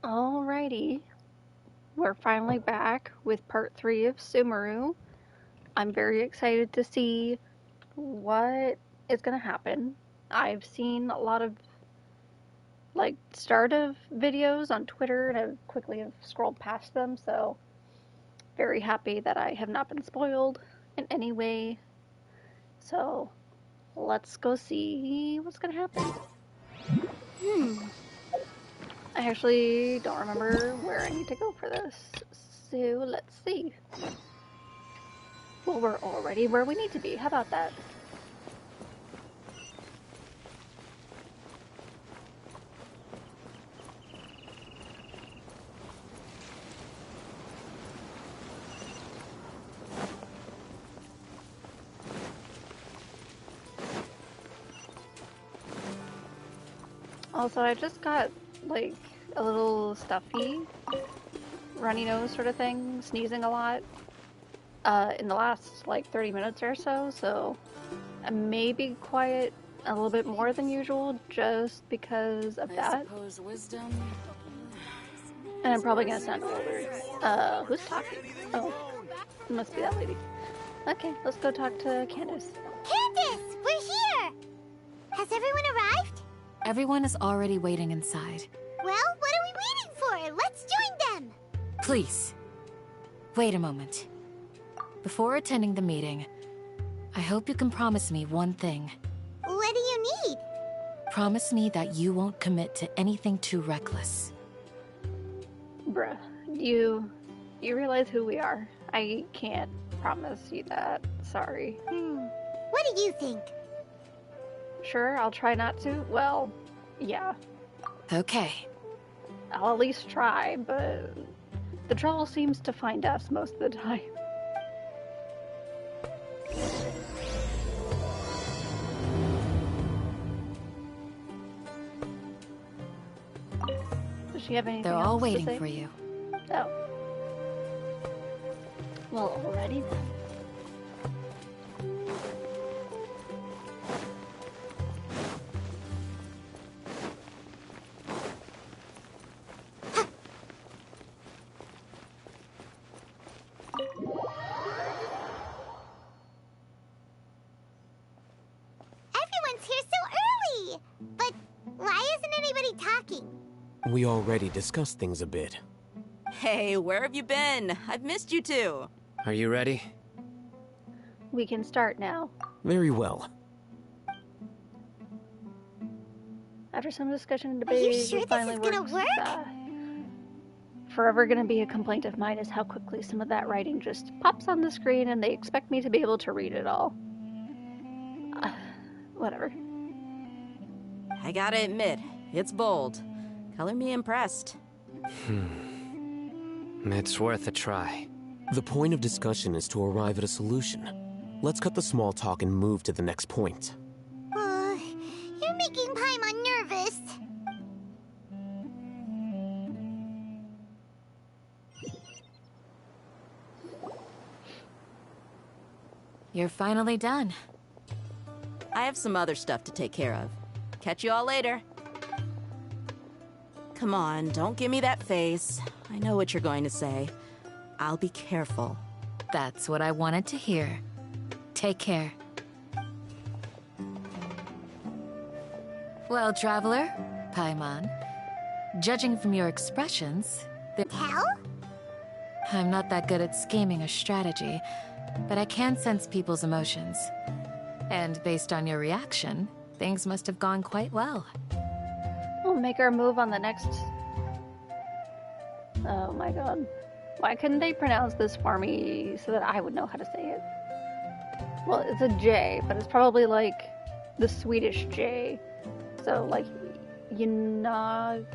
Alrighty, we're finally back with part 3 of Sumeru. I'm very excited to see what is going to happen. I've seen a lot of start of videos on Twitter and I've quickly have scrolled past them, so very happy that I have not been spoiled in any way. So let's go see what's going to happen. I actually don't remember where I need to go for this, so let's see. Well, we're already where we need to be. How about that? Also, I just got, like, a little stuffy, runny nose sort of thing, sneezing a lot, in the last, 30 minutes or so, so I may be quiet a little bit more than usual just because of that. Wisdom. And I'm probably gonna sound older. Who's talking? Oh, it must be that lady. Okay, let's go talk to Candace. Candace, we're here! Has everyone arrived? Everyone is already waiting inside. Well, what are we waiting for? Let's join them! Please, wait a moment. Before attending the meeting, I hope you can promise me one thing. What do you need? Promise me that you won't commit to anything too reckless. Bruh, you realize who we are. I can't promise you that. Sorry. What do you think? Sure, I'll try not to. Well, yeah. Okay. I'll at least try, but the trouble seems to find us most of the time. Does she have anything They're else all to waiting say? for you. Oh. Well, already then. Everyone's here so early! But why isn't anybody talking? We already discussed things a bit. Hey, where have you been? I've missed you too. Are you ready? We can start now. Very well. After some discussion and Are you debate, sure it this finally is gonna works. work? Forever gonna be a complaint of mine is how quickly some of that writing just pops on the screen and they expect me to be able to read it all. Whatever. I gotta admit, it's bold. Color me impressed. It's worth a try. The point of discussion is to arrive at a solution. Let's cut the small talk and move to the next point. You're making Paimon nervous. You're finally done. I have some other stuff to take care of. Catch you all later. Come on, don't give me that face. I know what you're going to say. I'll be careful. That's what I wanted to hear. Take care. Well, traveler, Paimon, judging from your expressions, Tell? I'm not that good at scheming or strategy, but I can sense people's emotions. And based on your reaction, things must have gone quite well. We'll make our move on the next... Oh my god. Why couldn't they pronounce this for me so that I would know how to say it? Well, it's a J, but it's probably like the Swedish J. So, like, Yanagarbade?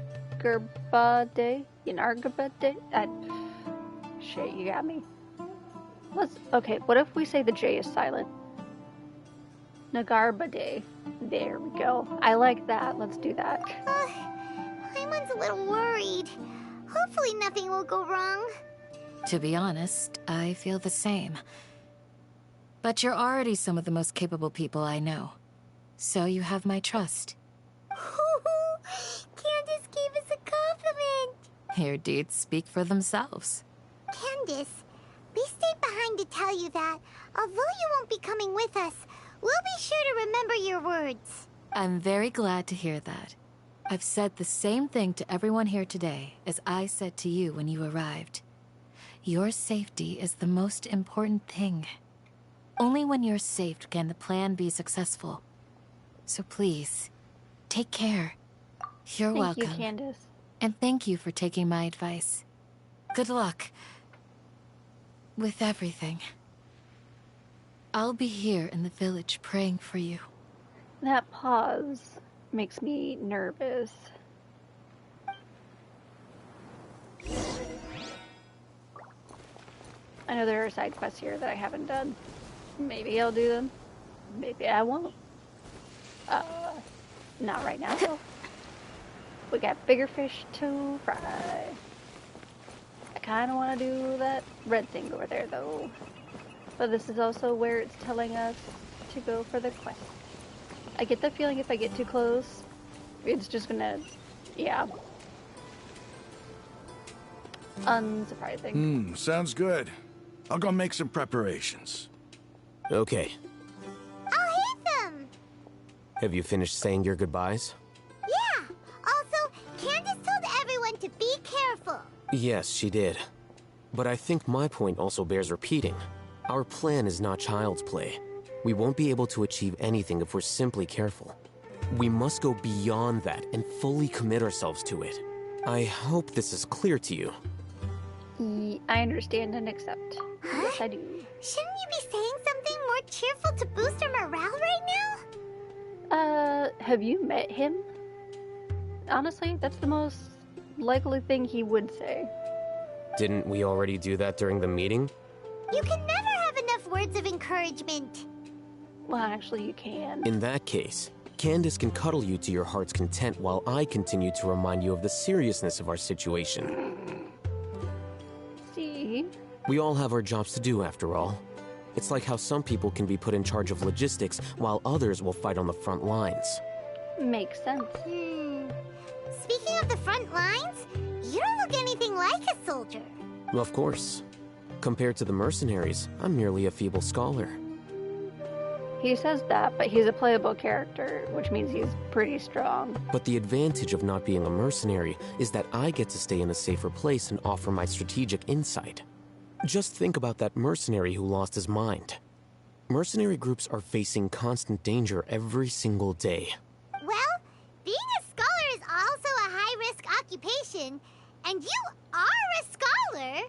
Yanagarbade? Shit, you got me. Okay, what if we say the J is silent? Nagarbade. There we go. I like that. Let's do that. Paimon's a little worried. Hopefully nothing will go wrong. To be honest, I feel the same. But you're already some of the most capable people I know. So you have my trust. Candace gave us a compliment. Your deeds speak for themselves. Candace, we stayed behind to tell you that, although you won't be coming with us, we'll be sure to remember your words. I'm very glad to hear that. I've said the same thing to everyone here today as I said to you when you arrived. Your safety is the most important thing. Only when you're safe can the plan be successful. So please, take care. You're welcome. Thank you, Candace. And thank you for taking my advice. Good luck. With everything. I'll be here in the village praying for you. That pause makes me nervous. I know there are side quests here that I haven't done. Maybe I'll do them. Maybe I won't. Not right now, though. We got bigger fish to fry. I kind of want to do that red thing over there, though. But this is also where it's telling us to go for the quest. I get the feeling if I get too close, it's just gonna... yeah. Unsurprising. Sounds good. I'll go make some preparations. Okay. I'll hate them! Have you finished saying your goodbyes? Yeah! Also, Candace told everyone to be careful. Yes, she did. But I think my point also bears repeating. Our plan is not child's play. We won't be able to achieve anything if we're simply careful. We must go beyond that and fully commit ourselves to it. I hope this is clear to you. I understand and accept. Huh? Yes, I do. Shouldn't you be saying something more cheerful to boost our morale right now? Have you met him? Honestly, that's the most likely thing he would say. Didn't we already do that during the meeting? You can never have enough words of encouragement. Well, actually, you can. In that case, Candace can cuddle you to your heart's content while I continue to remind you of the seriousness of our situation. See? We all have our jobs to do, after all. It's like how some people can be put in charge of logistics while others will fight on the front lines. Makes sense. Speaking of the front lines, you don't look anything like a soldier. Of course. Compared to the mercenaries, I'm merely a feeble scholar. He says that, but he's a playable character, which means he's pretty strong. But the advantage of not being a mercenary is that I get to stay in a safer place and offer my strategic insight. Just think about that mercenary who lost his mind. Mercenary groups are facing constant danger every single day. Well, being a scholar is also a high-risk occupation, and you are a scholar.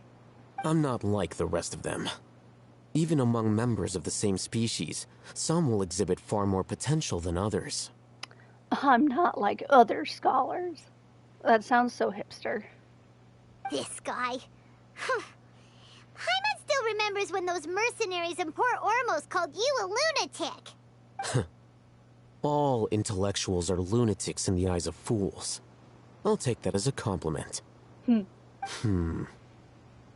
I'm not like the rest of them. Even among members of the same species, some will exhibit far more potential than others. I'm not like other scholars. That sounds so hipster. This guy. Paimon still remembers when those mercenaries in Port Ormos called you a lunatic. All intellectuals are lunatics in the eyes of fools. I'll take that as a compliment.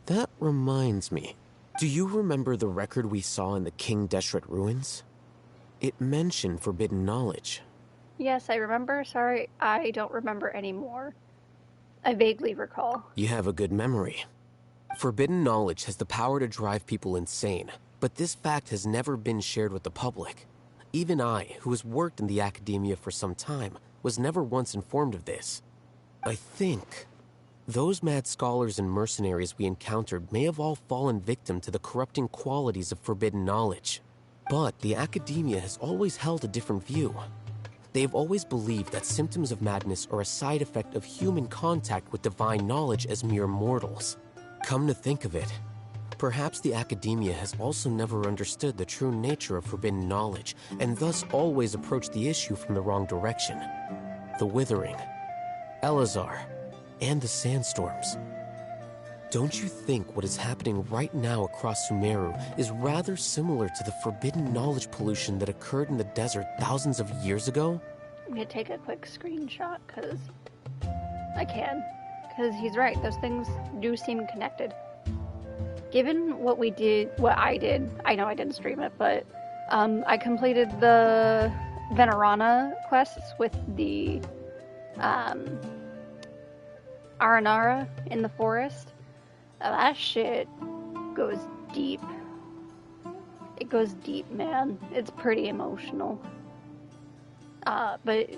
That reminds me. Do you remember the record we saw in the King Deshret ruins? It mentioned forbidden knowledge. Yes, I remember. Sorry, I don't remember anymore. I vaguely recall. You have a good memory. Forbidden knowledge has the power to drive people insane, but this fact has never been shared with the public. Even I, who has worked in the academia for some time, was never once informed of this. I think those mad scholars and mercenaries we encountered may have all fallen victim to the corrupting qualities of forbidden knowledge. But the academia has always held a different view. They have always believed that symptoms of madness are a side effect of human contact with divine knowledge as mere mortals. Come to think of it, perhaps the academia has also never understood the true nature of forbidden knowledge, and thus always approached the issue from the wrong direction. The Withering, Elazar, and the sandstorms. Don't you think what is happening right now across Sumeru is rather similar to the forbidden knowledge pollution that occurred in the desert thousands of years ago? I'm gonna take a quick screenshot, because I can. Because he's right, those things do seem connected. Given what I did, I know I didn't stream it, but I completed the Venerana quests with the Aranara in the forest. That shit goes deep. It goes deep, man. It's pretty emotional. But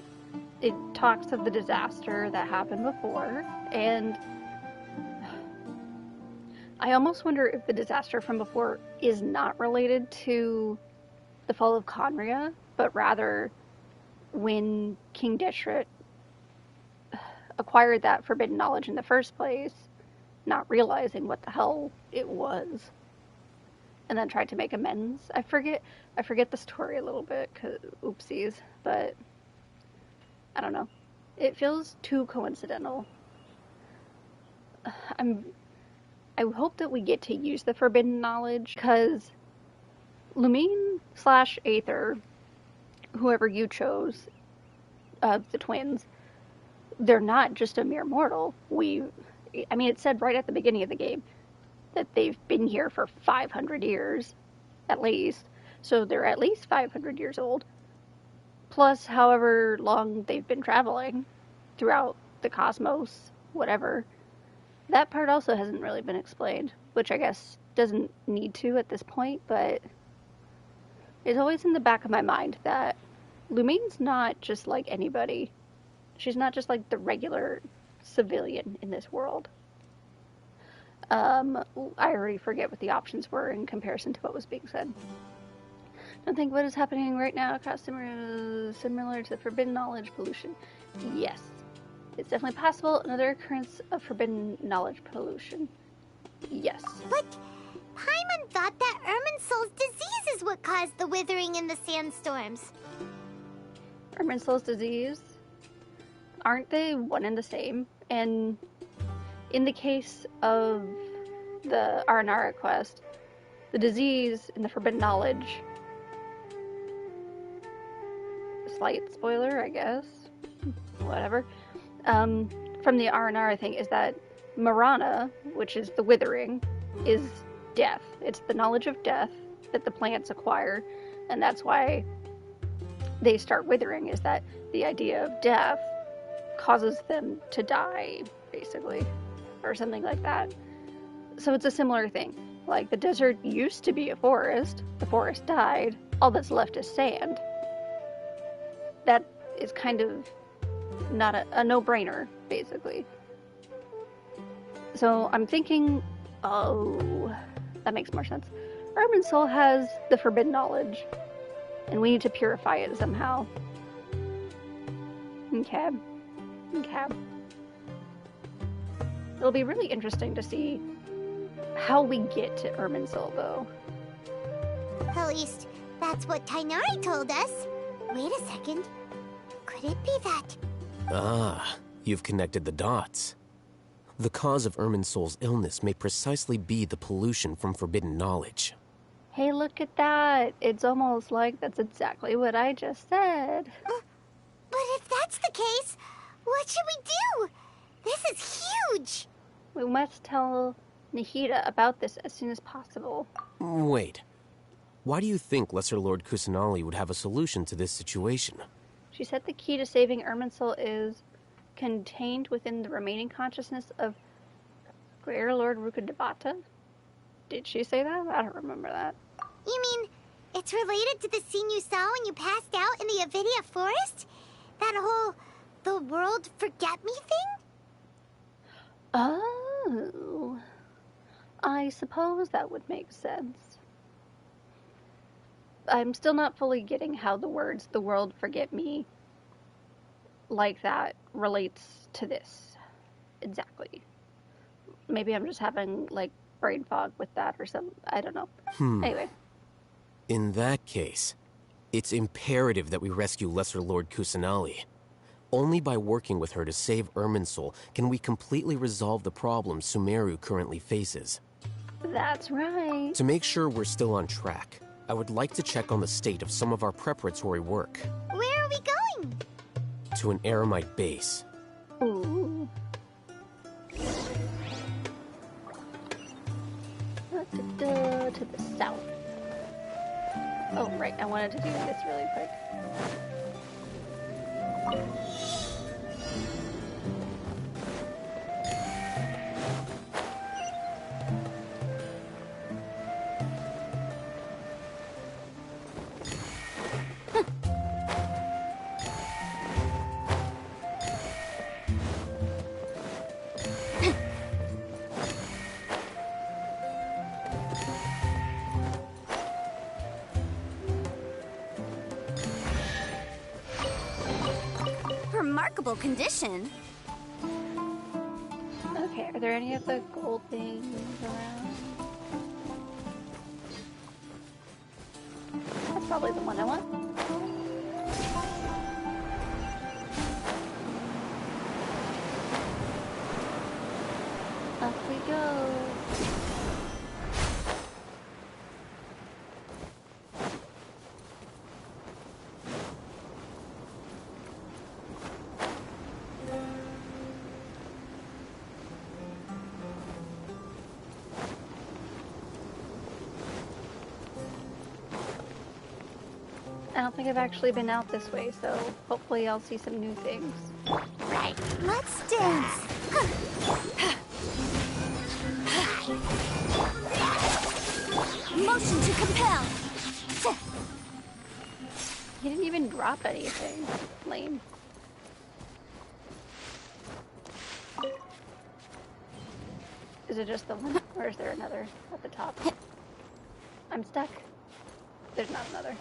it talks of the disaster that happened before, and I almost wonder if the disaster from before is not related to the fall of Conria, but rather when King Deshret acquired that forbidden knowledge in the first place, not realizing what the hell it was, and then tried to make amends. I forget the story a little bit, 'cause oopsies, but I don't know. It feels too coincidental. I hope that we get to use the forbidden knowledge, because Lumine / Aether, whoever you chose, the twins, they're not just a mere mortal. I mean, it said right at the beginning of the game that they've been here for 500 years, at least. So they're at least 500 years old. Plus, however long they've been traveling throughout the cosmos, whatever. That part also hasn't really been explained, which I guess doesn't need to at this point, but it's always in the back of my mind that Lumine's not just like anybody. She's not just like the regular civilian in this world. I already forget what the options were in comparison to what was being said. Don't think what is happening right now across Sumeru is similar to forbidden knowledge pollution. Yes. It's definitely possible. Another occurrence of forbidden knowledge pollution. Yes. But Paimon thought that Irminsul's disease is what caused the withering in the sandstorms. Irminsul's disease? Aren't they one and the same? And in the case of the Aranara quest, the disease and the forbidden knowledge, slight spoiler, I guess, whatever, from the Aranara thing is that Marana, which is the withering, is death. It's the knowledge of death that the plants acquire, and that's why they start withering, is that the idea of death causes them to die, basically, or something like that. So it's a similar thing. Like, the desert used to be a forest, the forest died, all that's left is sand. That is kind of not a no-brainer, basically. So I'm thinking, oh, that makes more sense. Irminsul has the forbidden knowledge, and we need to purify it somehow. Okay. It'll be really interesting to see how we get to Irminsul, though. At least, that's what Tainari told us. Wait a second. Could it be that? Ah, you've connected the dots. The cause of Irminsul's illness may precisely be the pollution from forbidden knowledge. Hey, look at that. It's almost like that's exactly what I just said. But if that's the case, what should we do? This is huge! We must tell Nahida about this as soon as possible. Wait. Why do you think Lesser Lord Kusanali would have a solution to this situation? She said the key to saving Irminsul is contained within the remaining consciousness of Greater Lord Rukkhadevata? Did she say that? I don't remember that. You mean, it's related to the scene you saw when you passed out in the Avidia forest? That whole, the world forget me thing? Oh. I suppose that would make sense. I'm still not fully getting how the words, the world forget me, like that, relates to this. Exactly. Maybe I'm just having, like, brain fog with that or something. I don't know. Anyway. In that case, it's imperative that we rescue Lesser Lord Kusanali. Only by working with her to save Irminsul can we completely resolve the problems Sumeru currently faces. That's right. To make sure we're still on track, I would like to check on the state of some of our preparatory work. Where are we going? To an Eremite base. Ooh. To the south. Oh, right. I wanted to do this really quick. remarkable condition. Okay, are there any of the gold things around? That's probably the one I want. Up we go. I don't think I've actually been out this way, so hopefully I'll see some new things. Right. Let's dance. Motion to compel. He didn't even drop anything. Lame. Is it just the one, or is there another at the top? I'm stuck. There's not another.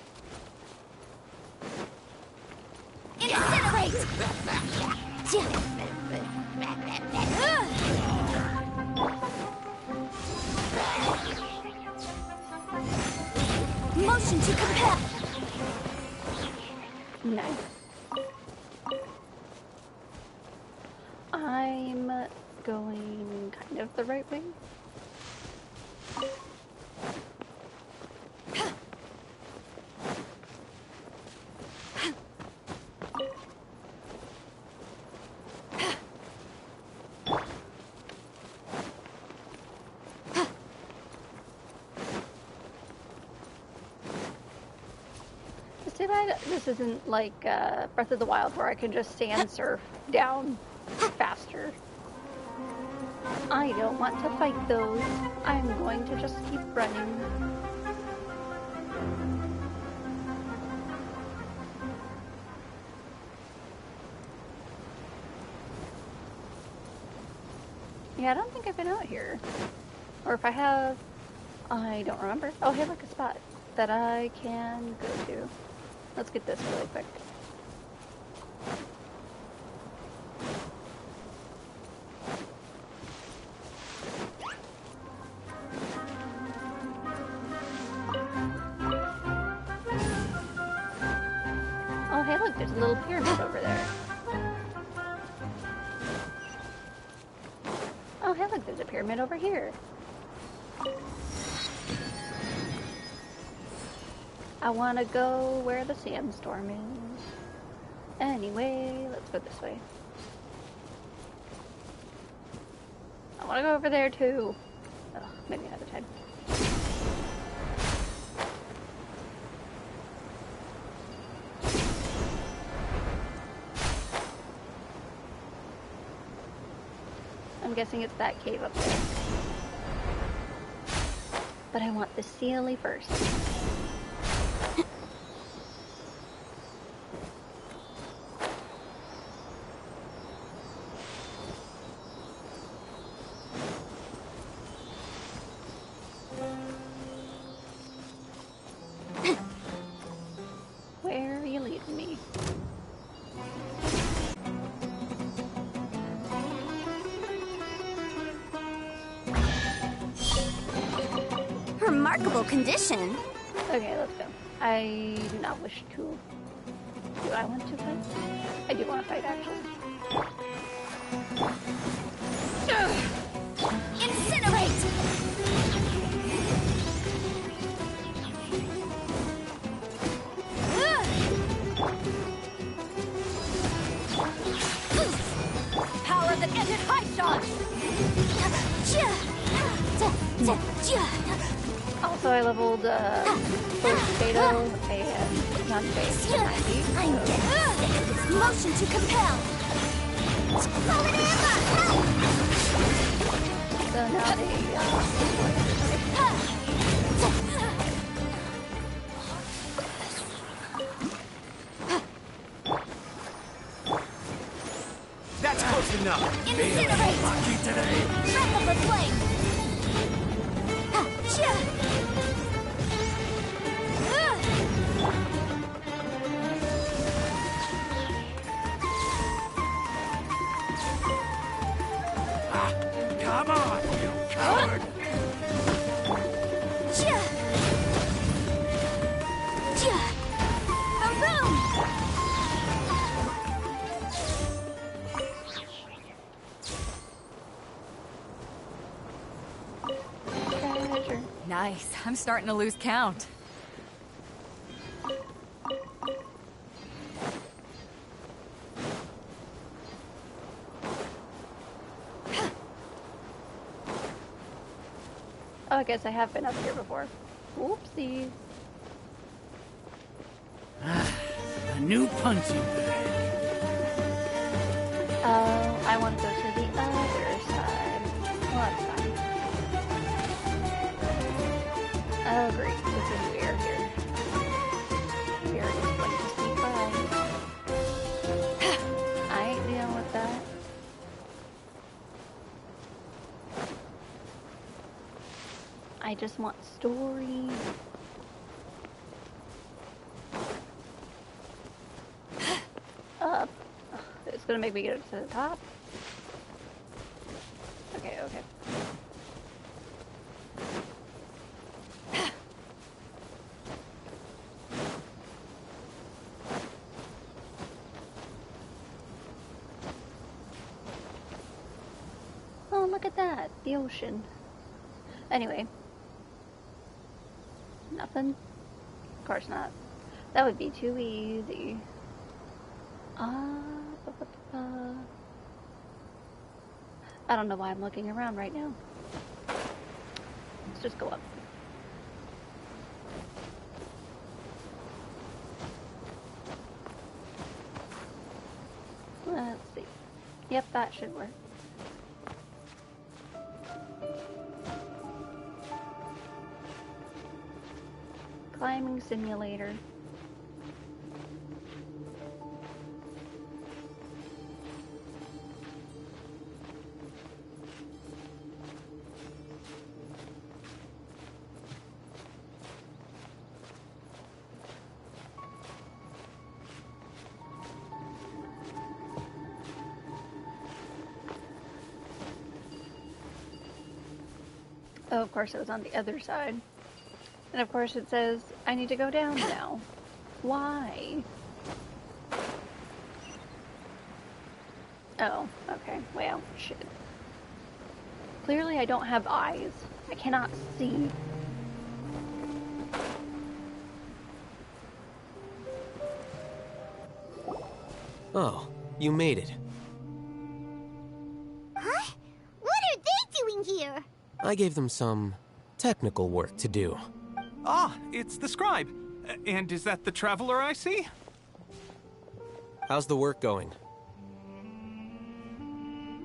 Incinerate! Motion to compel. Nice. I'm going kind of the right way. It's too bad this isn't like Breath of the Wild where I can just sand surf down faster. I don't want to fight those. I'm going to just keep running. Yeah, I don't think I've been out here. Or if I have, I don't remember. Oh, I have like a spot that I can go to. Let's get this really quick. Oh, hey, look, there's a little pyramid over there. Oh, hey, look, there's a pyramid over here. I want to go where the sandstorm is. Anyway, let's go this way. I want to go over there too. Oh, maybe another time. I'm guessing it's that cave up there. But I want the Sealy first. Where are you leading me? Remarkable condition. Okay, let's go. I do not wish to. Do I want to fight? I do want to fight, actually. Incinerate! Power that ended high shot! Also, I leveled both Fatal and non-base to 90. I'm dead. Motion to compel. So now they That's close enough. Incinerate! Lucky today. Breath of the flame. coward! Treasure. Nice. I'm starting to lose count. Oh, I guess I have been up here before. Whoopsie. A new punching bag. Oh, I want to go to the other side. Well, that's fine. Oh, great. This is weird here. We are just going to sneak by. I ain't dealing with that. I just want story. Up. It's gonna make me get it to the top. Okay, okay. Oh, look at that. The ocean. Anyway. Nothing? Of course not. That would be too easy. I don't know why I'm looking around right now. Let's just go up. Let's see. Yep, that should work. Climbing simulator. Oh, of course it was on the other side. And of course it says, I need to go down now. Why? Oh, okay. Well, shit. Clearly I don't have eyes. I cannot see. Oh, you made it. Huh? What are they doing here? I gave them some technical work to do. Ah, it's the scribe. And is that the traveler I see? How's the work going?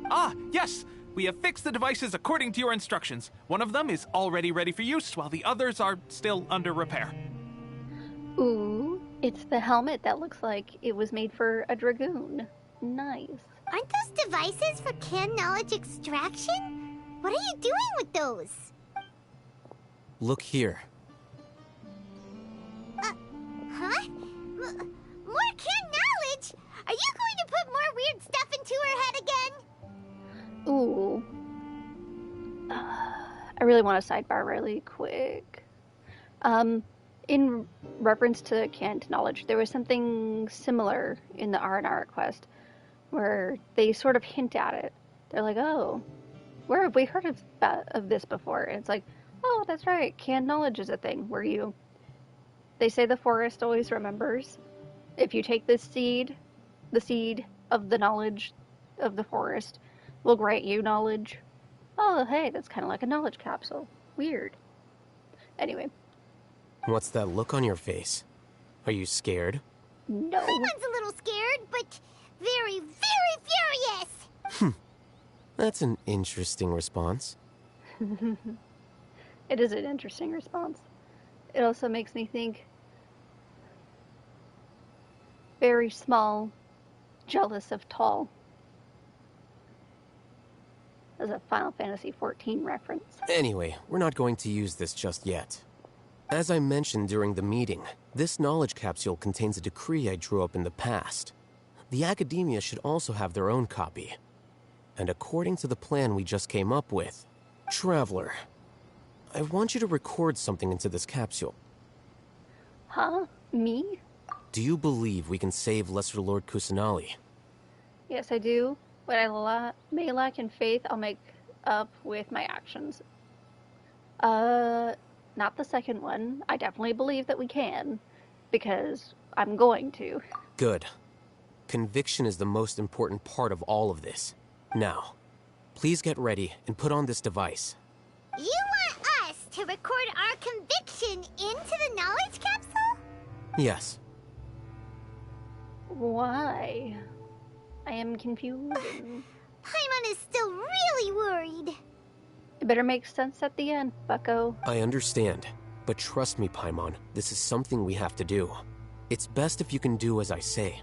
Ah, yes! We have fixed the devices according to your instructions. One of them is already ready for use, while the others are still under repair. Ooh, it's the helmet that looks like it was made for a dragoon. Nice. Aren't those devices for canned knowledge extraction? What are you doing with those? Look here. Huh? More canned knowledge? Are you going to put more weird stuff into her head again? Ooh. I really want to sidebar really quick. In reference to canned knowledge, there was something similar in the R&R request where they sort of hint at it. They're like, oh, where have we heard of this before? And it's like, oh, that's right, canned knowledge is a thing where they say the forest always remembers. If you take this seed, the seed of the knowledge of the forest will grant you knowledge. Oh, hey, that's kind of like a knowledge capsule. Weird. Anyway. What's that look on your face? Are you scared? No. Someone's a little scared, but very, very furious. That's an interesting response. It is an interesting response. It also makes me think very small, jealous of tall. As a Final Fantasy XIV reference. Anyway, we're not going to use this just yet. As I mentioned during the meeting, this knowledge capsule contains a decree I drew up in the past. The academia should also have their own copy. And according to the plan we just came up with, Traveler, I want you to record something into this capsule. Huh? Me? Do you believe we can save Lesser Lord Kusanali? Yes, I do. What I may lack in faith, I'll make up with my actions. Not the second one. I definitely believe that we can, because I'm going to. Good. Conviction is the most important part of all of this. Now, please get ready and put on this device. You want us to record our conviction into the knowledge capsule? Yes. Why? I am confused. Paimon is still really worried. It better make sense at the end, bucko. I understand, but trust me, Paimon, this is something we have to do. It's best if you can do as I say.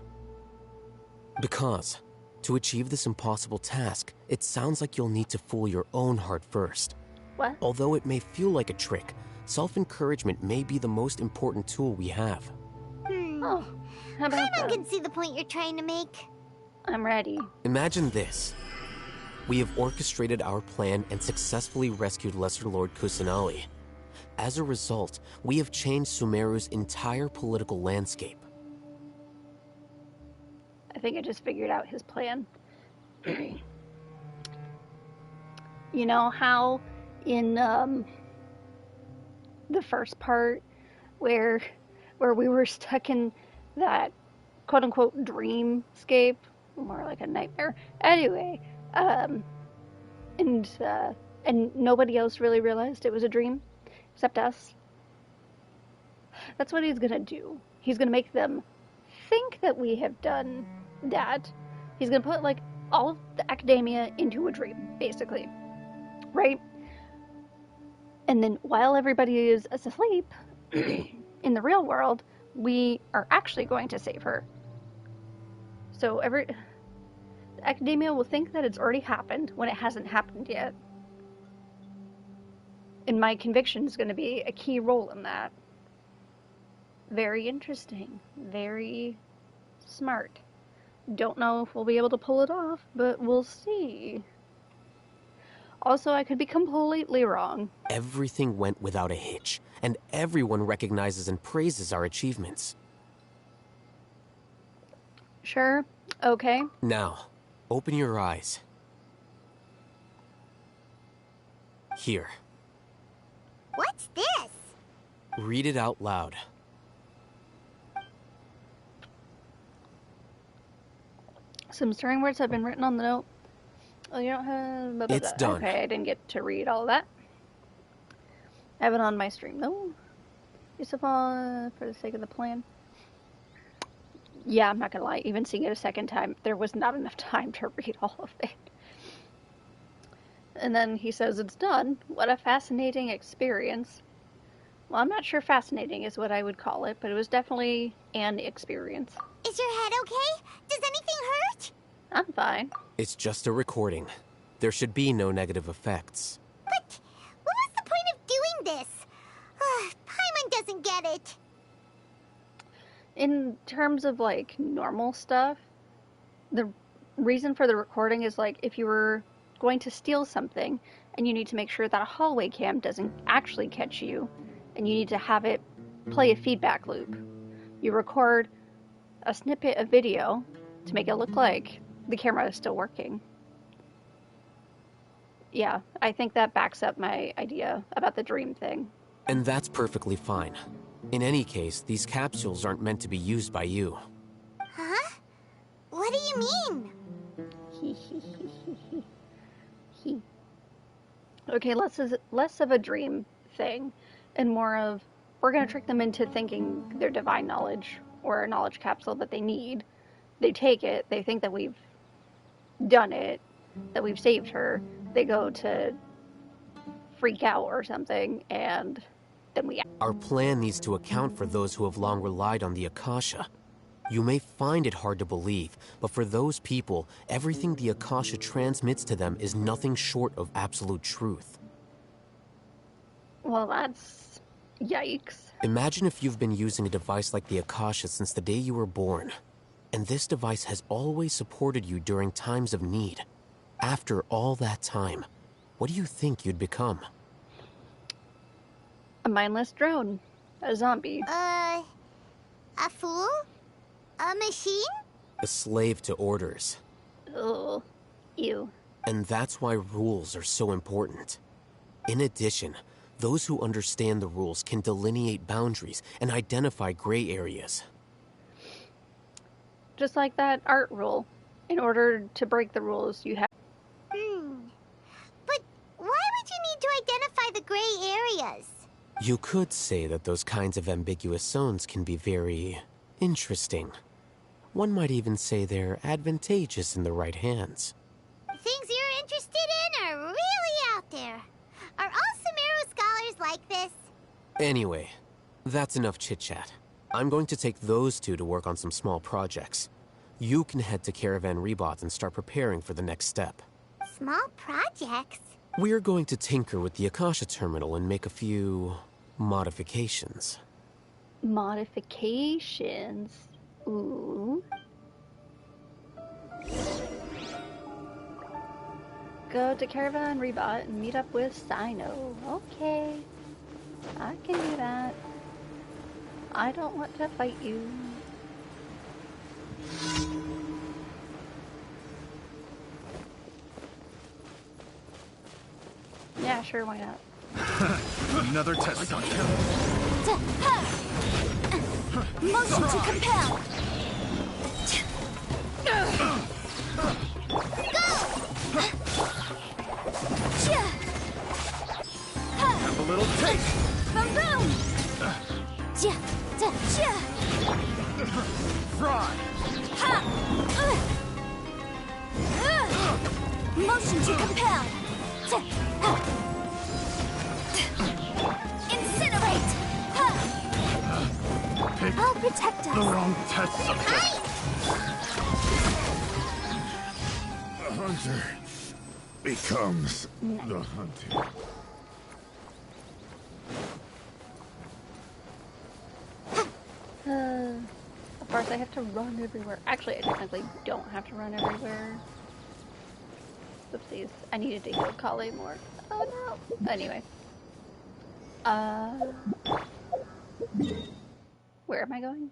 Because, to achieve this impossible task, it sounds like you'll need to fool your own heart first. What? Although it may feel like a trick, self-encouragement may be the most important tool we have. Oh, how about Paimon that? can see the point you're trying to make. I'm ready. Imagine this. We have orchestrated our plan and successfully rescued Lesser Lord Kusanali. As a result, we have changed Sumeru's entire political landscape. I think I just figured out his plan. You know how in the first part where we were stuck in that quote-unquote dreamscape, more like a nightmare. Anyway, and nobody else really realized it was a dream except us. That's what he's gonna do. He's gonna make them think that we have done that. He's gonna put like all of the academia into a dream, basically, right? And then while everybody is asleep in the real world, we are actually going to save her. So the academia will think that it's already happened when it hasn't happened yet. And my conviction is going to be a key role in that. Very interesting. Very smart. Don't know if we'll be able to pull it off, but we'll see. Also, I could be completely wrong. Everything went without a hitch, and everyone recognizes and praises our achievements. Sure. Okay. Now, open your eyes. Here. What's this? Read it out loud. Some stirring words have been written on the note. Oh, you don't have... Blah, blah, It's blah. done. Okay, I didn't get to read all of that. I have it on my stream, though. Use of all for the sake of the plan. Yeah, I'm not gonna lie. Even seeing it a second time, there was not enough time to read all of it. And then he says it's done. What a fascinating experience. Well, I'm not sure fascinating is what I would call it, but it was definitely an experience. Is your head okay? Does anything hurt? I'm fine. It's just a recording. There should be no negative effects. But what was the point of doing this? Paimon doesn't get it. In terms of, like, normal stuff, the reason for the recording is, like, if you were going to steal something and you need to make sure that a hallway cam doesn't actually catch you, and you need to have it play a feedback loop. You record a snippet of video to make it look like the camera is still working. Yeah, I think that backs up my idea about the dream thing. And that's perfectly fine. In any case, these capsules aren't meant to be used by you. Huh? What do you mean? Okay, less of a dream thing, and more of, we're going to trick them into thinking their divine knowledge, or a knowledge capsule that they need. They take it, they think that we've done it, that we've saved her. They go to freak out or something, and then we... Our plan needs to account for those who have long relied on the Akasha. You may find it hard to believe, but for those people, everything the Akasha transmits to them is nothing short of absolute truth. Well, that's... yikes. Imagine if you've been using a device like the Akasha since the day you were born, and this device has always supported you during times of need. After all that time, what do you think you'd become? A mindless drone. A zombie. A fool? A machine? A slave to orders. Ugh. Ew. And that's why rules are so important. In addition, those who understand the rules can delineate boundaries and identify gray areas. Just like that art rule. In order to break the rules, you have... But why would you need to identify the gray areas? You could say that those kinds of ambiguous zones can be very interesting. One might even say they're advantageous in the right hands. Things you're interested in are really out there. Are all Sumeru scholars like this? Anyway, that's enough chit-chat. I'm going to take those two to work on some small projects. You can head to Caravan Rebot and start preparing for the next step. Small projects? We're going to tinker with the Akasha terminal and make a few modifications. Modifications? Ooh. Go to Caravan Rebot and meet up with Sino. Okay. I can do that. I don't want to fight you. Yeah, sure, why not? Another test on him. Motion to compel! Have a little taste. Boom! Fry. Motion to compel! Incinerate! Pick I'll protect the us! wrong test subject. The hunter becomes the hunted. Of course, I have to run everywhere. Actually, I technically don't have to run everywhere. Oopsies. I needed to heal Kale more. Oh no. Anyway. Where am I going?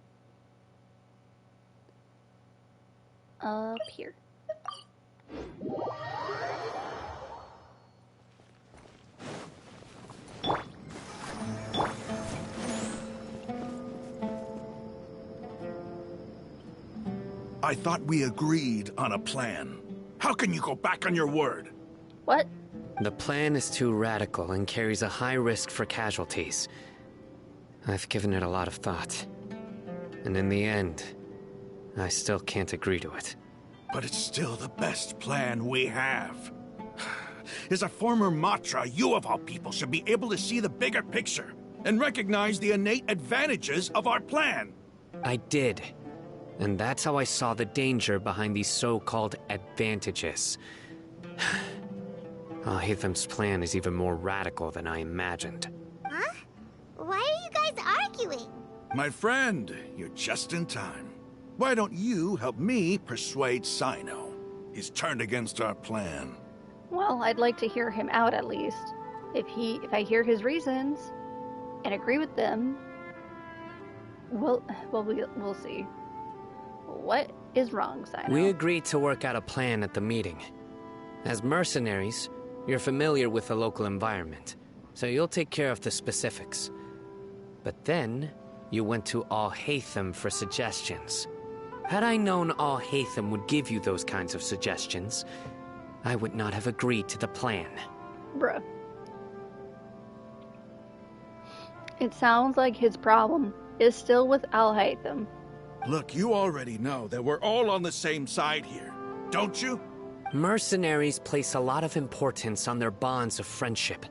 Up here. I thought we agreed on a plan. How can you go back on your word? What? The plan is too radical and carries a high risk for casualties. I've given it a lot of thought. And in the end, I still can't agree to it. But it's still the best plan we have. As a former Matra, you of all people should be able to see the bigger picture and recognize the innate advantages of our plan. I did. And that's how I saw the danger behind these so-called advantages. Al-Haytham's plan is even more radical than I imagined. Huh? Why are you guys arguing? My friend, you're just in time. Why don't you help me persuade Sino? He's turned against our plan. Well, I'd like to hear him out at least. If I hear his reasons and agree with them, we'll see. What is wrong, Sino? We agreed to work out a plan at the meeting. As mercenaries, you're familiar with the local environment, so you'll take care of the specifics. But then, you went to Al-Haytham for suggestions. Had I known Al-Haytham would give you those kinds of suggestions, I would not have agreed to the plan. Bruh. It sounds like his problem is still with Al-Haytham. Look, you already know that we're all on the same side here, don't you? Mercenaries place a lot of importance on their bonds of friendship,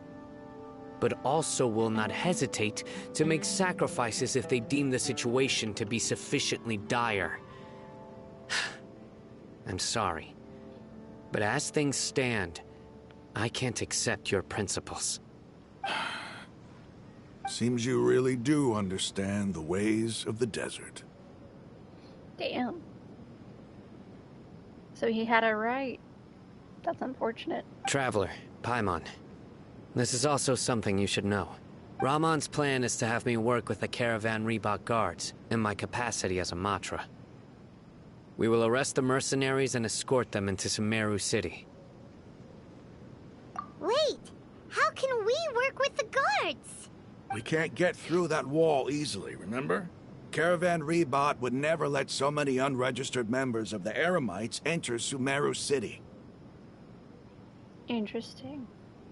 but also will not hesitate to make sacrifices if they deem the situation to be sufficiently dire. I'm sorry, but as things stand, I can't accept your principles. Seems you really do understand the ways of the desert. Damn. So he had it right. That's unfortunate. Traveler, Paimon. This is also something you should know. Ramon's plan is to have me work with the Caravan Reebok guards in my capacity as a Matra. We will arrest the mercenaries and escort them into Sumeru City. Wait, how can we work with the guards? We can't get through that wall easily, remember? Caravan Rebot would never let so many unregistered members of the Eremites enter Sumeru City. Interesting.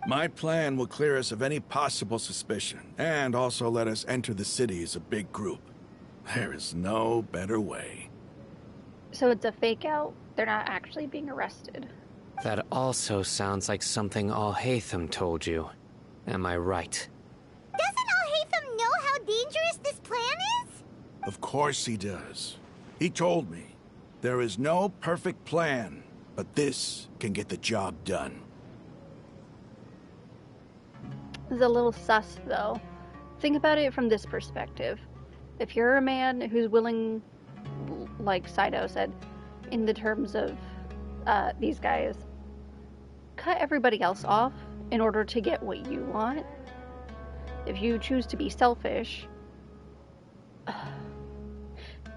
My plan will clear us of any possible suspicion, and also let us enter the city as a big group. There is no better way. So it's a fake out. They're not actually being arrested. That also sounds like something Al-Haytham told you. Am I right? Doesn't Al-Haytham know how dangerous this plan is? Of course he does. He told me, there is no perfect plan, but this can get the job done. This is a little sus, though. Think about it from this perspective. If you're a man who's willing, like Saito said, in the terms of these guys, cut everybody else off in order to get what you want. If you choose to be selfish,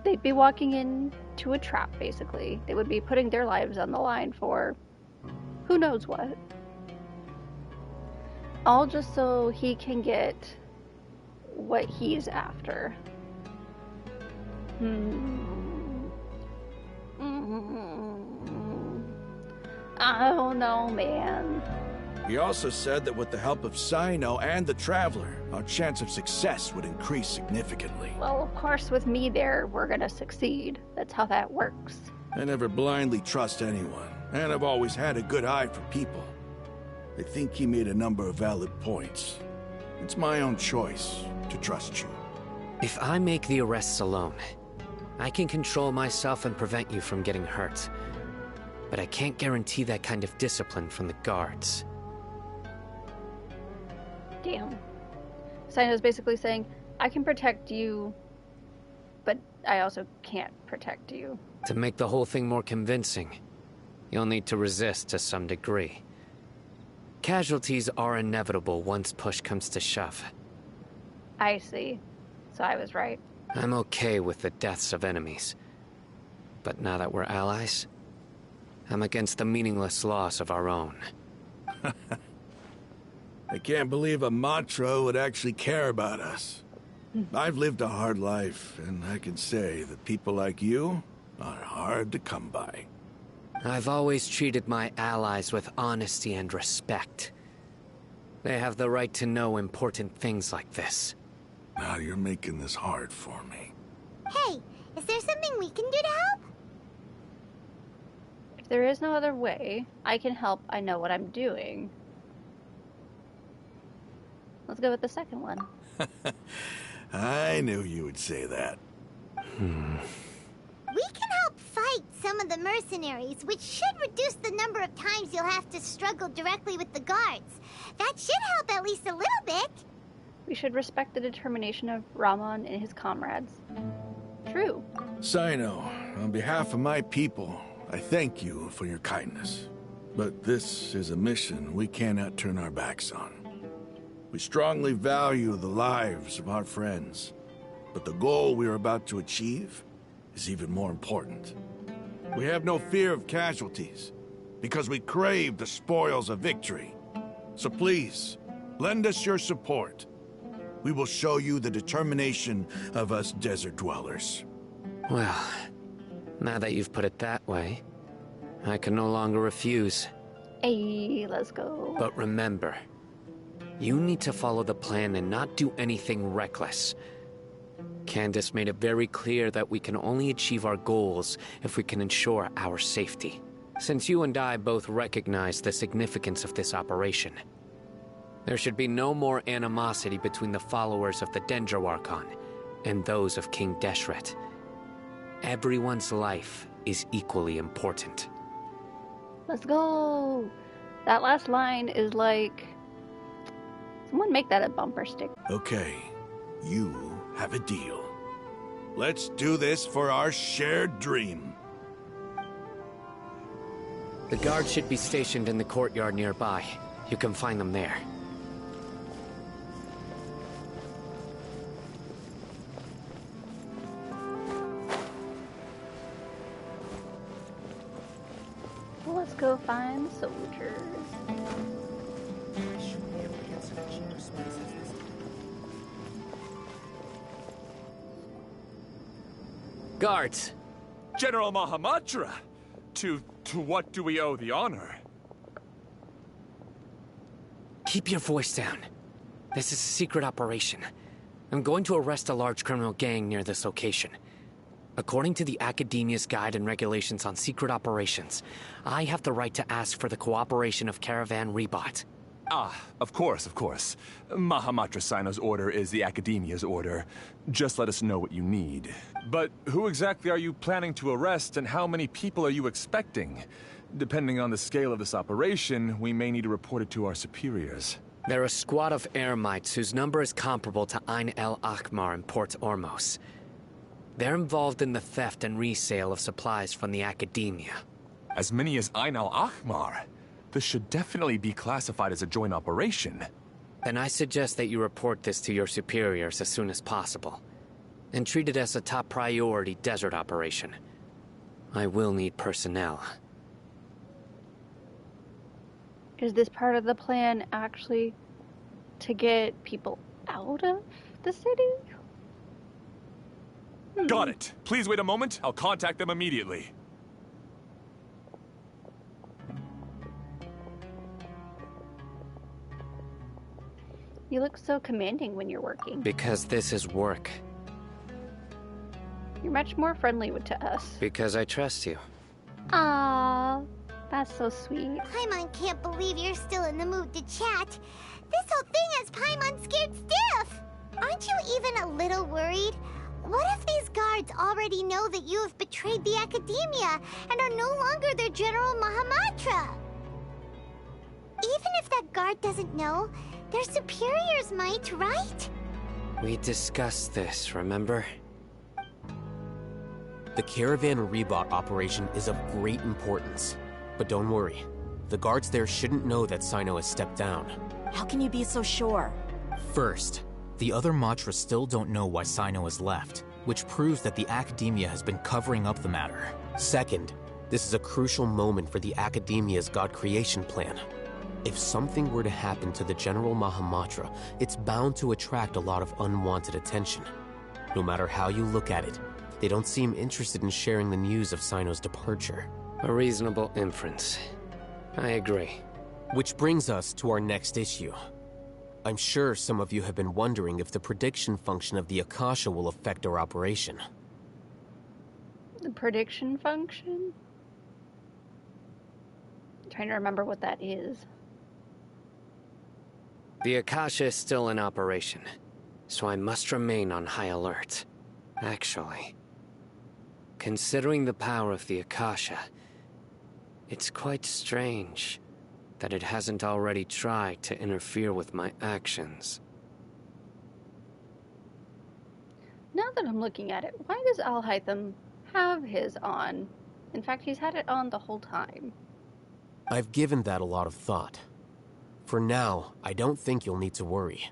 they'd be walking into a trap, basically. They would be putting their lives on the line for who knows what. All just so he can get what he's after. I don't know, man. He also said that with the help of Sino and the Traveler, our chance of success would increase significantly. Well, of course, with me there, we're gonna succeed. That's how that works. I never blindly trust anyone, and I've always had a good eye for people. I think he made a number of valid points. It's my own choice to trust you. If I make the arrests alone, I can control myself and prevent you from getting hurt. But I can't guarantee that kind of discipline from the guards. Damn. Sino's basically saying, I can protect you, but I also can't protect you. To make the whole thing more convincing, you'll need to resist to some degree. Casualties are inevitable once push comes to shove. I see. So I was right. I'm okay with the deaths of enemies. But now that we're allies, I'm against the meaningless loss of our own. I can't believe a Matra would actually care about us. I've lived a hard life, and I can say that people like you are hard to come by. I've always treated my allies with honesty and respect. They have the right to know important things like this. Now you're making this hard for me. Hey, is there something we can do to help? If there is no other way, I can help. I know what I'm doing. Let's go with the second one. I knew you would say that. We can help fight some of the mercenaries, which should reduce the number of times you'll have to struggle directly with the guards. That should help at least a little bit. We should respect the determination of Ramon and his comrades. True. Sino, on behalf of my people, I thank you for your kindness. But this is a mission we cannot turn our backs on. We strongly value the lives of our friends, but the goal we are about to achieve is even more important. We have no fear of casualties, because we crave the spoils of victory. So please, lend us your support. We will show you the determination of us desert dwellers. Well, now that you've put it that way, I can no longer refuse. Hey, let's go. But remember, you need to follow the plan and not do anything reckless. Candace made it very clear that we can only achieve our goals if we can ensure our safety. Since you and I both recognize the significance of this operation, there should be no more animosity between the followers of the Dendroarchon and those of King Deshret. Everyone's life is equally important. Let's go. That last line is like... Someone make that a bumper stick. Okay, you have a deal. Let's do this for our shared dream. The guards should be stationed in the courtyard nearby. You can find them there. Let's go find soldiers. Guards! General Mahamatra! To what do we owe the honor? Keep your voice down. This is a secret operation. I'm going to arrest a large criminal gang near this location. According to the Academia's Guide and Regulations on Secret Operations, I have the right to ask for the cooperation of Caravan Rebot. Ah, of course, of course. Mahamatra Sino's order is the Academia's order. Just let us know what you need. But who exactly are you planning to arrest, and how many people are you expecting? Depending on the scale of this operation, we may need to report it to our superiors. They're a squad of Eremites whose number is comparable to Ain el Akhmar in Port Ormos. They're involved in the theft and resale of supplies from the Academia. As many as Ain al Akhmar? This should definitely be classified as a joint operation. Then I suggest that you report this to your superiors as soon as possible, and treat it as a top priority desert operation. I will need personnel. Is this part of the plan actually to get people out of the city? Got it. Please wait a moment. I'll contact them immediately. You look so commanding when you're working. Because this is work. You're much more friendly to us. Because I trust you. Aww, that's so sweet. Paimon can't believe you're still in the mood to chat. This whole thing has Paimon scared stiff. Aren't you even a little worried? What if these guards already know that you have betrayed the Academia and are no longer their General Mahamatra? Even if that guard doesn't know, their superiors might, right? We discussed this, remember? The Caravan Rebot operation is of great importance. But don't worry, the guards there shouldn't know that Sino has stepped down. How can you be so sure? First, the other Matra still don't know why Sino has left, which proves that the Academia has been covering up the matter. Second, this is a crucial moment for the Academia's God creation plan. If something were to happen to the General Mahamatra, it's bound to attract a lot of unwanted attention. No matter how you look at it, they don't seem interested in sharing the news of Sino's departure. A reasonable inference. I agree. Which brings us to our next issue. I'm sure some of you have been wondering if the prediction function of the Akasha will affect our operation. The prediction function? I'm trying to remember what that is. The Akasha is still in operation, so I must remain on high alert. Actually, considering the power of the Akasha, it's quite strange that it hasn't already tried to interfere with my actions. Now that I'm looking at it, why does Al-Haytham have his on? In fact, he's had it on the whole time. I've given that a lot of thought. For now, I don't think you'll need to worry.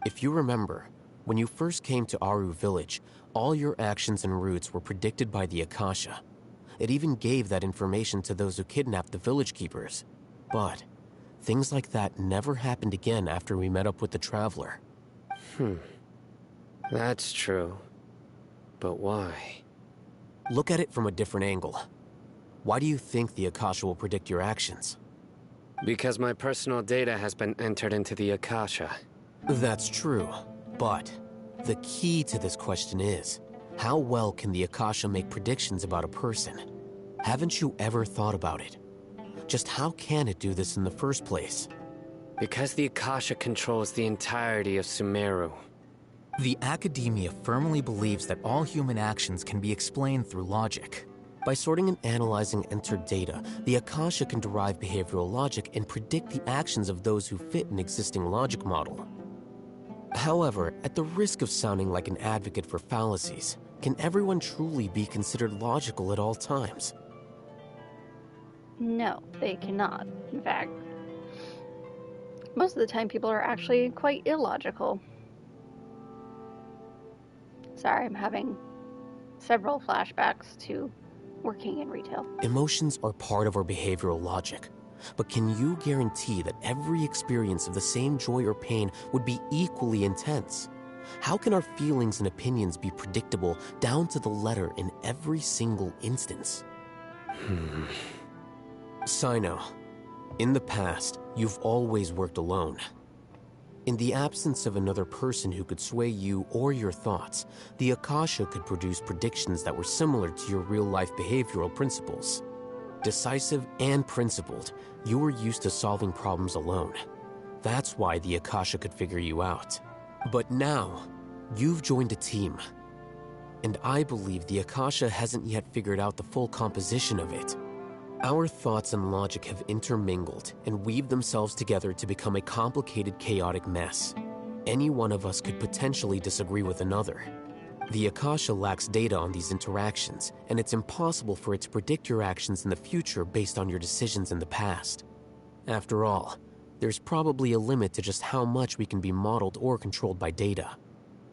If you remember, when you first came to Aru Village, all your actions and routes were predicted by the Akasha. It even gave that information to those who kidnapped the village keepers. But things like that never happened again after we met up with the Traveler. That's true. But why? Look at it from a different angle. Why do you think the Akasha will predict your actions? Because my personal data has been entered into the Akasha. That's true, but the key to this question is, how well can the Akasha make predictions about a person? Haven't you ever thought about it? Just how can it do this in the first place? Because the Akasha controls the entirety of Sumeru. The Academia firmly believes that all human actions can be explained through logic. By sorting and analyzing entered data, the Akasha can derive behavioral logic and predict the actions of those who fit an existing logic model. However, at the risk of sounding like an advocate for fallacies, can everyone truly be considered logical at all times? No, they cannot. In fact, most of the time people are actually quite illogical. Sorry, I'm having several flashbacks to working in retail. Emotions are part of our behavioral logic. But can you guarantee that every experience of the same joy or pain would be equally intense? How can our feelings and opinions be predictable down to the letter in every single instance? Sino, in the past, you've always worked alone. In the absence of another person who could sway you or your thoughts, the Akasha could produce predictions that were similar to your real-life behavioral principles. Decisive and principled, you were used to solving problems alone. That's why the Akasha could figure you out. But now, you've joined a team. And I believe the Akasha hasn't yet figured out the full composition of it. Our thoughts and logic have intermingled and weaved themselves together to become a complicated, chaotic mess. Any one of us could potentially disagree with another. The Akasha lacks data on these interactions, and it's impossible for it to predict your actions in the future based on your decisions in the past. After all, there's probably a limit to just how much we can be modeled or controlled by data.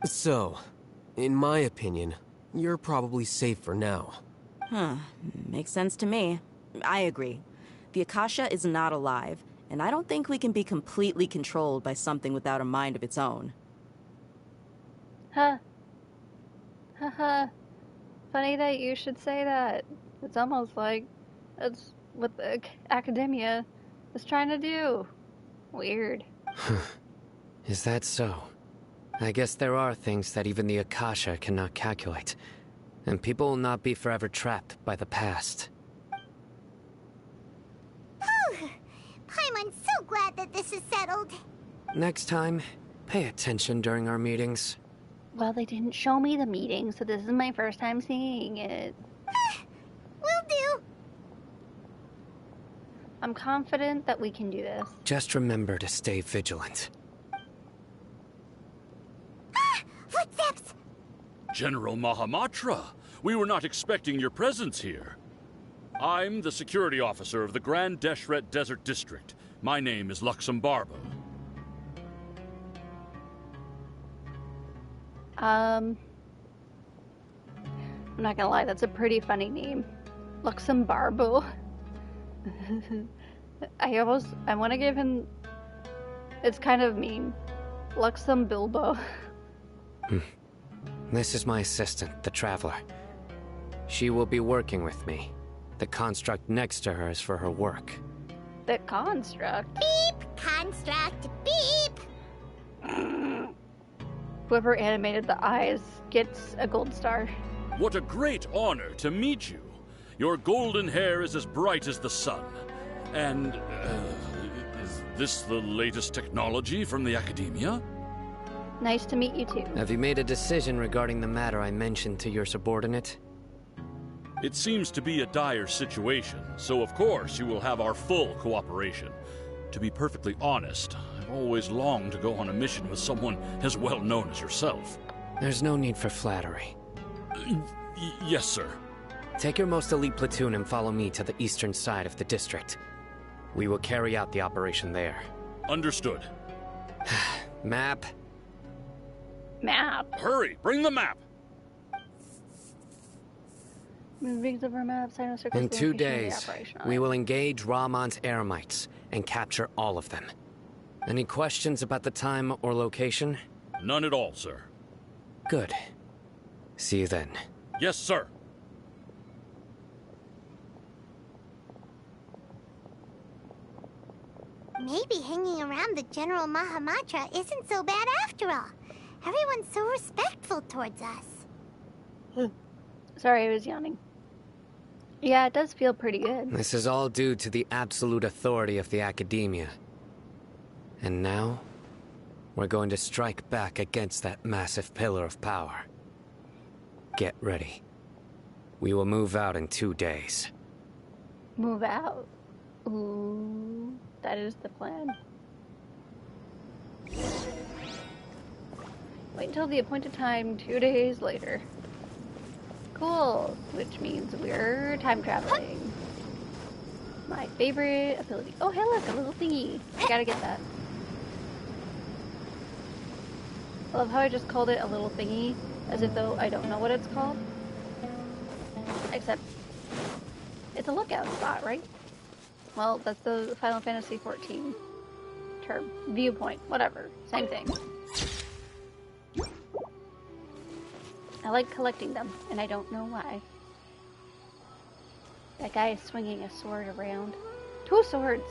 So, in my opinion, you're probably safe for now. Makes sense to me. I agree. The Akasha is not alive, and I don't think we can be completely controlled by something without a mind of its own. Huh. Haha. Funny that you should say that. It's almost like that's what the academia is trying to do. Weird. Is that so? I guess there are things that even the Akasha cannot calculate, and people will not be forever trapped by the past. Paimon's so glad that this is settled. Next time, pay attention during our meetings. Well, they didn't show me the meeting, so this is my first time seeing it. Will do. I'm confident that we can do this. Just remember to stay vigilant. Footsteps! General Mahamatra, we were not expecting your presence here. I'm the security officer of the Grand Deshret Desert District. My name is Luxembarbo. I'm not gonna lie, that's a pretty funny name. Luxembarbo. I want to give him... It's kind of mean. Luxembilbo. This is my assistant, the Traveler. She will be working with me. The construct next to her is for her work. The construct? Beep! Construct! Beep! Whoever animated the eyes gets a gold star. What a great honor to meet you. Your golden hair is as bright as the sun. And, is this the latest technology from the Academia? Nice to meet you too. Have you made a decision regarding the matter I mentioned to your subordinate? It seems to be a dire situation, so of course you will have our full cooperation. To be perfectly honest, I've always longed to go on a mission with someone as well known as yourself. There's no need for flattery. Yes, sir. Take your most elite platoon and follow me to the eastern side of the district. We will carry out the operation there. Understood. Map. Map? Hurry, bring the map! In 2 days, we will engage Rahman's Eremites and capture all of them. Any questions about the time or location? None at all, sir. Good. See you then. Yes, sir. Maybe hanging around the General Mahamatra isn't so bad after all. Everyone's so respectful towards us. Sorry, I was yawning. Yeah, it does feel pretty good. This is all due to the absolute authority of the Academia. And now, we're going to strike back against that massive pillar of power. Get ready. We will move out in 2 days. Move out? Ooh, that is the plan. Wait until the appointed time 2 days later. Cool, which means we're time traveling. My favorite ability. Oh, hey, look, a little thingy. I gotta get that. I love how I just called it a little thingy, as if though I don't know what it's called. Except, it's a lookout spot, right? Well, that's the Final Fantasy XIV term. Viewpoint, whatever. Same thing. I like collecting them, and I don't know why. That guy is swinging a sword around. 2 swords!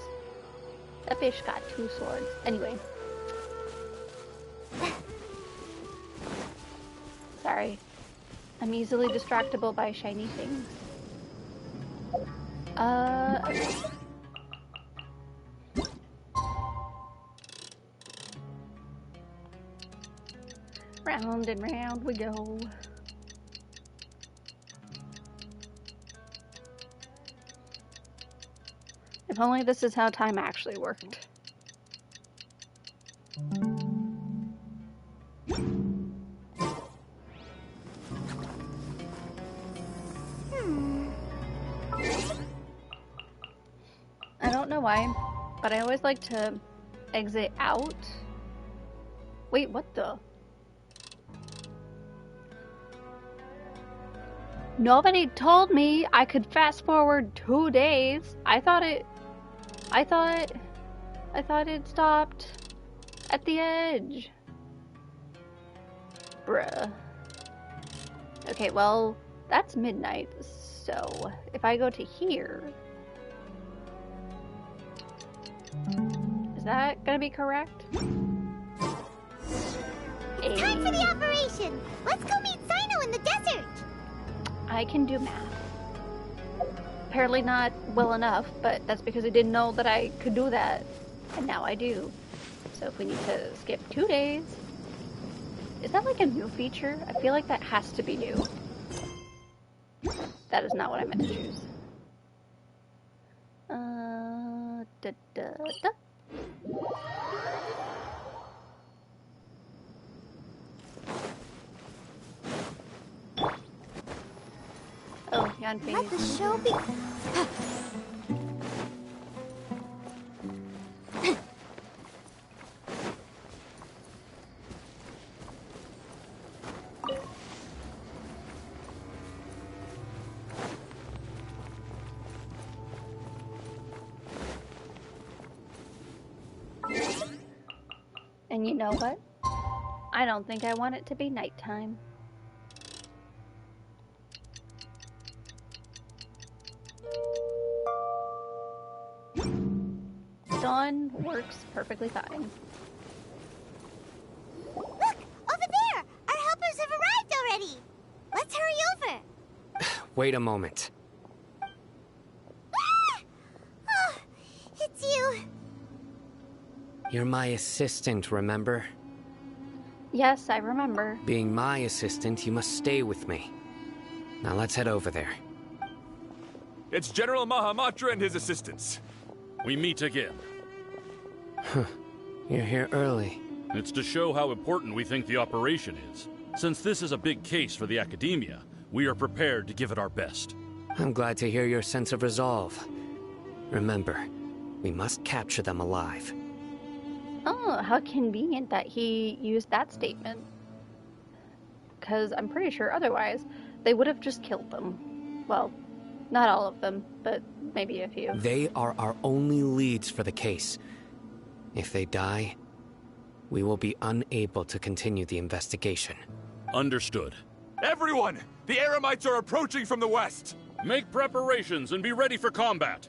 That fish got 2 swords. Anyway. Sorry. I'm easily distractible by shiny things. Okay. Round and round we go. If only this is how time actually worked. I don't know why, but I always like to exit out. Wait, what the? Nobody told me I could fast forward 2 days. I thought it stopped at the edge. Bruh. Okay, well, that's midnight, so if I go to here, is that gonna be correct? Time for the operation! Let's go meet Sino in the desert! I can do math. Apparently not well enough, but that's because I didn't know that I could do that. And now I do. So if we need to skip 2 days... Is that like a new feature? I feel like that has to be new. That is not what I meant to choose. Da, da, da. Oh, Yan Fei. Let the show be... And you know what? I don't think I want it to be nighttime. Dawn works perfectly fine. Look! Over there! Our helpers have arrived already! Let's hurry over! Wait a moment. Ah! Oh, it's you! You're my assistant, remember? Yes, I remember. Being my assistant, you must stay with me. Now let's head over there. It's General Mahamatra and his assistants. We meet again. You're here early. It's to show how important we think the operation is. Since this is a big case for the Academia, we are prepared to give it our best. I'm glad to hear your sense of resolve. Remember, we must capture them alive. Oh, how convenient that he used that statement. Because I'm pretty sure otherwise, they would have just killed them. Well, not all of them, but maybe a few. They are our only leads for the case. If they die, we will be unable to continue the investigation. Understood. Everyone! The Eremites are approaching from the west! Make preparations and be ready for combat.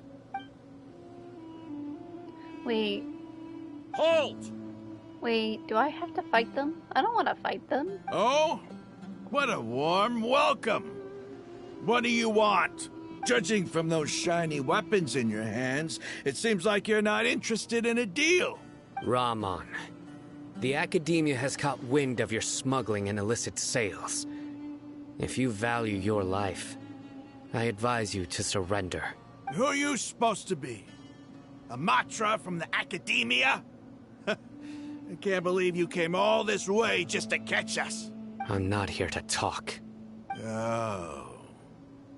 Wait, Halt! wait, do I have to fight them? I don't want to fight them. Oh? What a warm welcome! What do you want? Judging from those shiny weapons in your hands, it seems like you're not interested in a deal. Rahman, the Academia has caught wind of your smuggling and illicit sales. If you value your life, I advise you to surrender. Who are you supposed to be? A Matra from the Academia? I can't believe you came all this way just to catch us. I'm not here to talk. Oh.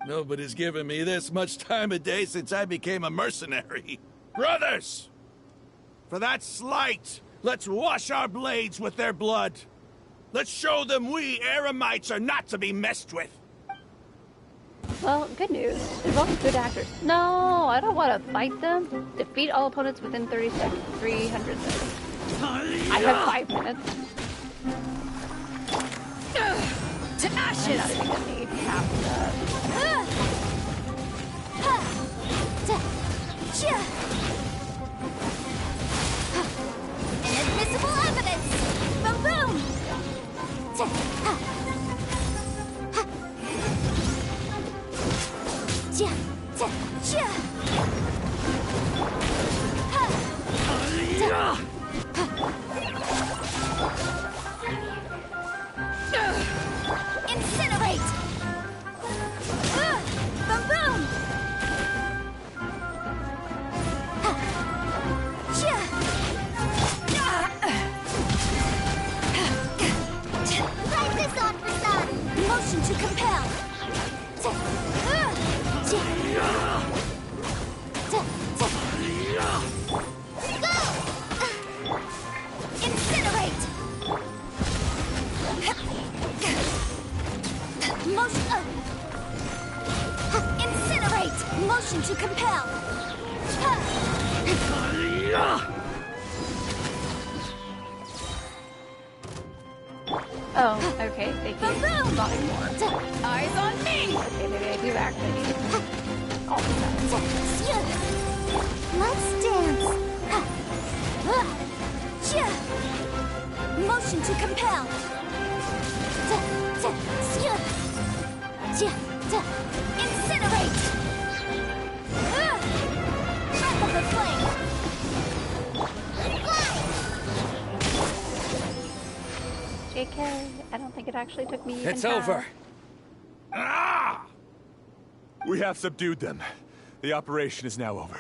Nobody's given me this much time of day since I became a mercenary. Brothers! For that slight, let's wash our blades with their blood. Let's show them we Eremites are not to be messed with. Well, good news. They're both good actors. No, I don't want to fight them. Defeat all opponents within 30 seconds. 300 seconds. I have 5 minutes. To I'm not ashes! even gonna need half of Inadmissible evidence! Boom boom! Incinerate! Boom boom! Light this on, Prasad! Motion to compel! Go! Incinerate! Motion... Incinerate! Motion to compel! Oh, okay. Thank you. Not anymore. Eyes on me! Okay, maybe I do actually need all the time. Let's dance! Motion to compel! Incinerate! Breath of the flame! JK, I don't think it actually took me even It's half. over. Ah! We have subdued them. The operation is now over.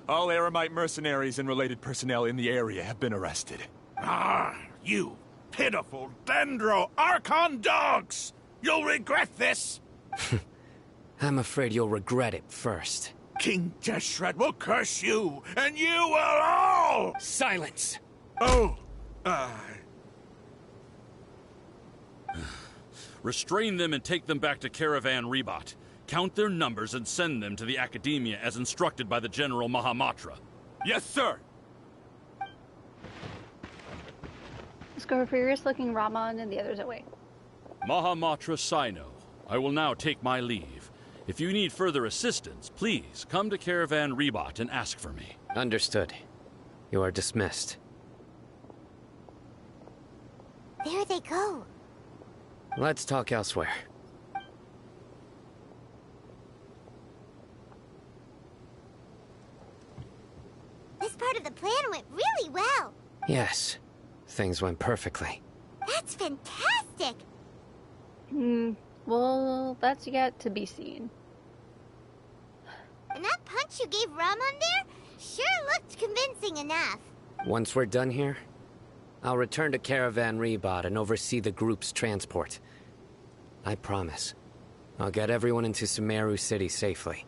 All Eremite mercenaries and related personnel in the area have been arrested. Ah, you pitiful Dendro Archon dogs! You'll regret this! I'm afraid you'll regret it first. King Deshret will curse you, and you will all! Silence! Oh, Restrain them and take them back to Caravan Rebot. Count their numbers and send them to the Academia as instructed by the General Mahamatra. Yes, sir! Let's go for furious-looking Raman and the others away. Mahamatra Sino, I will now take my leave. If you need further assistance, please come to Caravan Rebot and ask for me. Understood. You are dismissed. There they go. Let's talk elsewhere. This part of the plan went really well. Yes, things went perfectly. That's fantastic. Well, that's yet to be seen. And that punch you gave Raman there sure looked convincing enough. Once we're done here, I'll return to Caravan Rebot and oversee the group's transport. I promise. I'll get everyone into Sumeru City safely.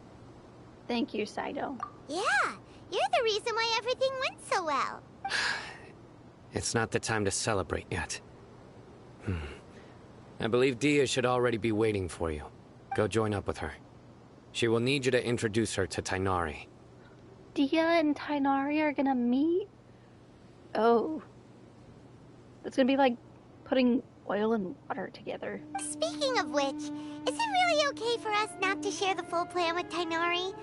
Thank you, Saito. Yeah, you're the reason why everything went so well. It's not the time to celebrate yet. I believe Dia should already be waiting for you. Go join up with her. She will need you to introduce her to Tainari. Dia and Tainari are gonna meet? Oh. That's gonna be like putting oil and water together. Speaking of which, is it really okay for us not to share the full plan with Tainari?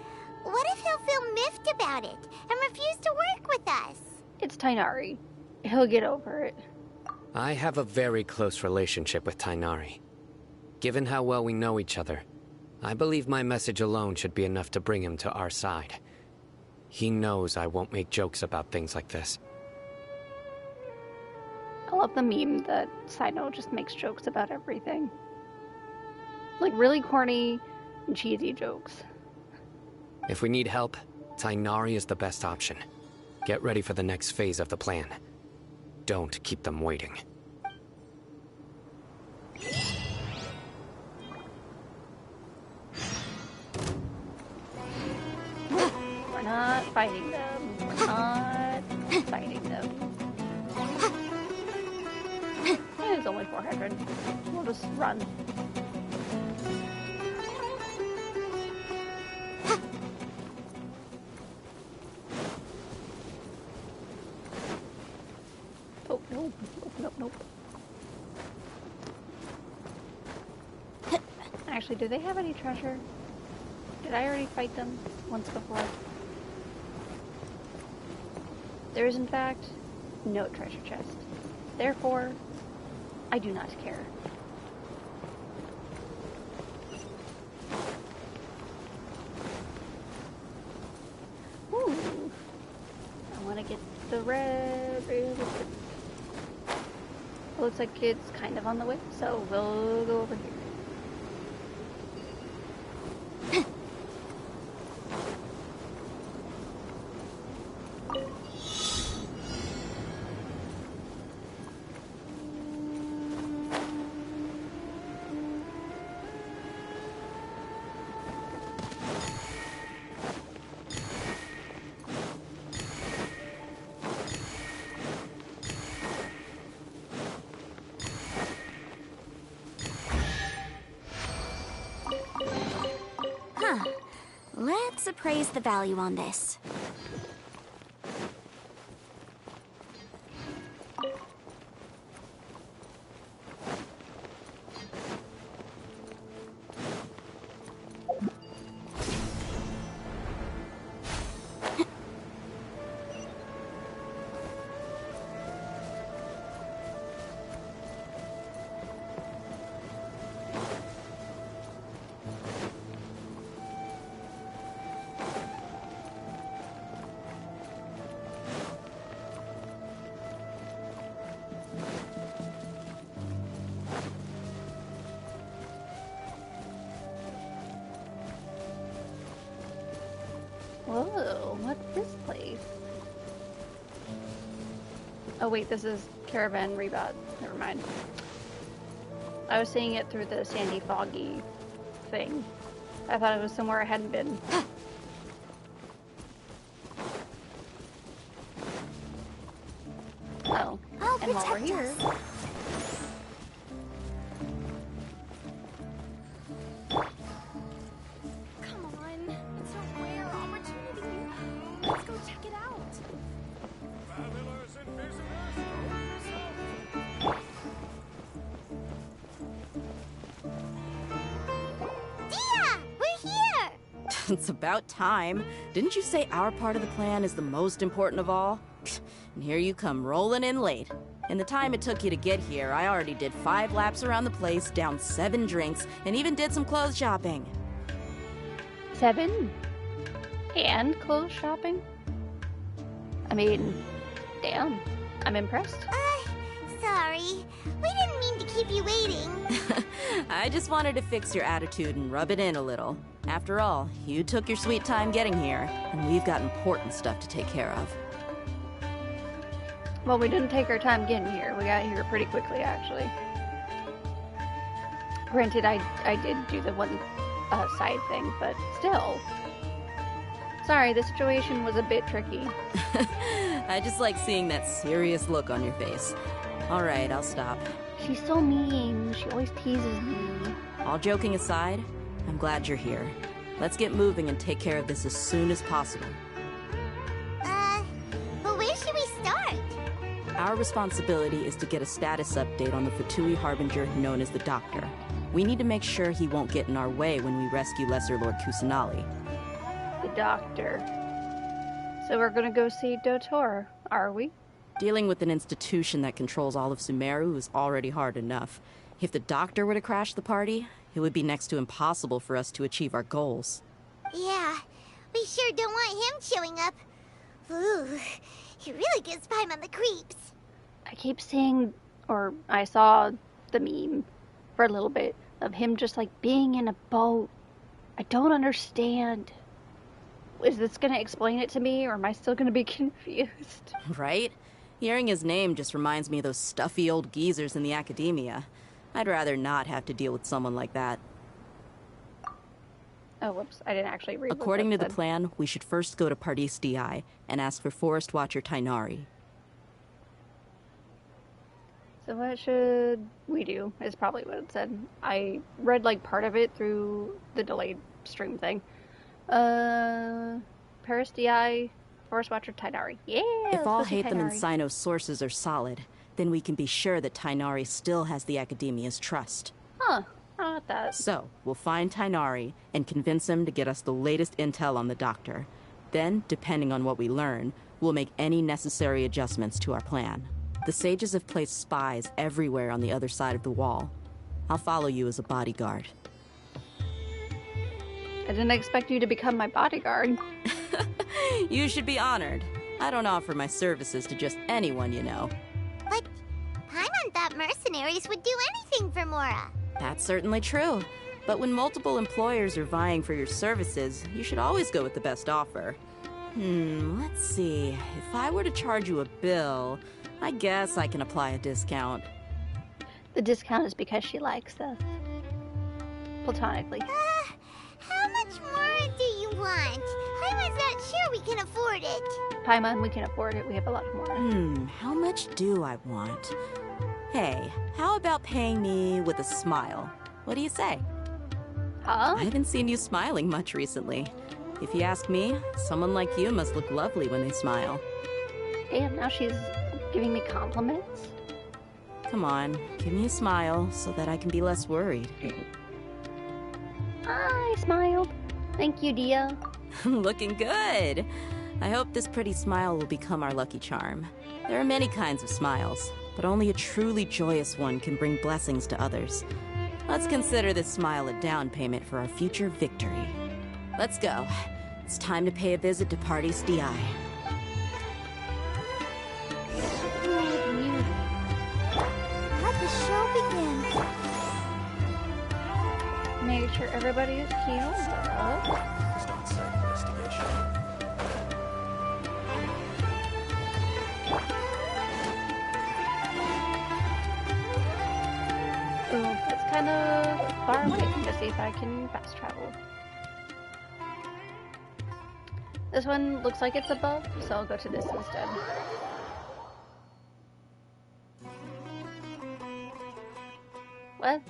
What if he'll feel miffed about it and refuse to work with us? It's Tainari. He'll get over it. I have a very close relationship with Tainari. Given how well we know each other, I believe my message alone should be enough to bring him to our side. He knows I won't make jokes about things like this. I love the meme that Saito just makes jokes about everything. Like really corny and cheesy jokes. If we need help, Tainari is the best option. Get ready for the next phase of the plan. Don't keep them waiting. not fighting them. We're not fighting them. It's only 400. We'll just run. Oh, no. Nope. Actually, do they have any treasure? Did I already fight them once before? There is, in fact, no treasure chest. Therefore, I do not care. Ooh. I want to get the red. It looks like it's kind of on the way, so we'll go over here. Let's appraise the value on this. Whoa, what's this place? Oh wait, this is Caravan Rebot. Never mind. I was seeing it through the sandy foggy thing. I thought it was somewhere I hadn't been. Oh, and while we're here... It's about time. Didn't you say our part of the plan is the most important of all? And here you come rolling in late. In the time it took you to get here, I already did 5 laps around the place, downed 7 drinks, and even did some clothes shopping. 7? And clothes shopping? I mean, damn. I'm impressed. Sorry. We didn't mean to keep you waiting. I just wanted to fix your attitude and rub it in a little. After all, you took your sweet time getting here, and we've got important stuff to take care of. Well, we didn't take our time getting here. We got here pretty quickly, actually. Granted, I did do the one side thing, but still. Sorry, the situation was a bit tricky. I just like seeing that serious look on your face. All right, I'll stop. She's so mean. She always teases me. All joking aside, I'm glad you're here. Let's get moving and take care of this as soon as possible. But where should we start? Our responsibility is to get a status update on the Fatui Harbinger known as the Doctor. We need to make sure he won't get in our way when we rescue Lesser Lord Kusanali. The Doctor. So we're gonna go see Dotor, are we? Dealing with an institution that controls all of Sumeru is already hard enough. If the Doctor were to crash the party, it would be next to impossible for us to achieve our goals. Yeah, we sure don't want him showing up. Ooh, he really gives Paimon the creeps. I keep seeing, or I saw the meme for a little bit of him just like being in a boat. I don't understand. Is this gonna explain it to me, or am I still gonna be confused? Right? Hearing his name just reminds me of those stuffy old geezers in the academia. I'd rather not have to deal with someone like that. Oh, whoops. I didn't actually read According to what that the said. plan, we should first go to Pardis DI and ask for Forest Watcher Tainari. So what should we do is probably what it said. I read like part of it through the delayed stream thing. Paris DI, Forest Watcher Tainari. Yeah, If all let's go see Hatham and Tainari. Sino's sources are solid, then we can be sure that Tainari still has the Academia's trust. Huh, I don't know that. So, we'll find Tainari and convince him to get us the latest intel on the Doctor. Then, depending on what we learn, we'll make any necessary adjustments to our plan. The sages have placed spies everywhere on the other side of the wall. I'll follow you as a bodyguard. I didn't expect you to become my bodyguard. You should be honored. I don't offer my services to just anyone you know. But Paimon thought mercenaries would do anything for Mora. That's certainly true. But when multiple employers are vying for your services, you should always go with the best offer. Let's see. If I were to charge you a bill, I guess I can apply a discount. The discount is because she likes us. Platonically. How much more do you want? Paimon's not sure we can afford it. Paimon, we can afford it. We have a lot more. How much do I want? Hey, how about paying me with a smile? What do you say? Huh? I haven't seen you smiling much recently. If you ask me, someone like you must look lovely when they smile. Damn, now she's giving me compliments? Come on, give me a smile so that I can be less worried. I smiled. Thank you, Dia. Looking good. I hope this pretty smile will become our lucky charm. There are many kinds of smiles, but only a truly joyous one can bring blessings to others. Let's consider this smile a down payment for our future victory. Let's go. It's time to pay a visit to Pardis DI. Let the show begin. Make sure everybody is healed up. Start site investigation. Ooh, it's kind of far away. Let me just see if I can fast travel. This one looks like it's above, so I'll go to this instead. What?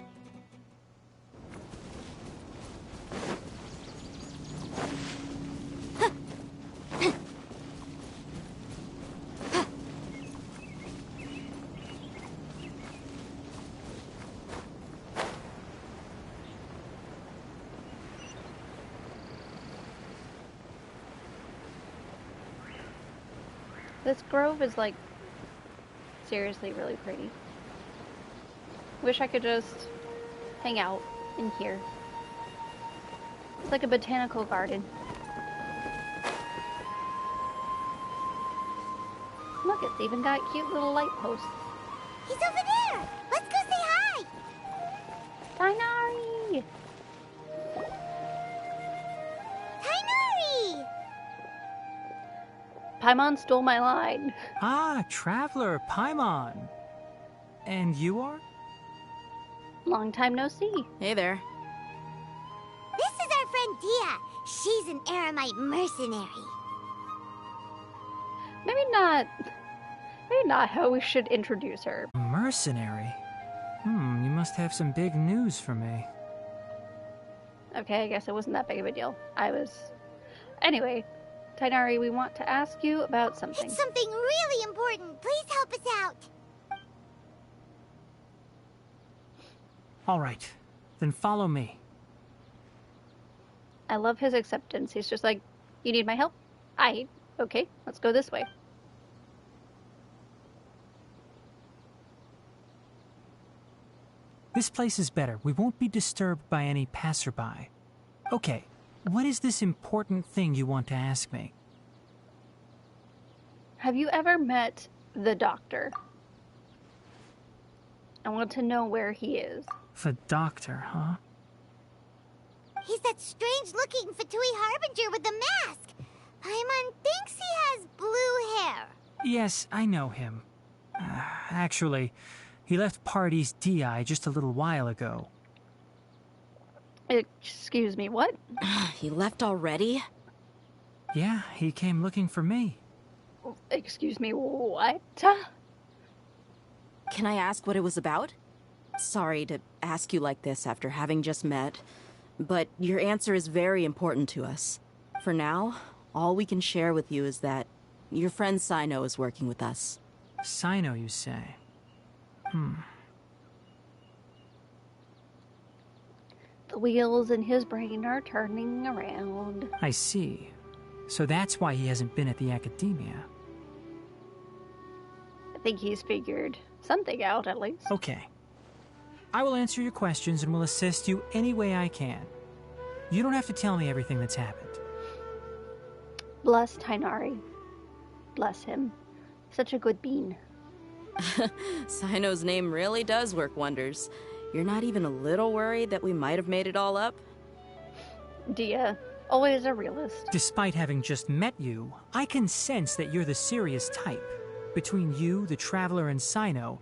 This grove is like seriously really pretty. Wish I could just hang out in here. It's like a botanical garden. Look, it's even got cute little light posts. He's over there. Let's go say hi. Tainari! Tainari! Paimon stole my line. Ah, Traveler, Paimon. And you are? Long time no see. Hey there. This is our friend Dia. She's an Aramite mercenary. Maybe not how we should introduce her. Mercenary? You must have some big news for me. Okay, I guess it wasn't that big of a deal. Anyway, Tainari, we want to ask you about something. It's something really important. Please help us out. All right, then follow me. I love his acceptance. He's just like, you need my help? Okay, let's go this way. This place is better. We won't be disturbed by any passerby. Okay, what is this important thing you want to ask me? Have you ever met the Doctor? I want to know where he is. The Doctor, huh? He's that strange-looking Fatui Harbinger with the mask. Paimon thinks he has blue hair. Yes, I know him. Actually, he left Pardis DI just a little while ago. Excuse me, what? He left already? Yeah, he came looking for me. Excuse me, what? Can I ask what it was about? Sorry to ask you like this after having just met, but your answer is very important to us. For now, all we can share with you is that your friend Sino is working with us. Sino, you say? The wheels in his brain are turning around. I see. So that's why he hasn't been at the academia. I think he's figured something out, at least. Okay. I will answer your questions and will assist you any way I can. You don't have to tell me everything that's happened. Bless Tainari. Bless him. Such a good bean. Sino's name really does work wonders. You're not even a little worried that we might have made it all up? Dia, always a realist. Despite having just met you, I can sense that you're the serious type. Between you, the Traveler, and Sino,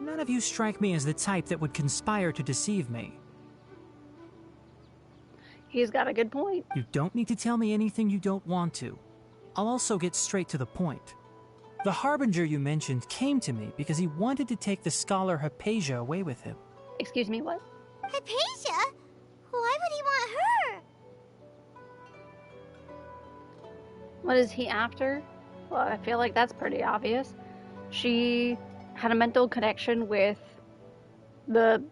none of you strike me as the type that would conspire to deceive me. He's got a good point. You don't need to tell me anything you don't want to. I'll also get straight to the point. The Harbinger you mentioned came to me because he wanted to take the scholar Hypatia away with him. Excuse me, what? Hypatia? Why would he want her? What is he after? Well, I feel like that's pretty obvious. She had a mental connection with the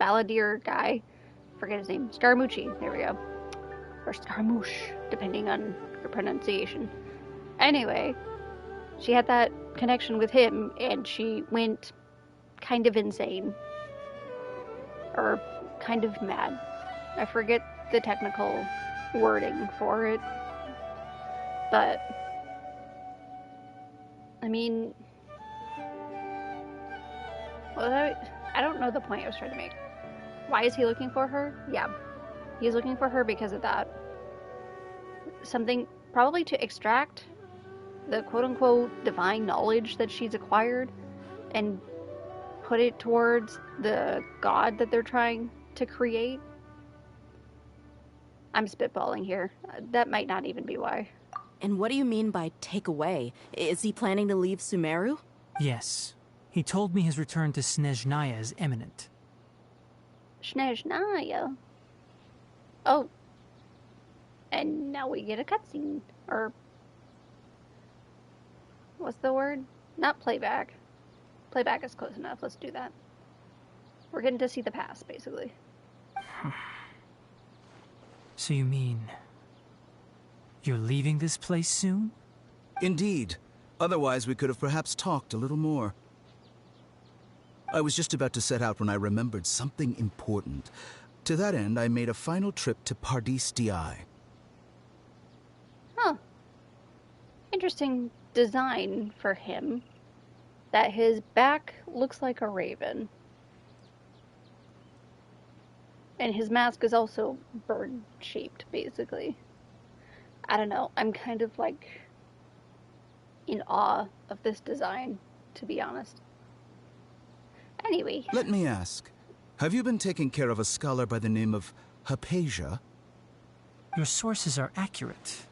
balladeer guy. Forget his name. Scaramucci. There we go. Or Scaramouche, depending on your pronunciation. Anyway, she had that connection with him, and she went kind of insane. Or kind of mad. I forget the technical wording for it. But I mean, well, I don't know the point I was trying to make. Why is he looking for her? Yeah, he's looking for her because of that. Something probably to extract the quote-unquote divine knowledge that she's acquired and put it towards the god that they're trying to create. I'm spitballing here. That might not even be why. And what do you mean by take away? Is he planning to leave Sumeru? Yes. He told me his return to Snezhnaya is imminent. Snezhnaya? Oh. And now we get a cutscene. Or what's the word? Not playback. Playback is close enough. Let's do that. We're getting to see the past, basically. So you mean you're leaving this place soon? Indeed. Otherwise, we could have perhaps talked a little more. I was just about to set out when I remembered something important. To that end, I made a final trip to Pardis Di. Huh. Interesting design for him. That his back looks like a raven. And his mask is also bird-shaped, basically. I don't know. I'm kind of like in awe of this design, to be honest. Anyway. Let me ask, have you been taking care of a scholar by the name of Hypatia? Your sources are accurate.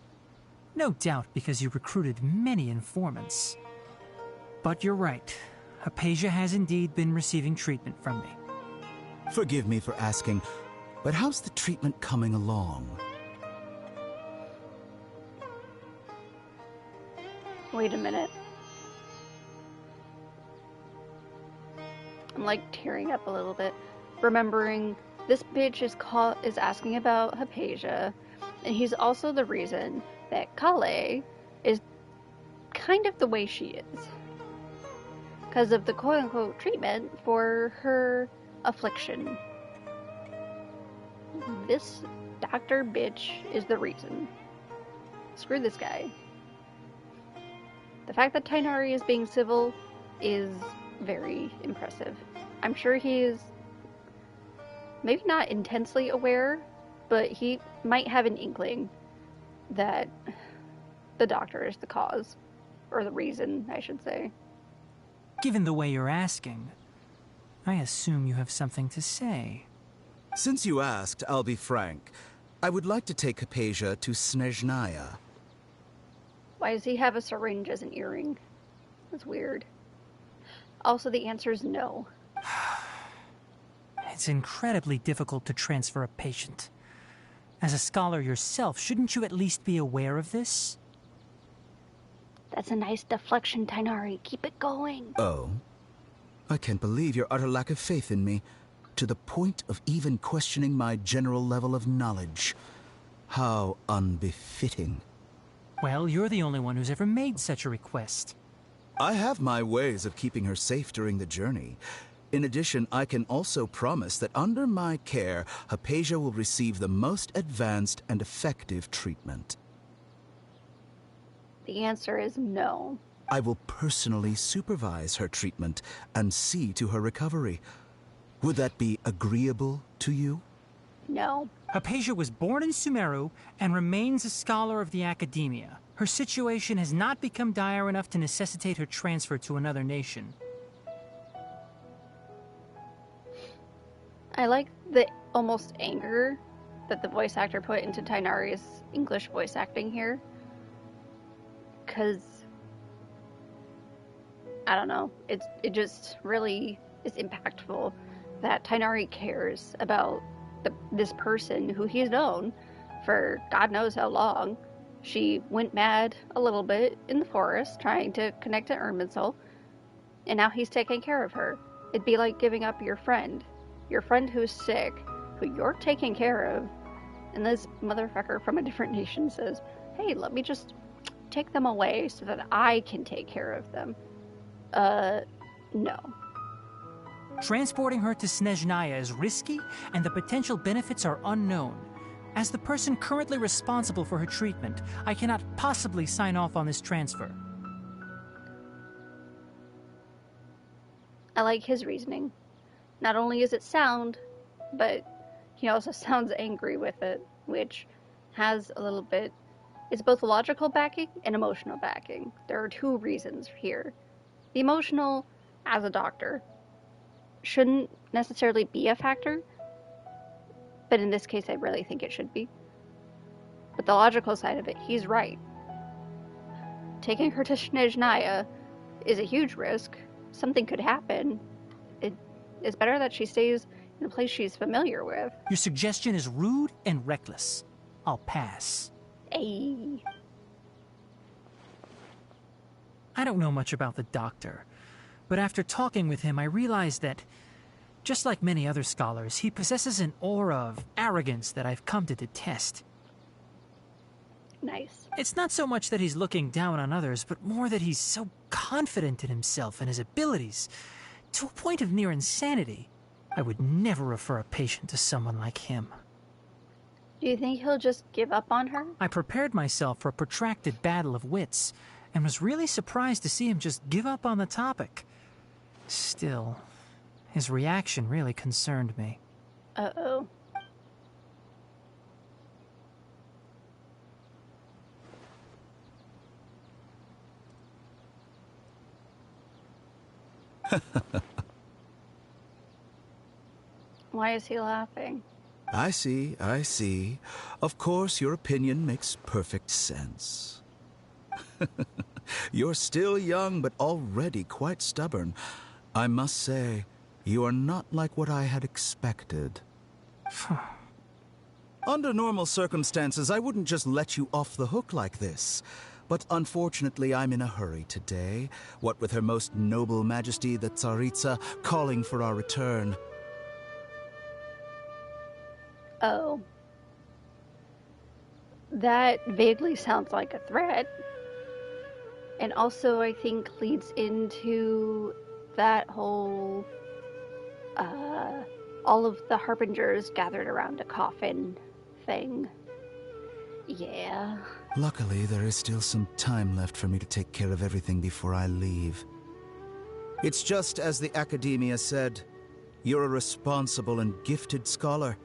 No doubt because you recruited many informants. But you're right. Hypatia has indeed been receiving treatment from me. Forgive me for asking, but how's the treatment coming along? Wait a minute. I'm like tearing up a little bit, remembering this bitch is asking about Hypatia, and he's also the reason that Kale is kind of the way she is. Because of the quote-unquote treatment for her affliction. This doctor bitch is the reason. Screw this guy. The fact that Tainari is being civil is very impressive. I'm sure he's maybe not intensely aware, but he might have an inkling that the doctor is the cause, or the reason, I should say. Given the way you're asking, I assume you have something to say. Since you asked, I'll be frank. I would like to take Hypatia to Snezhnaya. Why does he have a syringe as an earring? That's weird. Also, the answer is no. It's incredibly difficult to transfer a patient. As a scholar yourself, shouldn't you at least be aware of this? That's a nice deflection, Tainari. Keep it going. Oh? I can't believe your utter lack of faith in me, to the point of even questioning my general level of knowledge. How unbefitting. Well, you're the only one who's ever made such a request. I have my ways of keeping her safe during the journey. In addition, I can also promise that under my care, Hypatia will receive the most advanced and effective treatment. The answer is no. I will personally supervise her treatment and see to her recovery. Would that be agreeable to you? No. Hypatia was born in Sumeru and remains a scholar of the Academia. Her situation has not become dire enough to necessitate her transfer to another nation. I like the almost anger that the voice actor put into Tainari's English voice acting here. Because, I don't know, it just really is impactful that Tainari cares about this person who he's known for God knows how long. She went mad a little bit in the forest trying to connect to Irminsul, and now he's taking care of her. It'd be like giving up your friend who's sick, who you're taking care of, and this motherfucker from a different nation says, hey, let me just take them away so that I can take care of them. No. Transporting her to Snezhnaya is risky, and the potential benefits are unknown. As the person currently responsible for her treatment, I cannot possibly sign off on this transfer. I like his reasoning. Not only is it sound, but he also sounds angry with it, which has a little bit... It's both logical backing and emotional backing. There are two reasons here. The emotional, as a doctor, shouldn't necessarily be a factor, but in this case I really think it should be. But the logical side of it, he's right. Taking her to Snezhnaya is a huge risk. Something could happen. It's better that she stays in a place she's familiar with. Your suggestion is rude and reckless. I'll pass. Hey. I don't know much about the doctor, but after talking with him, I realized that, just like many other scholars, he possesses an aura of arrogance that I've come to detest. Nice. It's not so much that he's looking down on others, but more that he's so confident in himself and his abilities, to a point of near insanity. I would never refer a patient to someone like him. Do you think he'll just give up on her? I prepared myself for a protracted battle of wits, and was really surprised to see him just give up on the topic. Still, his reaction really concerned me. Uh-oh. Why is he laughing? I see, I see. Of course, your opinion makes perfect sense. You're still young, but already quite stubborn. I must say, you are not like what I had expected. Under normal circumstances, I wouldn't just let you off the hook like this. But unfortunately, I'm in a hurry today, what with Her Most Noble Majesty the Tsaritsa calling for our return. Oh. That vaguely sounds like a threat. And also, I think, leads into that whole, all of the Harbingers gathered around a coffin thing. Yeah. Luckily, there is still some time left for me to take care of everything before I leave. It's just as the Academia said, you're a responsible and gifted scholar.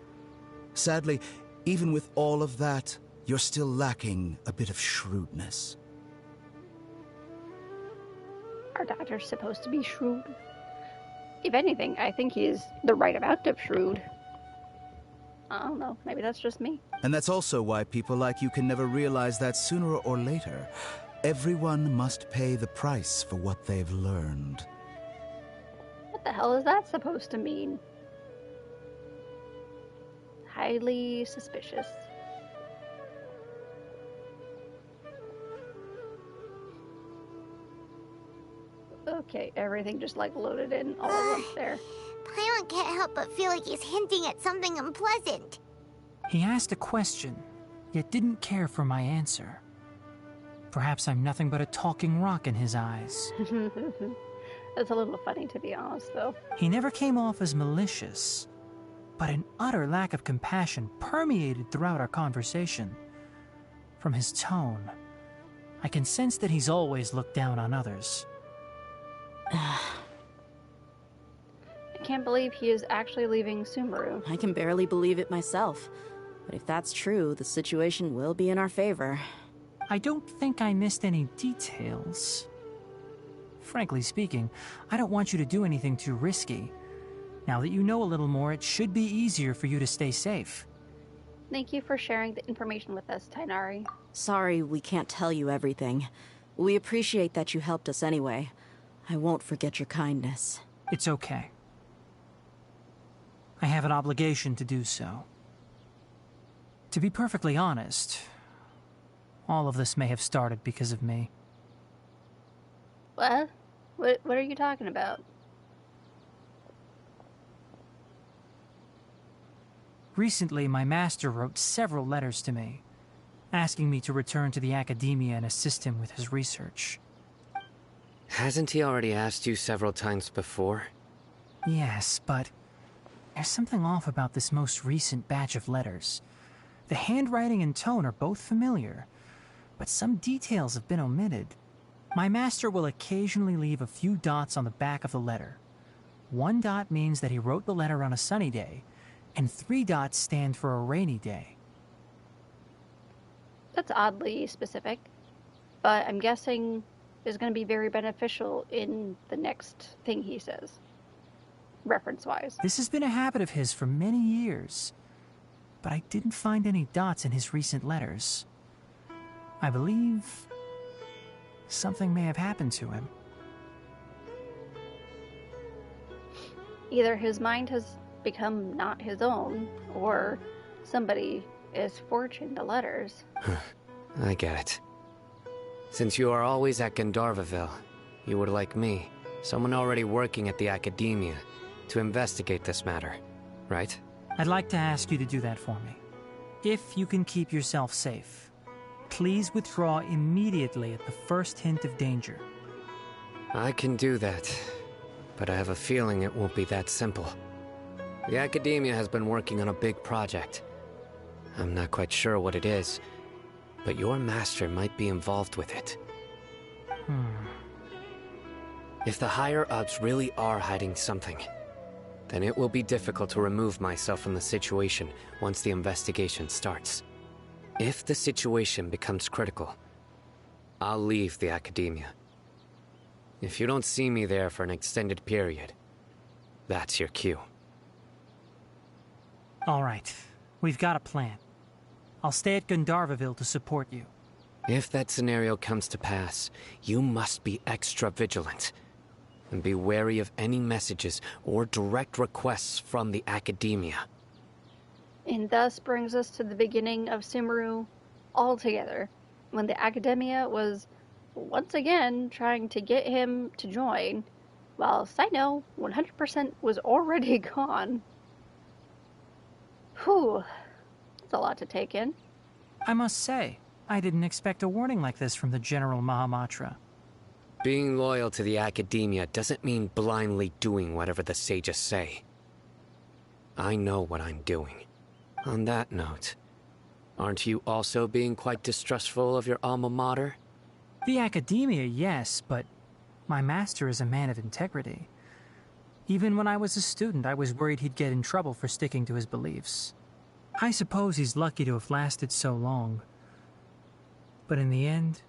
Sadly, even with all of that, you're still lacking a bit of shrewdness. Our doctor's supposed to be shrewd. If anything, I think he's the right amount of shrewd. I don't know. Maybe that's just me. And that's also why people like you can never realize that sooner or later, everyone must pay the price for what they've learned. What the hell is that supposed to mean? Highly suspicious. Okay, everything just like loaded in all at once there. Paimon can't help but feel like he's hinting at something unpleasant. He asked a question, yet didn't care for my answer. Perhaps I'm nothing but a talking rock in his eyes. That's a little funny, to be honest, though. He never came off as malicious, but an utter lack of compassion permeated throughout our conversation. From his tone, I can sense that he's always looked down on others. I can't believe he is actually leaving Sumeru. I can barely believe it myself. But if that's true, the situation will be in our favor. I don't think I missed any details. Frankly speaking, I don't want you to do anything too risky. Now that you know a little more, it should be easier for you to stay safe. Thank you for sharing the information with us, Tainari. Sorry we can't tell you everything. We appreciate that you helped us anyway. I won't forget your kindness. It's okay. I have an obligation to do so. To be perfectly honest, all of this may have started because of me. What? What are you talking about? Recently, my master wrote several letters to me, asking me to return to the academia and assist him with his research. Hasn't he already asked you several times before? Yes, but there's something off about this most recent batch of letters. The handwriting and tone are both familiar, but some details have been omitted. My master will occasionally leave a few dots on the back of the letter. 1 dot means that he wrote the letter on a sunny day, and 3 dots stand for a rainy day. That's oddly specific, but I'm guessing is going to be very beneficial in the next thing he says, reference-wise. This has been a habit of his for many years, but I didn't find any dots in his recent letters. I believe something may have happened to him. Either his mind has become not his own, or somebody is forging the letters. I get it. Since you are always at Gandharvaville, you would like me, someone already working at the academia, to investigate this matter, right? I'd like to ask you to do that for me. If you can keep yourself safe, please withdraw immediately at the first hint of danger. I can do that, but I have a feeling it won't be that simple. The academia has been working on a big project. I'm not quite sure what it is, but your master might be involved with it. If the higher-ups really are hiding something, then it will be difficult to remove myself from the situation once the investigation starts. If the situation becomes critical, I'll leave the academia. If you don't see me there for an extended period, that's your cue. All right, we've got a plan. I'll stay at Gandharvaville to support you. If that scenario comes to pass, you must be extra vigilant. And be wary of any messages or direct requests from the academia. And thus brings us to the beginning of Sumeru altogether, when the academia was once again trying to get him to join, while Sino 100% was already gone. Whew, that's a lot to take in. I must say, I didn't expect a warning like this from the General Mahamatra. Being loyal to the academia doesn't mean blindly doing whatever the sages say. I know what I'm doing. On that note, aren't you also being quite distrustful of your alma mater? The academia, yes, but my master is a man of integrity. Even when I was a student, I was worried he'd get in trouble for sticking to his beliefs. I suppose he's lucky to have lasted so long. But in the end,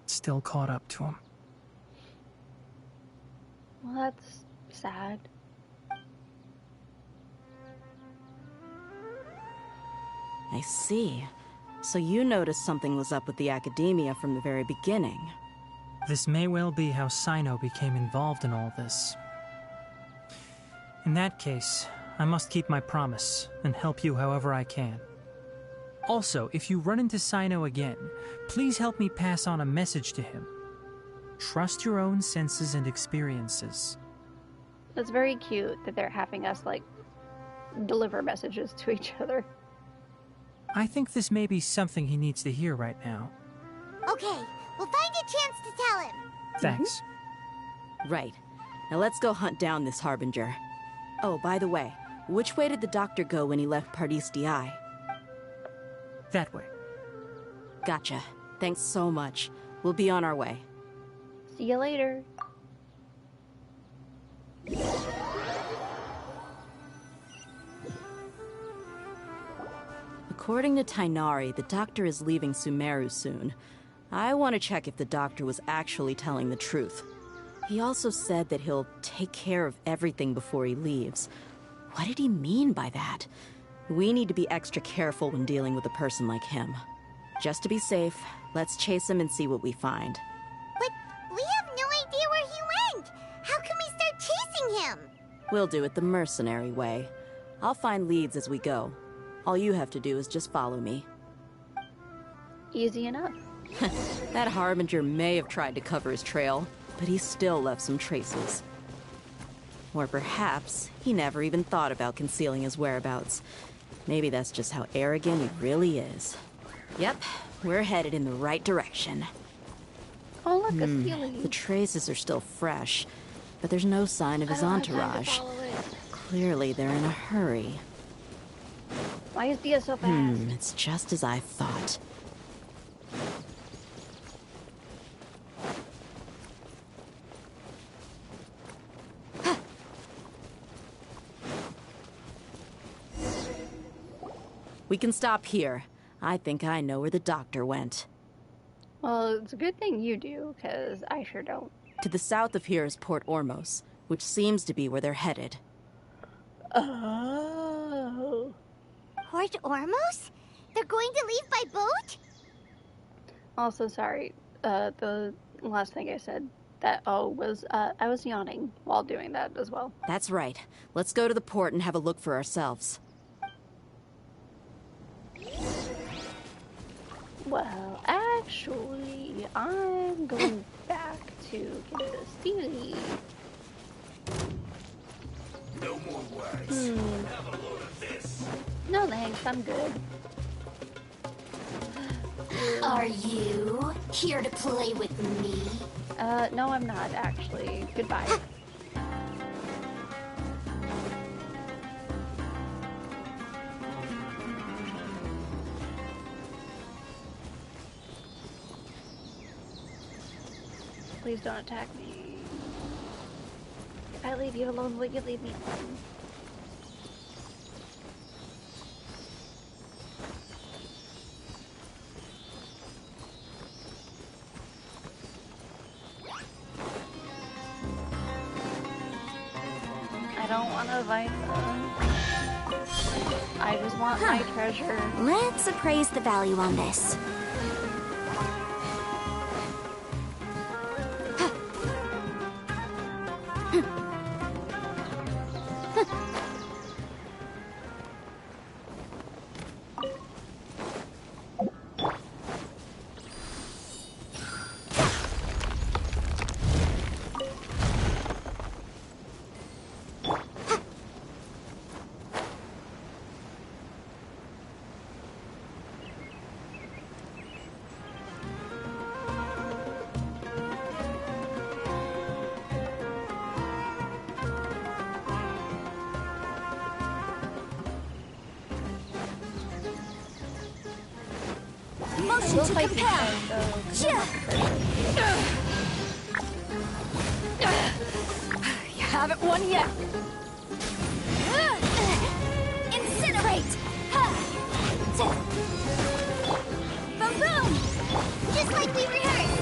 it still caught up to him. Well, that's sad. I see. So you noticed something was up with the Academia from the very beginning. This may well be how Sino became involved in all this. In that case, I must keep my promise and help you however I can. Also, if you run into Sino again, please help me pass on a message to him. Trust your own senses and experiences. It's very cute that they're having us, like, deliver messages to each other. I think this may be something he needs to hear right now. Okay, we'll find a chance to tell him. Thanks. Right. Now let's go hunt down this Harbinger. Oh, by the way, which way did the doctor go when he left Pardis Di? That way. Gotcha. Thanks so much. We'll be on our way. See you later. According to Tainari, the doctor is leaving Sumeru soon. I want to check if the doctor was actually telling the truth. He also said that he'll take care of everything before he leaves. What did he mean by that? We need to be extra careful when dealing with a person like him. Just to be safe, let's chase him and see what we find. But we have no idea where he went! How can we start chasing him? We'll do it the mercenary way. I'll find leads as we go. All you have to do is just follow me. Easy enough. That Harbinger may have tried to cover his trail, but he still left some traces. Or perhaps he never even thought about concealing his whereabouts. Maybe that's just how arrogant he really is. Yep, we're headed in the right direction. Oh, look, a Steely. The traces are still fresh, but there's no sign of his entourage. Clearly, they're in a hurry. Why is Dia so fast? It's just as I thought. We can stop here. I think I know where the doctor went. Well, it's a good thing you do, because I sure don't. To the south of here is Port Ormos, which seems to be where they're headed. Oh. Port Ormos? They're going to leave by boat? Also, sorry, the last thing I said, that was, I was yawning while doing that as well. That's right. Let's go to the port and have a look for ourselves. Well, actually, I'm going back to get the Steely. No more words. Have a load of this. No thanks, I'm good. Are you here to play with me? No, I'm not, actually. Goodbye. Please don't attack me. If I leave you alone, will you leave me alone? I don't want to fight them. I just want my treasure. Let's appraise the value on this. Motion to compel. You haven't won yet. Incinerate. Boom boom. Just like we rehearsed.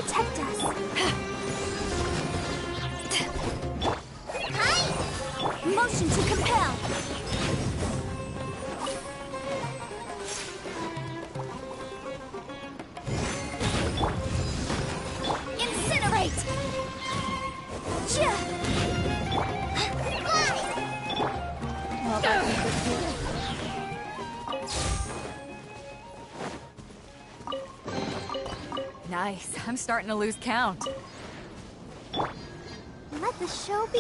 protect us. Hi! Motion to compel. Incinerate! Well, that's Nice. I'm starting to lose count. Let the show be.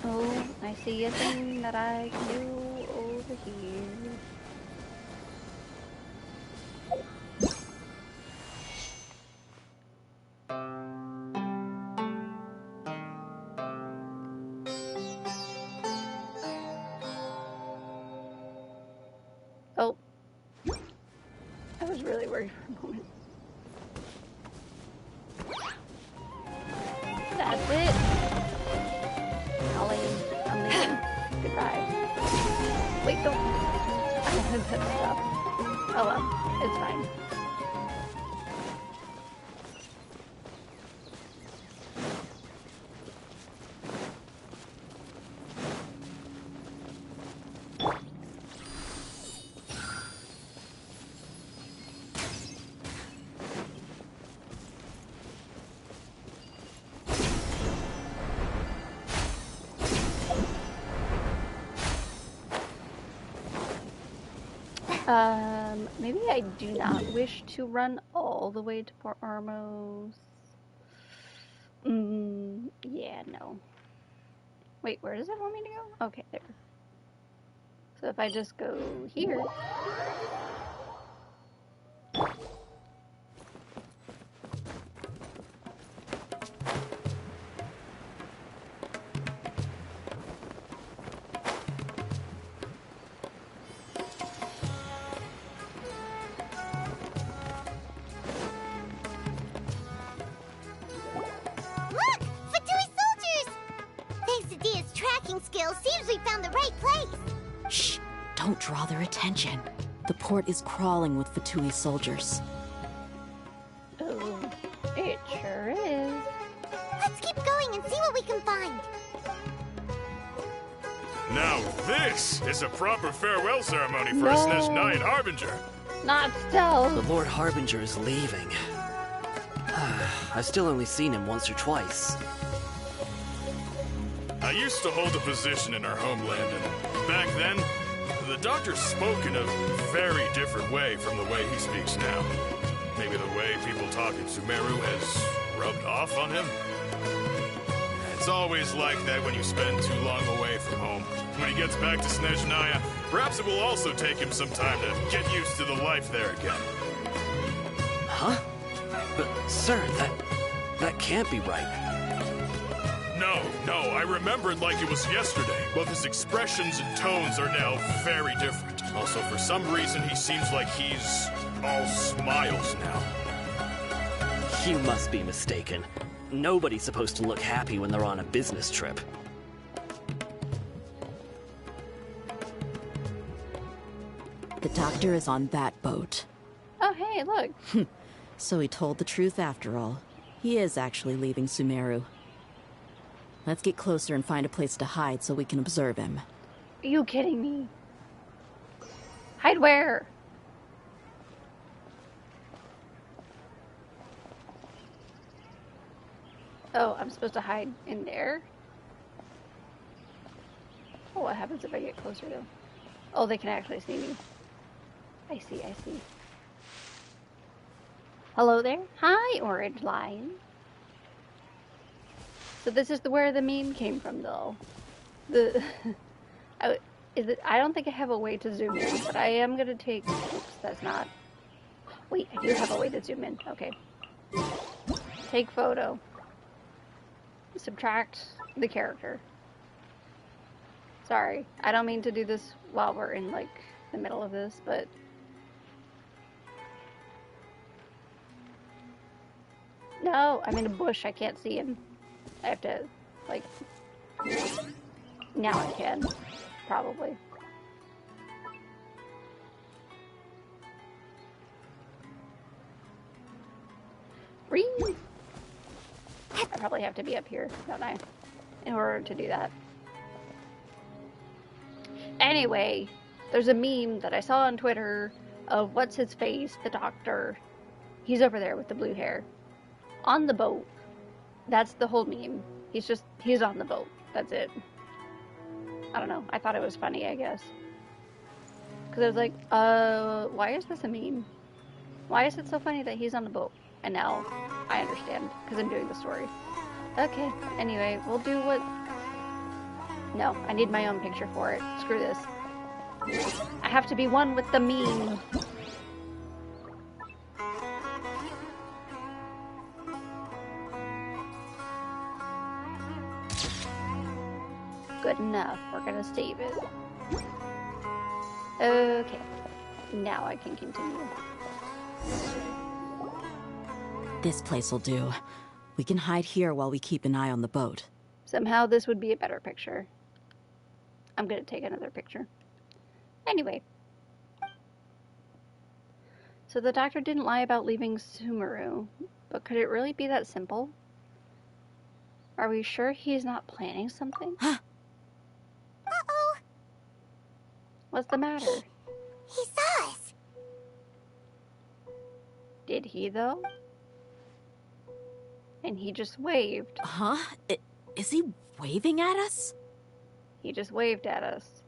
Oh, I see a thing that I can do over here. Oh. I was really worried for a moment. That's it. I'll leave. I'm leaving. Goodbye. Wait, don't. I wanted that stuff. Oh well, it's fine. Maybe I do not wish to run all the way to Port Armos. Yeah, no. Wait, where does it want me to go? Okay, there. So if I just go here. Look! Fatui soldiers! Thanks to Dia's tracking skills, seems we found the right place. Shh! Don't draw their attention. The port is crawling with Fatui soldiers. Oh, it sure is. Let's keep going and see what we can find. Now this is a proper farewell ceremony for No. a Snesh Knight Harbinger. Not stealth. The Lord Harbinger is leaving. I've still only seen him once or twice. I used to hold a position in our homeland, and back then, the doctor spoke in a very different way from the way he speaks now. Maybe the way people talk in Sumeru has rubbed off on him? It's always like that when you spend too long away from home. When he gets back to Snezhnaya, perhaps it will also take him some time to get used to the life there again. Huh? But, sir, that can't be right. No, I remember it like it was yesterday. Both his expressions and tones are now very different. Also, for some reason, he seems like he's all smiles now. You must be mistaken. Nobody's supposed to look happy when they're on a business trip. The doctor is on that boat. Oh, hey, look. So he told the truth after all. He is actually leaving Sumeru. Let's get closer and find a place to hide so we can observe him. Are you kidding me? Hide where? Oh, I'm supposed to hide in there? Oh, what happens if I get closer though? Oh, they can actually see me. I see. Hello there. Hi, Orange Lion. So this is where the meme came from, though. I don't think I have a way to zoom in, but I am gonna take. Oops, that's not. Wait, I do have a way to zoom in. Okay. Take photo. Subtract the character. Sorry, I don't mean to do this while we're in like the middle of this, but. No, I'm in a bush. I can't see him. I have to, like... Now I can. Probably. Whee! I probably have to be up here, don't I? In order to do that. Anyway, there's a meme that I saw on Twitter of what's his face, the doctor. He's over there with the blue hair. On the boat. That's the whole meme. He's on the boat. That's it. I don't know. I thought it was funny, I guess. Because I was like, why is this a meme? Why is it so funny that he's on the boat? And now I understand, because I'm doing the story. Okay, anyway, we'll do what... No, I need my own picture for it. Screw this. I have to be one with the meme. Good enough. We're gonna save it. Okay. Now I can continue. This place will do. We can hide here while we keep an eye on the boat. Somehow this would be a better picture. I'm gonna take another picture. Anyway. So the doctor didn't lie about leaving Sumeru, but could it really be that simple? Are we sure he's not planning something? Uh-oh. What's the matter? He saw us. Did he, though? And he just waved. Huh? Is he waving at us? He just waved at us.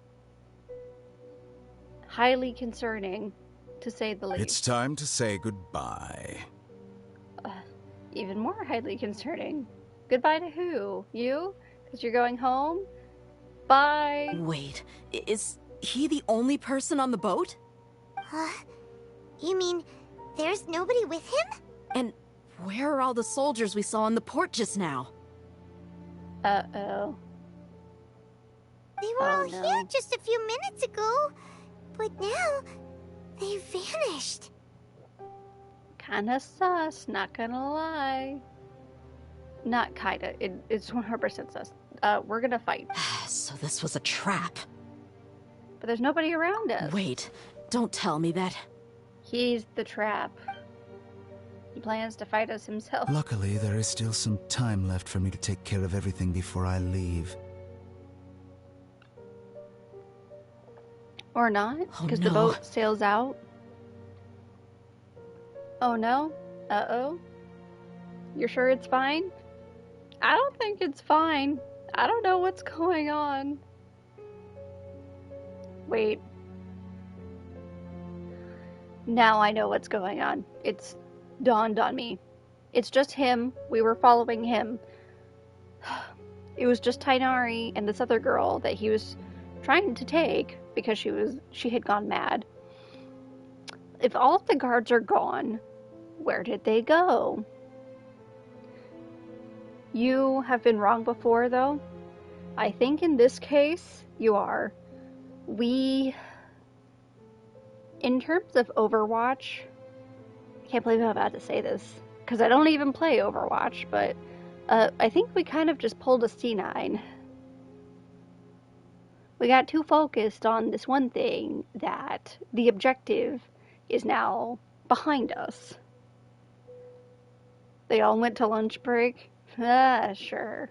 Highly concerning, to say the least. It's time to say goodbye. Even more highly concerning. Goodbye to who? You? Because you're going home? Bye. Wait, is he the only person on the boat? You mean there's nobody with him? And where are all the soldiers we saw in the port just now? Uh-oh. They were all here just a few minutes ago, but now they've vanished. Kinda sus, not gonna lie. Not kinda, it's 100% sus. We're gonna fight. So this was a trap. But there's nobody around us. Wait, don't tell me that. He's the trap. He plans to fight us himself. Luckily, there is still some time left for me to take care of everything before I leave. Or not, because the boat sails out. Oh no? Uh-oh? You're sure it's fine? I don't think it's fine. I don't know what's going on. Wait. Now I know what's going on. It's dawned on me. It's just him. We were following him. It was just Tainari and this other girl that he was trying to take because she had gone mad. If all of the guards are gone, where did they go? You have been wrong before, though. I think in this case, you are. In terms of Overwatch, I can't believe I'm about to say this, because I don't even play Overwatch, but I think we kind of just pulled a C9. We got too focused on this one thing that the objective is now behind us. They all went to lunch break? Sure.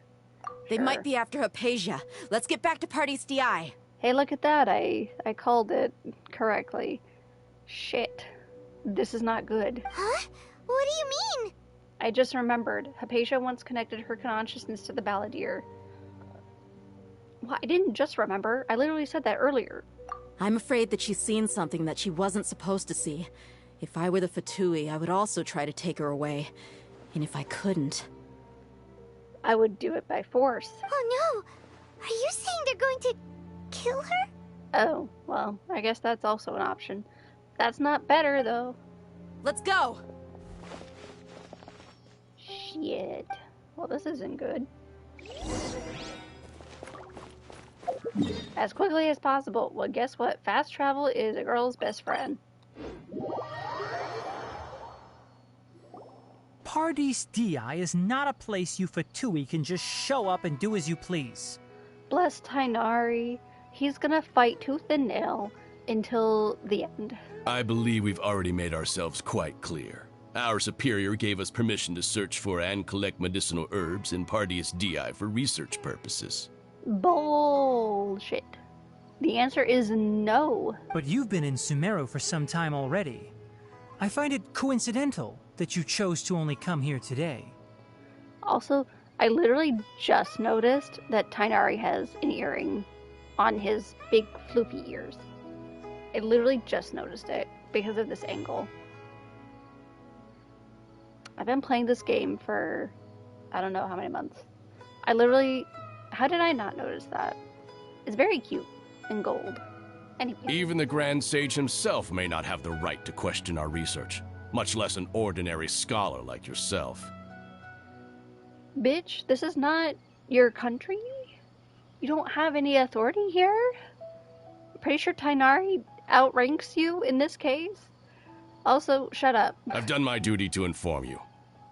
They might be after Hypatia. Let's get back to Party's DI. Hey, look at that. I called it correctly. Shit. This is not good. Huh? What do you mean? I just remembered. Hypatia once connected her consciousness to the Balladeer. Well, I didn't just remember. I literally said that earlier. I'm afraid that she's seen something that she wasn't supposed to see. If I were the Fatui, I would also try to take her away. And if I couldn't... I would do it by force. Oh no! Are you saying they're going to kill her? Oh, well, I guess that's also an option. That's not better, though. Let's go! Shit. Well, this isn't good. As quickly as possible. Well, guess what? Fast travel is a girl's best friend. Party's DI is not a place you Fatui can just show up and do as you please. Bless Tainari. He's gonna fight tooth and nail until the end. I believe we've already made ourselves quite clear. Our superior gave us permission to search for and collect medicinal herbs in Pardius Dii for research purposes. Bullshit. The answer is no. But you've been in Sumeru for some time already. I find it coincidental that you chose to only come here today. Also, I literally just noticed that Tainari has an earring on his big floopy ears. I literally just noticed it because of this angle. I've been playing this game for I don't know how many months. How did I not notice that? It's very cute in gold. Anyway. Even the Grand Sage himself may not have the right to question our research, much less an ordinary scholar like yourself. Bitch, this is not your country? You don't have any authority here? Pretty sure Tainari outranks you in this case? Also, shut up. I've done my duty to inform you.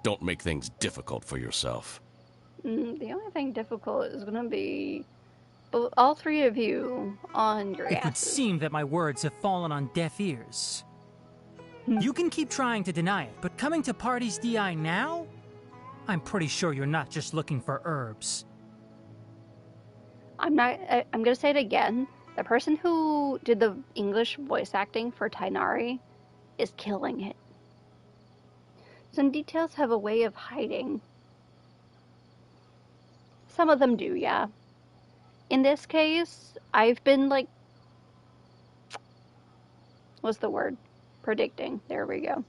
Don't make things difficult for yourself. The only thing difficult is gonna be all three of you on your asses. It would seem that my words have fallen on deaf ears. You can keep trying to deny it, but coming to Pardius Dii now? I'm pretty sure you're not just looking for herbs. I'm gonna say it again. The person who did the English voice acting for Tainari is killing it. Some details have a way of hiding. Some of them do, yeah. In this case, I've been like... What's the word? Predicting. There we go.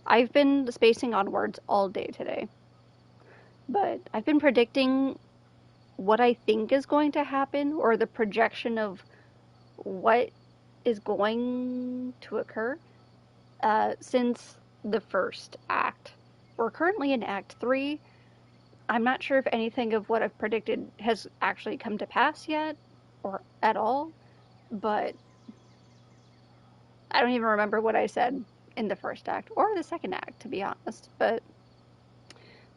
I've been spacing on words all day today. But I've been predicting what I think is going to happen, or the projection of what is going to occur since the first act. We're currently in Act 3. I'm not sure if anything of what I've predicted has actually come to pass yet, or at all, but I don't even remember what I said in the first act, or the second act, to be honest, but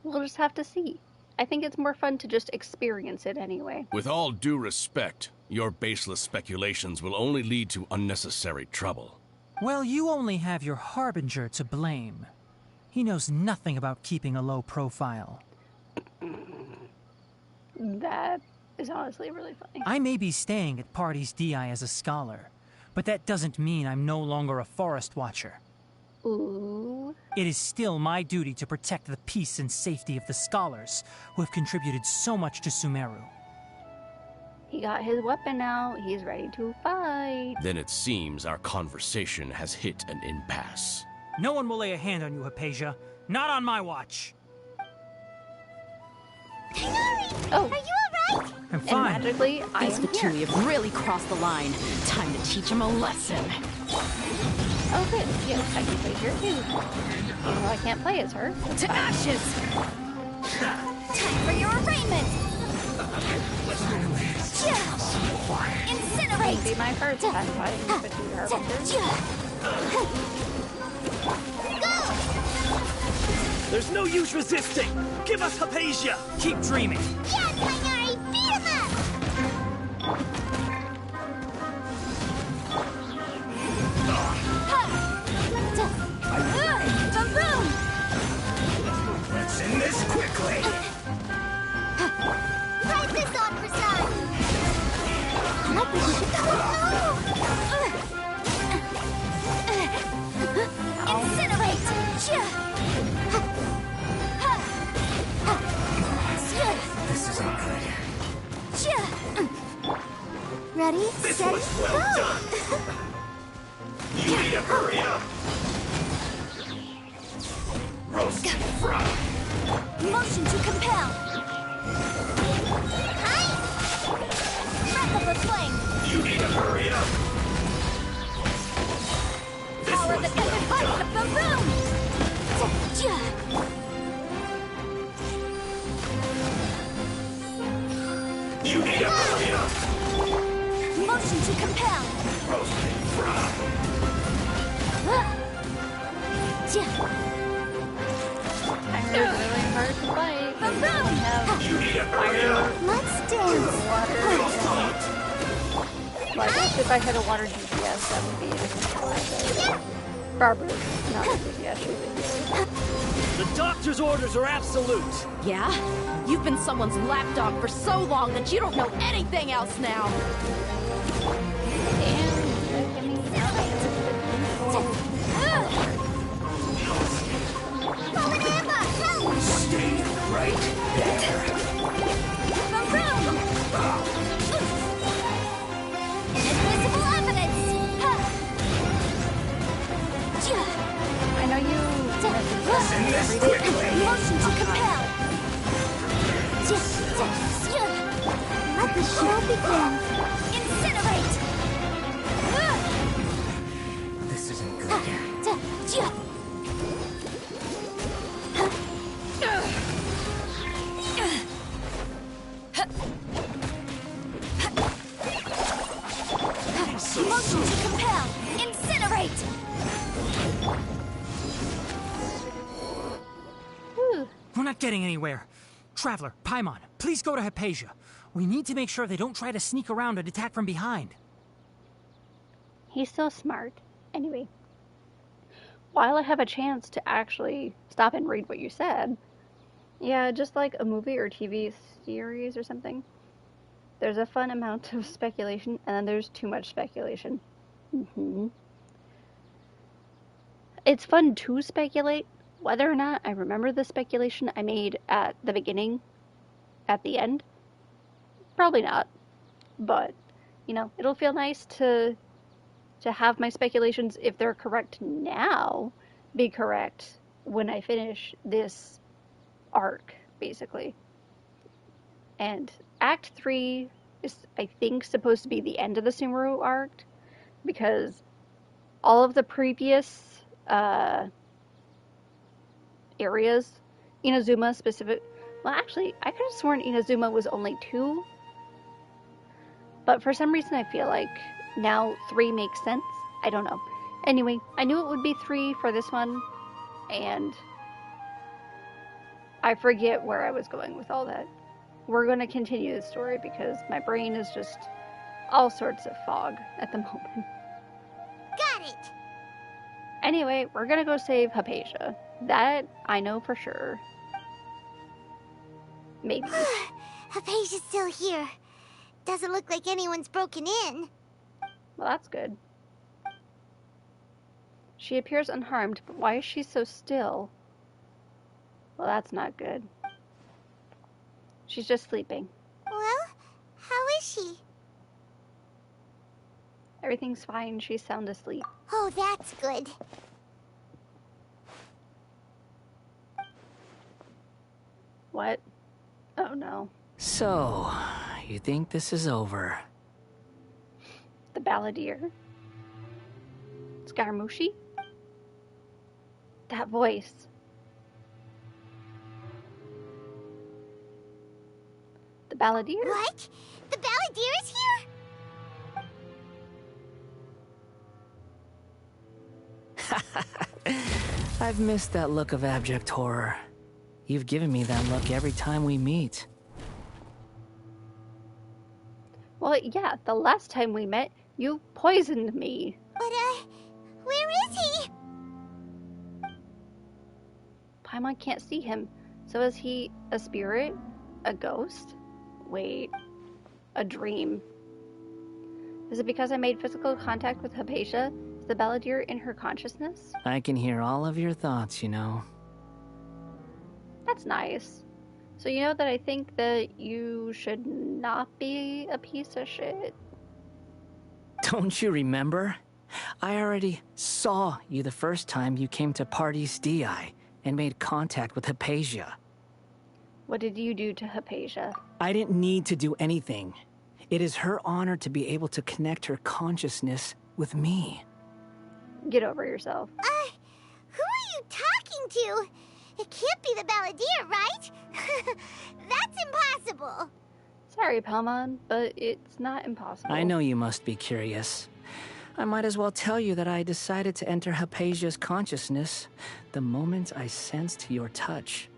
we'll just have to see. I think it's more fun to just experience it anyway. With all due respect, your baseless speculations will only lead to unnecessary trouble. Well, you only have your Harbinger to blame. He knows nothing about keeping a low profile. That is honestly really funny. I may be staying at Pardius Dii as a scholar, but that doesn't mean I'm no longer a forest watcher. Ooh. It is still my duty to protect the peace and safety of the scholars who have contributed so much to Sumeru. He got his weapon out. He's ready to fight. Then it seems our conversation has hit an impasse. No one will lay a hand on you, Hypatia. Not on my watch. Oh. Are you alright? I'm fine. And magically, I These am two here. have really crossed the line. Time to teach them a lesson. Oh, good. Yes, I can play here too. Even though I can't play as her. To ashes! Time for your arraignment! Incinerate! This will be my first time fighting between her There's no use resisting! Give us Hypatia! Keep dreaming! Yeah, Tainari! Beat him up! Boom! Let's end this quickly! Fight this on, Prasad! I think we should go! Incinerate! This isn't good. Ready, This steady, was well go! done. You need to hurry up! Roast and fry! Motion to compel! Hi! Breath of the flame! You need to hurry up! Power the feathered bite of the boom! You need to hurry up! Motion to compel! Roast and fry! I'm really hard to fight. I don't have You need to hurry up! Let's dance! Real thought! Well, I guess if I had a water GPS, that would be a different story. Barbara's not enthusiastic. The doctor's orders are absolute. Yeah? You've been someone's lapdog for so long that you don't know anything else now. Stay right there. Invisible evidence! I know you Send this quickly. Motion to compel! Let the show begin! Incinerate! This isn't good. Motion to compel! Incinerate! We're not getting anywhere. Traveler, Paimon, please go to Hypatia. We need to make sure they don't try to sneak around and attack from behind. He's so smart. Anyway, while I have a chance to actually stop and read what you said, yeah, just like a movie or TV series or something, there's a fun amount of speculation, and then there's too much speculation. It's fun to speculate. Whether or not I remember the speculation I made at the beginning, at the end, probably not. But, you know, it'll feel nice to have my speculations, if they're correct now, be correct when I finish this arc, basically. And Act 3 is, I think, supposed to be the end of the Sumeru arc, because all of the previous areas, Inazuma specific, well, actually, I could have sworn Inazuma was only 2, but for some reason I feel like now 3 makes sense. I don't know. Anyway, I knew it would be 3 for this one, and I forget where I was going with all that. We're going to continue the story because my brain is just all sorts of fog at the moment. Got it! Anyway, we're going to go save Hypatia. That I know for sure. Maybe. Hypatia's still here. Doesn't look like anyone's broken in. Well, that's good. She appears unharmed, but why is she so still? Well, that's not good. She's just sleeping. Well, how is she? Everything's fine. She's sound asleep. Oh, that's good. What? Oh, no. So, you think this is over? The Balladeer? Scaramucci? That voice. The Balladeer? What? The Balladeer is here? I've missed that look of abject horror. You've given me that look every time we meet. Well, yeah, the last time we met, you poisoned me. But, where is he? Paimon can't see him. So is he a spirit? A ghost? Wait, a dream. Is it because I made physical contact with Hypatia? Is the Balladeer in her consciousness? I can hear all of your thoughts, you know. That's nice. So you know that I think that you should not be a piece of shit? Don't you remember? I already saw you the first time you came to Parties DI and made contact with Hypatia. What did you do to Hypatia? I didn't need to do anything. It is her honor to be able to connect her consciousness with me. Get over yourself. Who are you talking to? It can't be the Balladeer, right? That's impossible. Sorry, Paimon, but it's not impossible. I know you must be curious. I might as well tell you that I decided to enter Hypatia's consciousness the moment I sensed your touch.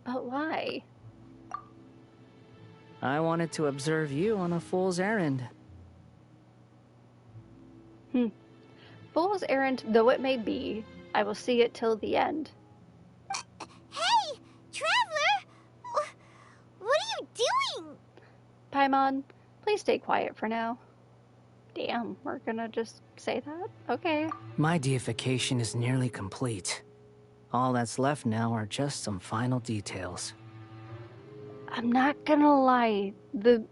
But why? I wanted to observe you on a fool's errand. Fool's errand though it may be, I will see it till the end. Hey, Traveler! What are you doing? Paimon, please stay quiet for now. Damn, we're gonna just say that? Okay. My deification is nearly complete. All that's left now are just some final details. I'm not gonna lie, the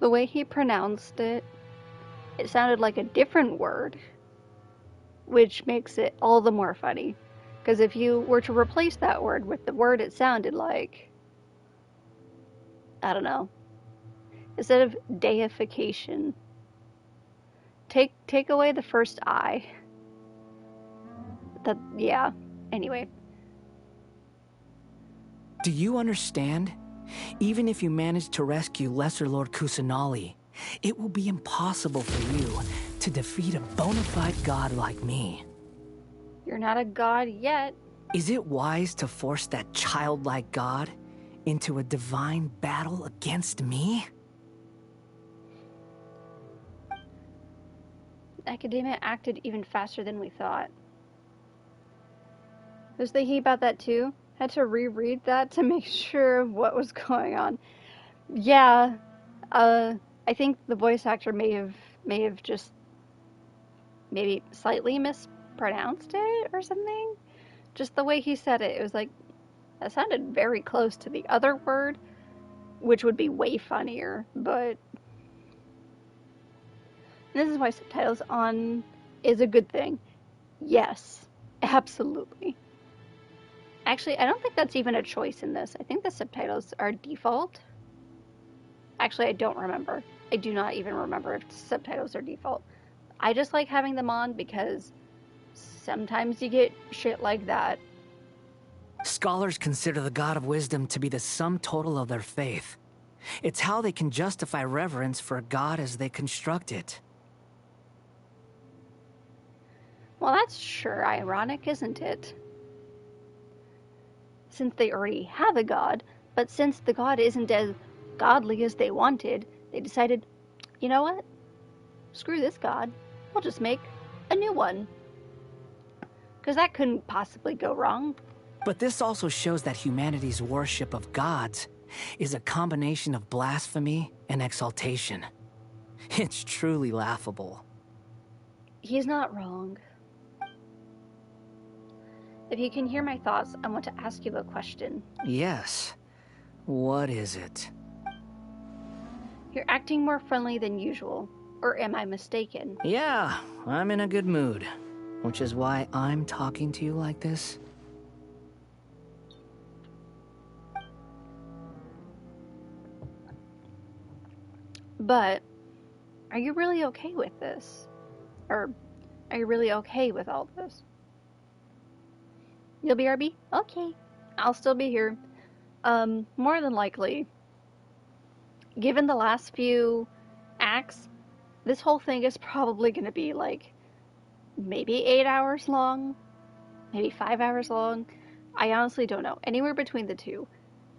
way he pronounced it, it sounded like a different word, which makes it all the more funny. Because if you were to replace that word with the word it sounded like, I don't know, instead of deification, take away the first I. That, yeah, anyway. Do you understand? Even if you manage to rescue Lesser Lord Kusanali, it will be impossible for you to defeat a bona fide god like me. You're not a god yet. Is it wise to force that childlike god into a divine battle against me? Academia acted even faster than we thought. I was thinking about that too. Had to reread that to make sure of what was going on. Yeah, I think the voice actor may have just maybe slightly mispronounced it or something. Just the way he said it, it was like, that sounded very close to the other word, which would be way funnier, but this is why subtitles on is a good thing. Yes, absolutely. Actually, I don't think that's even a choice in this. I think the subtitles are default. Actually, I don't remember. I do not even remember if subtitles are default. I just like having them on because sometimes you get shit like that. Scholars consider the God of Wisdom to be the sum total of their faith. It's how they can justify reverence for a god as they construct it. Well, that's sure ironic, isn't it? Since they already have a god, but since the god isn't as godly as they wanted, they decided, you know what? Screw this god. We'll just make a new one. Because that couldn't possibly go wrong. But this also shows that humanity's worship of gods is a combination of blasphemy and exaltation. It's truly laughable. He's not wrong. If you can hear my thoughts, I want to ask you a question. Yes. What is it? You're acting more friendly than usual, or am I mistaken? Yeah, I'm in a good mood, which is why I'm talking to you like this. But, are you really okay with this? Or, are you really okay with all this? You'll be RB? Okay. I'll still be here. More than likely, given the last few acts, this whole thing is probably going to be like maybe 8 hours long, maybe 5 hours long. I honestly don't know. Anywhere between the two.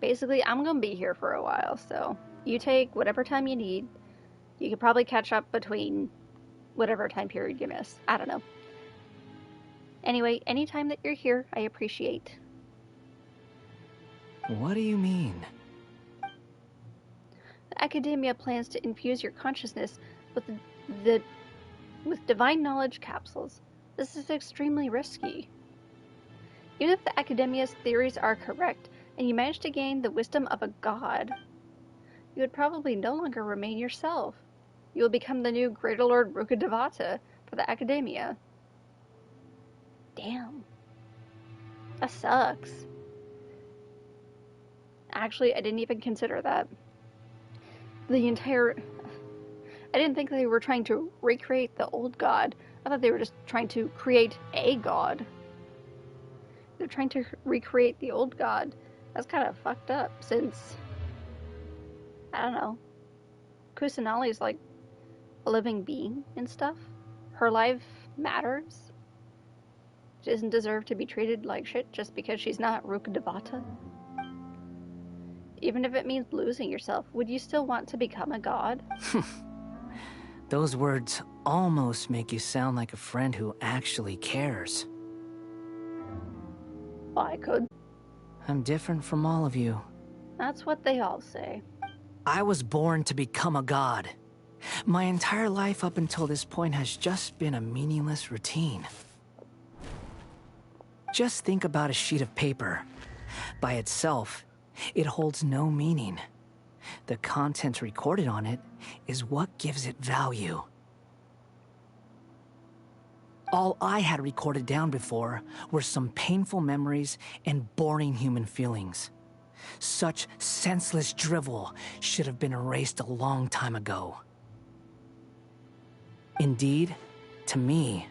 Basically, I'm going to be here for a while, so you take whatever time you need. You could probably catch up between whatever time period you miss. I don't know. Anyway, anytime that you're here, I appreciate. What do you mean? The Academia plans to infuse your consciousness with with divine knowledge capsules. This is extremely risky. Even if the Academia's theories are correct, and you manage to gain the wisdom of a god, you would probably no longer remain yourself. You will become the new Greater Lord Rukkhadevata for the Academia. Damn. That sucks. Actually, I didn't even consider that. I didn't think they were trying to recreate the old god. I thought they were just trying to create a god. They're trying to recreate the old god. That's kind of fucked up, since, I don't know, Kusanali is like a living being and stuff. Her life matters. She doesn't deserve to be treated like shit just because she's not Rukkhadevata. Even if it means losing yourself, would you still want to become a god? Those words almost make you sound like a friend who actually cares. I could. I'm different from all of you. That's what they all say. I was born to become a god. My entire life up until this point has just been a meaningless routine. Just think about a sheet of paper. By itself, it holds no meaning. The content recorded on it is what gives it value. All I had recorded down before were some painful memories and boring human feelings. Such senseless drivel should have been erased a long time ago. Indeed, to me,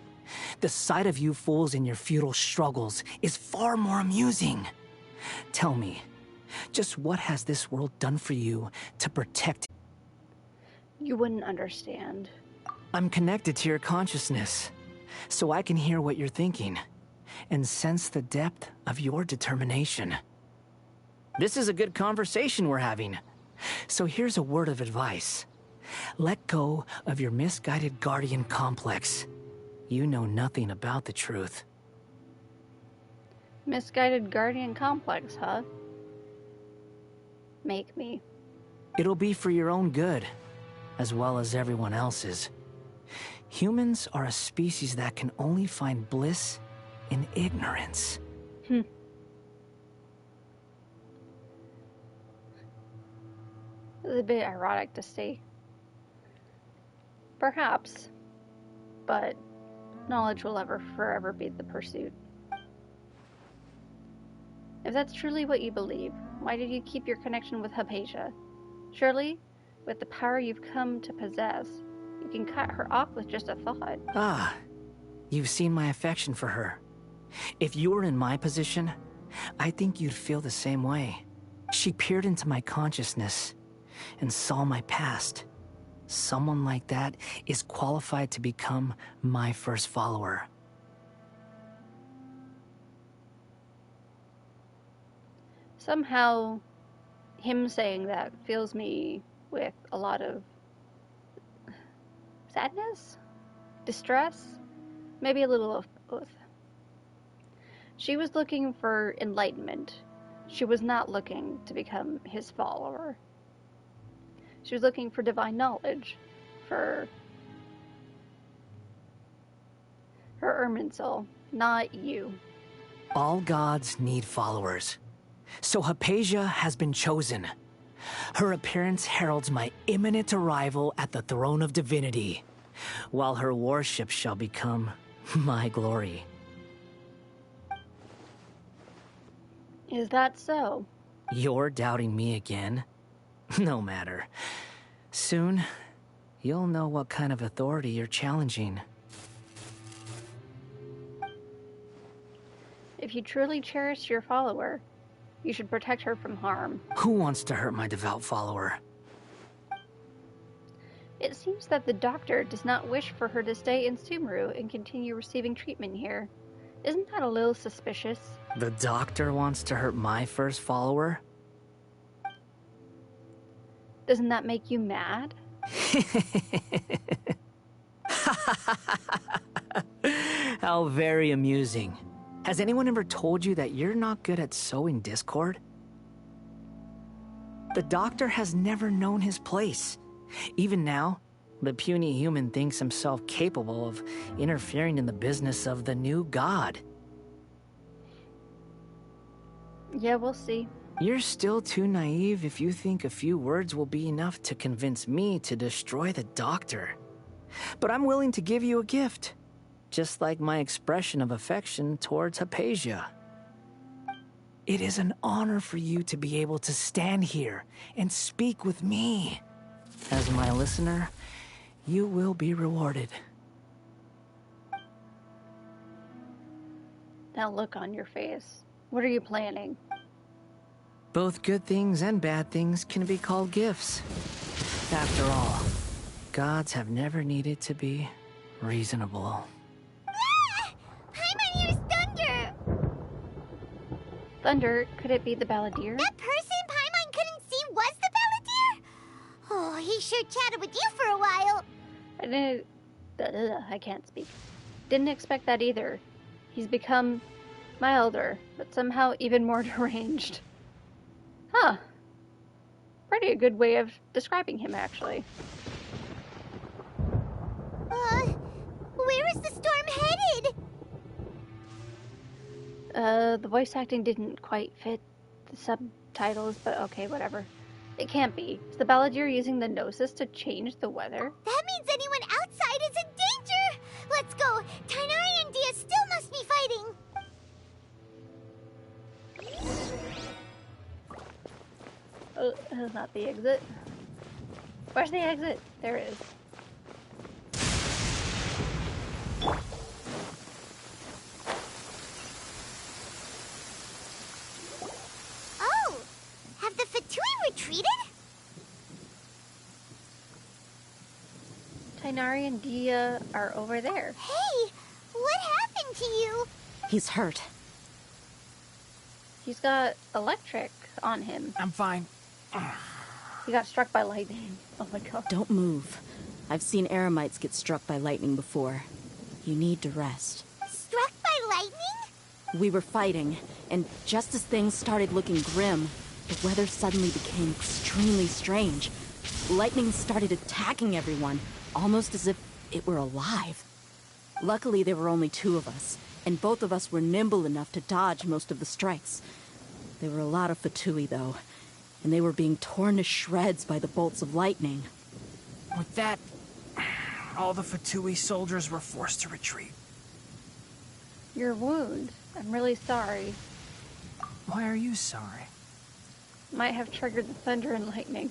the sight of you fools in your futile struggles is far more amusing. Tell me, just what has this world done for you to protect? You wouldn't understand. I'm connected to your consciousness, so I can hear what you're thinking and sense the depth of your determination. This is a good conversation we're having. So here's a word of advice. Let go of your misguided guardian complex. You know nothing about the truth. Misguided guardian complex, huh? Make me. It'll be for your own good, as well as everyone else's. Humans are a species that can only find bliss in ignorance. It's a bit ironic to say. Perhaps. But knowledge will forever be the pursuit. If that's truly what you believe, why did you keep your connection with Hypatia? Surely, with the power you've come to possess, you can cut her off with just a thought. Ah, you've seen my affection for her. If you were in my position, I think you'd feel the same way. She peered into my consciousness and saw my past. Someone like that is qualified to become my first follower. Somehow, him saying that fills me with a lot of sadness, distress, maybe a little of both. She was looking for enlightenment. She was not looking to become his follower. She was looking for divine knowledge, for her Irminsul, not you. All gods need followers. So Hypatia has been chosen. Her appearance heralds my imminent arrival at the throne of divinity, while her worship shall become my glory. Is that so? You're doubting me again? No matter. Soon, you'll know what kind of authority you're challenging. If you truly cherish your follower, you should protect her from harm. Who wants to hurt my devout follower? It seems that the doctor does not wish for her to stay in Sumeru and continue receiving treatment here. Isn't that a little suspicious? The doctor wants to hurt my first follower? Doesn't that make you mad? How very amusing. Has anyone ever told you that you're not good at sowing discord? The doctor has never known his place. Even now, the puny human thinks himself capable of interfering in the business of the new god. Yeah, we'll see. You're still too naive if you think a few words will be enough to convince me to destroy the doctor. But I'm willing to give you a gift, just like my expression of affection towards Hypatia. It is an honor for you to be able to stand here and speak with me. As my listener, you will be rewarded. That look on your face. What are you planning? Both good things and bad things can be called gifts. After all, gods have never needed to be reasonable. Paimon hears thunder! Thunder? Could it be the balladeer? That person Paimon couldn't see was the balladeer? Oh, he sure chatted with you for a while. I I can't speak. Didn't expect that either. He's become milder, but somehow even more deranged. Huh. Pretty a good way of describing him, actually. Where is the storm headed? The voice acting didn't quite fit the subtitles, but okay, whatever. It can't be. Is the balladeer using the Gnosis to change the weather? That means anyone outside is in danger! Let's go! Tainari and Dia still must be fighting! That's not the exit. Where's the exit? There it is. Oh! Have the Fatui retreated? Tainari and Dia are over there. Hey! What happened to you? He's hurt. He's got electric on him. I'm fine. He got struck by lightning. Oh my god. Don't move. I've seen eremites get struck by lightning before. You need to rest. Struck by lightning? We were fighting, and just as things started looking grim, the weather suddenly became extremely strange. Lightning started attacking everyone, almost as if it were alive. Luckily, there were only two of us, and both of us were nimble enough to dodge most of the strikes. There were a lot of Fatui, though, and they were being torn to shreds by the bolts of lightning. With that, all the Fatui soldiers were forced to retreat. Your wound. I'm really sorry. Why are you sorry? Might have triggered the thunder and lightning.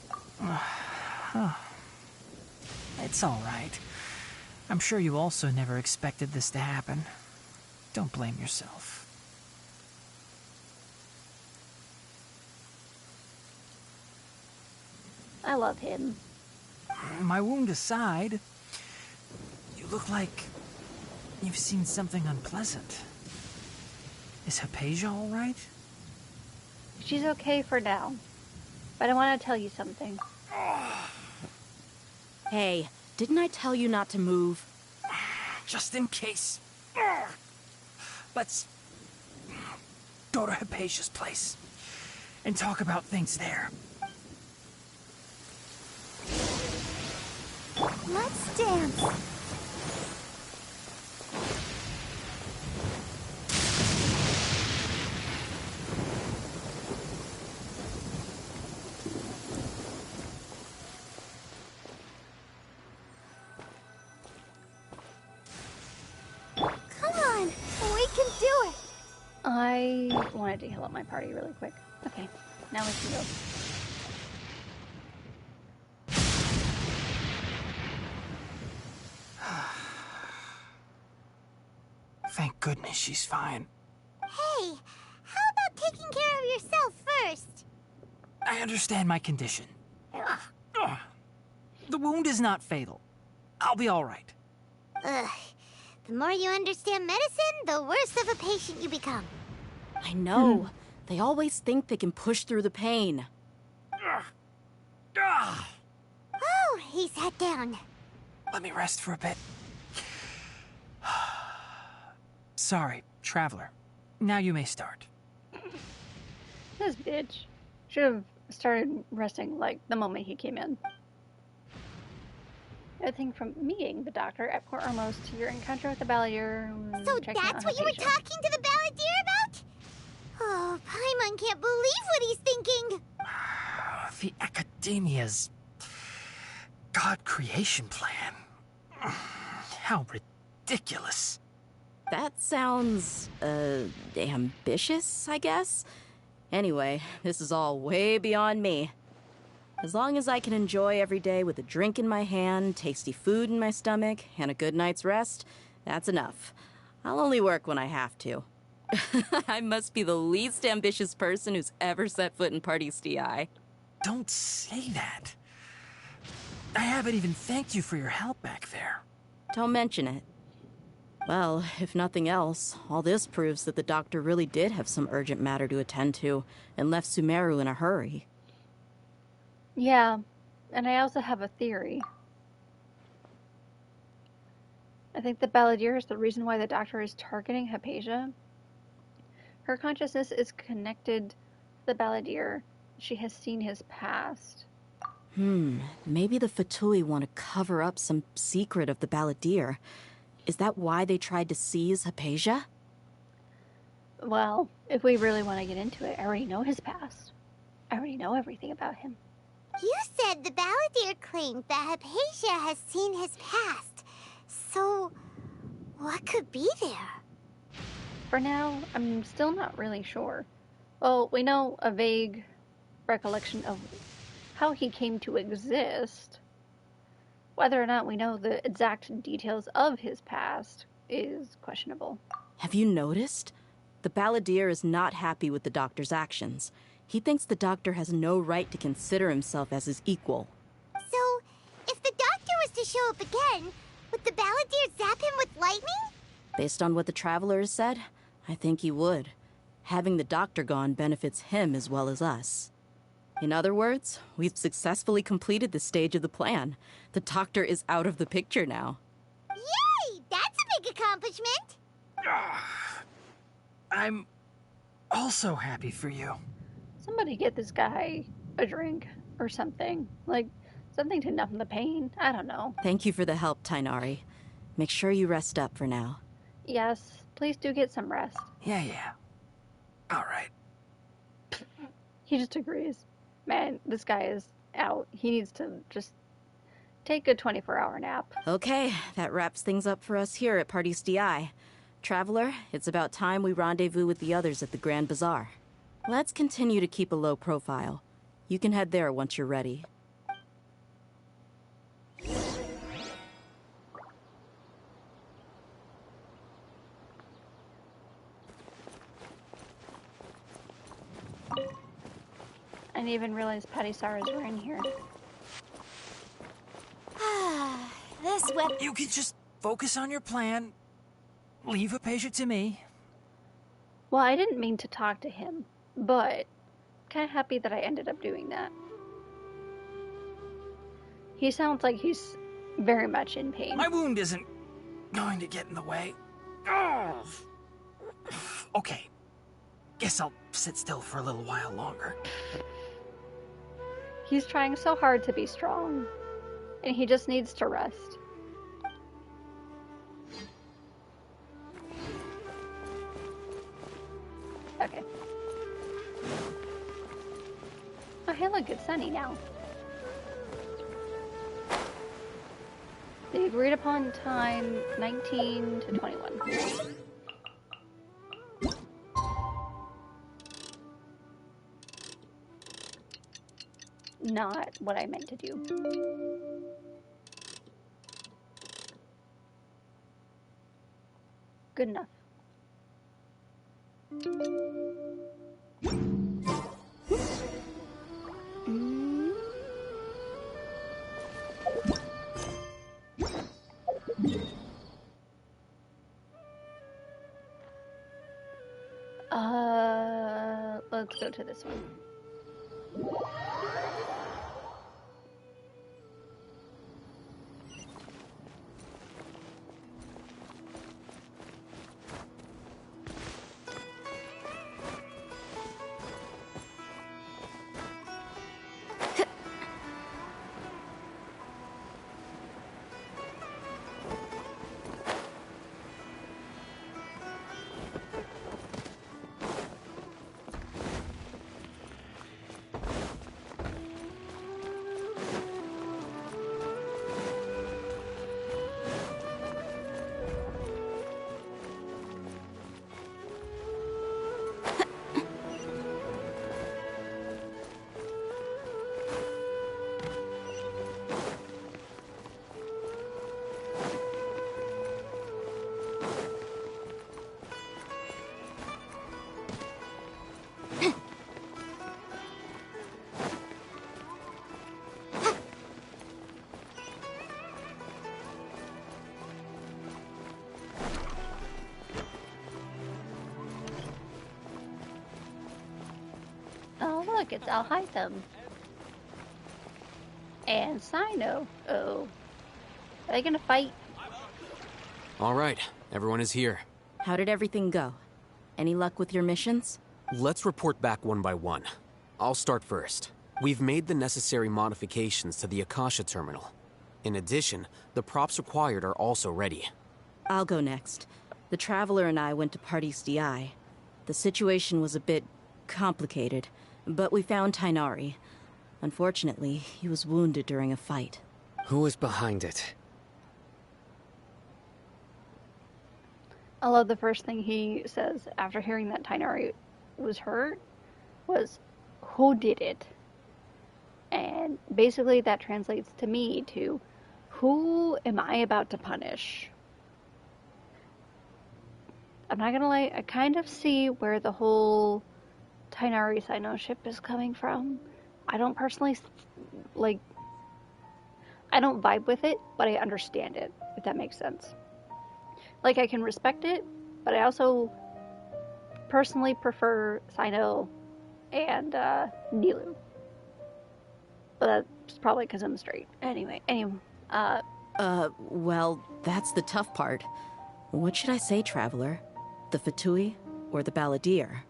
It's all right. I'm sure you also never expected this to happen. Don't blame yourself. I love him. My wound aside, you look like you've seen something unpleasant. Is Hypatia all right? She's okay for now. But I want to tell you something. Hey, didn't I tell you not to move? Just in case. Let's go to Hypatia's place and talk about things there. Let's dance. Come on, we can do it. I wanted to heal up my party really quick. Okay, now we can go. Thank goodness she's fine. Hey, how about taking care of yourself first? I understand my condition. Ugh. The wound is not fatal. I'll be all right. Ugh. The more you understand medicine, the worse of a patient you become. I know. They always think they can push through the pain. Oh, he sat down. Let me rest for a bit. Sorry, traveler. Now you may start. This bitch. Should have started resting, like, the moment he came in. Everything from meeting the doctor at Port Ormos to your encounter with the balladeer. So that's what you were talking to the balladeer about? Oh, Paimon can't believe what he's thinking. The Academia's God creation plan. How ridiculous. That sounds, ambitious, I guess? Anyway, this is all way beyond me. As long as I can enjoy every day with a drink in my hand, tasty food in my stomach, and a good night's rest, that's enough. I'll only work when I have to. I must be the least ambitious person who's ever set foot in Party STI. Don't say that. I haven't even thanked you for your help back there. Don't mention it. Well, if nothing else, all this proves that the doctor really did have some urgent matter to attend to and left Sumeru in a hurry. Yeah, and I also have a theory. I think the balladeer is the reason why the doctor is targeting Hypatia. Her consciousness is connected to the balladeer. She has seen his past. Maybe the Fatui want to cover up some secret of the balladeer. Is that why they tried to seize Hypatia? Well, if we really want to get into it, I already know his past. I already know everything about him. You said the balladeer claimed that Hypatia has seen his past. So, what could be there? For now, I'm still not really sure. Well, we know a vague recollection of how he came to exist. Whether or not we know the exact details of his past is questionable. Have you noticed? The balladeer is not happy with the doctor's actions. He thinks the doctor has no right to consider himself as his equal. So, if the doctor was to show up again, would the balladeer zap him with lightning? Based on what the traveler has said, I think he would. Having the doctor gone benefits him as well as us. In other words, we've successfully completed this stage of the plan. The doctor is out of the picture now. Yay! That's a big accomplishment! I'm also happy for you. Somebody get this guy a drink or something. Like, something to numb the pain. I don't know. Thank you for the help, Tainari. Make sure you rest up for now. Yes, please do get some rest. Yeah. All right. He just agrees. Man, this guy is out. He needs to just take a 24-hour nap. Okay, that wraps things up for us here at Party's DI. Traveler, it's about time we rendezvous with the others at the Grand Bazaar. Let's continue to keep a low profile. You can head there once you're ready. I didn't even realize Patisar's were in here. This web... You can just focus on your plan. Leave Hypatia to me. Well, I didn't mean to talk to him, but kind of happy that I ended up doing that. He sounds like he's very much in pain. My wound isn't going to get in the way. Oh. Okay. Guess I'll sit still for a little while longer. He's trying so hard to be strong, and he just needs to rest. Okay. Oh, hey, look, it's sunny now. The agreed upon time, 19 to 21. Not what I meant to do. Good enough. Let's go to this one. Oh, look, it's Alhaitham. And Sino. Oh. Are they gonna fight? All right, everyone is here. How did everything go? Any luck with your missions? Let's report back one by one. I'll start first. We've made the necessary modifications to the Akasha terminal. In addition, the props required are also ready. I'll go next. The Traveler and I went to Party's DI. The situation was a bit complicated, but we found Tainari. Unfortunately, he was wounded during a fight. Who was behind it? I love the first thing he says after hearing that Tainari was hurt was, who did it? And basically that translates to me to, who am I about to punish? I'm not gonna lie, I kind of see where the whole Tainari Sino ship is coming from. I don't personally, I don't vibe with it, but I understand it, if that makes sense. Like, I can respect it, but I also personally prefer Sino and Nilu. But that's probably because I'm straight. Anyway, well, that's the tough part. What should I say, Traveler? The Fatui or the Balladeer?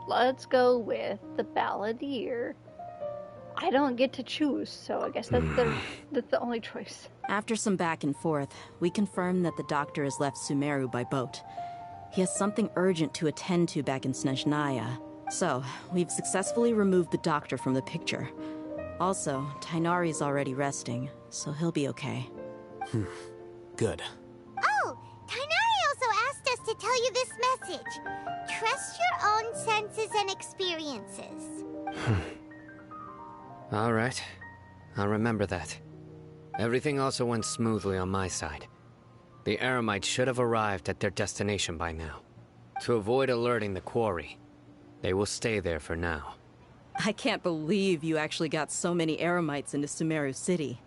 Let's go with the Balladeer. I don't get to choose, so I guess that's the only choice. After some back and forth, we confirmed that the doctor has left Sumeru by boat. He has something urgent to attend to back in Snezhnaya. So, we've successfully removed the doctor from the picture. Also, Tainari's already resting, so he'll be okay. Good. Oh, Tainari also asked us to tell you this message. Trust your own senses and experiences. All right. I'll remember that. Everything also went smoothly on my side. The Eremites should have arrived at their destination by now. To avoid alerting the quarry, they will stay there for now. I can't believe you actually got so many Eremites into Sumeru City.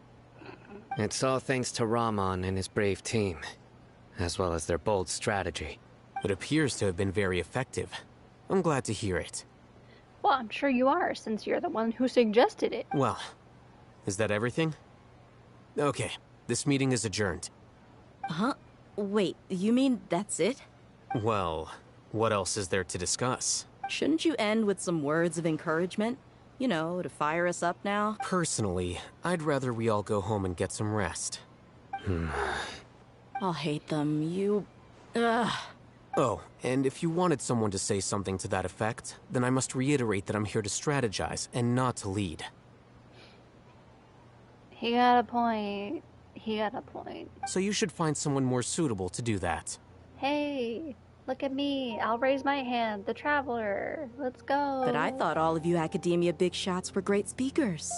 It's all thanks to Rahman and his brave team, as well as their bold strategy. It appears to have been very effective. I'm glad to hear it. Well, I'm sure you are, since you're the one who suggested it. Well, is that everything? Okay, this meeting is adjourned. Huh? Wait, you mean that's it? Well, what else is there to discuss? Shouldn't you end with some words of encouragement? You know, to fire us up now? Personally, I'd rather we all go home and get some rest. I'll hate them. Ugh. Oh, and if you wanted someone to say something to that effect, then I must reiterate that I'm here to strategize and not to lead. He got a point. He got a point. So you should find someone more suitable to do that. Hey, look at me. I'll raise my hand. The Traveler. Let's go. But I thought all of you Academia big shots were great speakers.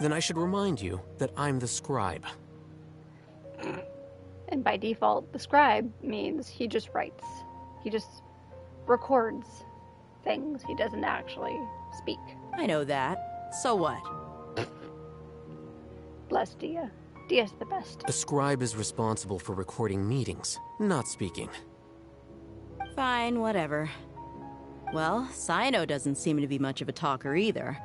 Then I should remind you that I'm the scribe. And by default, the scribe means he just writes. He just records things. He doesn't actually speak. I know that. So what? Bless Dia. Dia's the best. A scribe is responsible for recording meetings, not speaking. Fine, whatever. Well, Sino doesn't seem to be much of a talker either.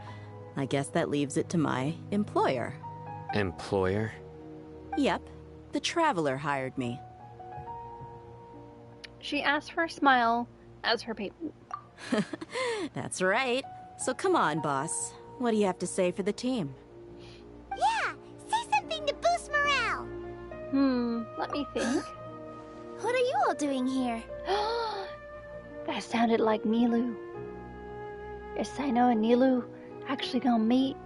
I guess that leaves it to my employer. Employer? Yep. The Traveler hired me. She asked for a smile as her payment. That's right. So come on, boss. What do you have to say for the team? Yeah, say something to boost morale. Let me think. What are you all doing here? That sounded like Nilu. Is Sino and Nilu actually gonna meet?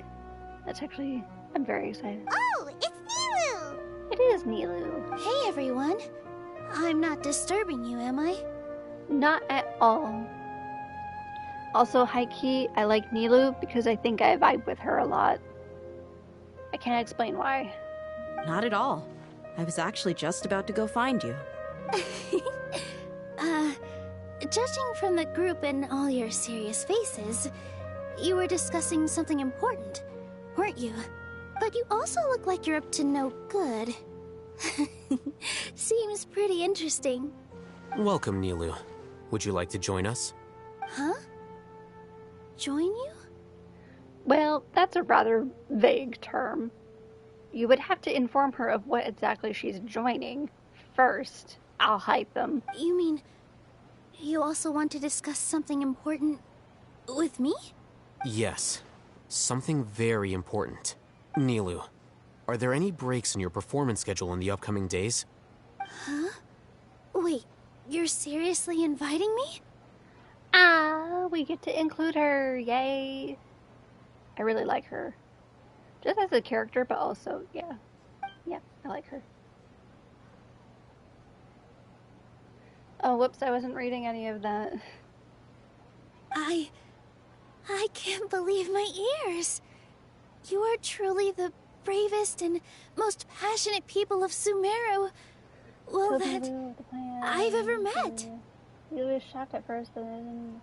I'm very excited. Oh, it's Nilu! It is Nilu. Hey, everyone. I'm not disturbing you, am I? Not at all. Also, high-key, I like Nilu because I think I vibe with her a lot. I can't explain why. Not at all. I was actually just about to go find you. Judging from the group and all your serious faces, you were discussing something important, weren't you? But you also look like you're up to no good. Seems pretty interesting. Welcome, Nilu. Would you like to join us? Huh? Join you? Well, that's a rather vague term. You would have to inform her of what exactly she's joining. first, I'll hide them. You mean you also want to discuss something important with me? Yes. Something very important. Nilu, are there any breaks in your performance schedule in the upcoming days? Huh? Wait, you're seriously inviting me? We get to include her. Yay. I really like her. Just as a character, but also, yeah. Yeah, I like her. Oh, whoops, I wasn't reading any of that. I can't believe my ears. You are truly the bravest and most passionate people of Sumeru. Well, that I've ever met. You was shocked at first, but then...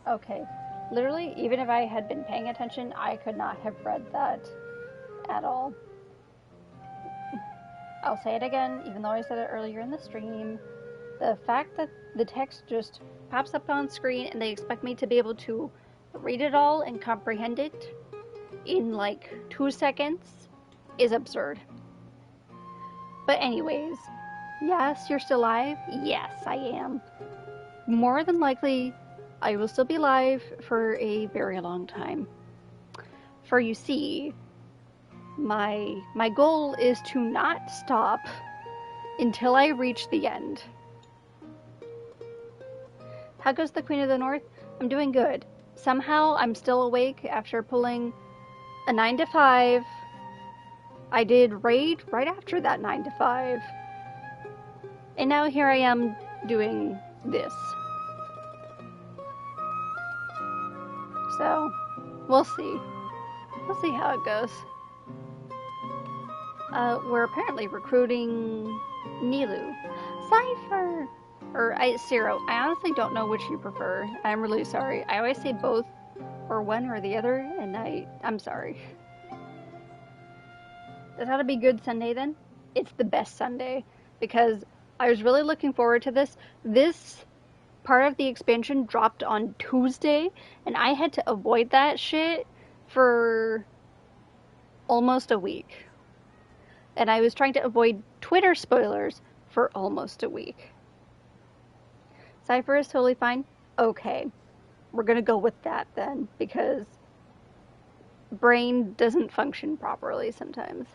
Okay. Literally, even if I had been paying attention, I could not have read that at all. I'll say it again, even though I said it earlier in the stream. The fact that the text just pops up on screen and they expect me to be able to read it all and comprehend it in like 2 seconds is absurd. But anyways, yes, you're still live. Yes, I am. More than likely, I will still be live for a very long time. For you see, my goal is to not stop until I reach the end. How goes the Queen of the North? I'm doing good. Somehow I'm still awake after pulling a 9 to 5. I did raid right after that 9 to 5. And now here I am doing this. So, we'll see. We'll see how it goes. We're apparently recruiting Nilu. Cypher! Or Zero. I honestly don't know which you prefer. I'm really sorry. I always say both, or one or the other, and I'm sorry. This ought to be good Sunday then? It's the best Sunday, because I was really looking forward to this. This part of the expansion dropped on Tuesday, and I had to avoid that shit for almost a week. And I was trying to avoid Twitter spoilers for almost a week. Cypher is totally fine? Okay. We're gonna go with that then, because brain doesn't function properly sometimes.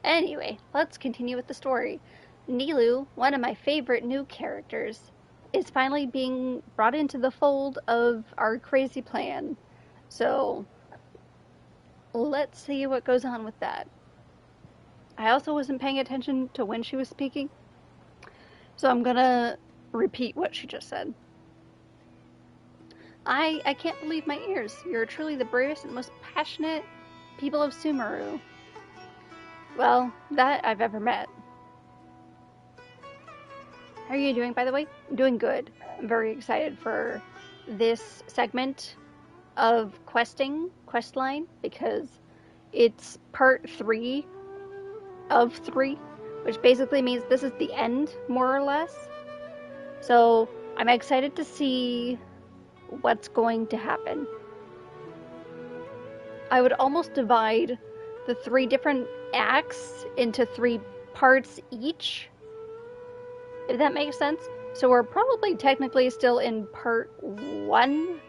Anyway, let's continue with the story. Nilu, one of my favorite new characters, is finally being brought into the fold of our crazy plan. So, let's see what goes on with that. I also wasn't paying attention to when she was speaking, so I'm gonna repeat what she just said. I can't believe my ears. You're truly the bravest and most passionate people of Sumeru. Well, that I've ever met. How are you doing, by the way? I'm doing good. I'm very excited for this segment of questline, because it's part 3 of 3, which basically means this is the end, more or less. So, I'm excited to see what's going to happen. I would almost divide the 3 different acts into 3 parts each, if that makes sense. So we're probably technically still in part 1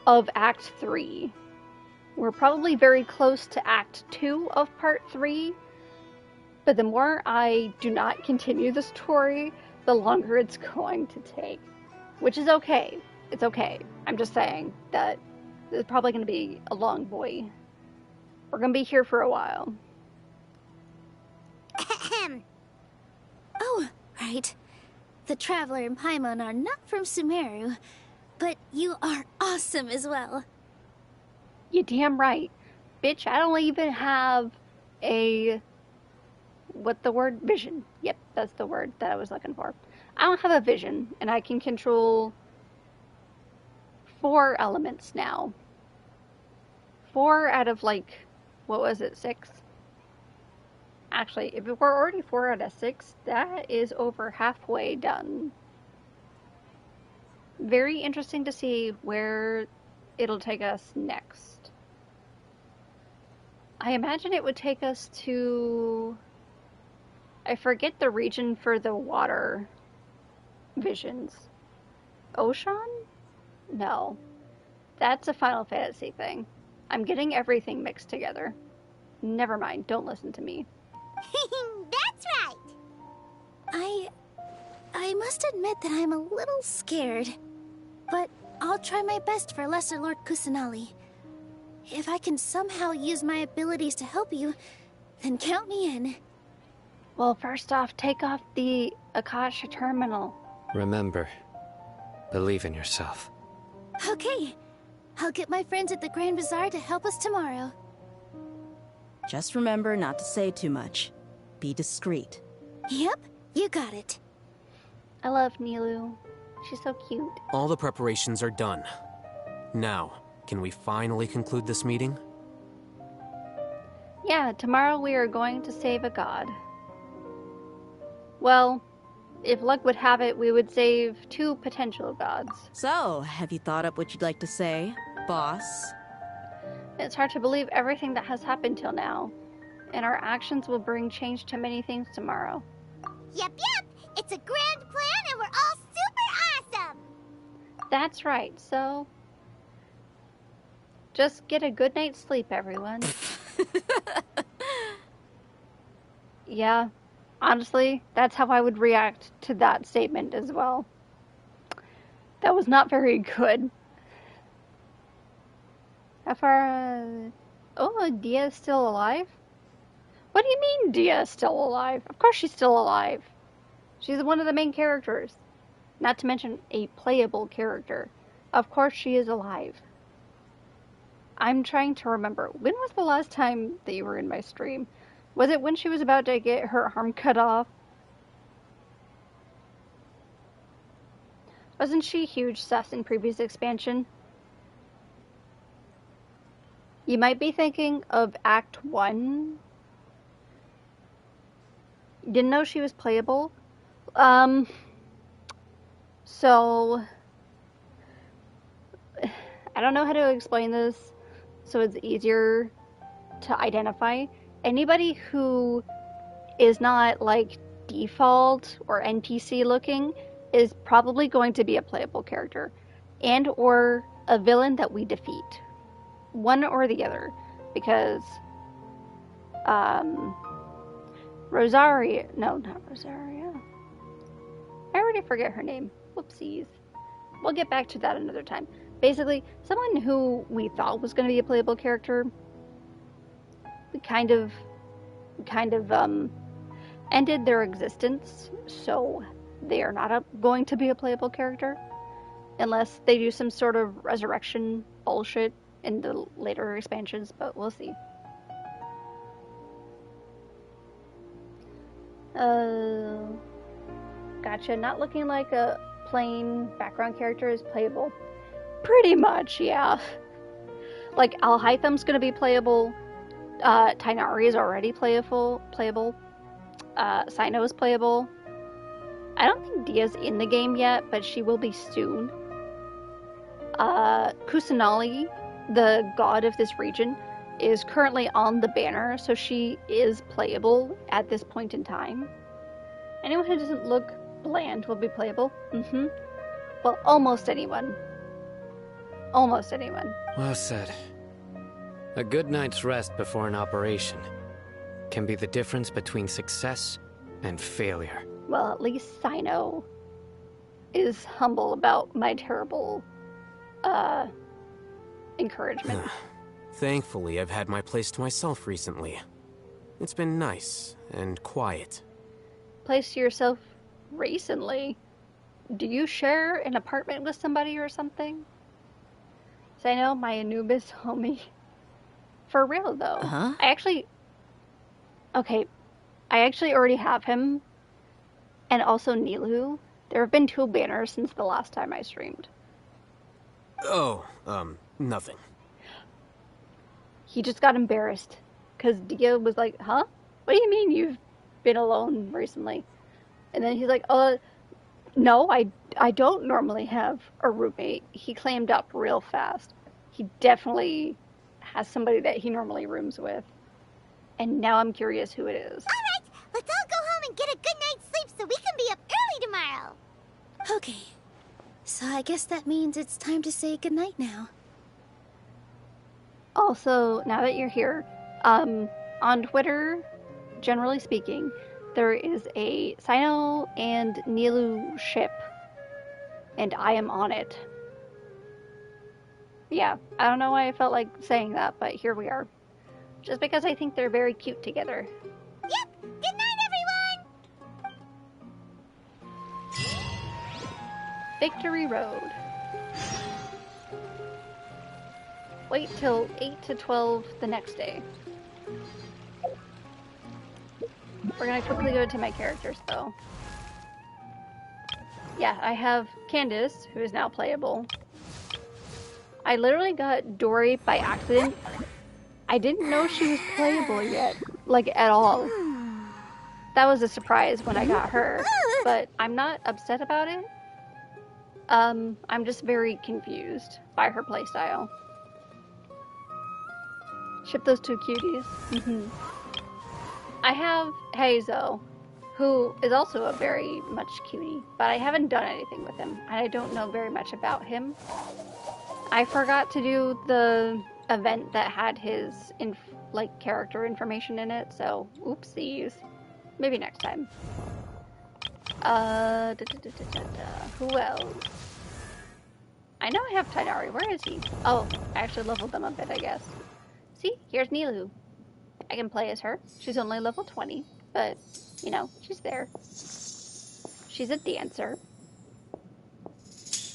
of Act 3. We're probably very close to Act 2 of part 3, but the more I do not continue the story, the longer it's going to take. Which is okay. It's okay. I'm just saying that it's probably going to be a long boy. We're going to be here for a while. Oh, right. The Traveler and Paimon are not from Sumeru, but you are awesome as well. You're damn right. Bitch, I don't even have a... what the word? Vision. Yep, that's the word that I was looking for. I don't have a vision, and I can control 4 elements now. 4 out of, like, what was it, 6? Actually, if it were already 4 out of 6, that is over halfway done. Very interesting to see where it'll take us next. I imagine it would take us to I forget the region for the water visions. Ocean? No. That's a Final Fantasy thing. I'm getting everything mixed together. Never mind, don't listen to me. That's right! I must admit that I'm a little scared. But I'll try my best for Lesser Lord Kusanali. If I can somehow use my abilities to help you, then count me in. Well, first off, take off the Akasha terminal. Remember, believe in yourself. Okay. I'll get my friends at the Grand Bazaar to help us tomorrow. Just remember not to say too much. Be discreet. Yep, you got it. I love Nilu. She's so cute. All the preparations are done. Now, can we finally conclude this meeting? Yeah, tomorrow we are going to save a god. Well, if luck would have it, we would save 2 potential gods. So, have you thought up what you'd like to say, boss? It's hard to believe everything that has happened till now, and our actions will bring change to many things tomorrow. Yep. It's a grand plan and we're all super awesome! That's right, so... just get a good night's sleep, everyone. Yeah, honestly, that's how I would react to that statement as well. That was not very good. How far, Oh, Dia's still alive? What do you mean Dia's still alive? Of course she's still alive. She's one of the main characters. Not to mention a playable character. Of course she is alive. I'm trying to remember. When was the last time that you were in my stream? Was it when she was about to get her arm cut off? Wasn't she huge sus in previous expansion? You might be thinking of Act 1. Didn't know she was playable. So I don't know how to explain this so it's easier to identify. Anybody who is not like default or NPC looking is probably going to be a playable character and or a villain that we defeat. One or the other, because Rosaria, no, not Rosaria. I already forget her name. Whoopsies. We'll get back to that another time. Basically, someone who we thought was going to be a playable character, we kind of ended their existence, so they are not going to be a playable character unless they do some sort of resurrection bullshit in the later expansions, but we'll see. Gotcha. Not looking like a plain background character is playable. Pretty much, yeah. Like, Alhaitham's gonna be playable. Tighnari is already playable. Cyno is playable. I don't think Dia's in the game yet, but she will be soon. Kusanali, the god of this region, is currently on the banner, so she is playable at this point in time. Anyone who doesn't look bland will be playable. Well, almost anyone. Almost anyone. Well said. A good night's rest before an operation can be the difference between success and failure. Well, at least Cyno is humble about my terrible encouragement. Thankfully, I've had my place to myself recently. It's been nice and quiet. Place to yourself recently? Do you share an apartment with somebody or something? Cyno, my Anubis homie. For real, though. I actually already have him. And also Nilu. There have been 2 banners since the last time I streamed. Oh, nothing. He just got embarrassed. Because Dia was like, huh? What do you mean you've been alone recently? And then he's like, no, I don't normally have a roommate. He claimed up real fast. He definitely has somebody that he normally rooms with. And now I'm curious who it is. Alright, let's all go home and get a good night's sleep so we can be up early tomorrow. Okay. So I guess that means it's time to say goodnight now. Also, now that you're here, on Twitter, generally speaking, there is a Sino and Nilu ship, and I am on it. Yeah, I don't know why I felt like saying that, but here we are. Just because I think they're very cute together. Yep! Good night, everyone! Victory Road. Wait till 8 to 12 the next day. We're gonna quickly go to my characters, though. Yeah, I have Candace, who is now playable. I literally got Dory by accident. I didn't know she was playable yet, like, at all. That was a surprise when I got her, but I'm not upset about it. I'm just very confused by her playstyle. Ship those two cuties. I have Hazel, who is also a very much cutie, but I haven't done anything with him. I don't know very much about him. I forgot to do the event that had his character information in it, so oopsies. Maybe next time. Who else? I know I have Tidari. Where is he? Oh, I actually leveled them a bit, I guess. See, here's Nilu. I can play as her. She's only level 20, but, you know, she's there. She's a dancer.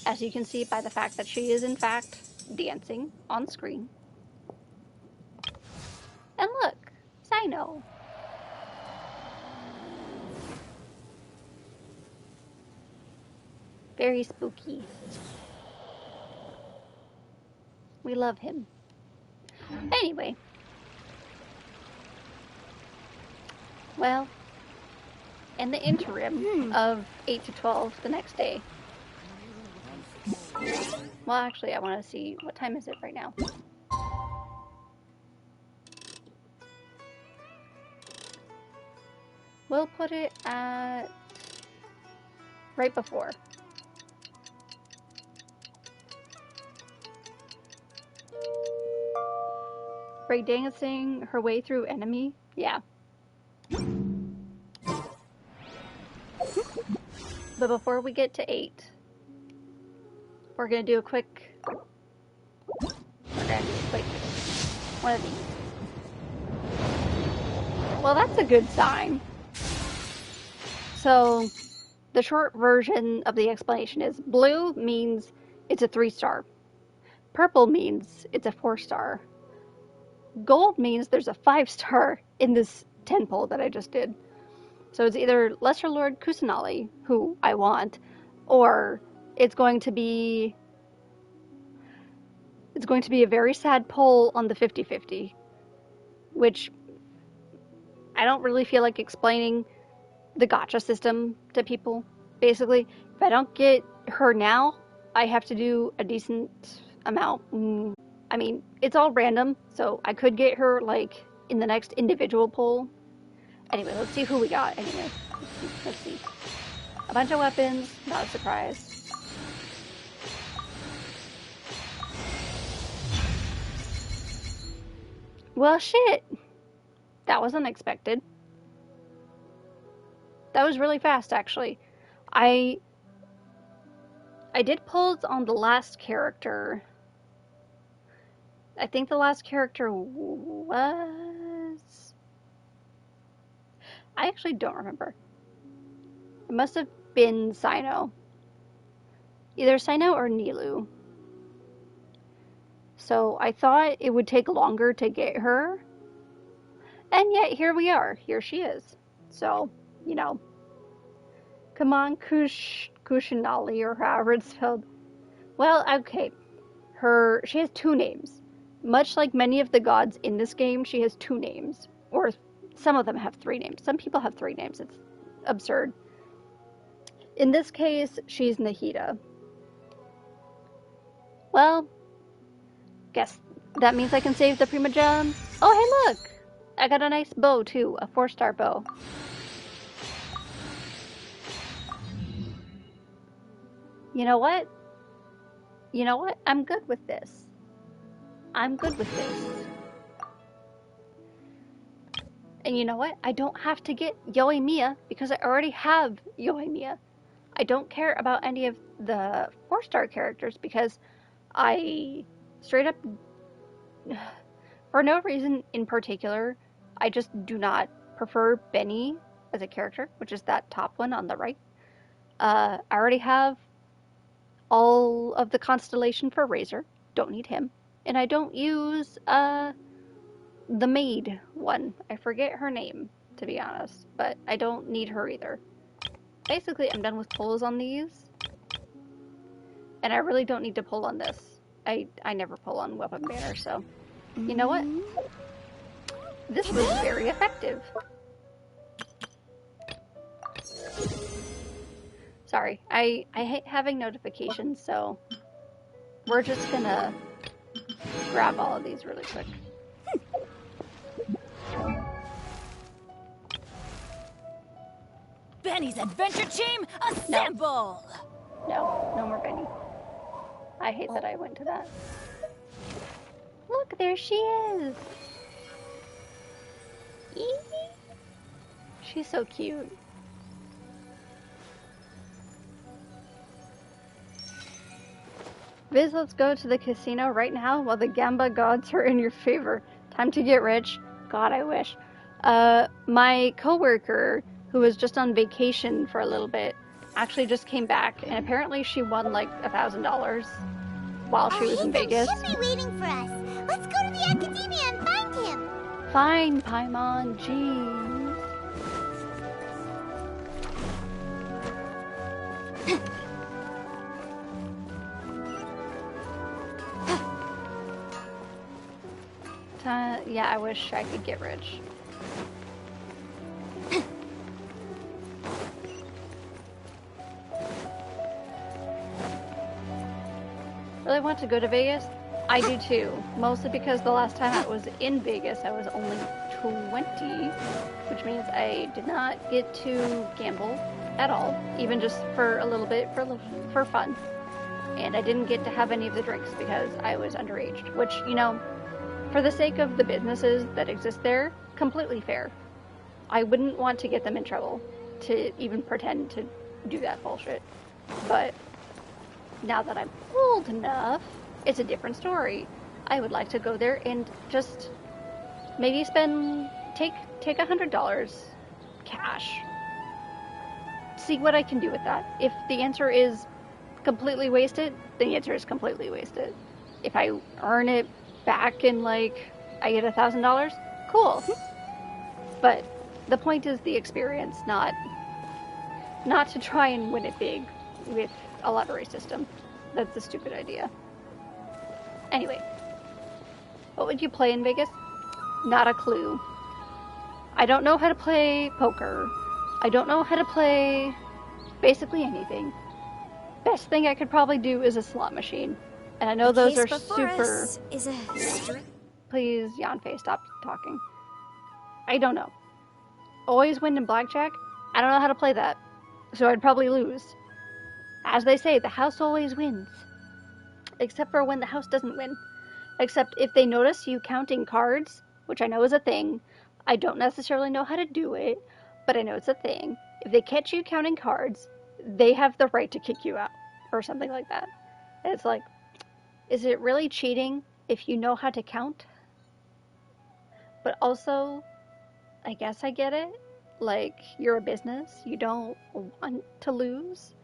As you can see by the fact that she is, in fact, dancing on screen. And look, Sino. Very spooky. We love him. Anyway. Well, in the interim of 8 to 12 the next day. Well, actually, I want to see, what time is it right now? We'll put it at right before. Break dancing her way through enemy? Yeah. But before we get to 8, we're gonna do a quick one of these. Well, that's a good sign. So, the short version of the explanation is blue means it's a 3-star. Purple means it's a 4-star. Gold means there's a 5-star in this 10 poll that I just did. So it's either Lesser Lord Kusanali, who I want, or it's going to be a very sad poll on the 50-50, which I don't really feel like explaining the gacha system to people. Basically, if I don't get her now, I have to do a decent amount. I mean, it's all random, so I could get her, like, in the next individual poll. Anyway, let's see who we got. Anyway, let's see. A bunch of weapons, not a surprise. Well, shit. That was unexpected. That was really fast, actually. I did polls on the last character. I think the last character was... I actually don't remember. It must have been Sino. Either Sino or Nilu. So I thought it would take longer to get her. And yet, here we are. Here she is. So, you know. Come on, Kushinali, or however it's spelled. Well, okay. She has 2 names. Much like many of the gods in this game, she has 2 names. Or some of them have 3 names. Some people have 3 names. It's absurd. In this case, she's Nahida. Well, guess that means I can save the Primogen. Oh, hey, look! I got a nice bow, too. A 4-star bow. You know what? You know what? I'm good with this. I'm good with this. And you know what? I don't have to get Yoimiya because I already have Yoimiya. I don't care about any of the 4-star characters because I straight up, for no reason in particular, I just do not prefer Benny as a character, which is that top one on the right. I already have all of the constellation for Razor. Don't need him. And I don't use the maid one. I forget her name, to be honest, but I don't need her either. Basically, I'm done with pulls on these, and I really don't need to pull on this. I never pull on weapon banner, so you know what? This was very effective. Sorry, I hate having notifications, so we're just gonna grab all of these really quick. Benny's adventure team, assemble! No, no more Benny. I hate that I went to that. Look, there she is. She's so cute. Viz, let's go to the casino right now while the Gamba gods are in your favor. Time to get rich. God, I wish. My coworker, who was just on vacation for a little bit, actually just came back, and apparently she won like $1,000 while she was in Vegas. Should be waiting for us. Let's go to the academia and find him. Fine, Paimon. Jeez. Yeah, I wish I could get rich. Really want to go to Vegas? I do too. Mostly because the last time I was in Vegas, I was only 20, which means I did not get to gamble at all, even just for a little bit for fun. And I didn't get to have any of the drinks because I was underage, which, you know, for the sake of the businesses that exist there, completely fair. I wouldn't want to get them in trouble to even pretend to do that bullshit. But now that I'm old enough, it's a different story. I would like to go there and just maybe take $100 cash. See what I can do with that. If the answer is completely wasted, the answer is completely wasted. If I earn it back in like I get $1,000, cool. But the point is the experience, not to try and win it big with a lottery system. That's a stupid idea. Anyway, what would you play in Vegas? Not a clue. I don't know how to play poker. I don't know how to play basically anything. Best thing I could probably do is a slot machine. And I know those are super... Please, Yanfei, stop talking. I don't know. Always win in blackjack? I don't know how to play that. So I'd probably lose. As they say, the house always wins. Except for when the house doesn't win. Except if they notice you counting cards, which I know is a thing. I don't necessarily know how to do it, but I know it's a thing. If they catch you counting cards, they have the right to kick you out. Or something like that. And it's like, is it really cheating if you know how to count? But also, I guess I get it. Like, you're a business. You don't want to lose.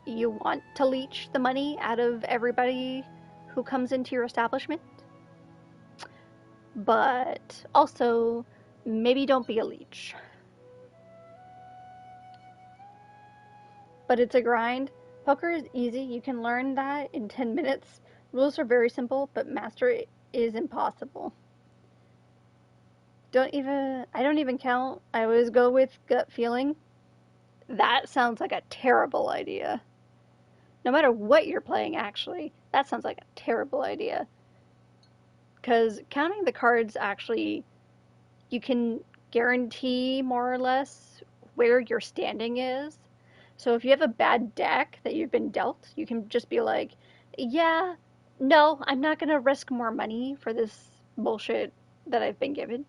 You want to leech the money out of everybody who comes into your establishment. But also, maybe don't be a leech. But it's a grind. Poker is easy. You can learn that in 10 minutes. Rules are very simple, but master it is impossible. I don't even count. I always go with gut feeling. That sounds like a terrible idea. No matter what you're playing, actually, that sounds like a terrible idea. Because counting the cards, actually, you can guarantee more or less where your standing is. So if you have a bad deck that you've been dealt, you can just be like, yeah, no, I'm not going to risk more money for this bullshit that I've been given.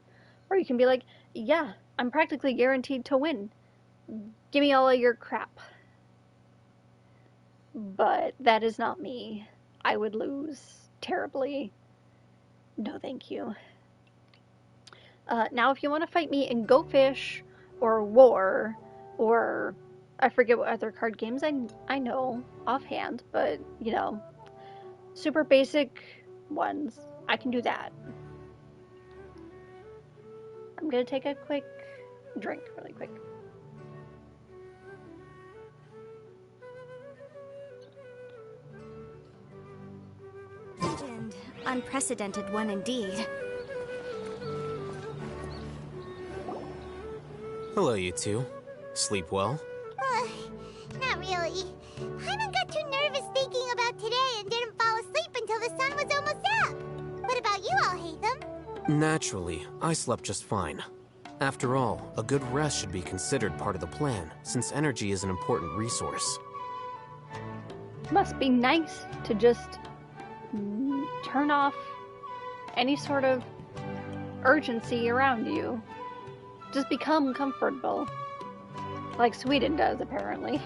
Or you can be like, yeah, I'm practically guaranteed to win. Give me all of your crap. But that is not me. I would lose terribly. No, thank you. Now, if you want to fight me in Go Fish or War or I forget what other card games I know offhand, but you know, super basic ones, I can do that. I'm gonna take a quick drink really quick. And unprecedented one indeed. Hello, you two. Sleep well? Not really. Paimon got too nervous thinking about today and didn't fall asleep until the sun was almost up. What about you all, Hatham? Naturally, I slept just fine. After all, a good rest should be considered part of the plan, since energy is an important resource. Must be nice to just turn off any sort of urgency around you. Just become comfortable. Like Sweden does, apparently.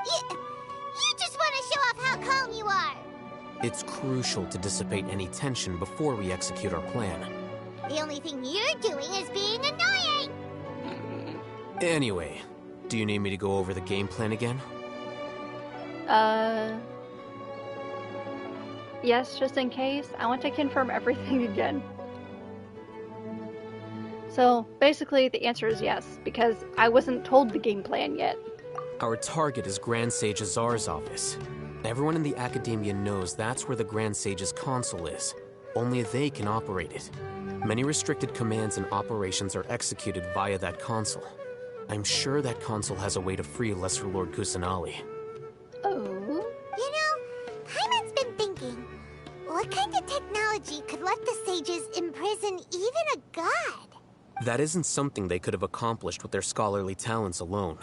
You just want to show off how calm you are. It's crucial to dissipate any tension before we execute our plan. The only thing you're doing is being annoying. Anyway, do you need me to go over the game plan again? Yes, just in case. I want to confirm everything again. So, basically, the answer is yes, because I wasn't told the game plan yet. Our target is Grand Sage Azar's office. Everyone in the Academia knows that's where the Grand Sage's console is. Only they can operate it. Many restricted commands and operations are executed via that console. I'm sure that console has a way to free Lesser Lord Kusanali. Oh? You know, Paimon's been thinking, what kind of technology could let the sages imprison even a god? That isn't something they could have accomplished with their scholarly talents alone.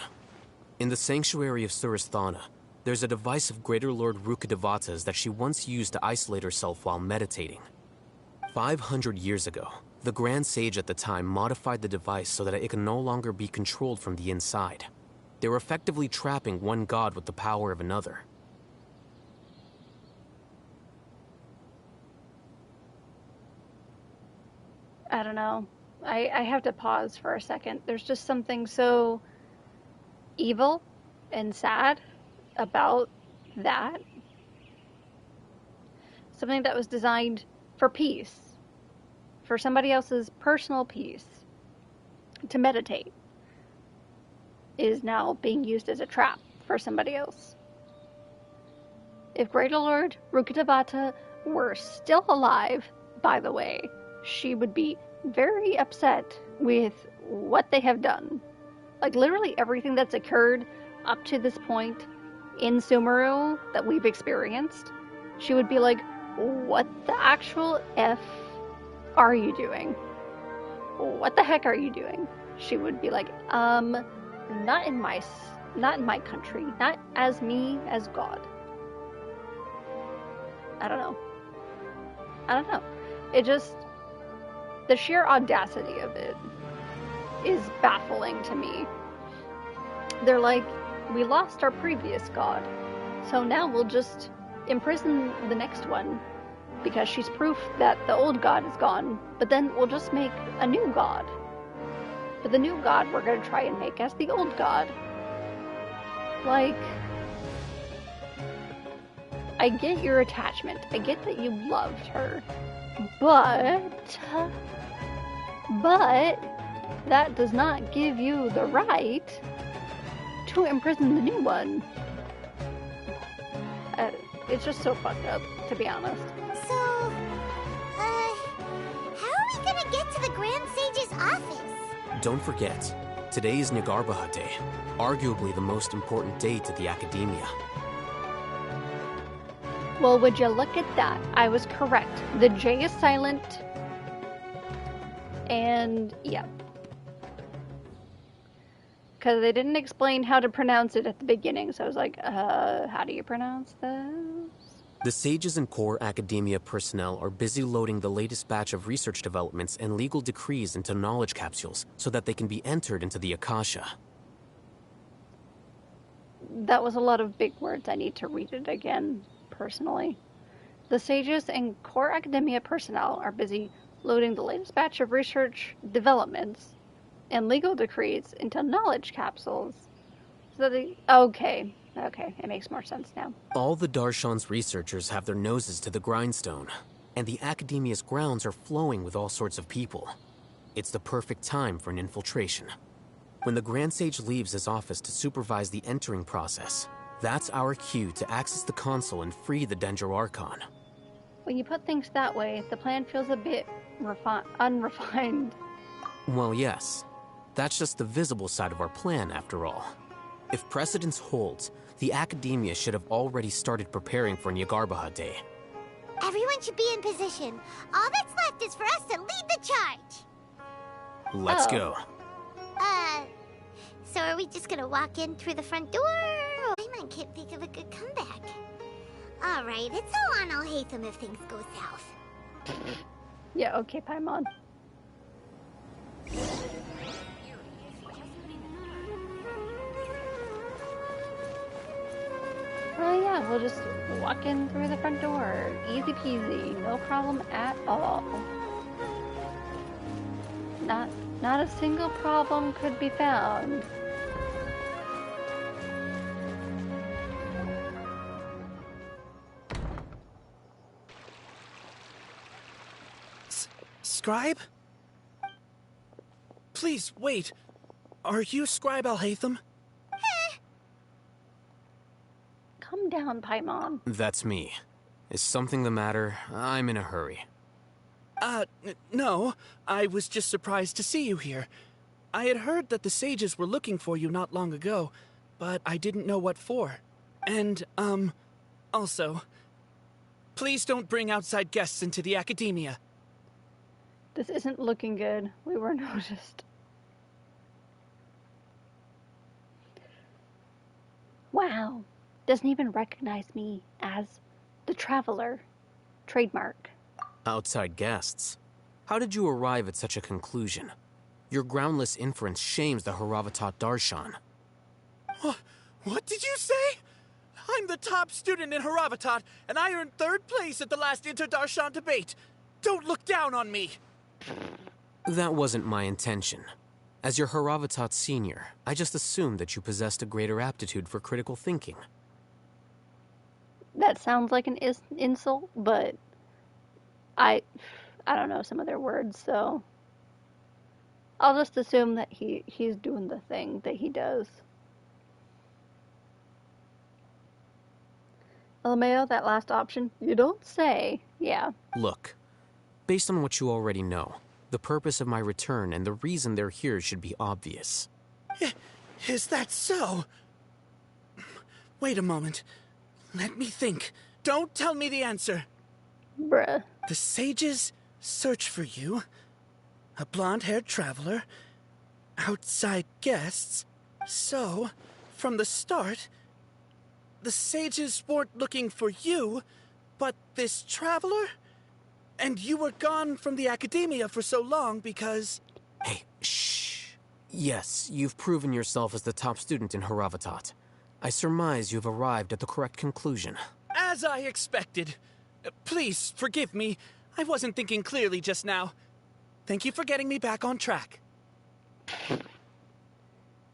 In the Sanctuary of Suristhana, there's a device of Greater Lord Rukkhadevata's that she once used to isolate herself while meditating. 500 years ago, the Grand Sage at the time modified the device so that it can no longer be controlled from the inside. They were effectively trapping one god with the power of another. I don't know. I have to pause for a second. There's just something so evil and sad about that. Something that was designed for peace, for somebody else's personal peace, to meditate, is now being used as a trap for somebody else. If Greater Lord Rukkhadevata were still alive, by the way, she would be very upset with what they have done. Like, literally everything that's occurred up to this point in Sumeru that we've experienced, she would be like, what the actual F are you doing? What the heck are you doing? She would be like, not in my country, not as me, as God. I don't know. It just, the sheer audacity of it is baffling to me. They're like, we lost our previous god, so now we'll just imprison the next one because she's proof that the old god is gone, but then we'll just make a new god. But the new god we're going to try and make as the old god. Like, I get your attachment. I get that you loved her. But that does not give you the right to imprison the new one. It's just so fucked up, to be honest. So, how are we gonna get to the Grand Sage's office? Don't forget, today is Nagarbaha Day, arguably the most important day to the Academia. Well, would you look at that? I was correct. The J is silent. And, yeah. because they didn't explain how to pronounce it at the beginning. So I was like, how do you pronounce this? The sages and core academia personnel are busy loading the latest batch of research developments and legal decrees into knowledge capsules so that they can be entered into the Akasha. That was a lot of big words. I need to read it again, personally. The sages and core academia personnel are busy loading the latest batch of research developments and legal decrees into knowledge capsules. So okay, it makes more sense now. All the Darshan's researchers have their noses to the grindstone, and the academia's grounds are flowing with all sorts of people. It's the perfect time for an infiltration. When the Grand Sage leaves his office to supervise the entering process, that's our cue to access the console and free the Dendro Archon. When you put things that way, the plan feels a bit unrefined. Well, yes. That's just the visible side of our plan, after all. If precedence holds, the academia should have already started preparing for Nyagarbha Day. Everyone should be in position. All that's left is for us to lead the charge. Let's go. So are we just gonna walk in through the front door? I can't think of a good comeback. Alright, it's all on Alhaitham if things go south. Yeah, okay, Paimon. Oh yeah, we'll just walk in through the front door. Easy peasy, no problem at all. Not a single problem could be found. Scribe? Please, wait. Are you Scribe Alhaitham? Calm down, Paimon. That's me. Is something the matter? I'm in a hurry. No. I was just surprised to see you here. I had heard that the sages were looking for you not long ago, but I didn't know what for. And, also, please don't bring outside guests into the academia. This isn't looking good. We were noticed. Wow. Doesn't even recognize me as the Traveler. Trademark. Outside guests? How did you arrive at such a conclusion? Your groundless inference shames the Haravatat Darshan. What did you say? I'm the top student in Haravatat, and I earned 3rd place at the last Inter-Darshan debate. Don't look down on me. That wasn't my intention. As your Haravatat senior, I just assumed that you possessed a greater aptitude for critical thinking. That sounds like an insult, but I don't know some of their words, so I'll just assume that he's doing the thing that he does. LMAO, that last option, you don't say. Yeah. Look, based on what you already know, the purpose of my return and the reason they're here should be obvious. Is that so? Wait a moment. Let me think. Don't tell me the answer. Bruh. The sages search for you. A blonde-haired traveler. Outside guests. So, from the start, the sages weren't looking for you, but this traveler? And you were gone from the academia for so long because... Hey, shh. Yes, you've proven yourself as the top student in Haravatat. I surmise you've arrived at the correct conclusion. As I expected. Please, forgive me. I wasn't thinking clearly just now. Thank you for getting me back on track.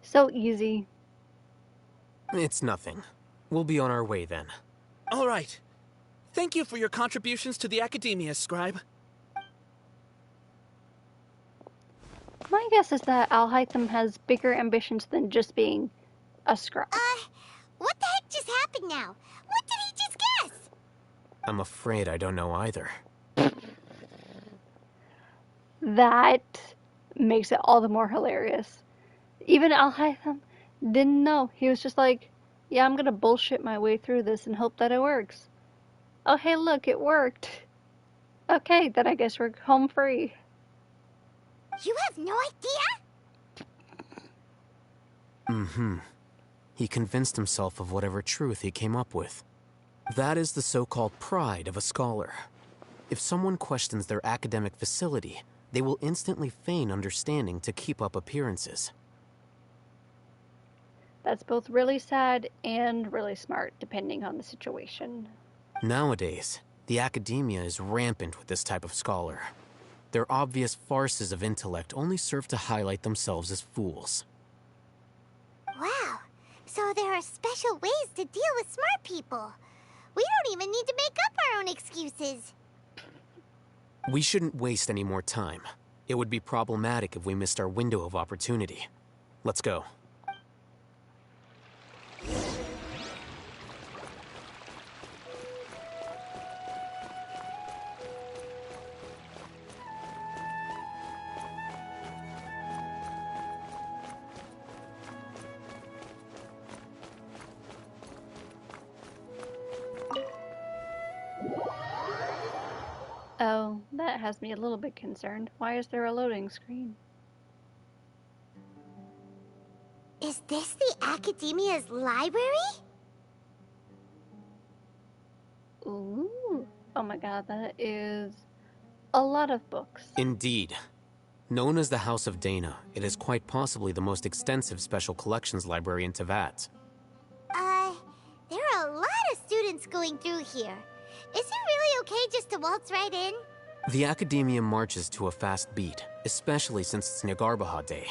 So easy. It's nothing. We'll be on our way then. All right. Thank you for your contributions to the academia, Scribe. My guess is that Alhaitham has bigger ambitions than just being a scribe. What the heck just happened now? What did he just guess? I'm afraid I don't know either. That makes it all the more hilarious. Even Alhaitham didn't know. He was just like, yeah, I'm gonna bullshit my way through this and hope that it works. Oh, hey, look, it worked. Okay, then I guess we're home free. You have no idea? Mm-hmm. He convinced himself of whatever truth he came up with. That is the so-called pride of a scholar. If someone questions their academic facility, they will instantly feign understanding to keep up appearances. That's both really sad and really smart, depending on the situation. Nowadays, the academia is rampant with this type of scholar. Their obvious farces of intellect only serve to highlight themselves as fools. Wow, so there are special ways to deal with smart people. We don't even need to make up our own excuses. We shouldn't waste any more time. It would be problematic if we missed our window of opportunity. Let's go. Oh, that has me a little bit concerned. Why is there a loading screen? Is this the Academia's library? Ooh. Oh my god, that is a lot of books. Indeed. Known as the House of Dana, it is quite possibly the most extensive special collections library in Teyvat. There are a lot of students going through here. Is it really okay just to waltz right in? The Academia marches to a fast beat, especially since it's Nagarbaha Day.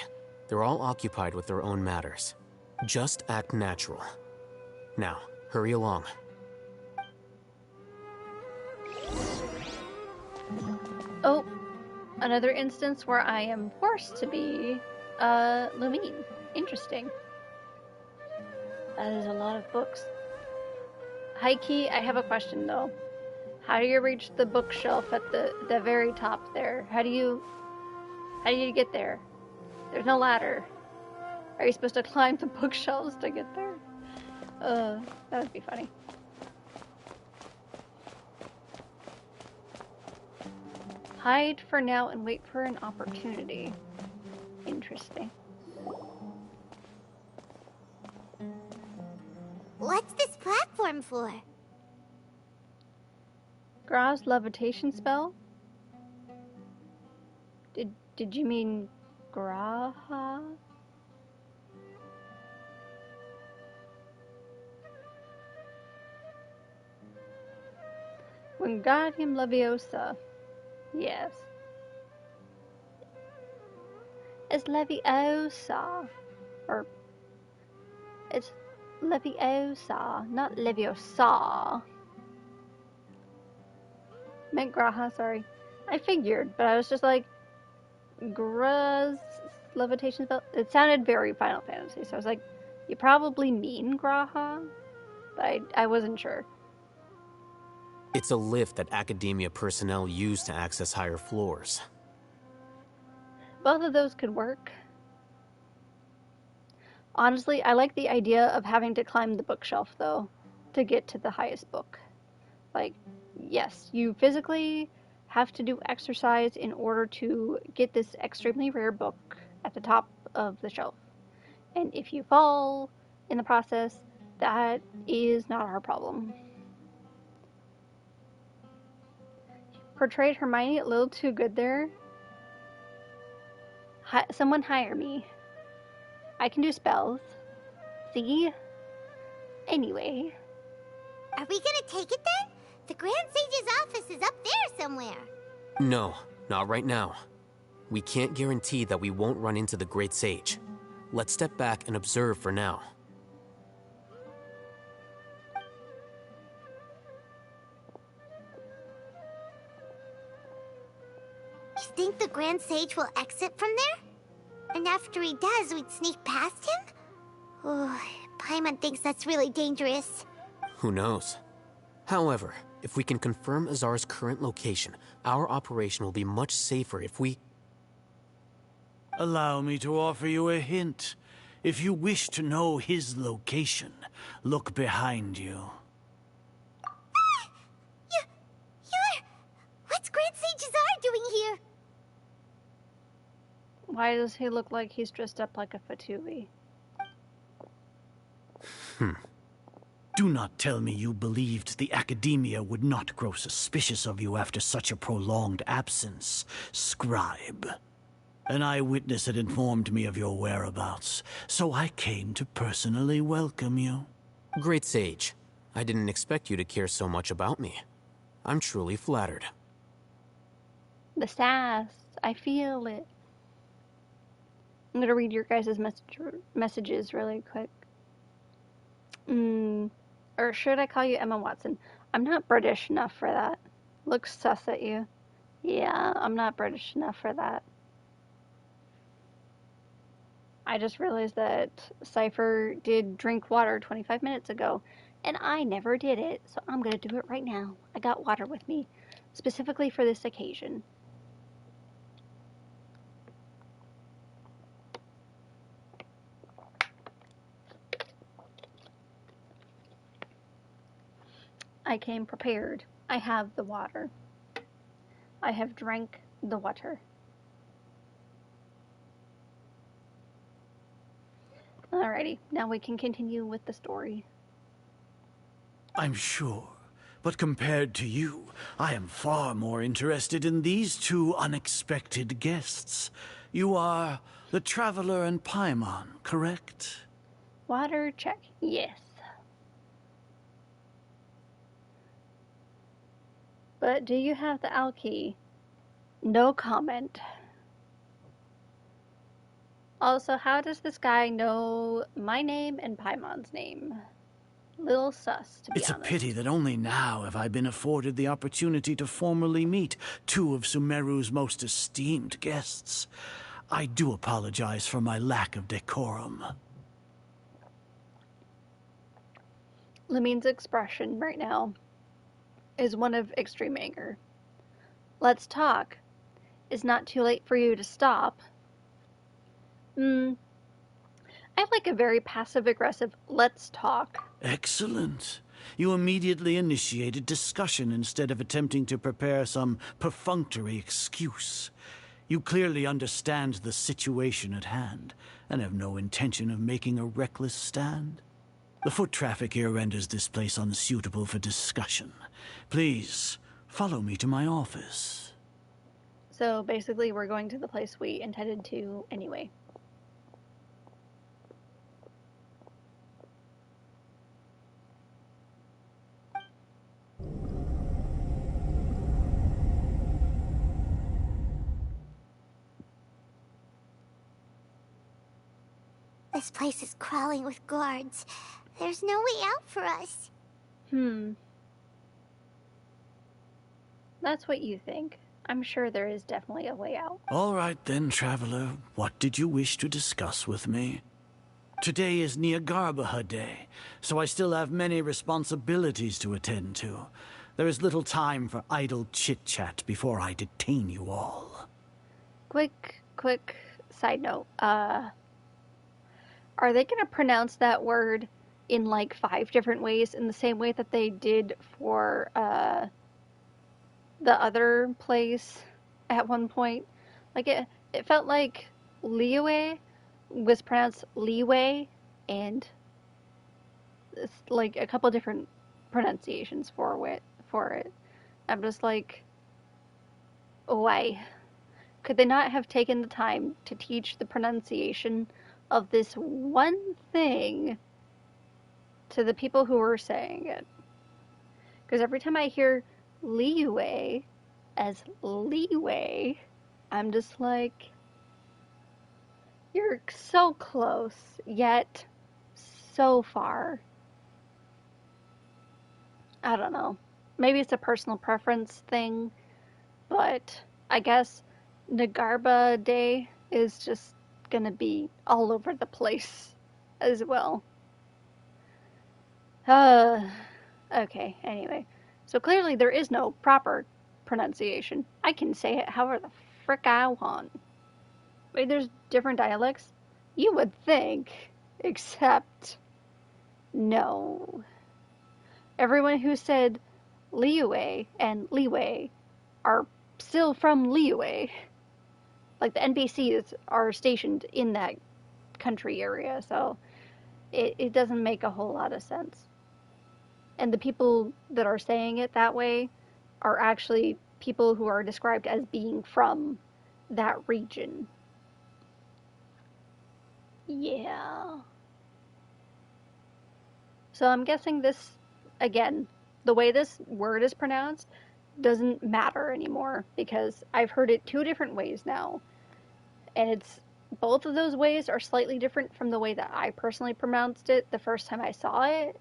They're all occupied with their own matters. Just act natural. Now, hurry along. Oh, another instance where I am forced to be, Lumine. Interesting. That is a lot of books. Heike, I have a question though. How do you reach the bookshelf at the very top there? How do you get there? There's no ladder. Are you supposed to climb the bookshelves to get there? That would be funny. Hide for now and wait for an opportunity. Interesting. What's this platform for? Gra's levitation spell? Did you mean Graha? Wingardium Leviosa. Yes. It's Leviosa. Or it's Leviosa, not Leviosa. Meant Graha, sorry. I figured, but I was just like, Gra's levitation spell? It sounded very Final Fantasy, so I was like, you probably mean Graha? But I wasn't sure. It's a lift that Academia personnel use to access higher floors. Both of those could work. Honestly, I like the idea of having to climb the bookshelf, though, to get to the highest book. Like, yes, you physically have to do exercise in order to get this extremely rare book at the top of the shelf. And if you fall in the process, that is not our problem. Portrayed Hermione a little too good there. Someone hire me. I can do spells. See? Anyway. Are we gonna take it then? The Grand Sage's office is up there somewhere. No, not right now. We can't guarantee that we won't run into the Great Sage. Let's step back and observe for now. You think the Grand Sage will exit from there? And after he does, we'd sneak past him? Oh, Paimon thinks that's really dangerous. Who knows? However, if we can confirm Azar's current location, our operation will be much safer if we... Allow me to offer you a hint. If you wish to know his location, look behind you. What's Grand Sage Azar doing here? Why does he look like he's dressed up like a Fatui? Do not tell me you believed the Academia would not grow suspicious of you after such a prolonged absence, scribe. An eyewitness had informed me of your whereabouts, so I came to personally welcome you. Great sage. I didn't expect you to care so much about me. I'm truly flattered. The sass. I feel it. I'm gonna read your guys' messages really quick. Or should I call you Emma Watson? I'm not British enough for that. Looks sus at you. Yeah, I'm not British enough for that. I just realized that Cypher did drink water 25 minutes ago, and I never did it, so I'm gonna do it right now. I got water with me, specifically for this occasion. I came prepared. I have the water. I have drank the water. Alrighty, now we can continue with the story. I'm sure, but compared to you, I am far more interested in these two unexpected guests. You are the Traveler and Paimon, correct? Water check. Yes. But do you have the Alki? No comment. Also, how does this guy know my name and Paimon's name? Little sus, to be honest. It's a pity that only now have I been afforded the opportunity to formally meet two of Sumeru's most esteemed guests. I do apologize for my lack of decorum. Lamine's expression right now is one of extreme anger. Let's talk. It's not too late for you to stop. I like a very passive-aggressive let's talk. Excellent. You immediately initiated discussion instead of attempting to prepare some perfunctory excuse. You clearly understand the situation at hand and have no intention of making a reckless stand. The foot traffic here renders this place unsuitable for discussion. Please, follow me to my office. So basically, we're going to the place we intended to anyway. This place is crawling with guards. There's no way out for us. That's what you think. I'm sure there is definitely a way out. All right then, Traveler. What did you wish to discuss with me? Today is Niagarbaha Day, so I still have many responsibilities to attend to. There is little time for idle chit-chat before I detain you all. Quick side note. Are they going to pronounce that word in like 5 different ways in the same way that they did for the other place at one point? Like it felt like Liyue was pronounced Liwei, and it's like a couple different pronunciations for it. I'm just like, why? Could they not have taken the time to teach the pronunciation of this one thing to the people who were saying it? Because every time I hear Liyue as leeway, I'm just like, you're so close, yet so far. I don't know. Maybe it's a personal preference thing, but I guess Nagarba Day is just gonna be all over the place as well. Okay, anyway. So clearly there is no proper pronunciation. I can say it however the frick I want. Wait, there's different dialects? You would think, except no. Everyone who said Liyue and Liwei are still from Liyue. Like, the NPCs are stationed in that country area, so it doesn't make a whole lot of sense. And the people that are saying it that way are actually people who are described as being from that region. Yeah. So I'm guessing this, again, the way this word is pronounced doesn't matter anymore because I've heard it 2 different ways now. And it's both of those ways are slightly different from the way that I personally pronounced it the first time I saw it.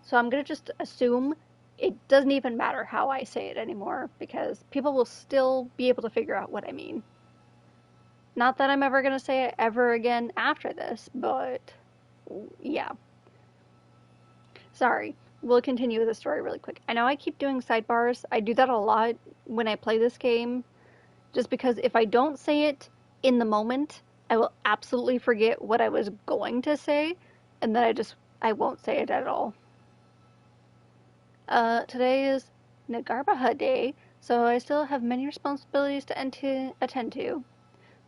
So I'm going to just assume it doesn't even matter how I say it anymore because people will still be able to figure out what I mean. Not that I'm ever going to say it ever again after this, but yeah. Sorry. We'll continue with the story really quick. I know I keep doing sidebars. I do that a lot when I play this game, just because if I don't say it in the moment, I will absolutely forget what I was going to say, and then I won't say it at all. Today is Nagarbaha Day, so I still have many responsibilities to attend to.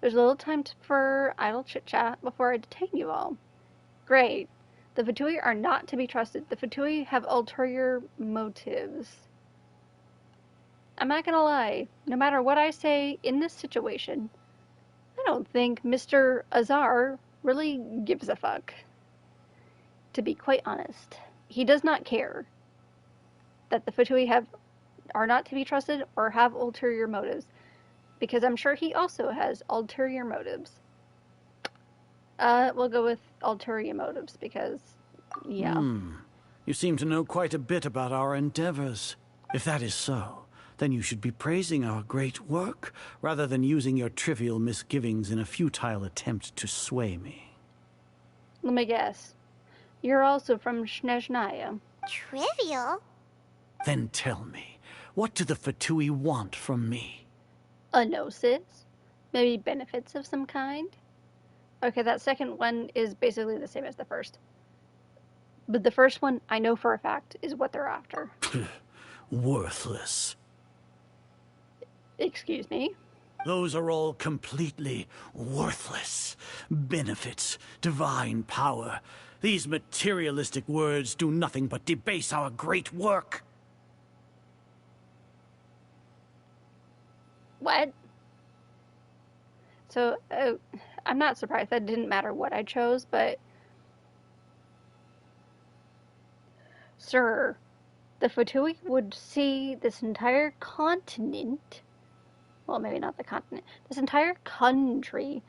There's little time for idle chit-chat before I detain you all. Great. The Fatui are not to be trusted. The Fatui have ulterior motives. I'm not gonna lie, no matter what I say in this situation, I don't think Mr. Azar really gives a fuck. To be quite honest, he does not care that the Fatui are not to be trusted or have ulterior motives, because I'm sure he also has ulterior motives. We'll go with ulterior motives because, yeah. You seem to know quite a bit about our endeavors. If that is so, then you should be praising our great work rather than using your trivial misgivings in a futile attempt to sway me. Let me guess. You're also from Snezhnaya. Trivial? Then tell me, what do the Fatui want from me? A gnosis? Maybe benefits of some kind? Okay, that second one is basically the same as the first. But the first one, I know for a fact, is what they're after. Worthless. Excuse me? Those are all completely worthless. Benefits, divine power. These materialistic words do nothing but debase our great work. What? So, I'm not surprised. That didn't matter what I chose, but... Sir, the Fatui would see this entire continent... Well, maybe not the continent. This entire country,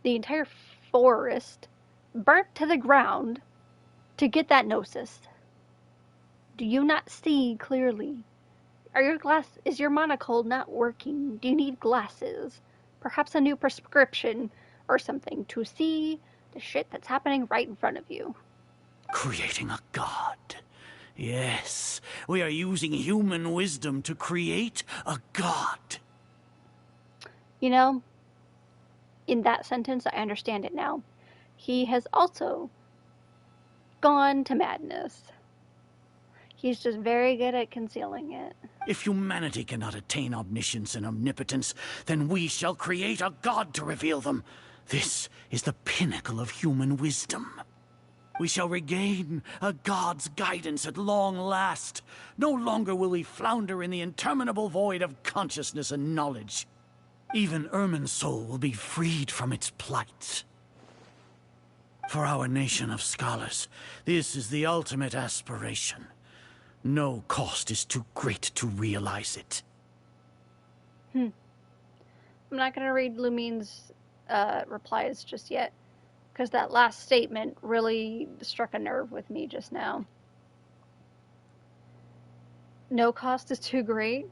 the entire forest, burnt to the ground to get that gnosis. Do you not see clearly? Is your monocle not working? Do you need glasses? Perhaps a new prescription or something to see the shit that's happening right in front of you. Creating a god. Yes, we are using human wisdom to create a god. You know, in that sentence, I understand it now. He has also gone to madness. He's just very good at concealing it. If humanity cannot attain omniscience and omnipotence, then we shall create a god to reveal them. This is the pinnacle of human wisdom. We shall regain a god's guidance at long last. No longer will we flounder in the interminable void of consciousness and knowledge. Even Ermin's soul will be freed from its plight. For our nation of scholars, this is the ultimate aspiration. No cost is too great to realize it. I'm not going to read Lumine's replies just yet, because that last statement really struck a nerve with me just now. No cost is too great.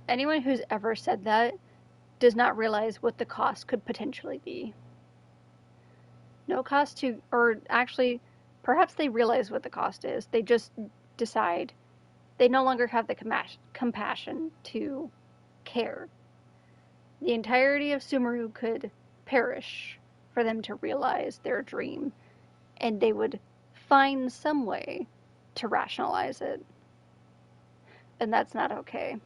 Anyone who's ever said that does not realize what the cost could potentially be. No cost to, or actually, perhaps they realize what the cost is. They just decide they no longer have the compassion to care. The entirety of Sumeru could perish for them to realize their dream, and they would find some way to rationalize it. And that's not okay.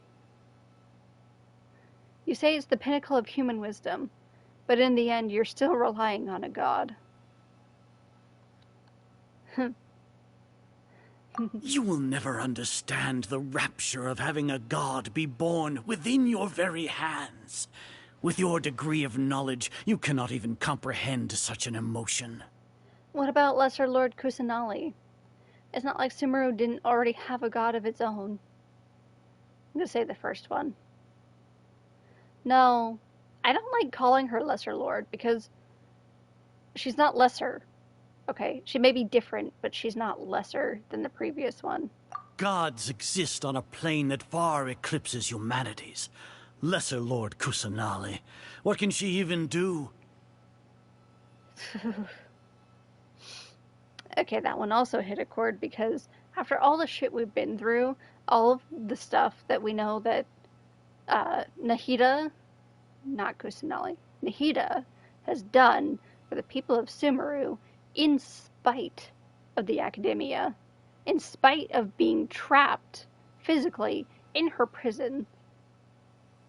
You say it's the pinnacle of human wisdom, but in the end, you're still relying on a god. You will never understand the rapture of having a god be born within your very hands. With your degree of knowledge, you cannot even comprehend such an emotion. What about Lesser Lord Kusanali? It's not like Sumeru didn't already have a god of its own. I'm gonna say the first one. No, I don't like calling her Lesser Lord because she's not lesser. Okay, she may be different, but she's not lesser than the previous one. Gods exist on a plane that far eclipses humanity's. Lesser Lord Kusanali. What can she even do? Okay, that one also hit a chord because after all the shit we've been through, all of the stuff that we know that Nahida, not Kusanali, Nahida has done for the people of Sumeru in spite of the academia, in spite of being trapped physically in her prison.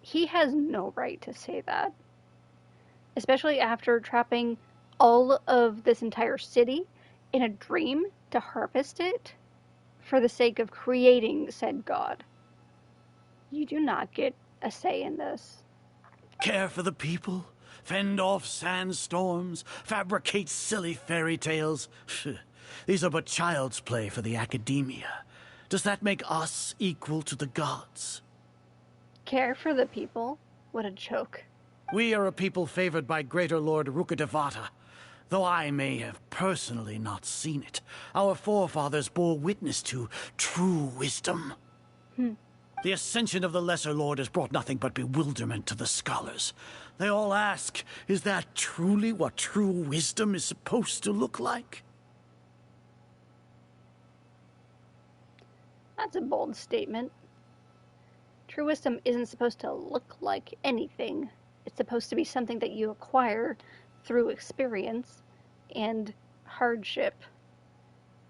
He has no right to say that. Especially after trapping all of this entire city in a dream to harvest it for the sake of creating said god. You do not get a say in this. Care for the people? Fend off sandstorms? Fabricate silly fairy tales? These are but child's play for the academia. Does that make us equal to the gods? Care for the people? What a joke. We are a people favored by Greater Lord Rukadevata. Though I may have personally not seen it, our forefathers bore witness to true wisdom. The ascension of the Lesser Lord has brought nothing but bewilderment to the scholars. They all ask, is that truly what true wisdom is supposed to look like? That's a bold statement. True wisdom isn't supposed to look like anything. It's supposed to be something that you acquire through experience and hardship.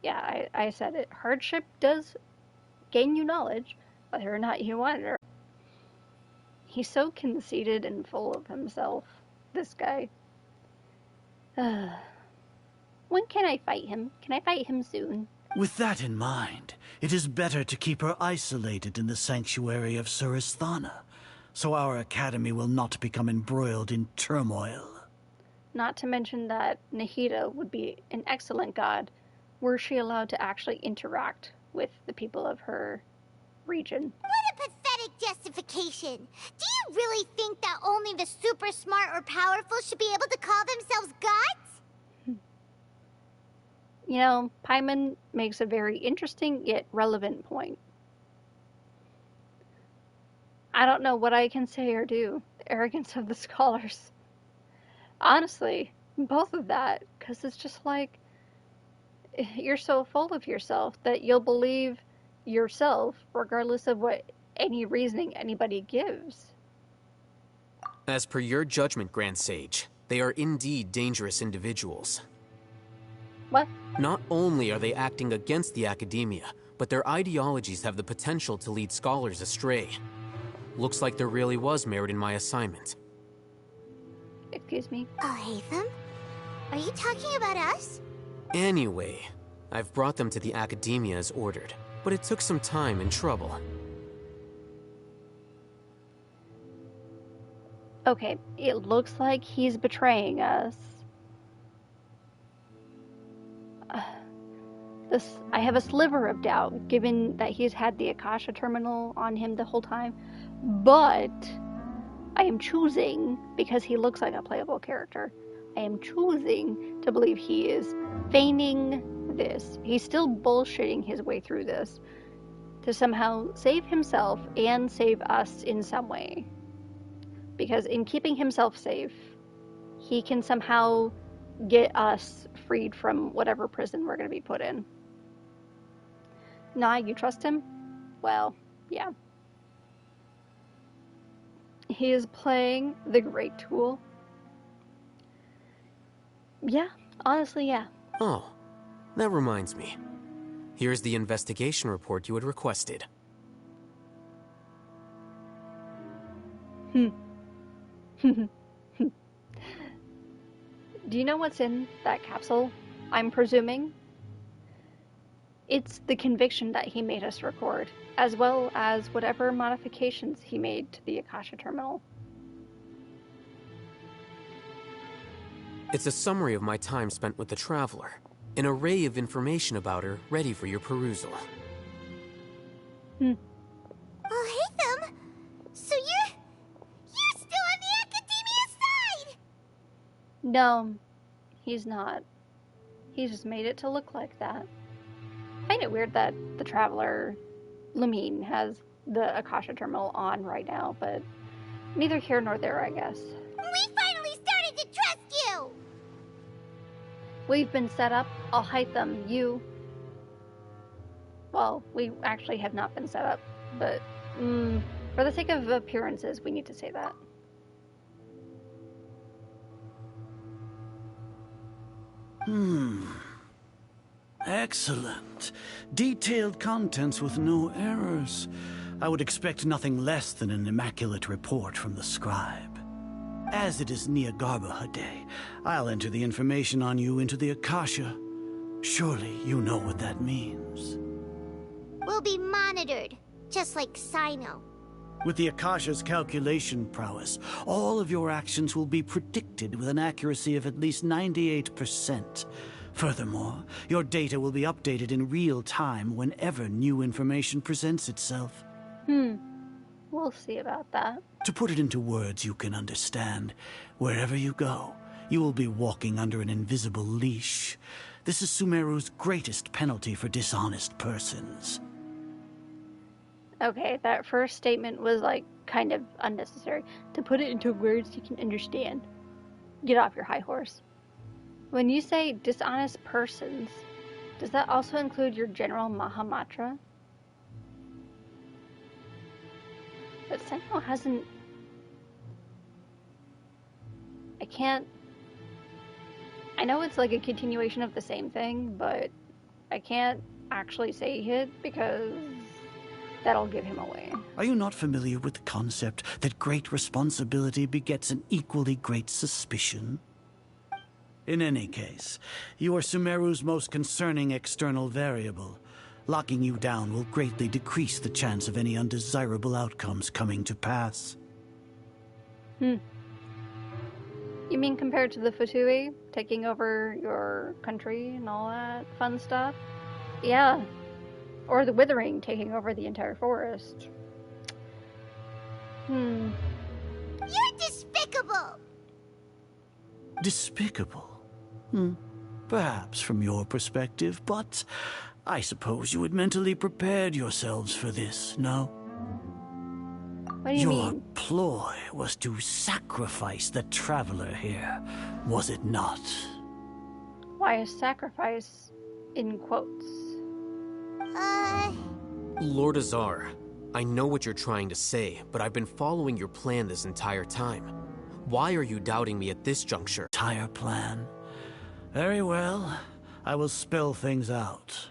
Yeah, I said it. Hardship does gain you knowledge, whether or not you want it or not. He's so conceited and full of himself, this guy. When can I fight him? Can I fight him soon? With that in mind, it is better to keep her isolated in the sanctuary of Suristhana, so our academy will not become embroiled in turmoil. Not to mention that Nahida would be an excellent god were she allowed to actually interact with the people of her region. What a pathetic justification! Do you really think that only the super smart or powerful should be able to call themselves gods? You know, Paimon makes a very interesting yet relevant point. I don't know what I can say or do. The arrogance of the scholars. Honestly, both of that, because it's just like, you're so full of yourself that you'll believe yourself regardless of what any reasoning anybody gives. As per your judgment, Grand Sage, they are indeed dangerous individuals. What? Not only are they acting against the academia, but their ideologies have the potential to lead scholars astray. Looks like there really was merit in my assignment. Excuse me? Oh, Hatham? Are you talking about us? Anyway, I've brought them to the academia as ordered, but it took some time and trouble. Okay, it looks like he's betraying us. I have a sliver of doubt, given that he's had the Akasha terminal on him the whole time, but I am choosing, because he looks like a playable character, I am choosing to believe he is feigning this. He's still bullshitting his way through this to somehow save himself and save us in some way. Because in keeping himself safe, he can somehow get us freed from whatever prison we're going to be put in. Nah, you trust him? Well, yeah. He is playing the great tool. Yeah, honestly, yeah. Oh, that reminds me. Here's the investigation report you had requested. Do you know what's in that capsule? I'm presuming. It's the conviction that he made us record, as well as whatever modifications he made to the Akasha terminal. It's a summary of my time spent with the Traveler. An array of information about her ready for your perusal. Oh, Hatham! So you're still on the Academia side! No, he's not. He just made it to look like that. I find it weird that the Traveler, Lumine, has the Akasha terminal on right now, but neither here nor there, I guess. We finally started to trust you! We've been set up. I'll hide them. You... Well, we actually have not been set up, but for the sake of appearances, we need to say that. Excellent. Detailed contents with no errors. I would expect nothing less than an immaculate report from the scribe. As it is Niagarbaha Day, I'll enter the information on you into the Akasha. Surely you know what that means. We'll be monitored, just like Sino. With the Akasha's calculation prowess, all of your actions will be predicted with an accuracy of at least 98%. Furthermore, your data will be updated in real time whenever new information presents itself. We'll see about that. To put it into words you can understand, wherever you go, you will be walking under an invisible leash. This is Sumeru's greatest penalty for dishonest persons. Okay, that first statement was, like, kind of unnecessary. To put it into words you can understand. Get off your high horse. When you say dishonest persons, does that also include your general Mahamatra? But Senko hasn't... I can't... I know it's like a continuation of the same thing, but I can't actually say it because that'll give him away. Are you not familiar with the concept that great responsibility begets an equally great suspicion? In any case, you are Sumeru's most concerning external variable. Locking you down will greatly decrease the chance of any undesirable outcomes coming to pass. You mean compared to the Futui, taking over your country and all that fun stuff? Yeah. Or the Withering taking over the entire forest. You're despicable! Despicable? Perhaps from your perspective, but I suppose you had mentally prepared yourselves for this, no? What do you mean? Your ploy was to sacrifice the Traveler here, was it not? Why a sacrifice in quotes? Lord Azar, I know what you're trying to say, but I've been following your plan this entire time. Why are you doubting me at this juncture? Entire plan? Very well. I will spell things out.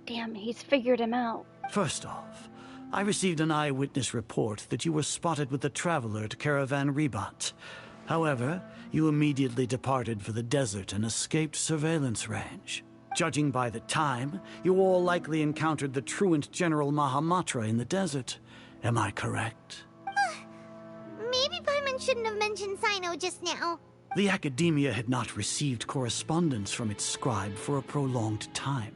Damn, he's figured him out. First off, I received an eyewitness report that you were spotted with the Traveler at Caravan Rebat. However, you immediately departed for the desert and escaped surveillance range. Judging by the time, you all likely encountered the truant General Mahamatra in the desert. Am I correct? Maybe Paimon shouldn't have mentioned Sino just now. The Academia had not received correspondence from its scribe for a prolonged time.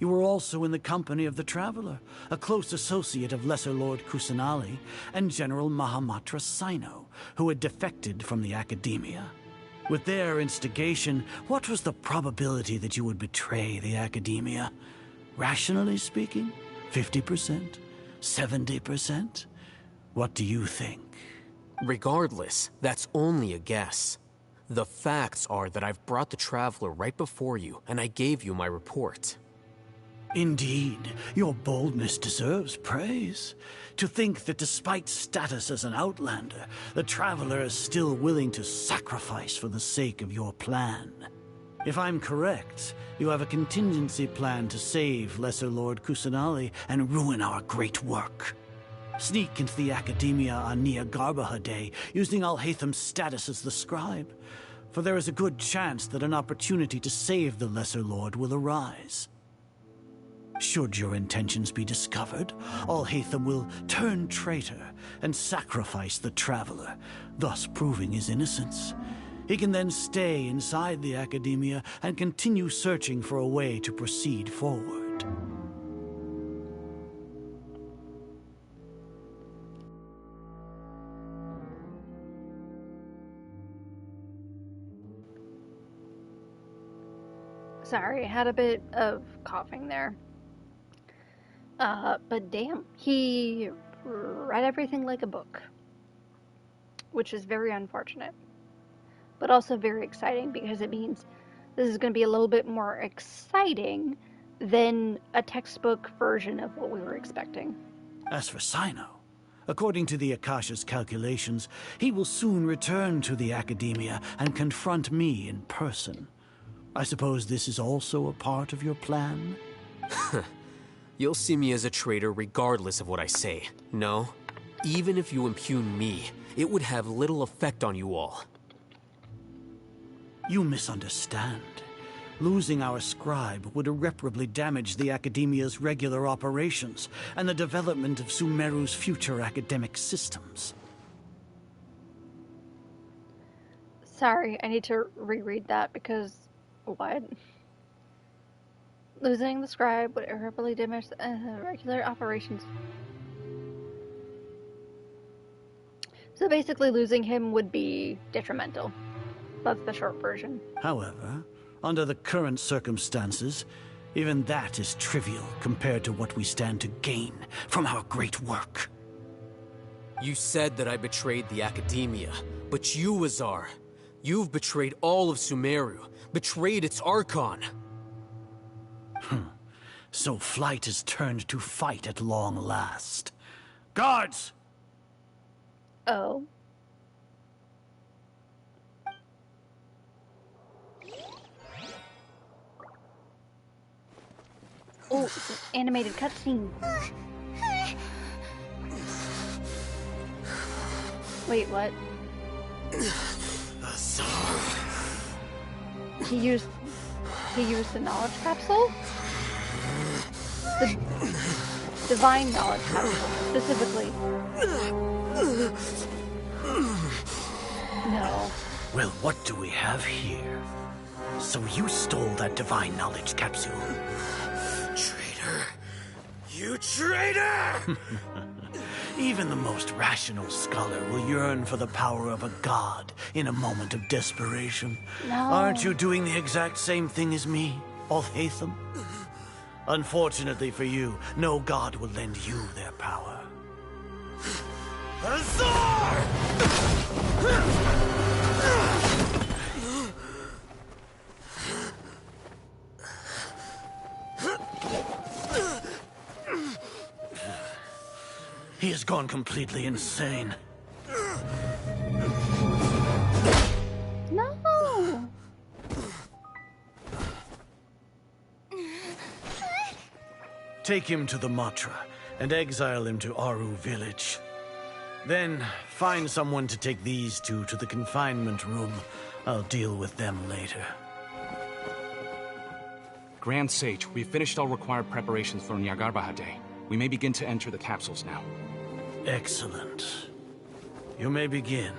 You were also in the company of the Traveler, a close associate of Lesser Lord Kusanali and General Mahamatra Sino, who had defected from the Academia. With their instigation, what was the probability that you would betray the Academia? Rationally speaking, 50%? 70%? What do you think? Regardless, that's only a guess. The facts are that I've brought the Traveler right before you, and I gave you my report. Indeed, your boldness deserves praise. To think that despite status as an outlander, the Traveler is still willing to sacrifice for the sake of your plan. If I'm correct, you have a contingency plan to save Lesser Lord Kusanali and ruin our great work. Sneak into the Academia on Niagarbaha Day, using Alhatham's status as the scribe. For there is a good chance that an opportunity to save the Lesser Lord will arise. Should your intentions be discovered, Alhaitham will turn traitor and sacrifice the Traveler, thus proving his innocence. He can then stay inside the Academia and continue searching for a way to proceed forward. Sorry, I had a bit of coughing there. But damn, he read everything like a book. Which is very unfortunate. But also very exciting because it means this is going to be a little bit more exciting than a textbook version of what we were expecting. As for Sino, according to the Akasha's calculations, he will soon return to the Academia and confront me in person. I suppose this is also a part of your plan? You'll see me as a traitor regardless of what I say. No, even if you impugn me, it would have little effect on you all. You misunderstand. Losing our scribe would irreparably damage the Academia's regular operations and the development of Sumeru's future academic systems. Sorry, I need to reread that because... what? Losing the scribe would irreparably damage regular operations. So basically losing him would be detrimental. That's the short version. However, under the current circumstances, even that is trivial compared to what we stand to gain from our great work. You said that I betrayed the Academia, but you, Azar, you've betrayed all of Sumeru, betrayed its Archon. So flight is turned to fight at long last. Guards! Oh. Oh, it's an animated cutscene. Wait, what? He used the knowledge capsule? The divine knowledge capsule, specifically. No. Well, what do we have here? So you stole that divine knowledge capsule. Traitor! You traitor! Even the most rational scholar will yearn for the power of a god in a moment of desperation. No. Aren't you doing the exact same thing as me, Alhaitham? Unfortunately for you, no god will lend you their power. Azar! He has gone completely insane. No! Take him to the Matra and exile him to Aru village. Then find someone to take these two to the confinement room. I'll deal with them later. Grand Sage, we've finished all required preparations for Nyargarbaha Day. We may begin to enter the capsules now. Excellent. You may begin.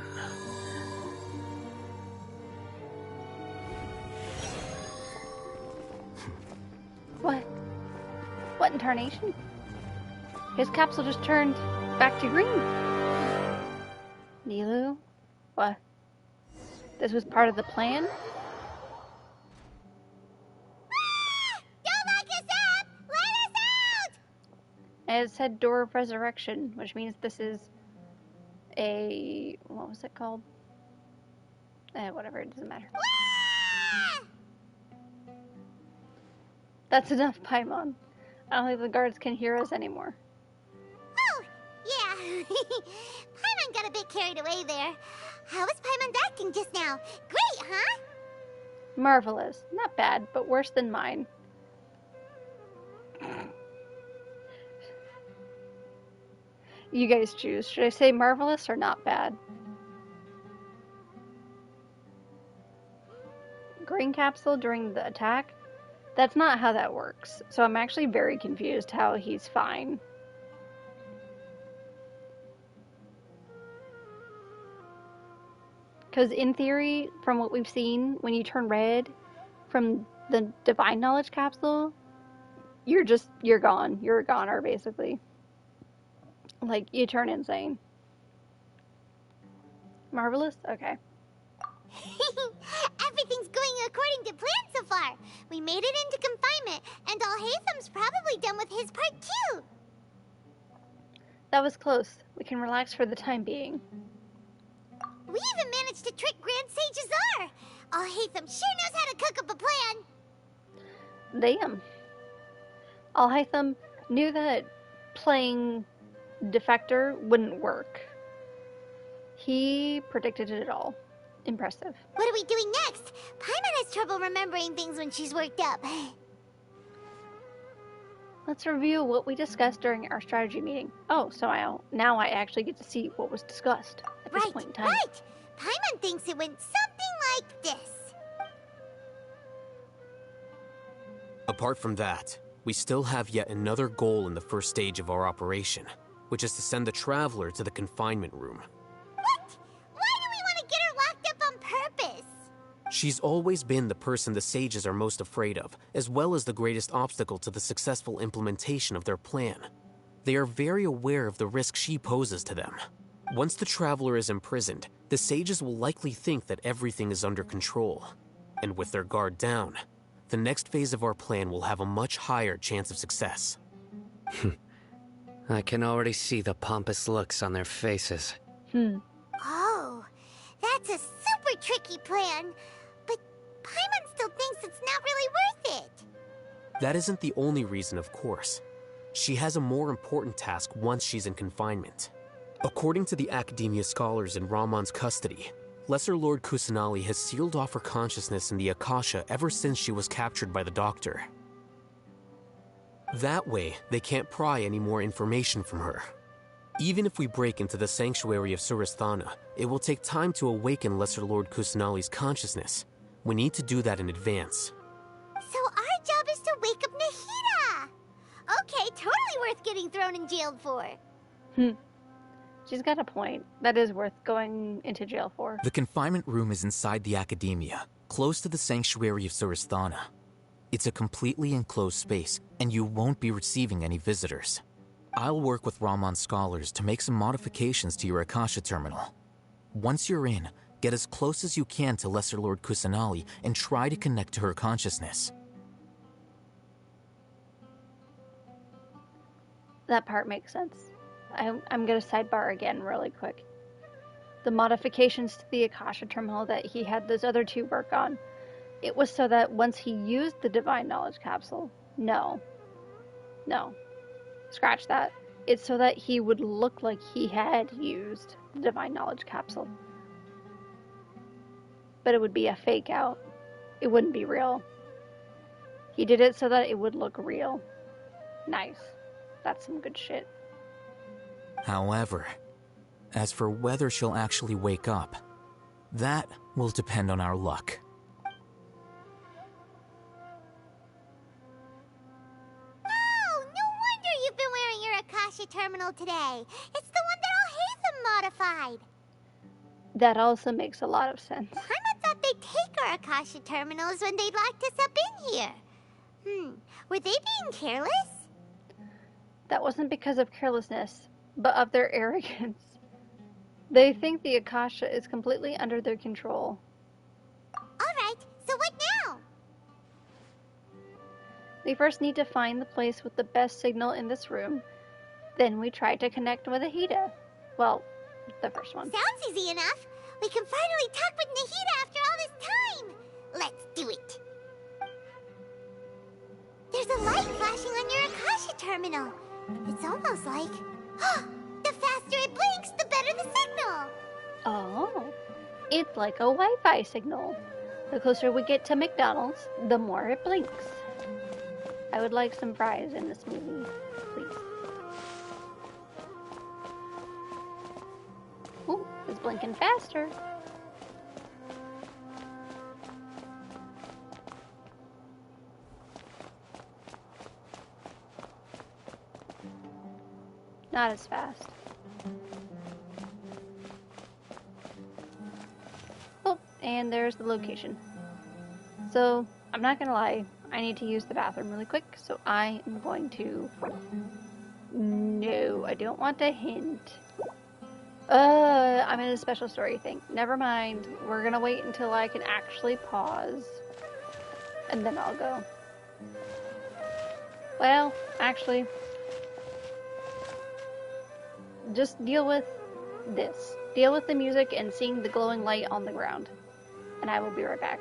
What? What in tarnation? His capsule just turned back to green. Nilu? What? This was part of the plan? Don't lock us up! Let us out! And it said Door of Resurrection, which means this is a... what was it called? Whatever, it doesn't matter. That's enough, Paimon. I don't think the guards can hear us anymore. Oh, yeah. Paimon got a bit carried away there. How was Paimon's acting just now? Great, huh? Marvelous. Not bad, but worse than mine. You guys choose. Should I say marvelous or not bad? Green capsule during the attack? That's not how that works. So I'm actually very confused how he's fine. Because in theory, from what we've seen, when you turn red from the divine knowledge capsule, you're gone. You're a goner, basically. Like, you turn insane. Marvelous? Okay. Everything's going according to plan so far. We made it into confinement, and Alhatham's probably done with his part too. That was close. We can relax for the time being. We even managed to trick Grand Sage Azar. Alhatham sure knows how to cook up a plan. Damn. Alhaitham knew that playing Defector wouldn't work. He predicted it all. Impressive. What are we doing next? Paimon has trouble remembering things when she's worked up. Let's review what we discussed during our strategy meeting. Oh, so now I actually get to see what was discussed at this point in time. Right! Paimon thinks it went something like this. Apart from that, we still have yet another goal in the first stage of our operation, which is to send the Traveler to the confinement room. What? Why do we want to get her locked up on purpose? She's always been the person the sages are most afraid of, as well as the greatest obstacle to the successful implementation of their plan. They are very aware of the risk she poses to them. Once the Traveler is imprisoned, the sages will likely think that everything is under control. And with their guard down, the next phase of our plan will have a much higher chance of success. I can already see the pompous looks on their faces. Oh, that's a super tricky plan. But Paimon still thinks it's not really worth it. That isn't the only reason, of course. She has a more important task once she's in confinement. According to the Academia scholars in Ramon's custody, Lesser Lord Kusanali has sealed off her consciousness in the Akasha ever since she was captured by the Doctor. That way, they can't pry any more information from her. Even if we break into the sanctuary of Suristhana, it will take time to awaken Lesser Lord Kusanali's consciousness. We need to do that in advance. So our job is to wake up Nahida! Okay, totally worth getting thrown in jail for. She's got a point. That is worth going into jail for. The confinement room is inside the Academia, close to the sanctuary of Suristhana. It's a completely enclosed space, and you won't be receiving any visitors. I'll work with Ramon's scholars to make some modifications to your Akasha terminal. Once you're in, get as close as you can to Lesser Lord Kusanali and try to connect to her consciousness. That part makes sense. I'm going to sidebar again really quick. The modifications to the Akasha terminal that he had those other two work on, it was so that once he used the Divine Knowledge Capsule, no. Scratch that. It's so that he would look like he had used the Divine Knowledge Capsule. But it would be a fake out. It wouldn't be real. He did it so that it would look real. Nice. That's some good shit. However, as for whether she'll actually wake up, that will depend on our luck. Oh, no wonder you've been wearing your Akasha terminal today. It's the one that Alhaitham modified. That also makes a lot of sense. Paimon thought they'd take our Akasha terminals when they locked us up in here. Were they being careless? That wasn't because of carelessness, but of their arrogance. They think the Akasha is completely under their control. Alright, so what now? We first need to find the place with the best signal in this room. Then we try to connect with Nahida. Well, the first one. Sounds easy enough. We can finally talk with Nahida after all this time. Let's do it. There's a light flashing on your Akasha terminal. It's almost like... the faster it blinks, the better the signal. Oh, it's like a Wi-Fi signal. The closer we get to McDonald's, the more it blinks. I would like some fries in this movie, please. Ooh, it's blinking faster. Not as fast. Oh, and there's the location. So, I'm not gonna lie, I need to use the bathroom really quick, so I am going to... No, I don't want to hint. I'm in a special story thing. Never mind. We're gonna wait until I can actually pause. And then I'll go. Well, actually, just deal with this. Deal with the music and seeing the glowing light on the ground. And I will be right back.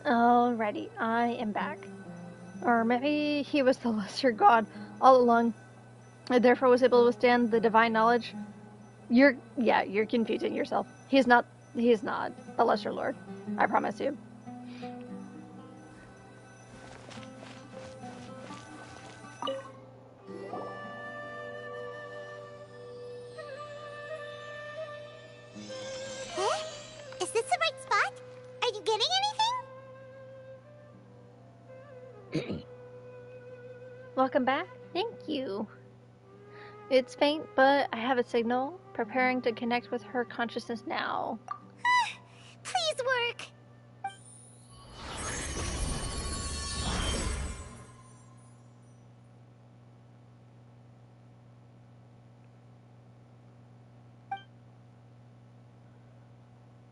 Alrighty, I am back. Or maybe he was the lesser god all along, and therefore was able to withstand the divine knowledge. You're confusing yourself. He's not the lesser lord. I promise you. Is this the right spot? Are you getting anything? Welcome back. Thank you. It's faint, but I have a signal. Preparing to connect with her consciousness now. Please work!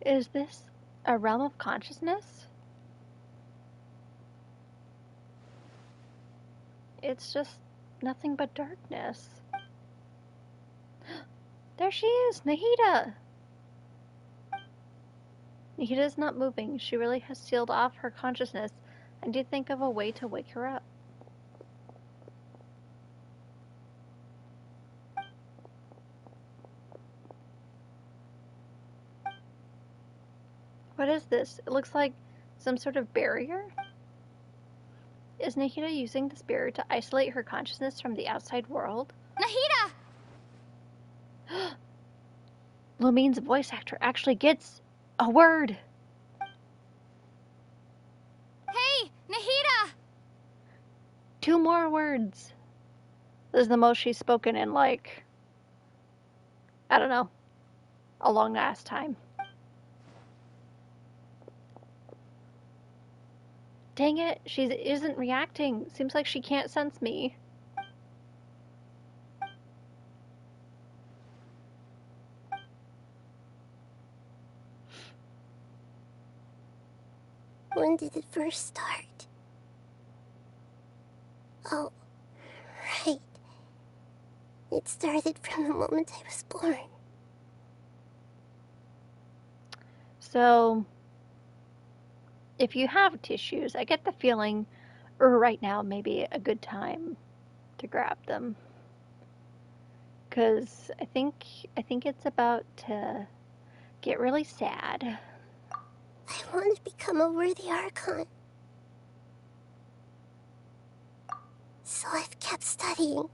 Is this a realm of consciousness? It's just nothing but darkness. There she is, Nahida! Nahida's not moving. She really has sealed off her consciousness. I need to think of a way to wake her up. What is this? It looks like some sort of barrier? Is Nahida using this barrier to isolate her consciousness from the outside world? Nahida! Lumine's voice actor actually gets a word. Hey, Nahida! 2 more words. This is the most she's spoken in, like, I don't know, a long ass time. Dang it, she isn't reacting. Seems like she can't sense me. When did it first start? Oh, right. It started from the moment I was born. So, if you have tissues, I get the feeling right now may be a good time to grab them. Because I think it's about to get really sad. I want to become a worthy Archon. So I've kept studying.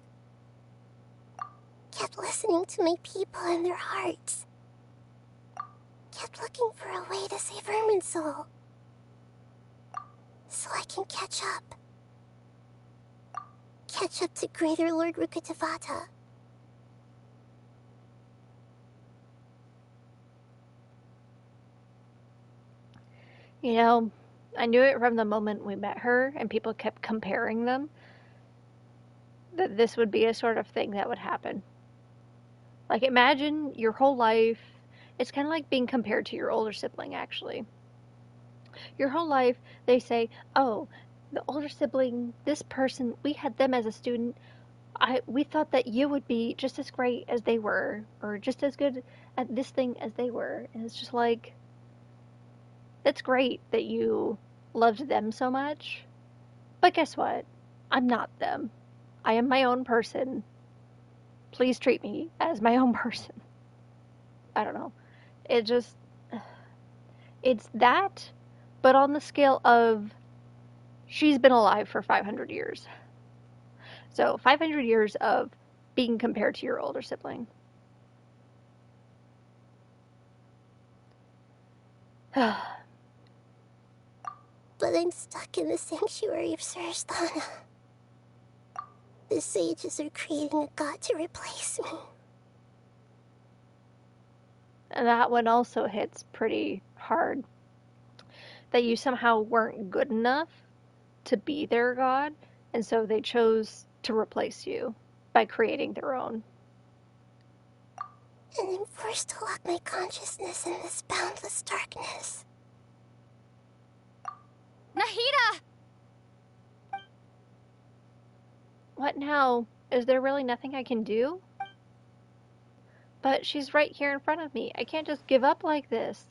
Kept listening to my people and their hearts. Kept looking for a way to save Irminsul. So I can catch up. Catch up to Greater Lord Rukkhadevata. You know, I knew it from the moment we met her and people kept comparing them, that this would be a sort of thing that would happen. Like, imagine your whole life, it's kind of like being compared to your older sibling, actually. Your whole life, they say, oh, the older sibling, this person, we had them as a student. We thought that you would be just as great as they were, or just as good at this thing as they were. And it's just like, it's great that you loved them so much, but guess what? I'm not them. I am my own person. Please treat me as my own person. I don't know. It's that, but on the scale of she's been alive for 500 years. So 500 years of being compared to your older sibling. But I'm stuck in the sanctuary of Surasthana. The sages are creating a god to replace me. And that one also hits pretty hard. That you somehow weren't good enough to be their god, and so they chose to replace you by creating their own. And I'm forced to lock my consciousness in this boundless darkness. Nahida! What now? Is there really nothing I can do? But she's right here in front of me. I can't just give up like this.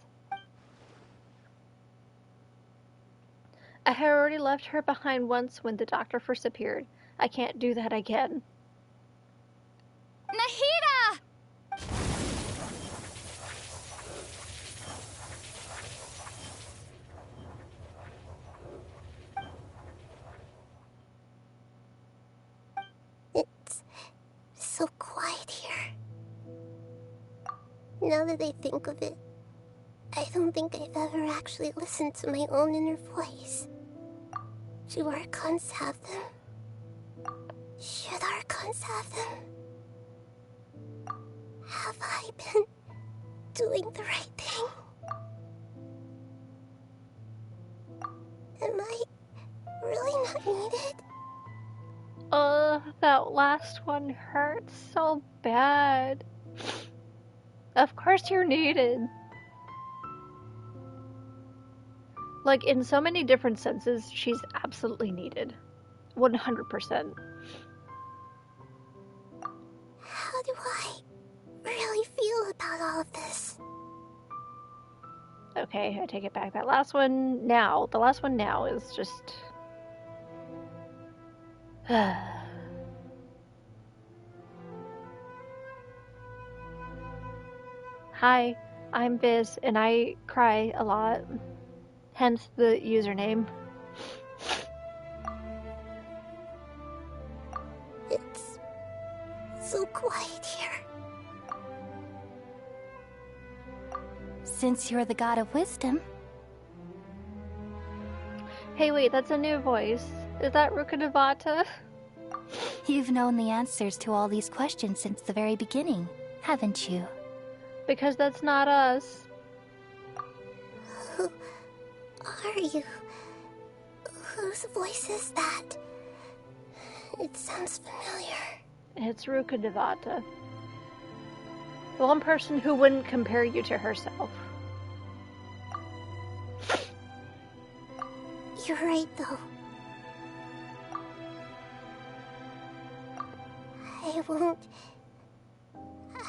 I had already left her behind once when the doctor first appeared. I can't do that again. Nahida! It's so quiet here. Now that I think of it, I don't think I've ever actually listened to my own inner voice. Do Archons have them? Should Archons have them? Have I been doing the right thing? Am I really not needed? That last one hurts so bad. Of course you're needed. Like, in so many different senses, she's absolutely needed. 100%. How do I really feel about all of this? Okay, I take it back. That last one now, the last one now is just... Hi, I'm Viz, and I cry a lot. Hence the username. It's so quiet here. Since you're the god of wisdom. Hey, wait, that's a new voice. Is that Rukkhadevata? You've known the answers to all these questions since the very beginning, haven't you? Because that's not us. Who are you? Whose voice is that? It sounds familiar. It's Rukkhadevata. The one person who wouldn't compare you to herself. You're right, though.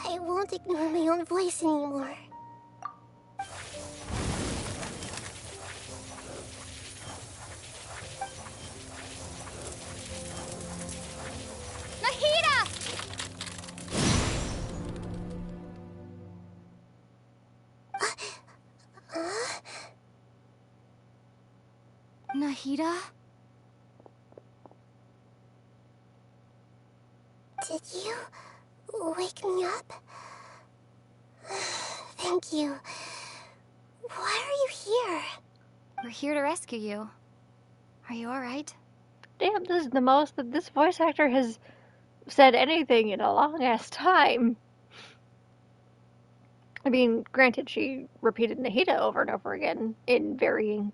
I won't ignore my own voice anymore. Nahida! Nahida? Did you wake me up? Thank you. Why are you here? We're here to rescue you. Are you alright? Damn, this is the most that this voice actor has said anything in a long-ass time. I mean, granted, she repeated Nahida over and over again in varying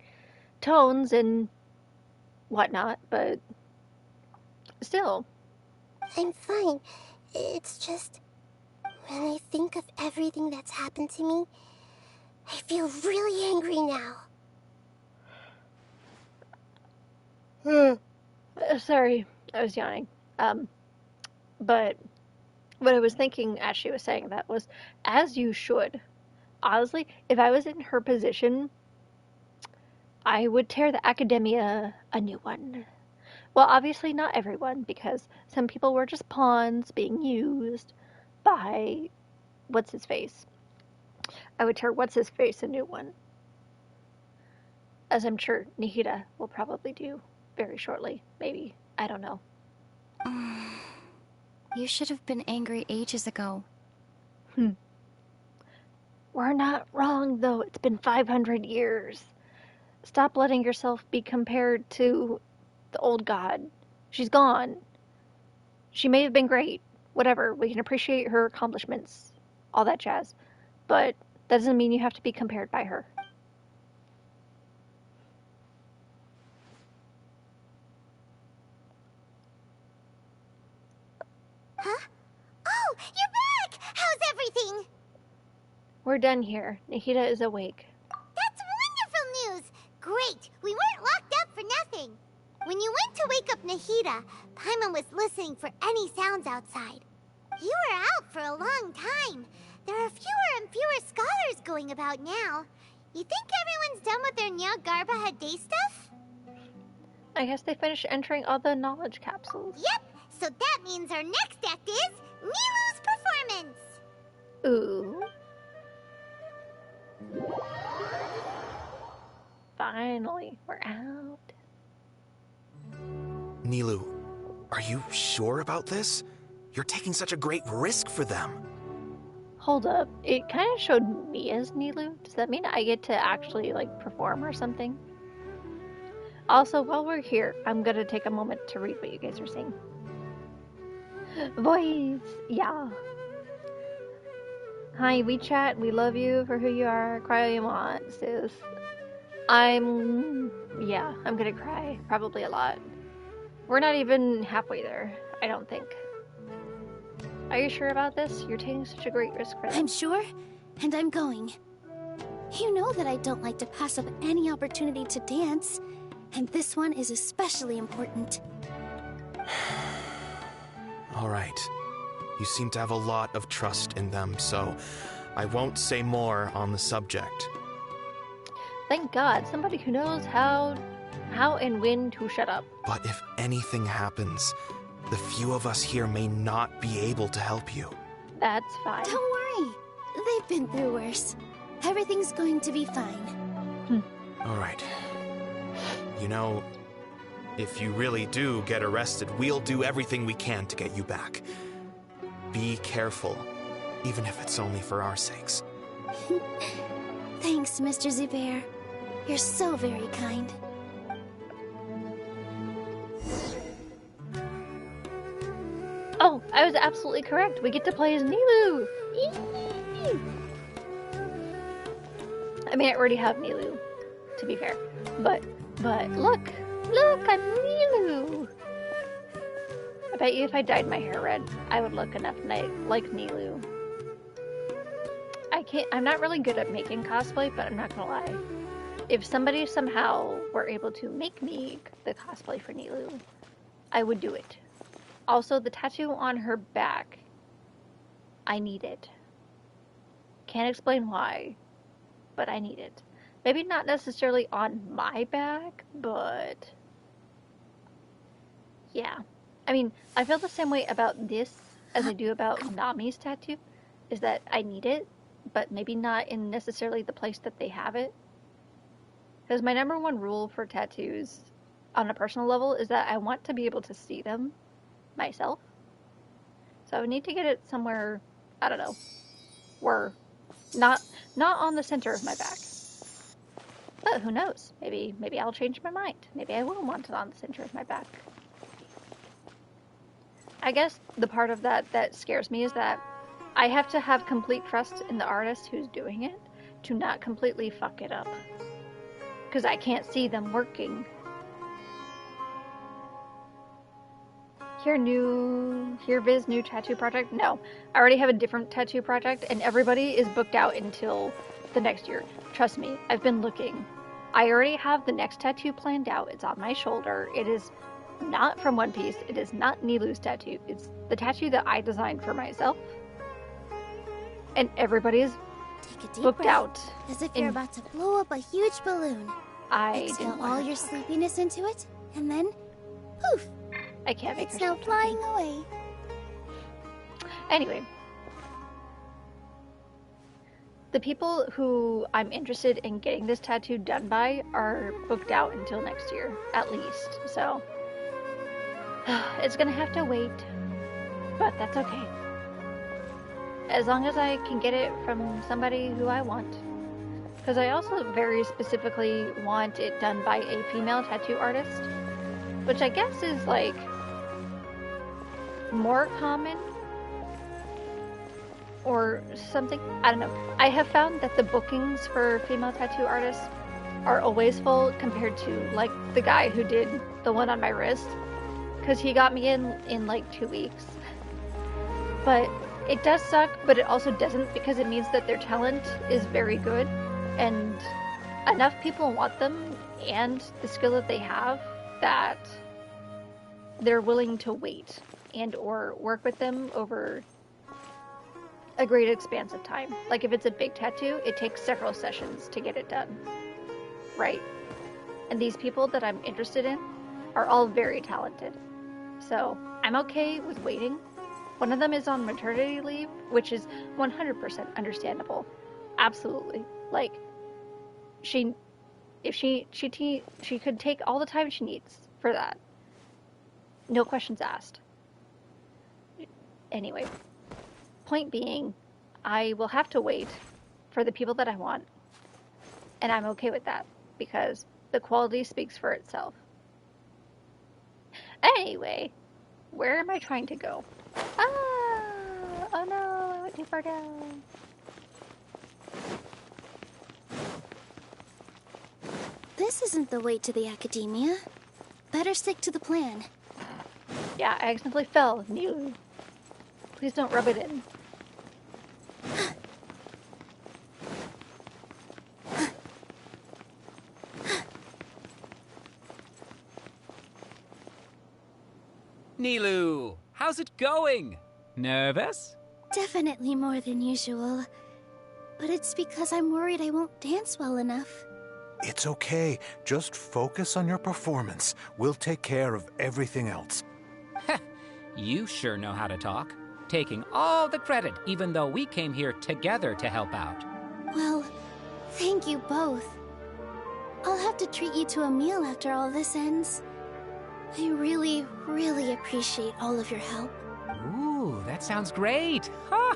tones and whatnot, but still. I'm fine. It's just... when I think of everything that's happened to me, I feel really angry now. Sorry, I was yawning. But what I was thinking as she was saying that was, as you should. Honestly, if I was in her position, I would tear the Academia a new one. Well, obviously not everyone, because some people were just pawns being used by what's-his-face. I would tear what's-his-face a new one. As I'm sure Nahida will probably do very shortly. Maybe. I don't know. You should have been angry ages ago. We're not wrong, though. It's been 500 years. Stop letting yourself be compared to the old god. She's gone. She may have been great. Whatever. We can appreciate her accomplishments. All that jazz. But that doesn't mean you have to be compared by her. Huh? Oh, you're back! How's everything? We're done here. Nahida is awake. That's wonderful news! Great! We weren't locked up for nothing. When you went to wake up Nahida, Paimon was listening for any sounds outside. You were out for a long time. There are fewer and fewer scholars going about now. You think everyone's done with their Nyargarbaha day stuff? I guess they finished entering all the knowledge capsules. Yep! So that means our next act is Nilu's performance! Ooh. Finally, we're out. Nilu, are you sure about this? You're taking such a great risk for them. Hold up. It kind of showed me as Nilu. Does that mean I get to actually, like, perform or something? Also, while we're here, I'm gonna take a moment to read what you guys are saying. Voice, yeah. Hi, WeChat, we love you for who you are. Cry all you want, sis. I'm gonna cry. Probably a lot. We're not even halfway there, I don't think. Are you sure about this? You're taking such a great risk for them. I'm sure, and I'm going. You know that I don't like to pass up any opportunity to dance, and this one is especially important. All right. You seem to have a lot of trust in them, so I won't say more on the subject. Thank God, somebody who knows how and when to shut up. But if anything happens, the few of us here may not be able to help you. That's fine. Don't worry. They've been through worse. Everything's going to be fine. All right. You know, if you really do get arrested, we'll do everything we can to get you back. Be careful, even if it's only for our sakes. Thanks, Mr. Zubair. You're so very kind. Oh, I was absolutely correct. We get to play as Nilu. Eee! I mean, I already have Nilu, to be fair. But look, I'm Nilu. I bet you if I dyed my hair red, I would look enough like Nilu. I'm not really good at making cosplay, but I'm not gonna lie. If somebody somehow were able to make me the cosplay for Nilu, I would do it. Also, the tattoo on her back, I need it. Can't explain why, but I need it. Maybe not necessarily on my back, but yeah. I mean, I feel the same way about this as I do about Nami's tattoo, is that I need it, but maybe not in necessarily the place that they have it. Because my number one rule for tattoos on a personal level is that I want to be able to see them myself. So I would need to get it somewhere, I don't know, where not on the center of my back. But who knows? Maybe I'll change my mind. Maybe I will want it on the center of my back. I guess the part of that scares me is that I have to have complete trust in the artist who's doing it to not completely fuck it up. Because I can't see them working. Here Viz new tattoo project? No. I already have a different tattoo project and everybody is booked out until the next year. Trust me, I've been looking. I already have the next tattoo planned out. It's on my shoulder. It is not from One Piece. It is not Nilu's tattoo. It's the tattoo that I designed for myself. And everybody's booked out. As if you're about to blow up a huge balloon. I exhale all your sleepiness into it, and then poof! I can't make it's now flying away. Anyway, the people who I'm interested in getting this tattoo done by are booked out until next year, at least. So it's gonna have to wait, but that's okay. As long as I can get it from somebody who I want. Because I also very specifically want it done by a female tattoo artist, which I guess is like more common or something. I don't know. I have found that the bookings for female tattoo artists are always full compared to like the guy who did the one on my wrist, because he got me in like 2 weeks. But it does suck, but it also doesn't, because it means that their talent is very good and enough people want them and the skill that they have that they're willing to wait and or work with them over a great expanse of time. Like if it's a big tattoo, it takes several sessions to get it done. Right? And these people that I'm interested in are all very talented. So I'm okay with waiting. One of them is on maternity leave, which is 100% understandable. Absolutely. Like, she could take all the time she needs for that. No questions asked. Anyway, point being, I will have to wait for the people that I want. And I'm okay with that, because the quality speaks for itself. Anyway, Where am I trying to go? Ah! Oh no, I went too far down. This isn't the way to the Academia. Better stick to the plan. Yeah, I accidentally fell. New. Please don't rub it in. Nilu, how's it going? Nervous? Definitely more than usual. But it's because I'm worried I won't dance well enough. It's okay. Just focus on your performance. We'll take care of everything else. You sure know how to talk. Taking all the credit, even though we came here together to help out. Well, thank you both. I'll have to treat you to a meal after all this ends. I really, really appreciate all of your help. Ooh, that sounds great. Huh.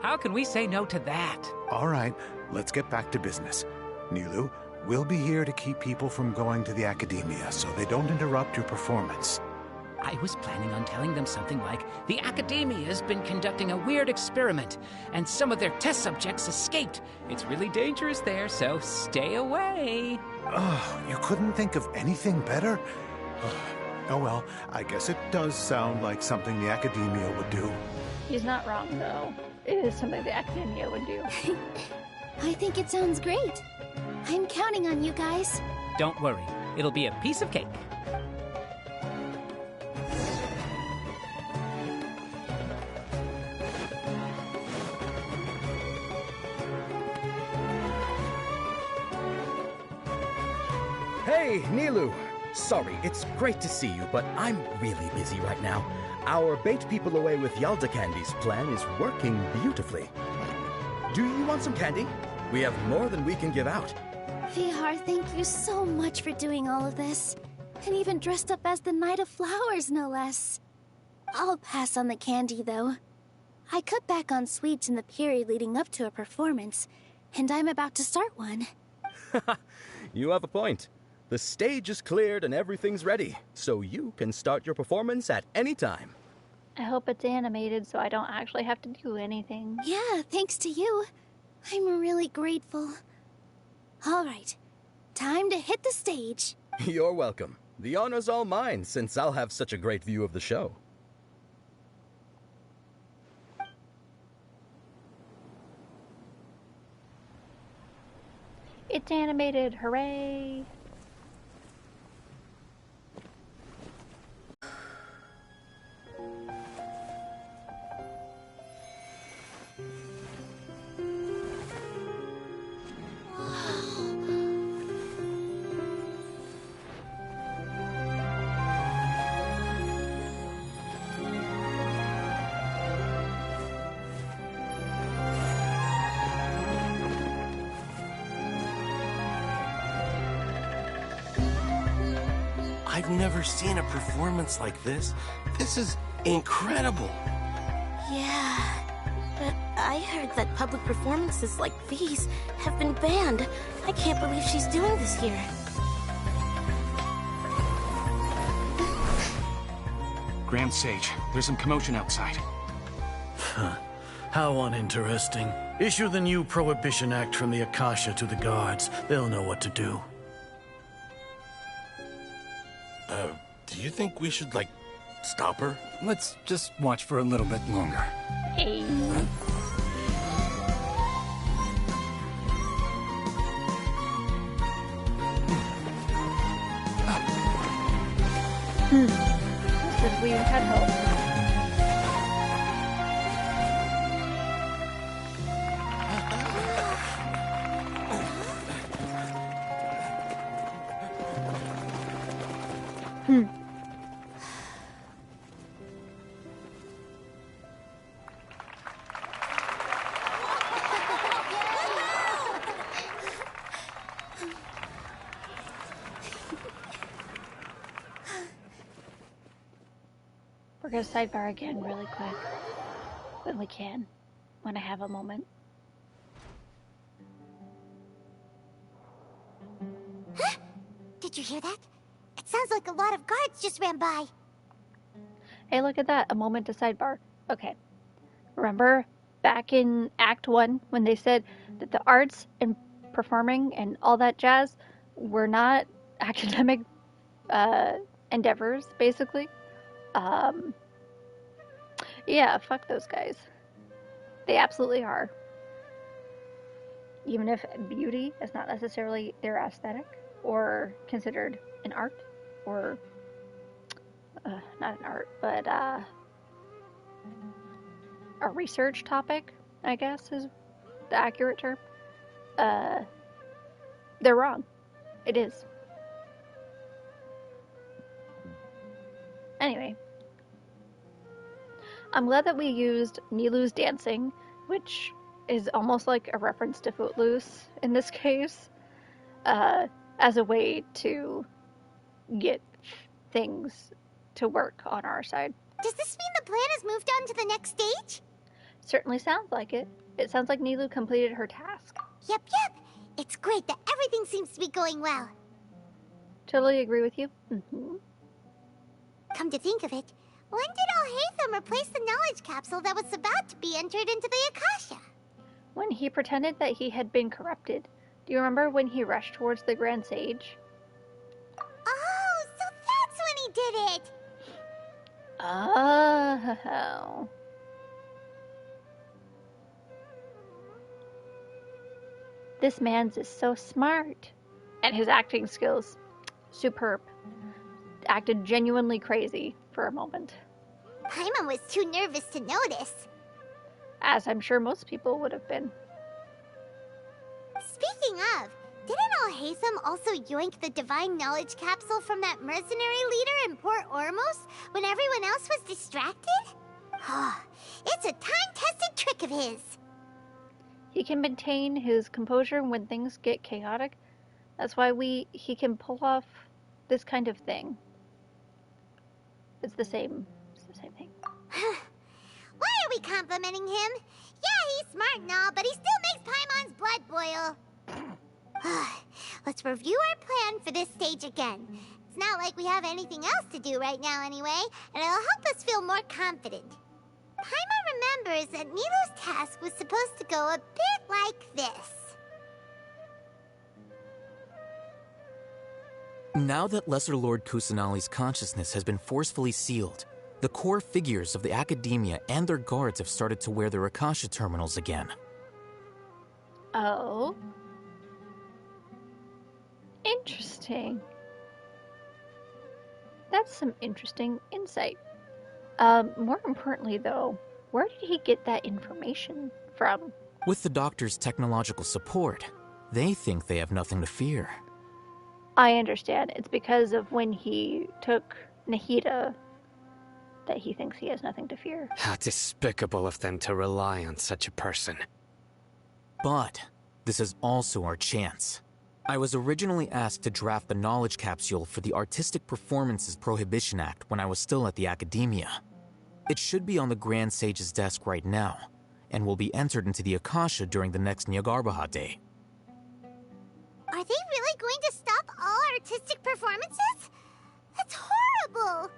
How can we say no to that? All right, let's get back to business. Nilu, we'll be here to keep people from going to the Academia so they don't interrupt your performance. I was planning on telling them something like, the Academia's been conducting a weird experiment, and some of their test subjects escaped. It's really dangerous there, so stay away. Oh, you couldn't think of anything better? Oh well, I guess it does sound like something the Academia would do. He's not wrong, though. It is something the Academia would do. I think it sounds great. I'm counting on you guys. Don't worry, it'll be a piece of cake. Hey, Nilu! Sorry, it's great to see you, but I'm really busy right now. Our Bait People Away with Yalda Candy's plan is working beautifully. Do you want some candy? We have more than we can give out. Vihar, thank you so much for doing all of this. And even dressed up as the Knight of Flowers, no less. I'll pass on the candy, though. I cut back on sweets in the period leading up to a performance, and I'm about to start one. You have a point. The stage is cleared and everything's ready, so you can start your performance at any time. I hope it's animated so I don't actually have to do anything. Yeah, thanks to you. I'm really grateful. All right, time to hit the stage. You're welcome. The honor's all mine, since I'll have such a great view of the show. It's animated, hooray! I've never seen a performance like this. This is incredible. Yeah, but I heard that public performances like these have been banned. I can't believe she's doing this here. Grand Sage, there's some commotion outside. How uninteresting. Issue the new Prohibition Act from the Akasha to the guards. They'll know what to do. Do you think we should, like, stop her? Let's just watch for a little bit longer. Hey. Said we had help. We're gonna sidebar again really quick. When we can. When I have a moment. Did you hear that? It sounds like a lot of guards just ran by. Hey, look at that. A moment to sidebar. Okay. Remember back in Act 1 when they said that the arts and performing and all that jazz were not academic endeavors, basically? Um, yeah, fuck those guys. They absolutely are. Even if beauty is not necessarily their aesthetic or considered an art or not an art, but a research topic, I guess is the accurate term. They're wrong. It is. Anyway, I'm glad that we used Nilu's dancing, which is almost like a reference to Footloose in this case, as a way to get things to work on our side. Does this mean the plan has moved on to the next stage? Certainly sounds like it. It sounds like Nilu completed her task. Yep. It's great that everything seems to be going well. Totally agree with you. Mm-hmm. Come to think of it, when did Alhaitham replace the knowledge capsule that was about to be entered into the Akasha? When he pretended that he had been corrupted. Do you remember when he rushed towards the Grand Sage? Oh, so that's when he did it! Oh. This man's is so smart. And his acting skills, superb. Acted genuinely crazy for a moment. Paimon was too nervous to notice. As I'm sure most people would have been. Speaking of, didn't Alhaitham also yoink the divine knowledge capsule from that mercenary leader in Port Ormos when everyone else was distracted? It's a time-tested trick of his. He can maintain his composure when things get chaotic. That's why he can pull off this kind of thing. It's the same thing. Why are we complimenting him? Yeah, he's smart and all, but he still makes Paimon's blood boil. Let's review our plan for this stage again. It's not like we have anything else to do right now anyway, and it'll help us feel more confident. Paimon remembers that Nilu's task was supposed to go a bit like this. Now that Lesser Lord Kusanali's consciousness has been forcefully sealed, the core figures of the Academia and their guards have started to wear their Akasha terminals again. Oh. Interesting. That's some interesting insight. More importantly, though, where did he get that information from? With the doctor's technological support, they think they have nothing to fear. I understand. It's because of when he took Nahida that he thinks he has nothing to fear. How despicable of them to rely on such a person. But this is also our chance. I was originally asked to draft the knowledge capsule for the Artistic Performances Prohibition Act when I was still at the Academia. It should be on the Grand Sage's desk right now, and will be entered into the Akasha during the next Nyargarbaha Day. Are they really going to stop all artistic performances? That's horrible!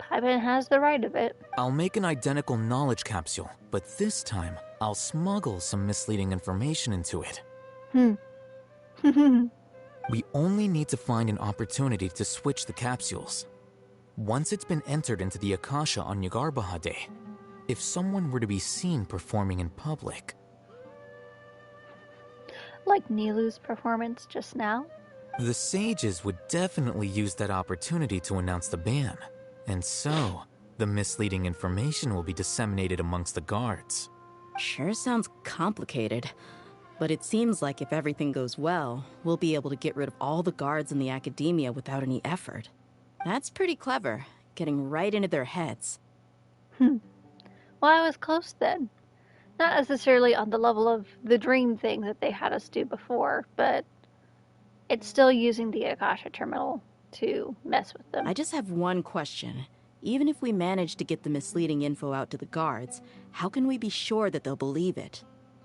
Paimon has the right of it. I'll make an identical knowledge capsule, but this time, I'll smuggle some misleading information into it. We only need to find an opportunity to switch the capsules. Once it's been entered into the Akasha on Nyargarbaha Day, if someone were to be seen performing in public... Like Nilu's performance just now? The sages would definitely use that opportunity to announce the ban. And so, the misleading information will be disseminated amongst the guards. Sure sounds complicated. But it seems like if everything goes well, we'll be able to get rid of all the guards in the Academia without any effort. That's pretty clever, getting right into their heads. Well, I was close then. Not necessarily on the level of the dream thing that they had us do before, but it's still using the Akasha terminal to mess with them. I just have one question. Even if we manage to get the misleading info out to the guards, how can we be sure that they'll believe it?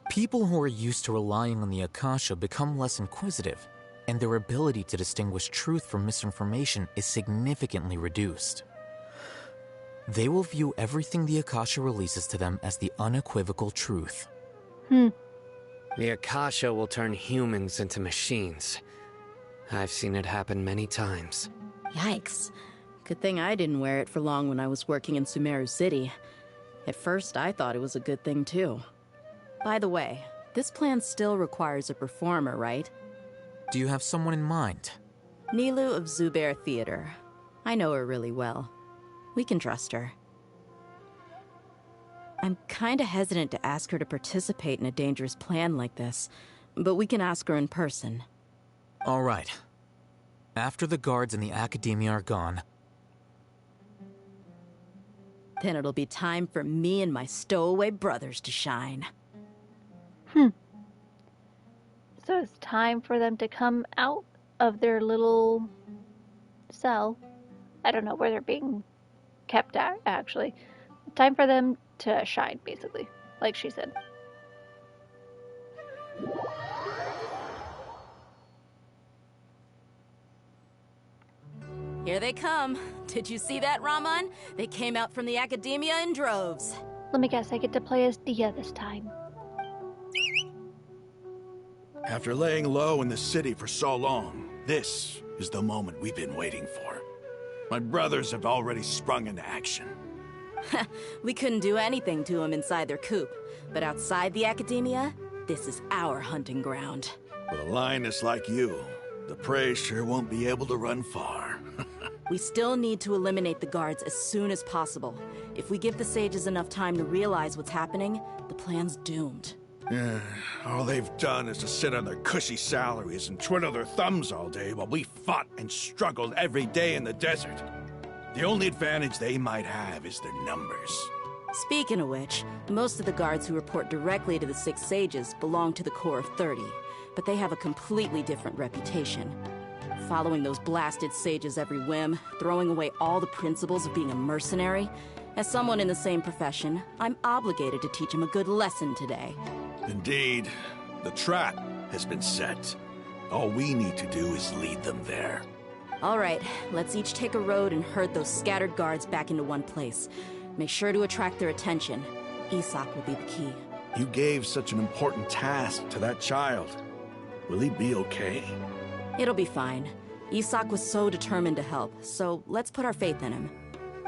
People who are used to relying on the Akasha become less inquisitive, and their ability to distinguish truth from misinformation is significantly reduced. They will view everything the Akasha releases to them as the unequivocal truth. The Akasha will turn humans into machines. I've seen it happen many times. Yikes. Good thing I didn't wear it for long when I was working in Sumeru City. At first, I thought it was a good thing, too. By the way, this plan still requires a performer, right? Do you have someone in mind? Nilu of Zubair Theater. I know her really well. We can trust her. I'm kinda hesitant to ask her to participate in a dangerous plan like this, but we can ask her in person. All right. After the guards in the Academia are gone, then it'll be time for me and my stowaway brothers to shine. So it's time for them to come out of their little cell. I don't know where they're being kept at, actually. Time for them to shine, basically, like she said. Here they come. Did you see that, Raman? They came out from the Academia in droves. Let me guess, I get to play as Dia this time. After laying low in the city for so long, this is the moment we've been waiting for. My brothers have already sprung into action. We couldn't do anything to them inside their coop, but outside the Academia, this is our hunting ground. With a lioness like you, the prey sure won't be able to run far. We still need to eliminate the guards as soon as possible. If we give the sages enough time to realize what's happening, the plan's doomed. Yeah, all they've done is to sit on their cushy salaries and twiddle their thumbs all day while we fought and struggled every day in the desert. The only advantage they might have is their numbers. Speaking of which, most of the guards who report directly to the Six Sages belong to the Corps of 30, but they have a completely different reputation. Following those blasted sages every whim, throwing away all the principles of being a mercenary. As someone in the same profession, I'm obligated to teach them a good lesson today. Indeed, the trap has been set. All we need to do is lead them there. All right, let's each take a road and herd those scattered guards back into one place. Make sure to attract their attention. Isak will be the key. You gave such an important task to that child. Will he be okay? It'll be fine. Isak was so determined to help, so let's put our faith in him.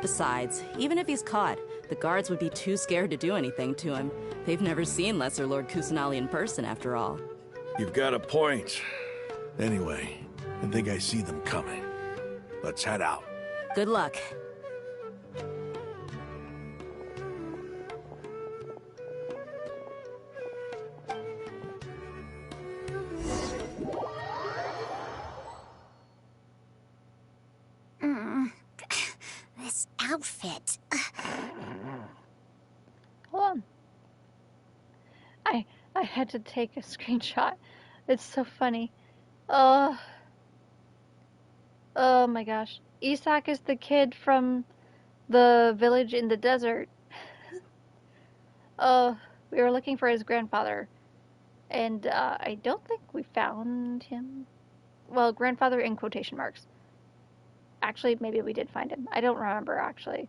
Besides, even if he's caught, the guards would be too scared to do anything to him. They've never seen Lesser Lord Kusanali in person, after all. You've got a point. Anyway, I think I see them coming. Let's head out. Good luck. This outfit. Hold on. I had to take a screenshot. It's so funny. Oh my gosh. Isak is the kid from the village in the desert. We were looking for his grandfather. And I don't think we found him. Well, grandfather in quotation marks. Actually, maybe we did find him. I don't remember, actually.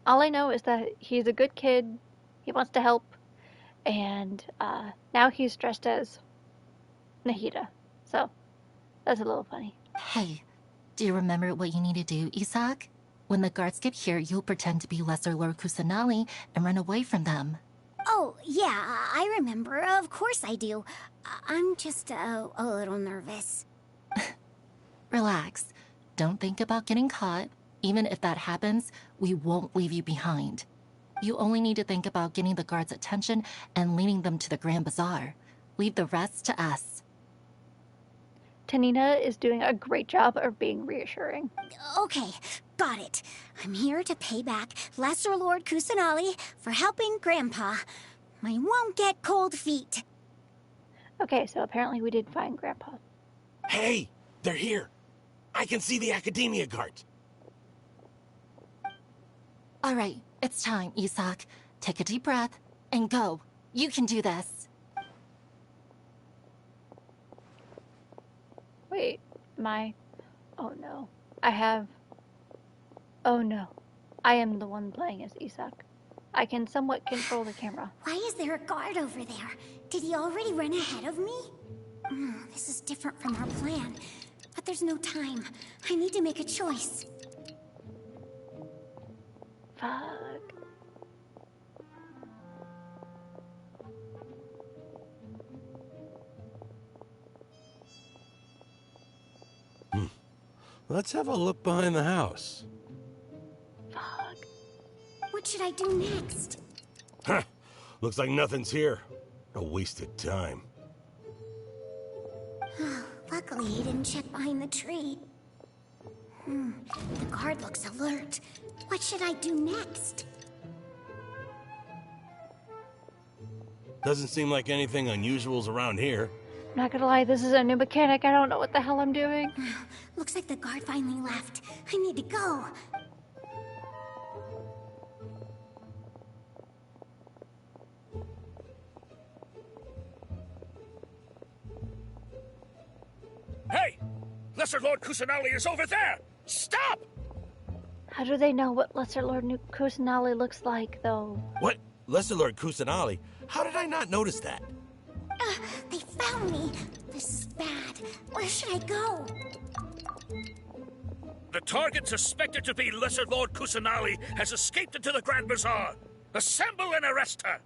All I know is that he's a good kid. He wants to help. And now he's dressed as Nahida. So, that's a little funny. Hey, do you remember what you need to do, Isak? When the guards get here, you'll pretend to be Lesser Lord Kusanali and run away from them. Oh, yeah, I remember. Of course I do. I'm just a little nervous. Relax. Don't think about getting caught. Even if that happens, we won't leave you behind. You only need to think about getting the guards' attention and leading them to the Grand Bazaar. Leave the rest to us. Tanina is doing a great job of being reassuring. Okay, got it. I'm here to pay back Lesser Lord Kusanali for helping Grandpa. I won't get cold feet. Okay, so apparently we did find Grandpa. Hey, they're here. I can see the Academia guards. All right, it's time, Isak. Take a deep breath and go. You can do this. Wait, oh no. I have... Oh no. I am the one playing as Isak. I can somewhat control the camera. Why is there a guard over there? Did he already run ahead of me? This is different from our plan. But there's no time. I need to make a choice. Fuck. Let's have a look behind the house. Fuck. What should I do next? Huh. Looks like nothing's here. A wasted time. Luckily, he didn't check behind the tree. The guard looks alert. What should I do next? Doesn't seem like anything unusual's around here. I'm not gonna lie, this is a new mechanic. I don't know what the hell I'm doing. Looks like the guard finally left. I need to go. Hey! Lesser Lord Kusanali is over there! Stop! How do they know what Lesser Lord Kusanali looks like, though? What? Lesser Lord Kusanali? How did I not notice that? They found me. This is bad. Where should I go? The target suspected to be Lesser Lord Kusanali has escaped into the Grand Bazaar. Assemble and arrest her!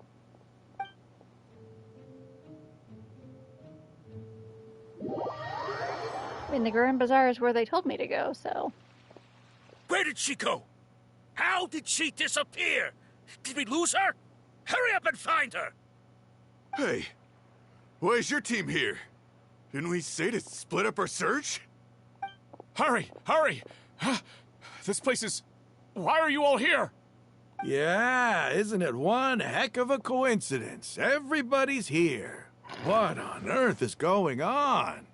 I mean, the Grand Bazaar is where they told me to go, so... Where did she go? How did she disappear? Did we lose her? Hurry up and find her! Hey, why is your team here? Didn't we say to split up our search? Hurry! Hurry! This place is... Why are you all here? Yeah, isn't it one heck of a coincidence? Everybody's here. What on earth is going on?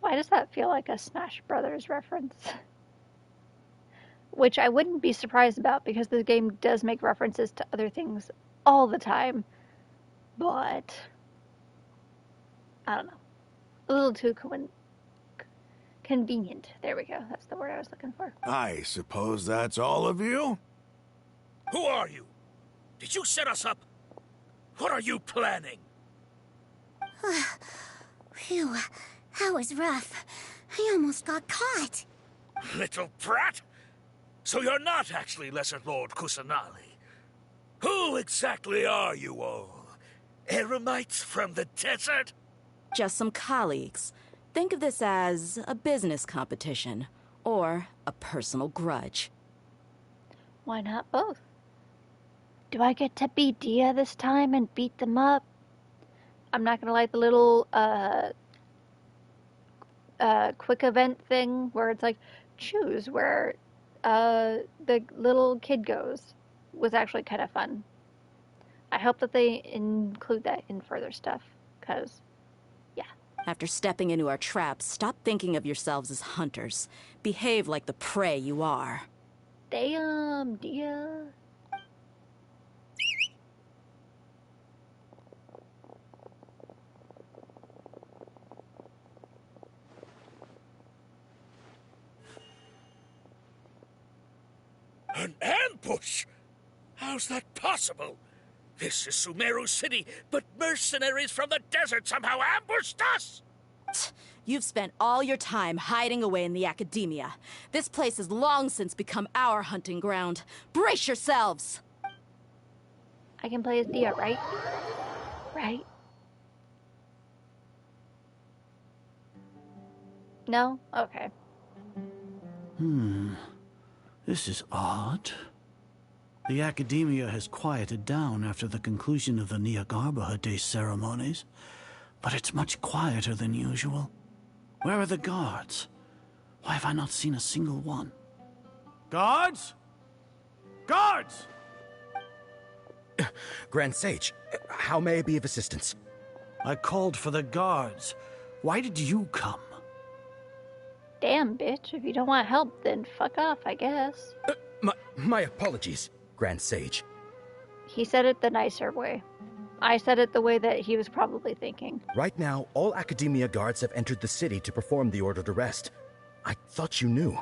Why does that feel like a Smash Brothers reference? Which I wouldn't be surprised about because the game does make references to other things all the time. But... I don't know. A little too convenient. There we go. That's the word I was looking for. I suppose that's all of you? Who are you? Did you set us up? What are you planning? Phew, that was rough. I almost got caught. Little brat! So you're not actually Lesser Lord Kusanali. Who exactly are you all? Eremites from the desert? Just some colleagues. Think of this as a business competition, or a personal grudge. Why not both? Do I get to be Dia this time and beat them up? I'm not gonna like the little, quick event thing where it's like, choose where, the little kid goes. Was actually kind of fun. I hope that they include that in further stuff, because, yeah. After stepping into our traps, stop thinking of yourselves as hunters. Behave like the prey you are. Damn, Dia. An ambush? How's that possible? This is Sumeru City, but mercenaries from the desert somehow ambushed us! You've spent all your time hiding away in the academia. This place has long since become our hunting ground. Brace yourselves! I can play as Dia, right? Right? No? Okay. This is odd. The academia has quieted down after the conclusion of the Nyagarbha Day ceremonies, but it's much quieter than usual. Where are the guards? Why have I not seen a single one? Guards? Guards! Grand Sage, how may I be of assistance? I called for the guards. Why did you come? Damn, bitch. If you don't want help, then fuck off, I guess. My apologies, Grand Sage. He said it the nicer way. I said it the way that he was probably thinking. Right now, all Academia guards have entered the city to perform the ordered arrest. I thought you knew.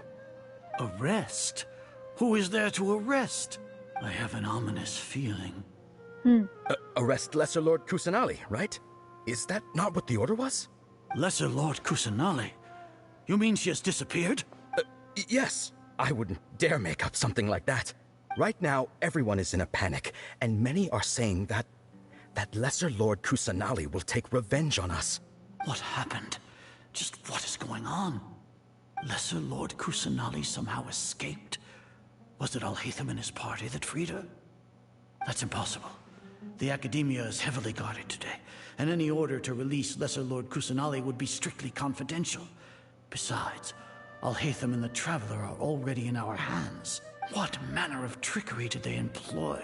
Arrest? Who is there to arrest? I have an ominous feeling. Arrest Lesser Lord Kusanali, right? Is that not what the order was? Lesser Lord Kusanali? You mean she has disappeared? Yes. I wouldn't dare make up something like that. Right now, everyone is in a panic, and many are saying that Lesser Lord Kusanali will take revenge on us. What happened? Just what is going on? Lesser Lord Kusanali somehow escaped? Was it Alhaitham and his party that freed her? That's impossible. The Academia is heavily guarded today, and any order to release Lesser Lord Kusanali would be strictly confidential. Besides, Alhaitham and the Traveler are already in our hands. What manner of trickery did they employ?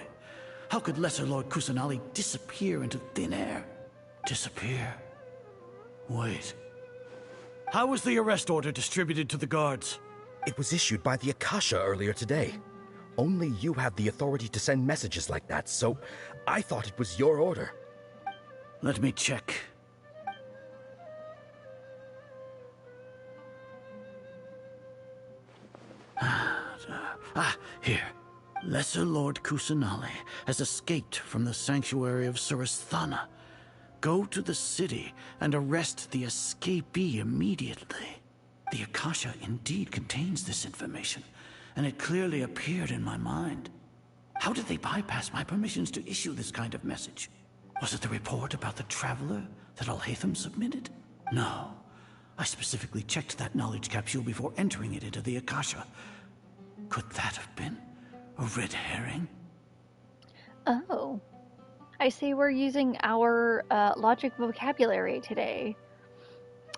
How could Lesser Lord Kusanali disappear into thin air? Disappear? Wait. How was the arrest order distributed to the guards? It was issued by the Akasha earlier today. Only you have the authority to send messages like that, so I thought it was your order. Let me check. Here. Lesser Lord Kusanali has escaped from the sanctuary of Suristhana. Go to the city and arrest the escapee immediately. The Akasha indeed contains this information, and it clearly appeared in my mind. How did they bypass my permissions to issue this kind of message? Was it the report about the Traveler that Alhaitham submitted? No. I specifically checked that knowledge capsule before entering it into the Akasha. Could that have been a red herring? Oh. I see we're using our logic vocabulary today.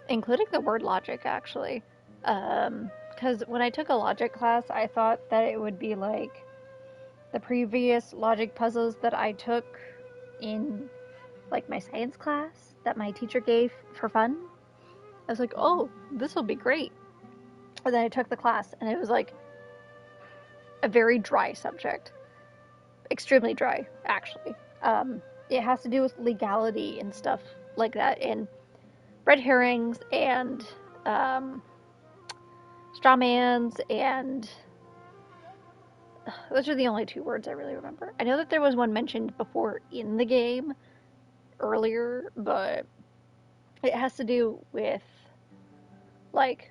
Including the word logic, actually. Because when I took a logic class, I thought that it would be like the previous logic puzzles that I took in like my science class that my teacher gave for fun. I was like, oh, this will be great. And then I took the class, and it was like a very dry subject. Extremely dry, actually. It has to do with legality and stuff like that, and red herrings, and strawmans, and those are the only two words I really remember. I know that there was one mentioned before in the game, earlier, but it has to do with, like,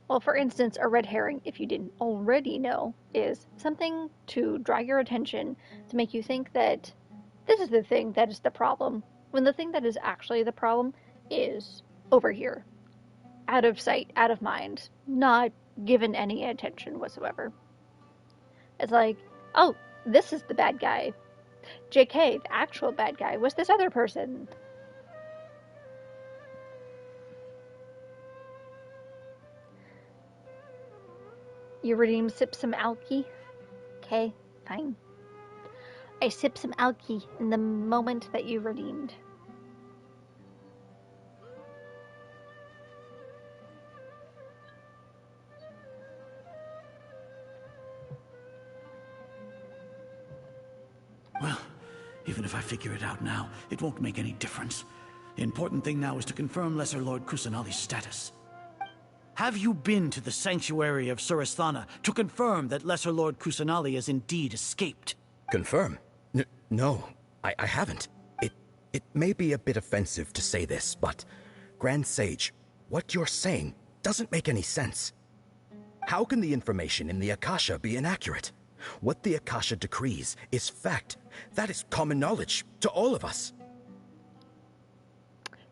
well, for instance, a red herring, if you didn't already know, is something to draw your attention to make you think that this is the thing that is the problem, when the thing that is actually the problem is over here. Out of sight, out of mind, not given any attention whatsoever. It's like, oh, this is the bad guy. JK, the actual bad guy, was this other person. You redeem sip some alky? Okay, fine. I sip some alky in the moment that you redeemed. Well, even if I figure it out now, it won't make any difference. The important thing now is to confirm Lesser Lord Kusanali's status. Have you been to the sanctuary of Suristhana to confirm that Lesser Lord Kusanali has indeed escaped? Confirm? No, I haven't. It may be a bit offensive to say this, but Grand Sage, what you're saying doesn't make any sense. How can the information in the Akasha be inaccurate? What the Akasha decrees is fact. That is common knowledge to all of us.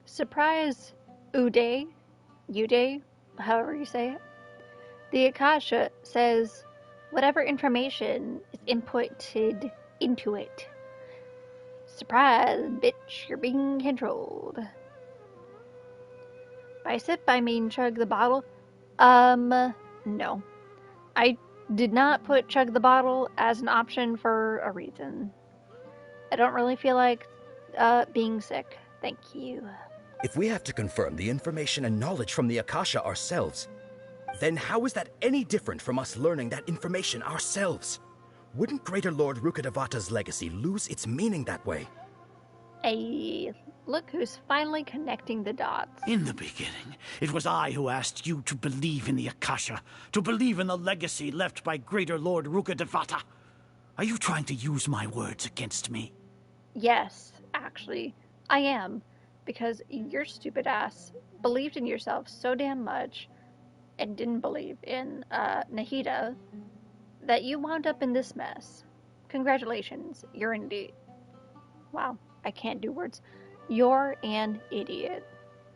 Surprise, Uday, however you say it. The Akasha says whatever information is inputted into it. Surprise, bitch, you're being controlled. By sip, I mean chug the bottle. No. I did not put chug the bottle as an option for a reason. I don't really feel like being sick. Thank you. If we have to confirm the information and knowledge from the Akasha ourselves, then how is that any different from us learning that information ourselves? Wouldn't Greater Lord Rukkhadevata's legacy lose its meaning that way? Hey, look who's finally connecting the dots. In the beginning, it was I who asked you to believe in the Akasha, to believe in the legacy left by Greater Lord Rukkhadevata. Are you trying to use my words against me? Yes, actually, I am. Because your stupid ass believed in yourself so damn much and didn't believe in Nahida that you wound up in this mess. Congratulations, you're an idiot. Wow, I can't do words. You're an idiot.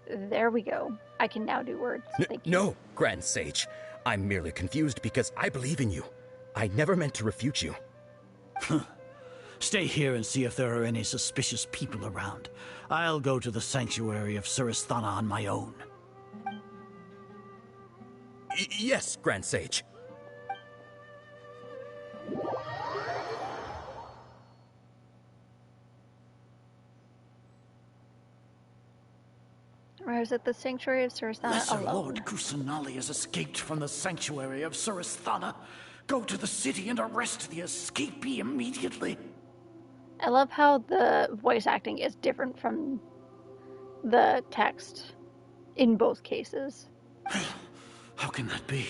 There we go. I can now do words. Thank you. No, Grand Sage. I'm merely confused because I believe in you. I never meant to refute you. Stay here and see if there are any suspicious people around. I'll go to the sanctuary of Surasthana on my own. Yes, Grand Sage. Or is it the sanctuary of Surasthana Lesser alone? Lord Kusanali has escaped from the sanctuary of Surasthana. Go to the city and arrest the escapee immediately. I love how the voice acting is different from the text in both cases. How can that be?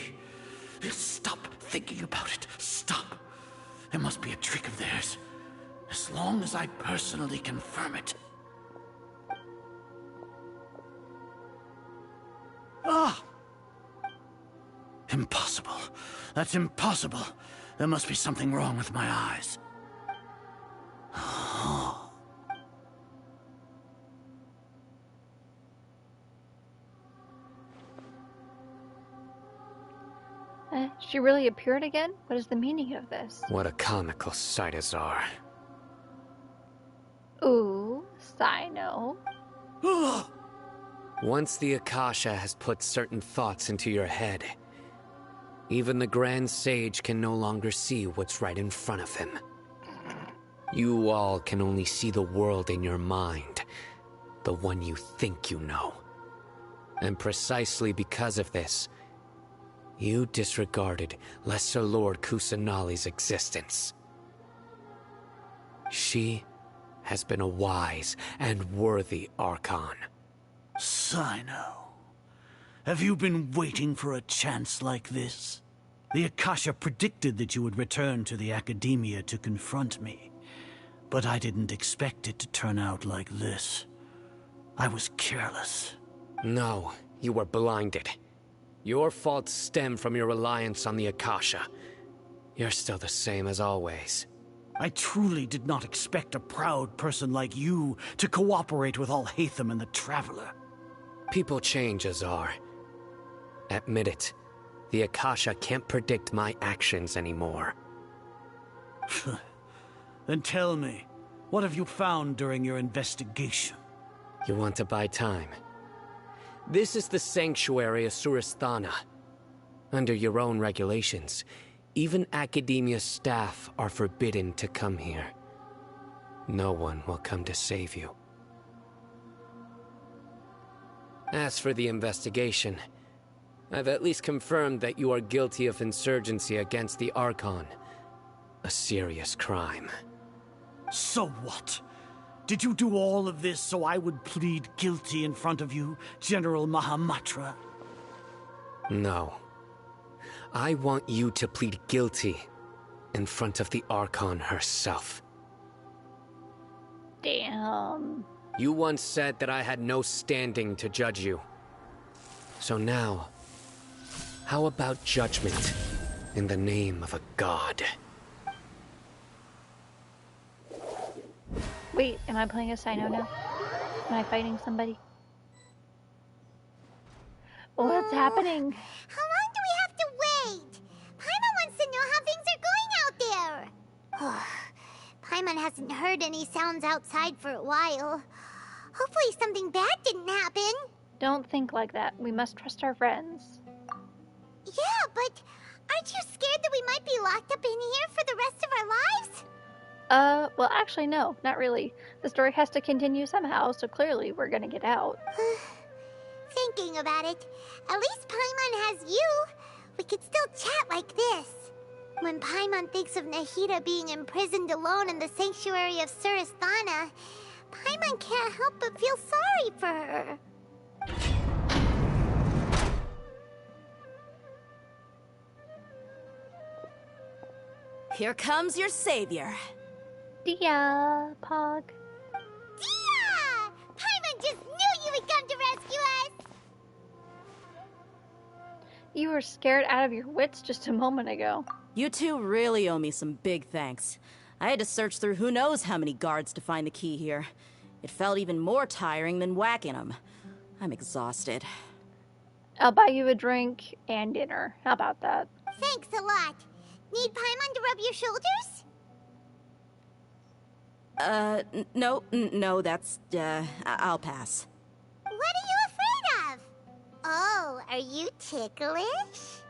Stop thinking about it. Stop. It must be a trick of theirs. As long as I personally confirm it. Ah! Impossible. That's impossible. There must be something wrong with my eyes. She really appeared again? What is the meaning of this? What a comical sight, Azar. Ooh, Sino. Once the Akasha has put certain thoughts into your head, even the Grand Sage can no longer see what's right in front of him. You all can only see the world in your mind, the one you think you know. And precisely because of this, you disregarded Lesser Lord Kusanali's existence. She has been a wise and worthy Archon. Sino, have you been waiting for a chance like this? The Akasha predicted that you would return to the Academia to confront me, but I didn't expect it to turn out like this. I was careless. No, you were blinded. Your faults stem from your reliance on the Akasha. You're still the same as always. I truly did not expect a proud person like you to cooperate with Alhaitham and the Traveler. People change, Azar. Admit it. The Akasha can't predict my actions anymore. Then tell me, what have you found during your investigation? You want to buy time? This is the sanctuary of Surasthana. Under your own regulations, even Academia staff are forbidden to come here. No one will come to save you. As for the investigation, I've at least confirmed that you are guilty of insurgency against the Archon. A serious crime. So what? Did you do all of this so I would plead guilty in front of you, General Mahamatra? No. I want you to plead guilty in front of the Archon herself. Damn. You once said that I had no standing to judge you. So now, how about judgment in the name of a god? Wait, am I playing a Sino now? Am I fighting somebody? What's happening? How long do we have to wait? Paimon wants to know how things are going out there. Paimon hasn't heard any sounds outside for a while. Hopefully something bad didn't happen. Don't think like that. We must trust our friends. Yeah, but aren't you scared that we might be locked up in here for the rest of our lives? Well, actually, no, not really. The story has to continue somehow, so clearly we're gonna get out. Thinking about it, at least Paimon has you. We could still chat like this. When Paimon thinks of Nahida being imprisoned alone in the sanctuary of Surasthana, Paimon can't help but feel sorry for her. Here comes your savior. Dia, Pog. Dia! Paimon just knew you would come to rescue us! You were scared out of your wits just a moment ago. You two really owe me some big thanks. I had to search through who knows how many guards to find the key here. It felt even more tiring than whacking them. I'm exhausted. I'll buy you a drink and dinner. How about that? Thanks a lot. Need Paimon to rub your shoulders? No, that's, I'll pass. What are you afraid of? Oh, are you ticklish?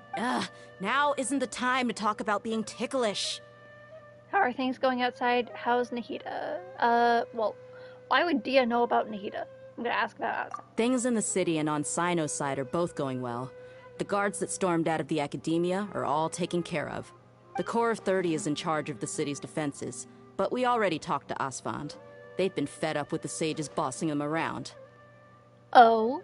Now isn't the time to talk about being ticklish. How are things going outside? How's Nahida? Well, why would Dia know about Nahida? I'm gonna ask that outside. Things in the city and on Sino's side are both going well. The guards that stormed out of the academia are all taken care of. The Corps of 30 is in charge of the city's defenses, but we already talked to Asfand. They've been fed up with the sages bossing them around. Oh,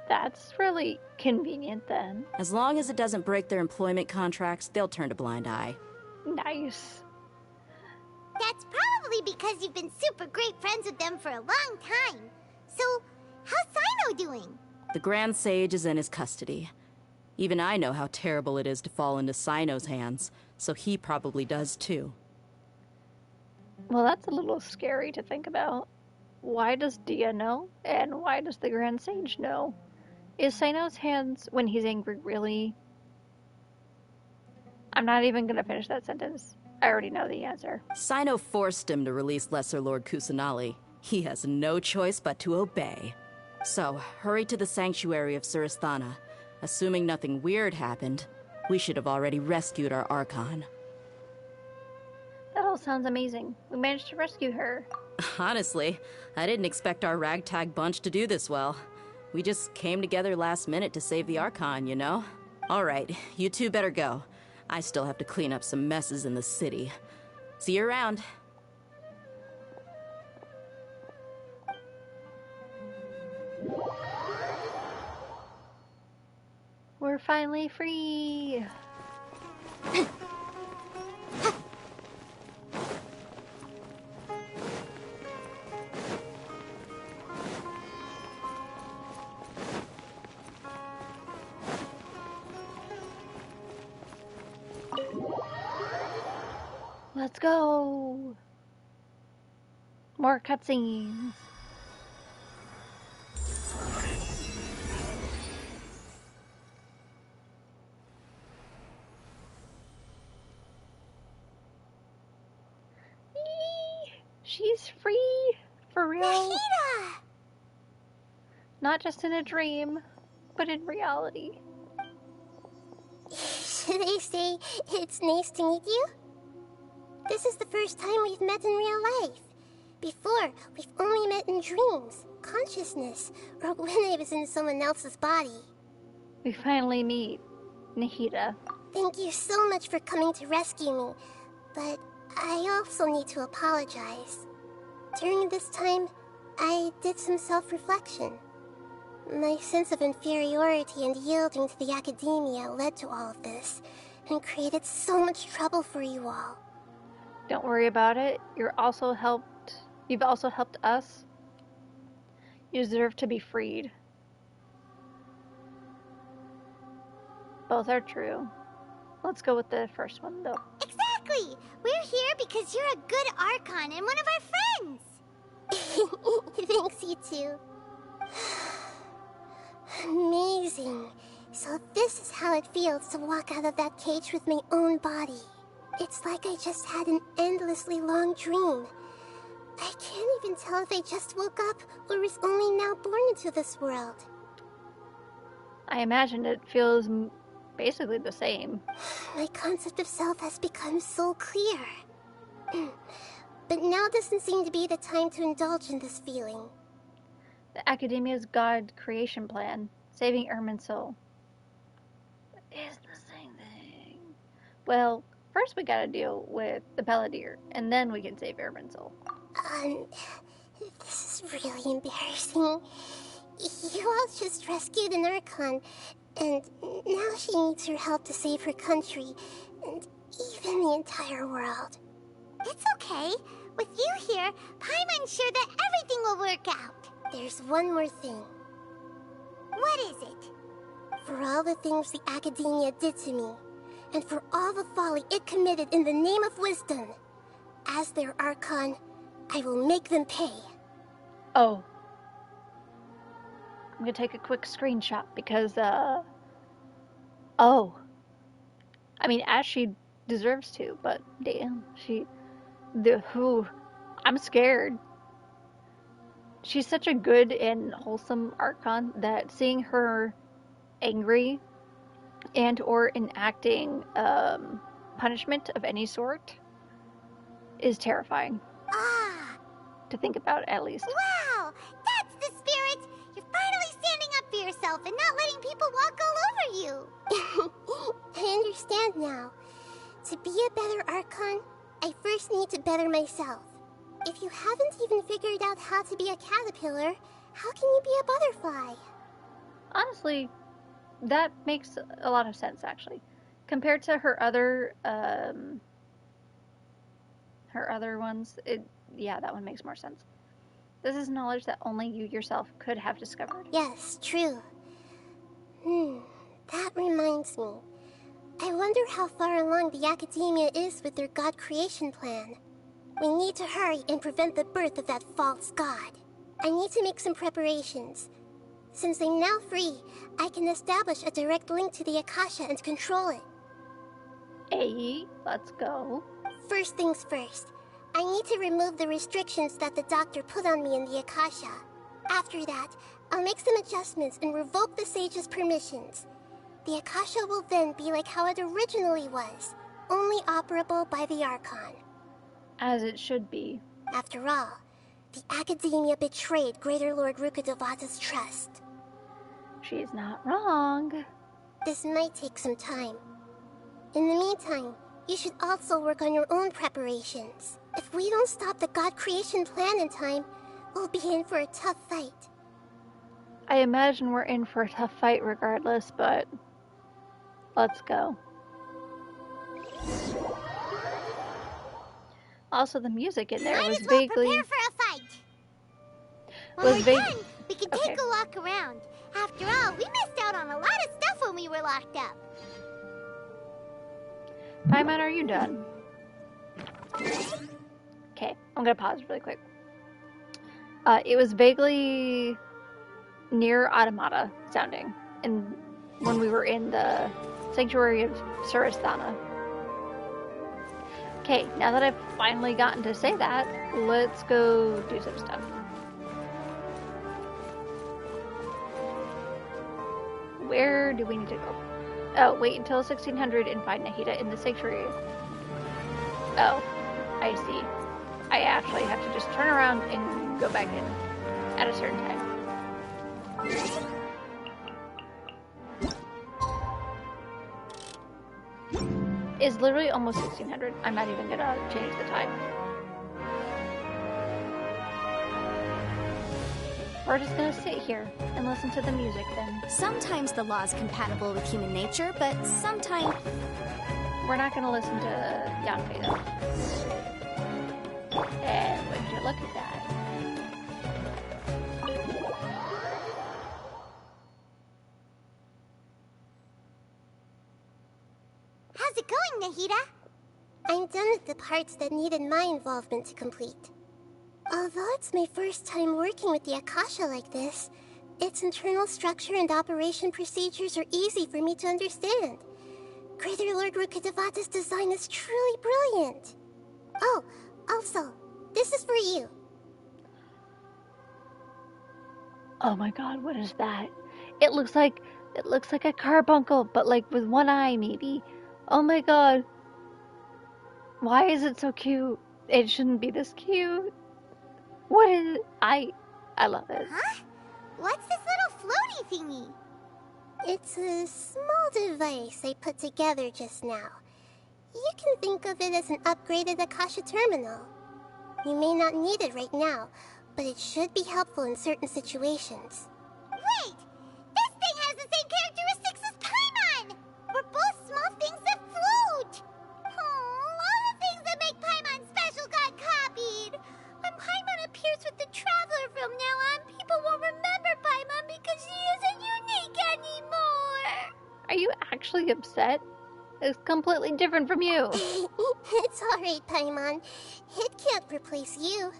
that's really convenient then. As long as it doesn't break their employment contracts, they'll turn a blind eye. Nice. That's probably because you've been super great friends with them for a long time. So, how's Sino doing? The Grand Sage is in his custody. Even I know how terrible it is to fall into Sino's hands, so he probably does too. Well, that's a little scary to think about. Why does Dia know? And why does the Grand Sage know? Is Sino's hands, when he's angry, really... I'm not even gonna finish that sentence. I already know the answer. Sino forced him to release Lesser Lord Kusanali. He has no choice but to obey. So, hurry to the sanctuary of Surasthana. Assuming nothing weird happened, we should have already rescued our Archon. That all sounds amazing. We managed to rescue her. Honestly, I didn't expect our ragtag bunch to do this well. We just came together last minute to save the Archon, you know? Alright, you two better go. I still have to clean up some messes in the city. See you around. We're finally free! Let's go! More cutscenes. She's free! For real? Nahida! Not just in a dream, but in reality. Should I say it's nice to meet you? This is the first time we've met in real life. Before, we've only met in dreams, consciousness, or when I was in someone else's body. We finally meet, Nahida. Thank you so much for coming to rescue me, but I also need to apologize. During this time, I did some self-reflection. My sense of inferiority and yielding to the academia led to all of this, and created so much trouble for you all. Don't worry about it. You've also helped us. You deserve to be freed. Both are true. Let's go with the first one, though. Exactly! We're here because you're a good Archon and one of our friends! Thanks, you two. Amazing. So this is how it feels to walk out of that cage with my own body. It's like I just had an endlessly long dream. I can't even tell if I just woke up or was only now born into this world. I imagine it feels basically the same. My concept of self has become so clear. But now doesn't seem to be the time to indulge in this feeling. The Academia's God creation plan, saving Irminsul. It's the same thing. Well, first we gotta deal with the Palantir, and then we can save Irminsul. This is really embarrassing. You all just rescued an Archon, and now she needs your help to save her country, and even the entire world. It's okay. With you here, Paimon's sure that everything will work out. There's one more thing. What is it? For all the things the Academia did to me, and for all the folly it committed in the name of wisdom, as their Archon, I will make them pay. Oh. I'm gonna take a quick screenshot because, oh. I mean, as she deserves to, but damn, I'm scared. She's such a good and wholesome Archon that seeing her angry and or enacting punishment of any sort is terrifying. To think about, at least. Wow! That's the spirit! You're finally standing up for yourself and not letting people walk all over you! I understand now. To be a better Archon, I first need to better myself. If you haven't even figured out how to be a caterpillar, how can you be a butterfly? Honestly, that makes a lot of sense, actually. Compared to her other ones, yeah, that one makes more sense. This is knowledge that only you yourself could have discovered. Yes, true. That reminds me. I wonder how far along the Academia is with their God creation plan. We need to hurry and prevent the birth of that false god. I need to make some preparations. Since I'm now free, I can establish a direct link to the Akasha and control it. Hey, let's go. First things first. I need to remove the restrictions that the doctor put on me in the Akasha. After that, I'll make some adjustments and revoke the sage's permissions. The Akasha will then be like how it originally was, only operable by the Archon. As it should be. After all, the Academia betrayed Greater Lord Rukkhadevata's trust. She's not wrong. This might take some time. In the meantime, you should also work on your own preparations. If we don't stop the God creation plan in time, we'll be in for a tough fight. I imagine we're in for a tough fight regardless, but let's go. Also, the music in there was vaguely... Prepare for a fight! We can take a walk around. After all, we missed out on a lot of stuff when we were locked up. Paimon, are you done? Okay, I'm gonna pause really quick. It was vaguely near Automata sounding, and when we were in the Sanctuary of Suristhana. Okay, now that I've finally gotten to say that, let's go do some stuff. Where do we need to go? Oh, wait until 1600 and find Nahida in the sanctuary. Oh, I see. I actually have to just turn around and go back in at a certain time. It's literally almost 1600. I'm not even gonna change the time. We're just gonna sit here and listen to the music then. Sometimes the law's compatible with human nature, but sometimes... We're not gonna listen to Yanfei though. And would you look at that? How's it going, Nahida? I'm done with the parts that needed my involvement to complete. Although it's my first time working with the Akasha like this, its internal structure and operation procedures are easy for me to understand. Greater Lord Rukkhadevata's design is truly brilliant. Oh, also, this is for you. Oh my god, what is that? It looks like a carbuncle, but like with one eye maybe. Oh my god. Why is it so cute? It shouldn't be this cute. What is it? I love it. Huh? What's this little floaty thingy? It's a small device I put together just now. You can think of it as an upgraded Akasha terminal. You may not need it right now, but it should be helpful in certain situations. Wait! This thing has the same characteristics as Paimon! We're both small things that float! All the things that make Paimon special got copied! When Paimon appears with the Traveler from now on, people won't remember Paimon because she isn't unique anymore! Are you actually upset? It's completely different from you. It's alright, Paimon. It can't replace you.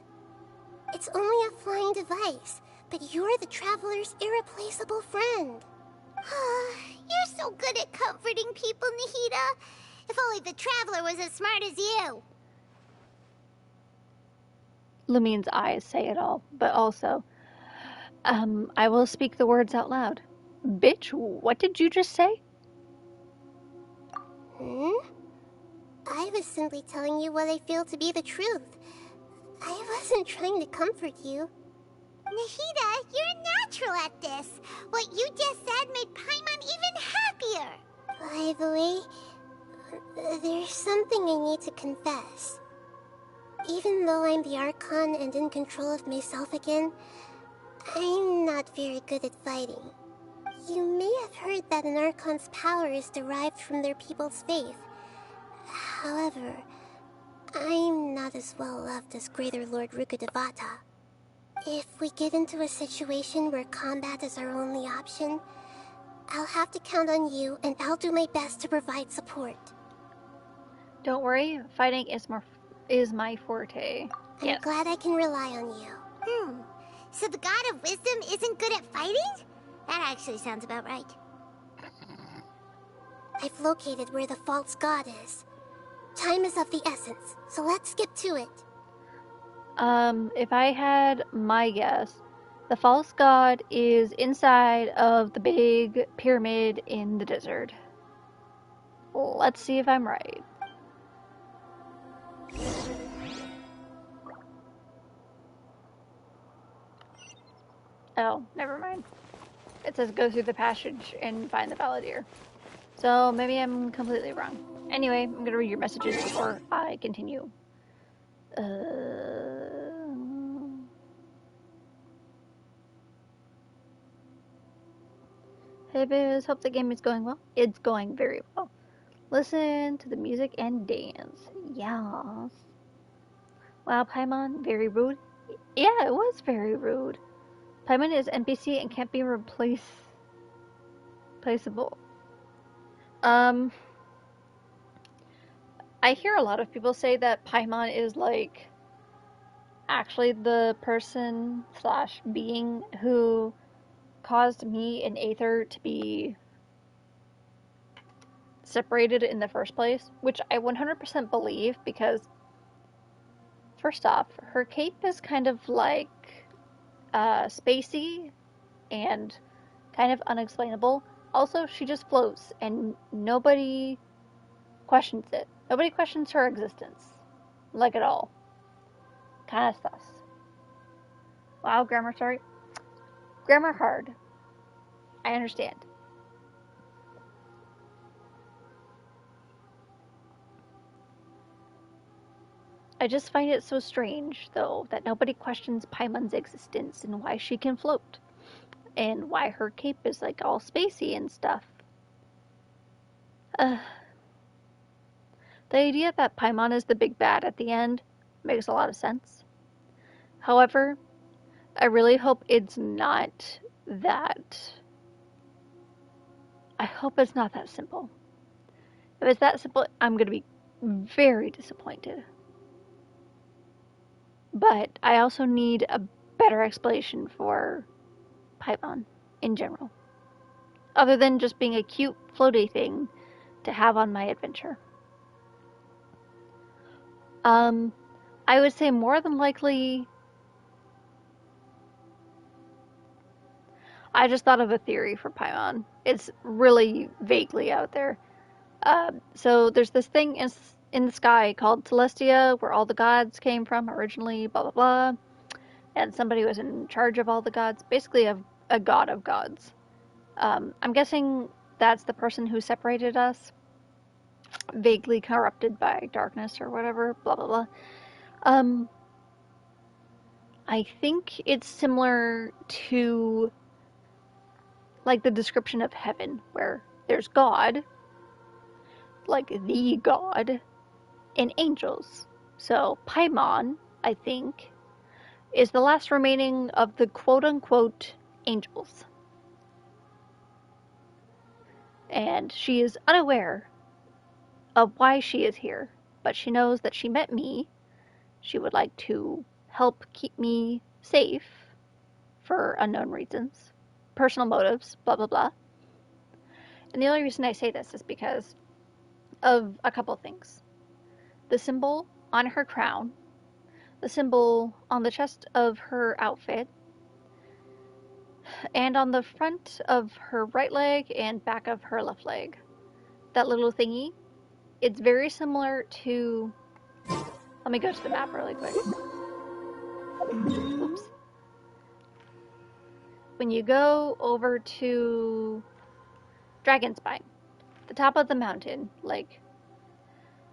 It's only a flying device, but you're the Traveler's irreplaceable friend. You're so good at comforting people, Nahida. If only the Traveler was as smart as you. Lumine's eyes say it all, but also, I will speak the words out loud. Bitch, what did you just say? I was simply telling you what I feel to be the truth. I wasn't trying to comfort you. Nahida, you're natural at this. What you just said made Paimon even happier. By the way, there's something I need to confess. Even though I'm the Archon and in control of myself again, I'm not very good at fighting. You may have heard that an Archon's power is derived from their people's faith. However, I'm not as well loved as Greater Lord Rukkhadevata. If we get into a situation where combat is our only option, I'll have to count on you, and I'll do my best to provide support. Don't worry, fighting is my forte. I'm glad I can rely on you. So the God of Wisdom isn't good at fighting? That actually sounds about right. I've located where the false god is. Time is of the essence, so let's skip to it. If I had my guess, the false god is inside of the big pyramid in the desert. Let's see if I'm right. Oh, never mind. It says go through the passage and find the Balladeer. So maybe I'm completely wrong. Anyway, I'm gonna read your messages before I continue. Hey Biz, hope the game is going well. It's going very well. Listen to the music and dance. Yes. Wow, Paimon, very rude. Yeah, it was very rude. Paimon is NPC and can't be replaceable. I hear a lot of people say that Paimon is like actually the person / being who caused me and Aether to be separated in the first place, which I 100% believe because first off, her cape is kind of like spacey and kind of unexplainable. Also, she just floats and nobody questions it. Nobody questions her existence. Like at all. Kinda sus. Wow, grammar, sorry. Grammar hard. I understand. I just find it so strange, though, that nobody questions Paimon's existence and why she can float. And why her cape is like all spacey and stuff. The idea that Paimon is the big bad at the end makes a lot of sense. However, I really hope it's not that. I hope it's not that simple. If it's that simple, I'm going to be very disappointed. But I also need a better explanation for Paimon in general. Other than just being a cute floaty thing to have on my adventure. I would say more than likely I just thought of a theory for Paimon. It's really vaguely out there. So there's this thing in the sky called Celestia, where all the gods came from originally, blah blah blah. And somebody was in charge of all the gods, basically a god of gods. I'm guessing that's the person who separated us, vaguely corrupted by darkness or whatever, blah blah blah. I think it's similar to, like, the description of heaven, where there's God, like the God, and angels. So Paimon, I think, is the last remaining of the quote-unquote angels. And she is unaware of why she is here, but she knows that she met me. She would like to help keep me safe for unknown reasons, personal motives, blah, blah, blah. And the only reason I say this is because of a couple things. The symbol on her crown, the symbol on the chest of her outfit, and on the front of her right leg and back of her left leg. That little thingy, it's very similar to... Let me go to the map really quick. Oops. When you go over to Dragonspine, the top of the mountain, like,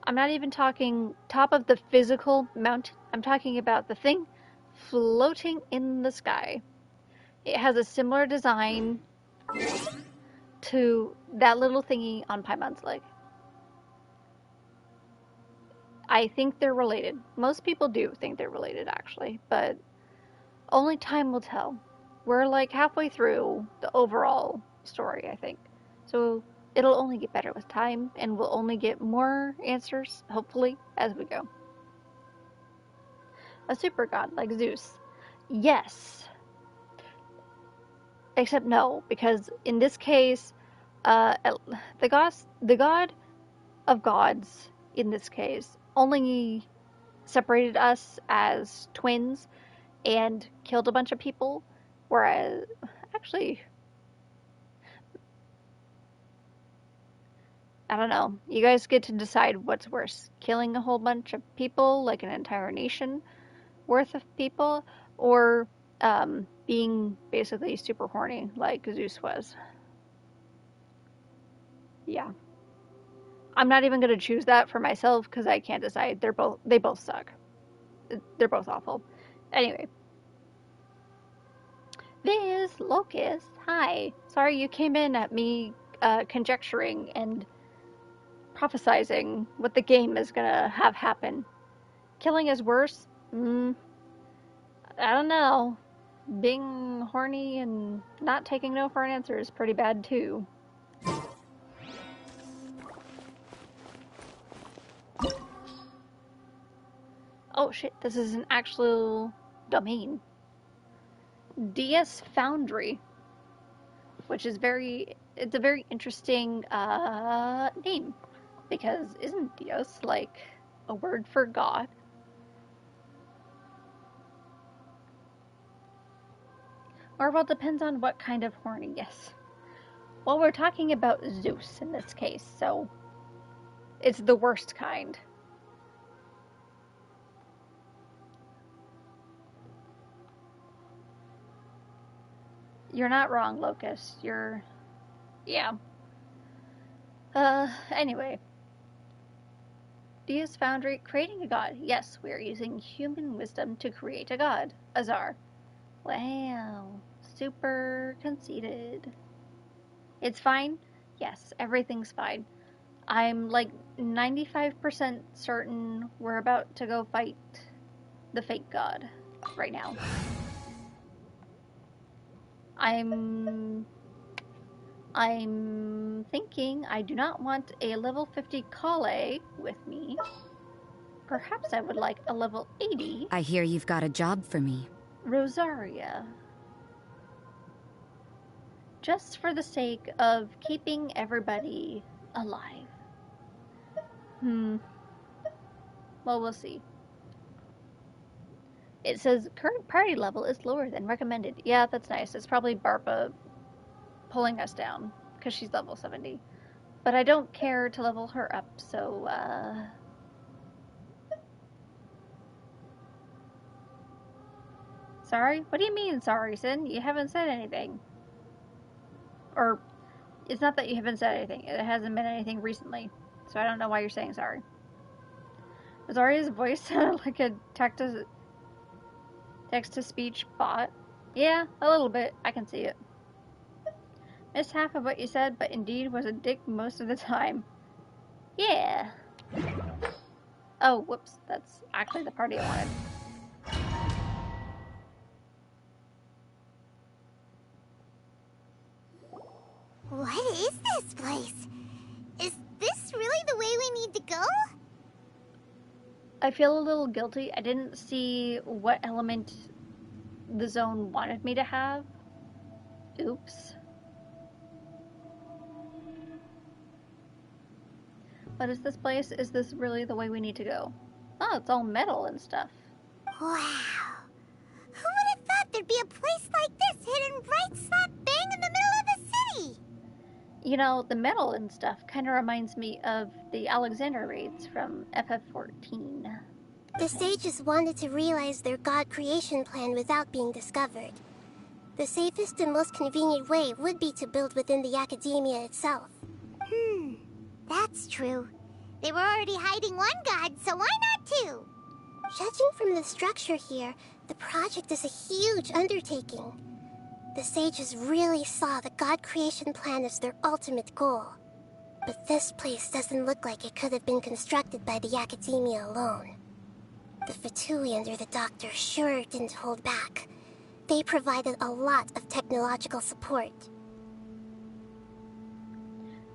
I'm not even talking top of the physical mountain, I'm talking about the thing floating in the sky. It has a similar design to that little thingy on Paimon's leg. I think they're related. Most people do think they're related, actually, but only time will tell. We're like halfway through the overall story, I think. So it'll only get better with time, and we'll only get more answers, hopefully, as we go. A super god like Zeus. Yes. Except no, because in this case, the god of gods, in this case, only separated us as twins and killed a bunch of people, whereas, actually, I don't know. You guys get to decide what's worse. Killing a whole bunch of people, like an entire nation worth of people, or being basically super horny like Zeus was. Yeah. I'm not even going to choose that for myself because I can't decide. They both suck. They're both awful. Anyway. Viz, Locust, hi. Sorry you came in at me conjecturing and prophesizing what the game is going to have happen. Killing is worse? I don't know. Being horny and not taking no for an answer is pretty bad too. Oh shit, this is an actual domain. DS Foundry. Which is it's a very interesting name. Because isn't Dios like a word for God? Or, well, depends on what kind of horny, yes. Well, we're talking about Zeus in this case, so it's the worst kind. You're not wrong, Locust. Yeah. Anyway. Dia's Foundry, creating a god. Yes, we are using human wisdom to create a god. Azar. Wow. Super conceited. It's fine? Yes, everything's fine. I'm like 95% certain we're about to go fight the fake god right now. I'm thinking I do not want a level 50 Kale with me. Perhaps I would like a level 80. I hear you've got a job for me. Rosaria. Just for the sake of keeping everybody alive. Well, we'll see. It says current party level is lower than recommended. Yeah, that's nice. It's probably Barpa pulling us down because she's level 70. But I don't care to level her up, so Sorry? What do you mean, sorry, Sin? You haven't said anything. Or, it's not that you haven't said anything. It hasn't been anything recently. So I don't know why you're saying sorry. Rosaria's voice sounded like a tactus... Text-to-speech bot. Yeah, a little bit. I can see it. Missed half of what you said, but indeed was a dick most of the time. Yeah. Oh, whoops. That's actually the party I wanted. What is this place? Is this really the way we need to go? I feel a little guilty. I didn't see what element the zone wanted me to have. Oops. What is this place? Is this really the way we need to go? Oh, it's all metal and stuff. Wow. Who would have thought there'd be a place like this hidden right slap bang in the middle of the city? You know, the metal and stuff kind of reminds me of the Alexander raids from FF14. The sages wanted to realize their god creation plan without being discovered. The safest and most convenient way would be to build within the academia itself. That's true. They were already hiding one god, so why not two? Judging from the structure here, the project is a huge undertaking. The sages really saw the god creation plan as their ultimate goal. But this place doesn't look like it could have been constructed by the academia alone. The Fatui under the Doctor sure didn't hold back. They provided a lot of technological support.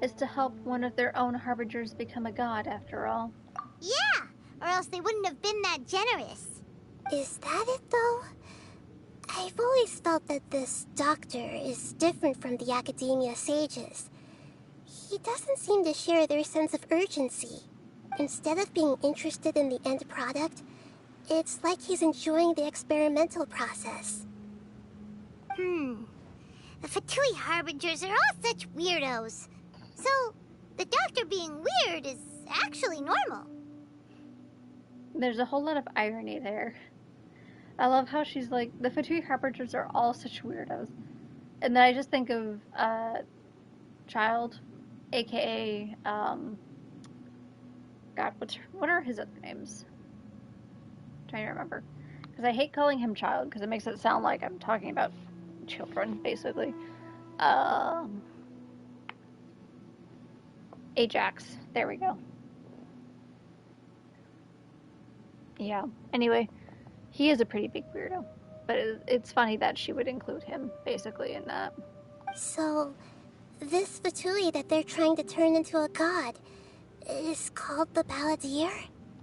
Is to help one of their own harbingers become a god, after all. Yeah, or else they wouldn't have been that generous. Is that it, though? I've always felt that this Doctor is different from the Academia sages. He doesn't seem to share their sense of urgency. Instead of being interested in the end product, it's like he's enjoying the experimental process. The Fatui harbingers are all such weirdos. So, the Doctor being weird is actually normal. There's a whole lot of irony there. I love how she's like, the Fatui harbingers are all such weirdos. And then I just think of Child, aka God, what are his other names? I'm trying to remember, because I hate calling him Child because it makes it sound like I'm talking about children, basically. Ajax. There we go. Yeah. Anyway, he is a pretty big weirdo, but it's funny that she would include him basically in that. So, this Fatui that they're trying to turn into a god is called the Balladeer?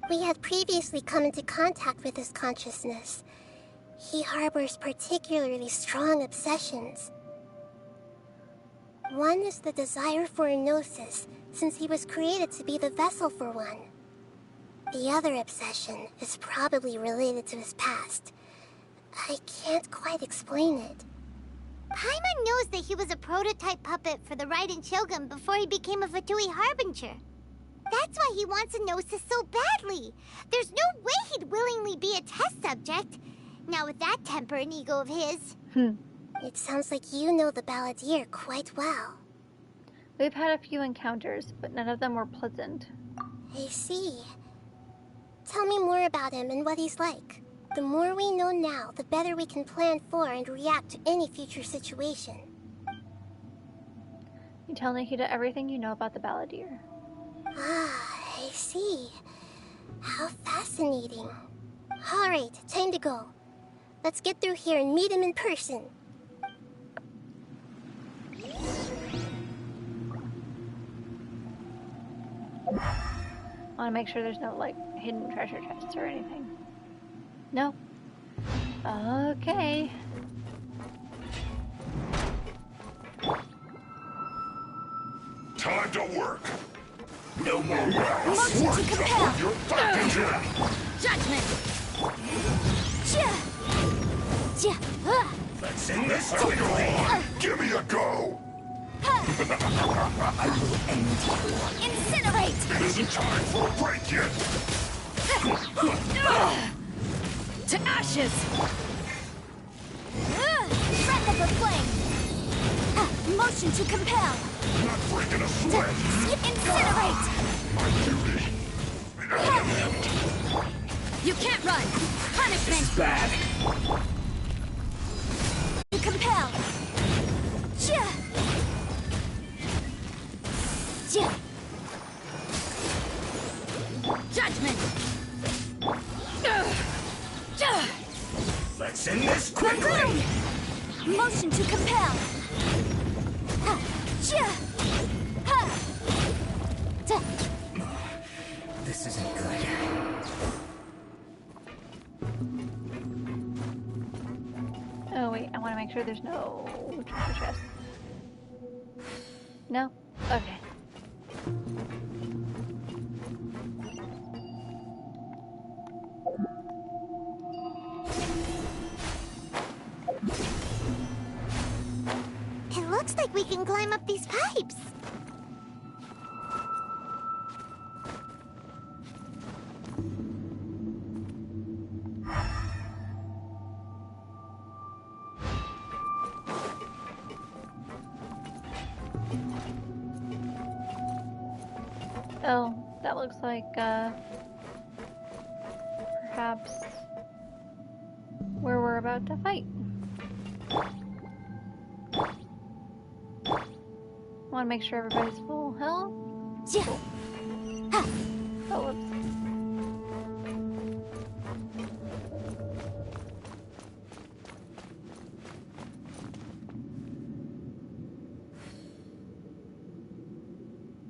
We had previously come into contact with his consciousness. He harbors particularly strong obsessions. One is the desire for a gnosis, since he was created to be the vessel for one. The other obsession is probably related to his past. I can't quite explain it. Paimon knows that he was a prototype puppet for the Raiden Shogun before he became a Fatui Harbinger. That's why he wants a gnosis so badly. There's no way he'd willingly be a test subject. Now with that temper and ego of his. It sounds like you know the Balladeer quite well. We've had a few encounters, but none of them were pleasant. I see. Tell me more about him and what he's like. The more we know now, the better we can plan for and react to any future situation. You tell Nikita everything you know about the Balladeer. Ah, I see. How fascinating. Alright, time to go. Let's get through here and meet him in person. I want to make sure there's no, like, hidden treasure chests or anything. No. Okay. Time to work. No more rounds. Motion to compel. You're back in here. Judgment. Let's end this together. Give me a go. I will end you. Incinerate! It isn't time for a break yet. To ashes! Breath of the flame! Motion to compel! Not breaking a sweat. Incinerate! My duty. You can't run! Punishment! This is bad. To compel! Chia! Chia! Judgment! Let's end this quickly! Motion to compel! Ha! Chia! Ha! Ta! This isn't good. Oh wait, I want to make sure there's no treasure chest. No? Okay. It looks like we can climb up these pipes. Oh, that looks like, perhaps where we're about to fight. Want to make sure everybody's full health. Cool. Oh, whoops.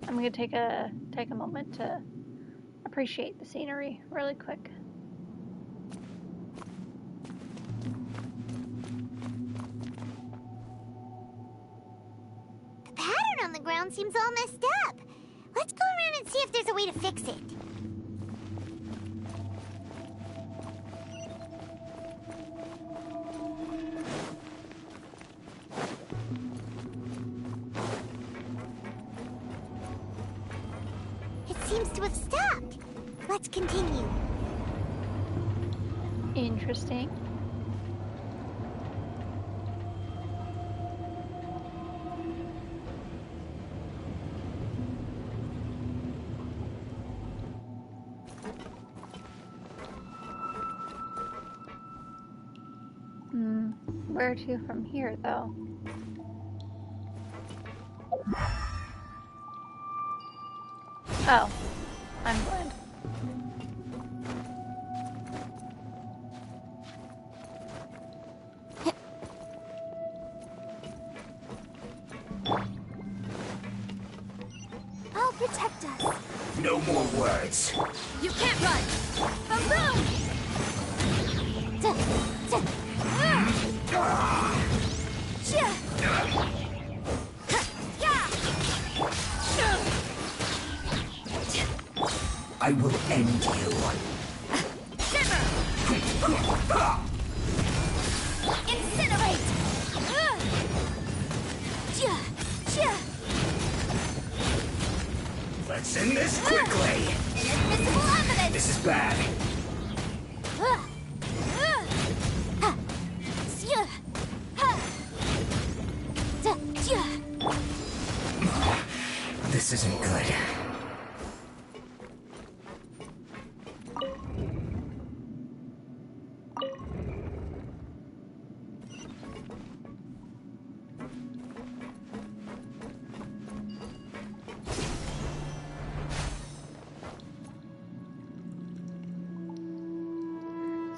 I'm gonna take a moment to appreciate the scenery really quick. The pattern on the ground seems all messed up. Let's go around and see if there's a way to fix it. It seems to have stopped. Let's continue. Interesting. Where to from here, though? Oh, I'm blind. I'll protect us. No more words. You can't run! Boom! Chia! I will end you. Incinerate! Let's end this quickly. Inadmissible evidence! This is bad. This isn't good.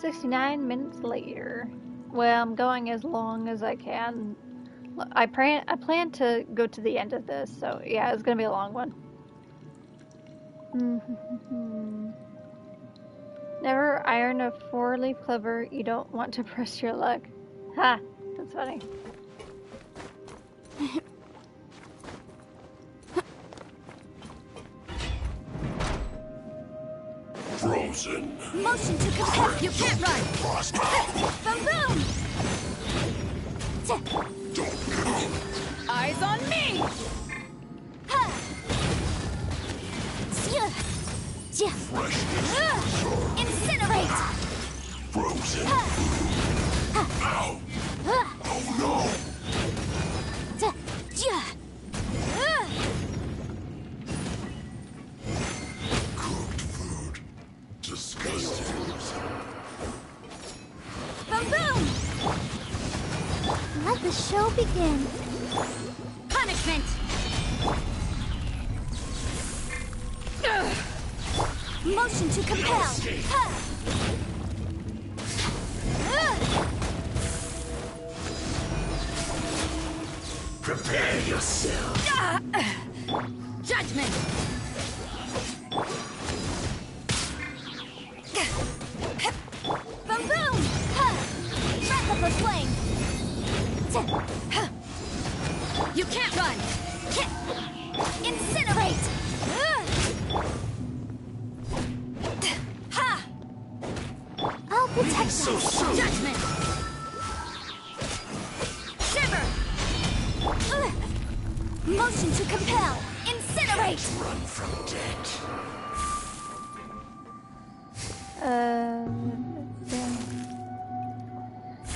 "69 minutes later." Well, I'm going as long as I can. I plan to go to the end of this, so yeah, it's gonna be a long one. Never iron a 4-leaf clover. You don't want to press your luck. Ha! That's funny. Frozen. Motion to compel. You can't run. Boom! Eyes on me! Incinerate! Frozen. Ow. Oh no. Cooked food. Disgusting. show begin. Punishment! Motion to compel. Prepare yourself. Judgment! Boom boom! Breath of the flame! You can't run! Incinerate! Ha! I'll protect So you! soon. Judgment! Shiver! Motion to compel! Incinerate! Run from death.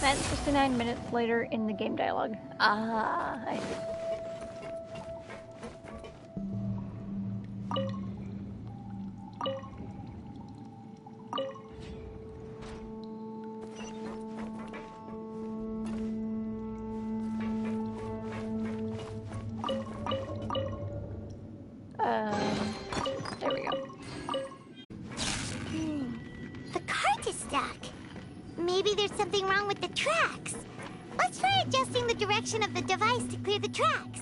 That's 69 minutes later in the game dialogue. Ah, I see. There we go. The cart is stuck. Maybe there's something wrong with the tracks. Let's try adjusting the direction of the device to clear the tracks.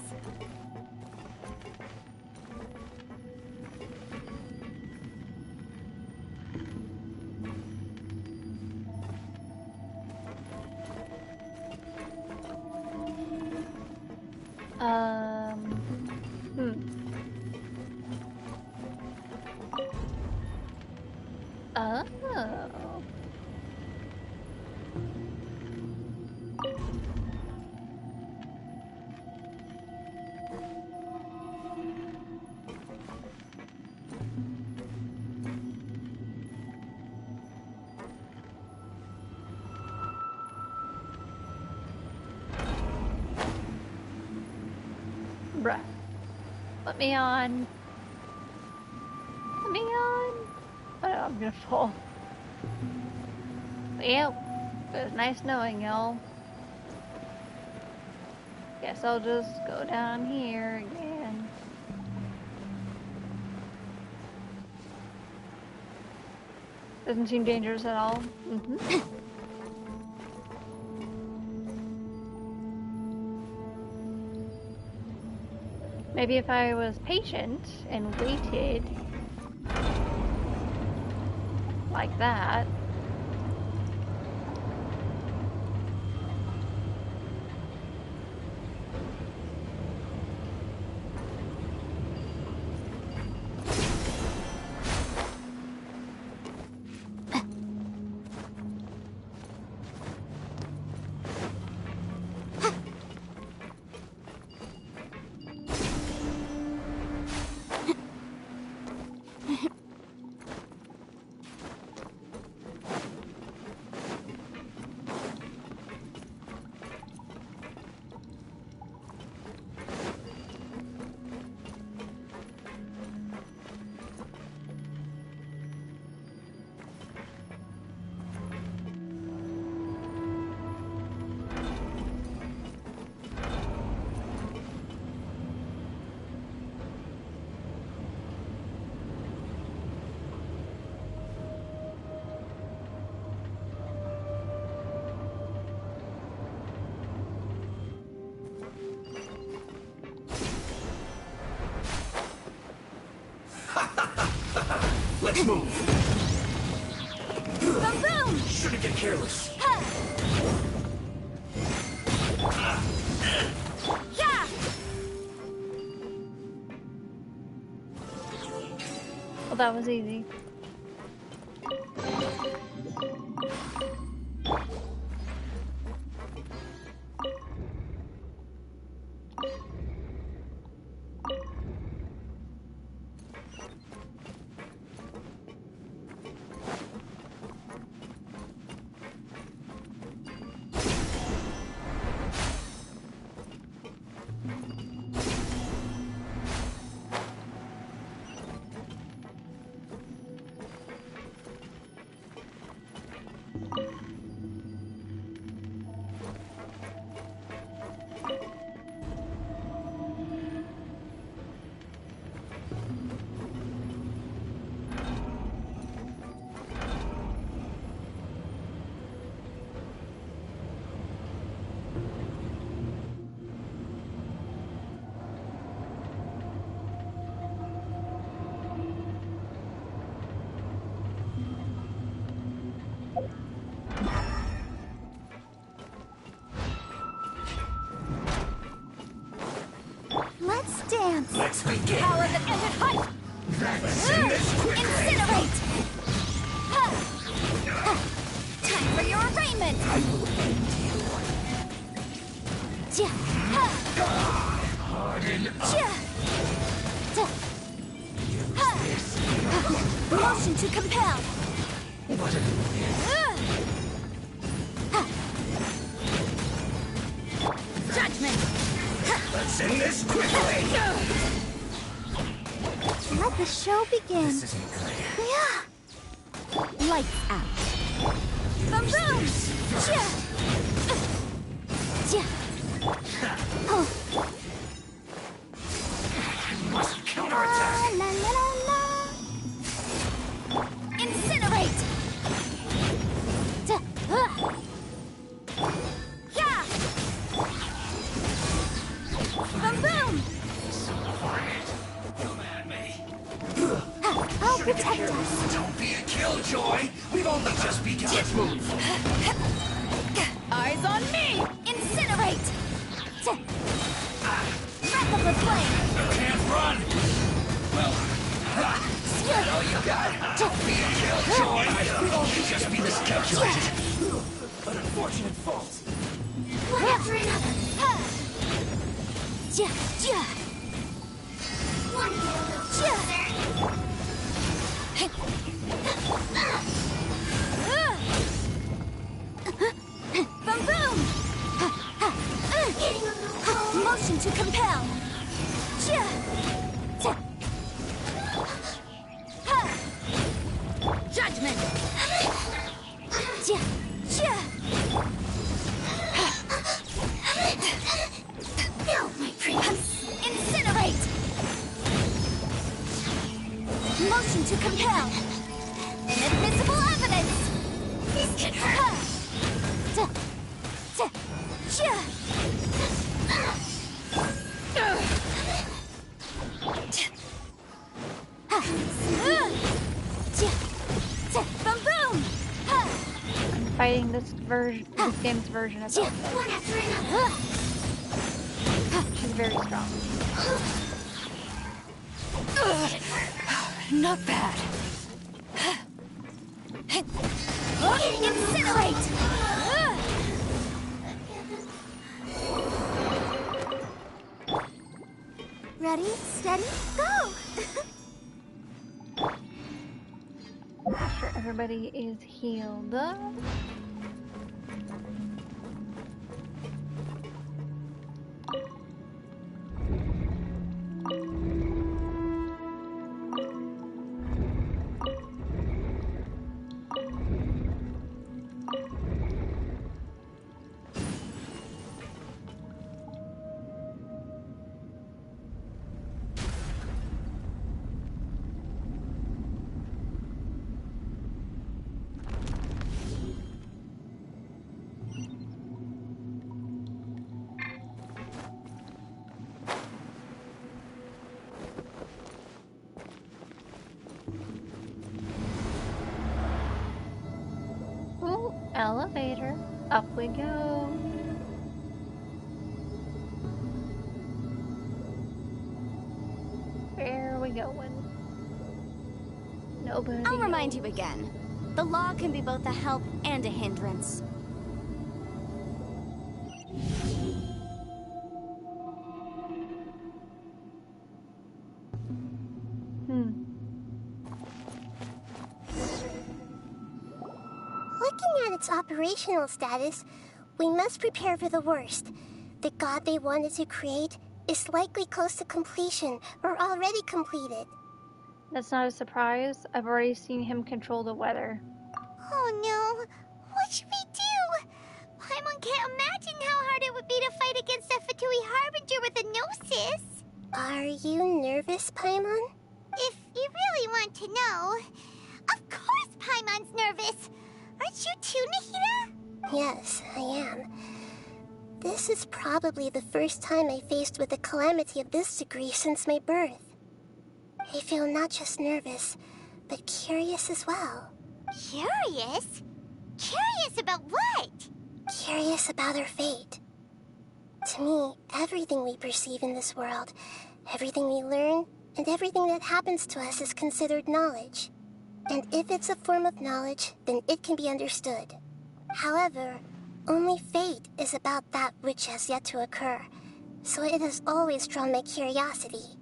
Oh. Bruh. Let me on. Let me on. Oh, I'm gonna fall. Yep. It was nice knowing y'all. Guess I'll just go down here again. Doesn't seem dangerous at all. Maybe if I was patient and waited like that. Let's move. Boom boom! Shouldn't get careless. Yeah! Well, that was easy. begin. Power that ended hot. Incinerate. Time for your arraignment. I will end you. Harden up. Motion to compel. What judgment. Let's end this quickly. Let the show begin. This isn't good. Yeah. Lights out. Boom boom. Oh. Must counterattack. La, la, la, la. Incinerate. Yeah. Boom boom. So quiet. Come at me. I'll protect us. Don't be a killjoy. We've only just begun. Let's move. Eyes on me. Incinerate. Breath of the flame. Can't run. Well, that's all you got. Don't be a killjoy. We've only just been miscalculated. An unfortunate fault. One after another. Boom boom. Motion to compel. Judgment. My prince. Incinerate. Motion to compel. Inadmissible evidence. This can hurt. Boom boom. I'm fighting this game's version of Elsa. One after another. She's very strong. Not bad. Incinerate! Ready, steady, go! Make sure everybody is healed up. Ooh, elevator. Up we go. Where are we going? Nobody. I'll remind you again. The law can be both a help and a hindrance. Looking at its operational status, we must prepare for the worst. The god they wanted to create is likely close to completion or already completed. That's not a surprise. I've already seen him control the weather. Oh no, what should we do? Paimon can't imagine how hard it would be to fight against a Fatui Harbinger with a gnosis. Are you nervous, Paimon? If you really want to know, of course Paimon's nervous. Aren't you too, Nahida? Yes, I am. This is probably the first time I faced with a calamity of this degree since my birth. I feel not just nervous, but curious as well. Curious? Curious about what? Curious about our fate. To me, everything we perceive in this world Everything we learn and everything that happens to us is considered knowledge. And if it's a form of knowledge, then it can be understood. However, only fate is about that which has yet to occur, so it has always drawn my curiosity.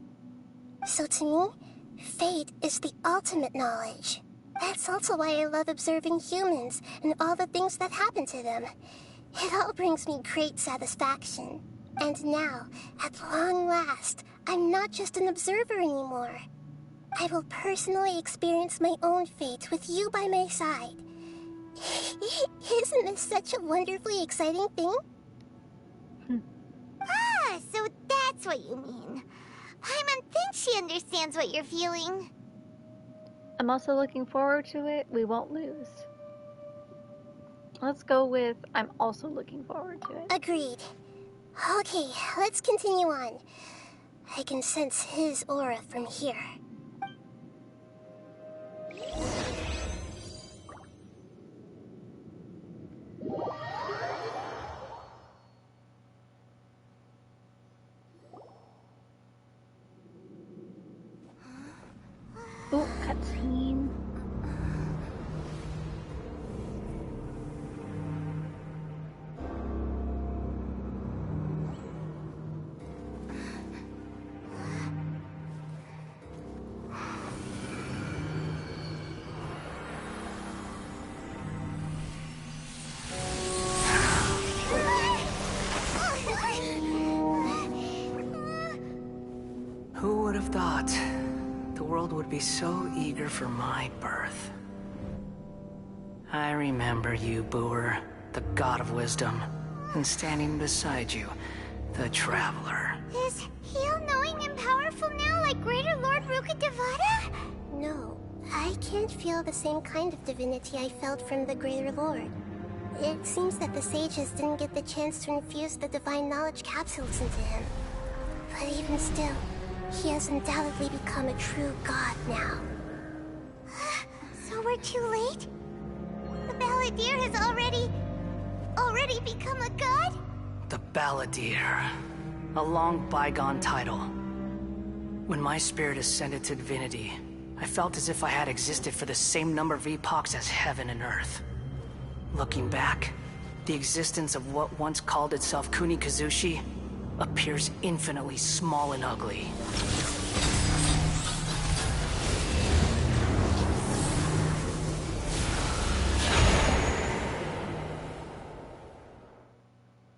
So to me, fate is the ultimate knowledge. That's also why I love observing humans and all the things that happen to them. It all brings me great satisfaction. And now, at long last, I'm not just an observer anymore. I will personally experience my own fate with you by my side. Isn't this such a wonderfully exciting thing? Ah, so that's what you mean. Paimon thinks she understands what you're feeling. I'm also looking forward to it. We won't lose. Let's go with I'm also looking forward to it. Agreed. Okay, let's continue on. I can sense his aura from here. Oh, cutscene. Who would have thought the world would be so eager for my birth? I remember you, Booer, the god of wisdom, and standing beside you, the traveler. Is he all-knowing and powerful now like Greater Lord Rukkhadevata? No, I can't feel the same kind of divinity I felt from the Greater Lord. It seems that the sages didn't get the chance to infuse the divine knowledge capsules into him. But even still, he has undoubtedly become a true god now. So we're too late? The Balladeer has already become a god? The Balladeer. A long bygone title. When my spirit ascended to divinity, I felt as if I had existed for the same number of epochs as heaven and earth. Looking back, the existence of what once called itself Kuni Kazushi appears infinitely small and ugly.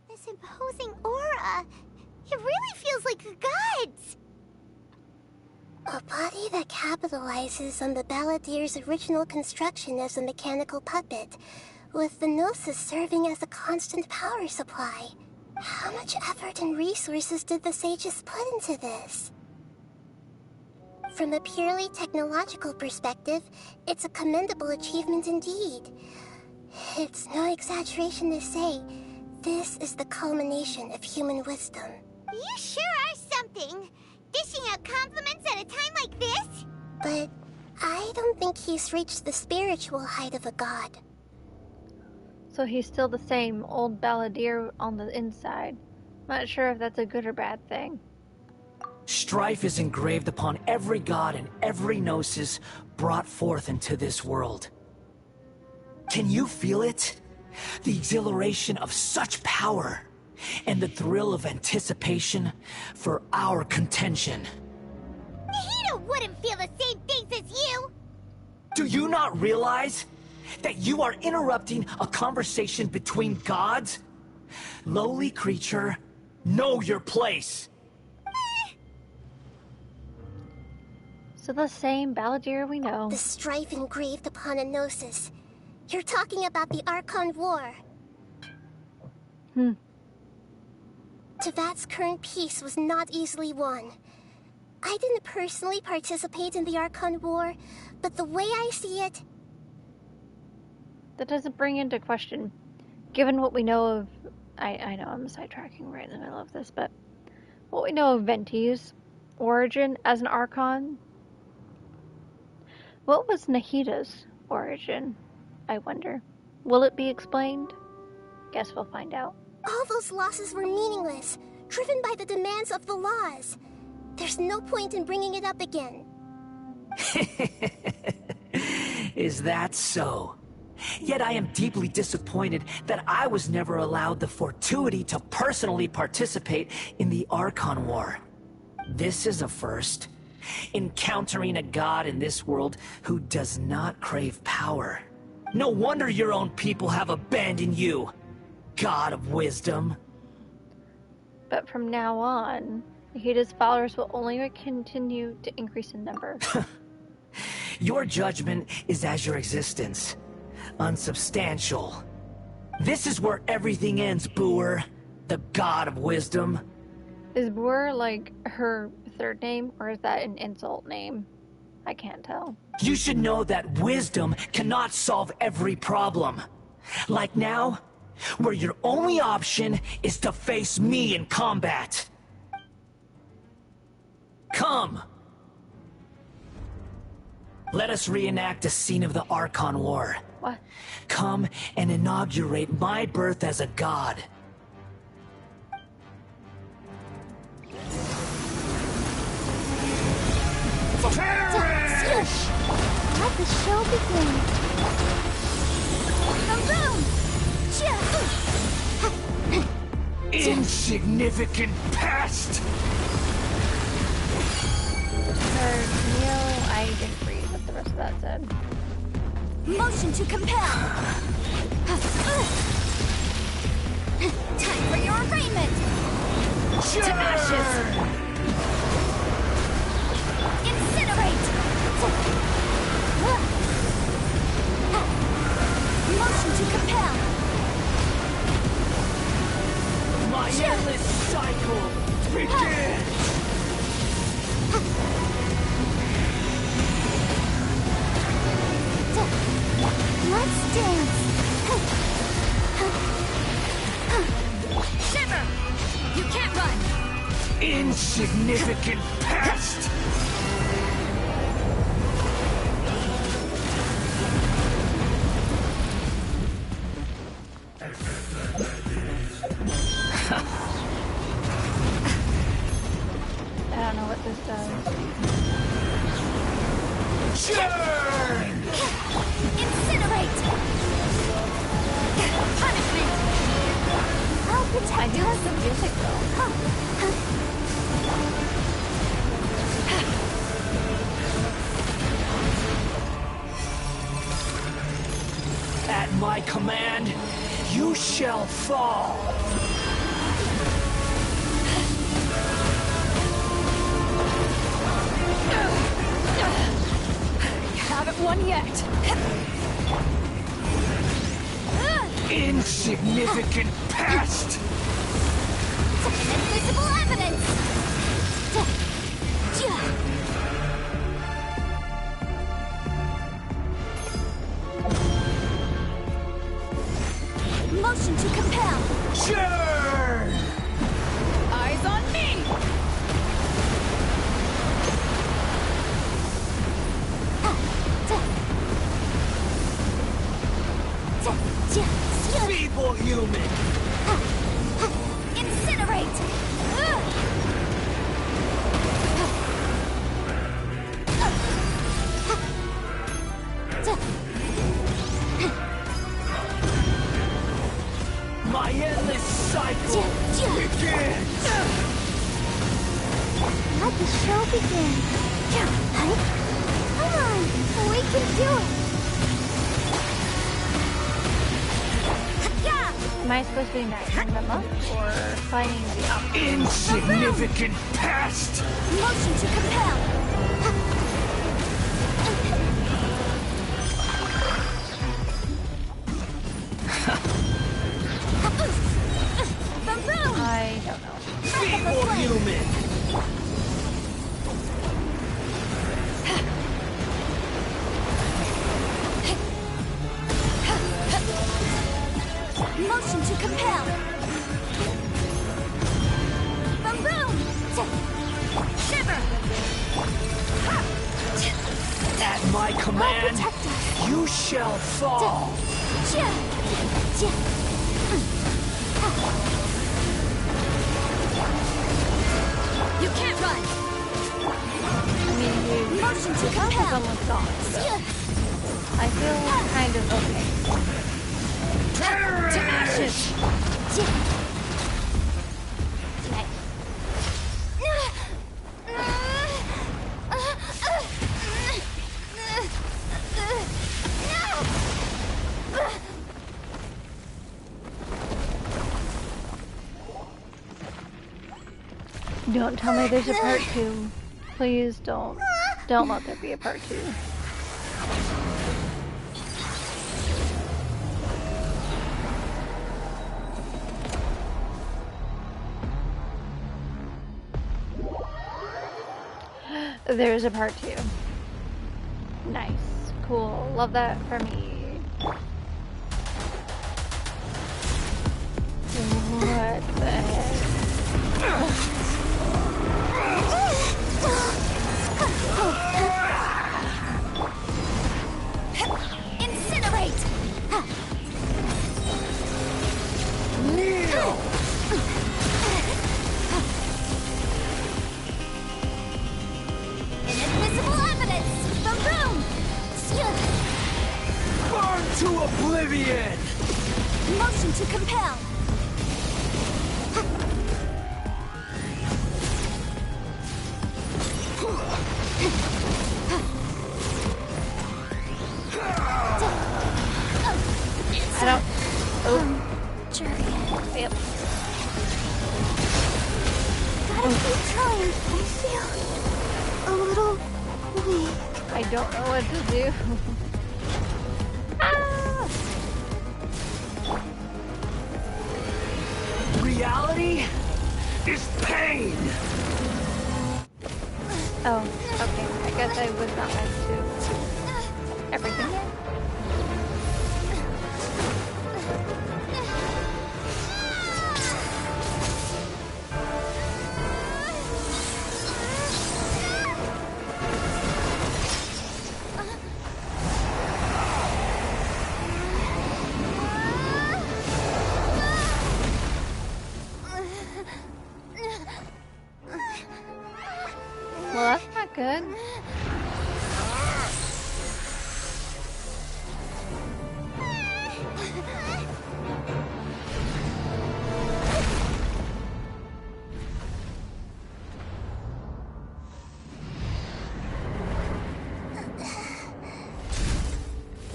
This imposing aura, it really feels like the gods! A body that capitalizes on the Balladeer's original construction as a mechanical puppet, with the Gnosis serving as a constant power supply. How much effort and resources did the sages put into this? From a purely technological perspective, it's a commendable achievement indeed. It's no exaggeration to say, this is the culmination of human wisdom. You sure are something! Dishing out compliments at a time like this? But I don't think he's reached the spiritual height of a god. So he's still the same old balladeer on the inside. Not sure if that's a good or bad thing. Strife is engraved upon every god and every gnosis brought forth into this world. Can you feel it? The exhilaration of such power, and the thrill of anticipation for our contention. Nahida wouldn't feel the same things as you! Do you not realize that you are interrupting a conversation between gods? Lowly creature, know your place! So the same balladeer we know. The strife engraved upon a gnosis. You're talking about the Archon War. Tevat's current peace was not easily won. I didn't personally participate in the Archon War, but the way I see it... That doesn't bring into question, given what we know of... I know I'm sidetracking right in the middle of this, but what we know of Venti's origin as an Archon. What was Nahida's origin, I wonder? Will it be explained? Guess we'll find out. All those losses were meaningless, driven by the demands of the laws. There's no point in bringing it up again. Is that so? Yet I am deeply disappointed that I was never allowed the fortuity to personally participate in the Archon War. This is a first. Encountering a god in this world who does not crave power. No wonder your own people have abandoned you, God of Wisdom. But from now on, Nikida's followers will only continue to increase in number. Your judgment is as your existence. Unsubstantial. This is where everything ends, Boer. The God of Wisdom. Is Boer like her third name, or is that an insult name? I can't tell. You should know that wisdom cannot solve every problem. Like now, where your only option is to face me in combat. Come! Let us reenact a scene of the Archon War. What? Come and inaugurate my birth as a god. Perish! Let the show begin. Boom! Insignificant pest! I didn't read what the rest of that said. Motion to compel! Time for your arraignment! To ashes! Incinerate! Motion to compel! My endless cycle begins! Let's dance! Shiver! You can't run! Insignificant pest! I don't know what this does. Churn! Incinerate! Punishment! I'll protect I do like the music though. At my command, you shall fall! Haven't won yet! Insignificant pest! Invisible evidence! Motion to compel! Churn! Eyes on me! Feeble human! Incinerate! My endless cycle begins! Let the show begin. Come on, we can do it. Am I supposed to be matching them up or finding the opposite? Insignificant pest! Motion to compel. I don't know. Feeble human! Motion to compel. Boom! Shiver! At my command, you shall fall! You can't run! I mean, you Motion to killed compel. someone's dog, so I feel kind of okay. To ashes. Don't tell me there's a part 2. Please don't. Don't let there be a part 2. There's a part 2. Nice. Cool. Love that for me. What the heck? Incinerate! Kneel! Inadmissible evidence! The room! Burn to oblivion! Motion to compel! I don't. Oh. Jerry. Yep. Gotta keep trying. I feel a little weak. I don't know what to do. Ah! Reality is pain! Oh, okay. I guess I was not meant to. Everything there? Well, that's not good.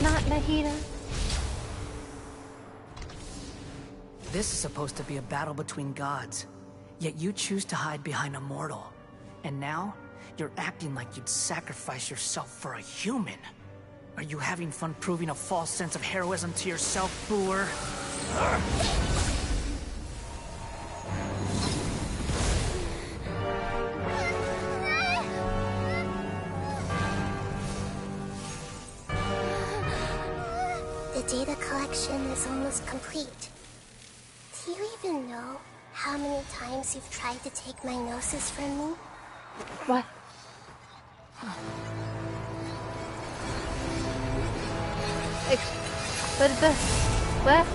Not Nahida. This is supposed to be a battle between gods, yet you choose to hide behind a mortal. And now, you're acting like you'd sacrifice yourself for a human. Are you having fun proving a false sense of heroism to yourself, Boor? The data collection is almost complete. Do you even know how many times you've tried to take my gnosis from me? What? What?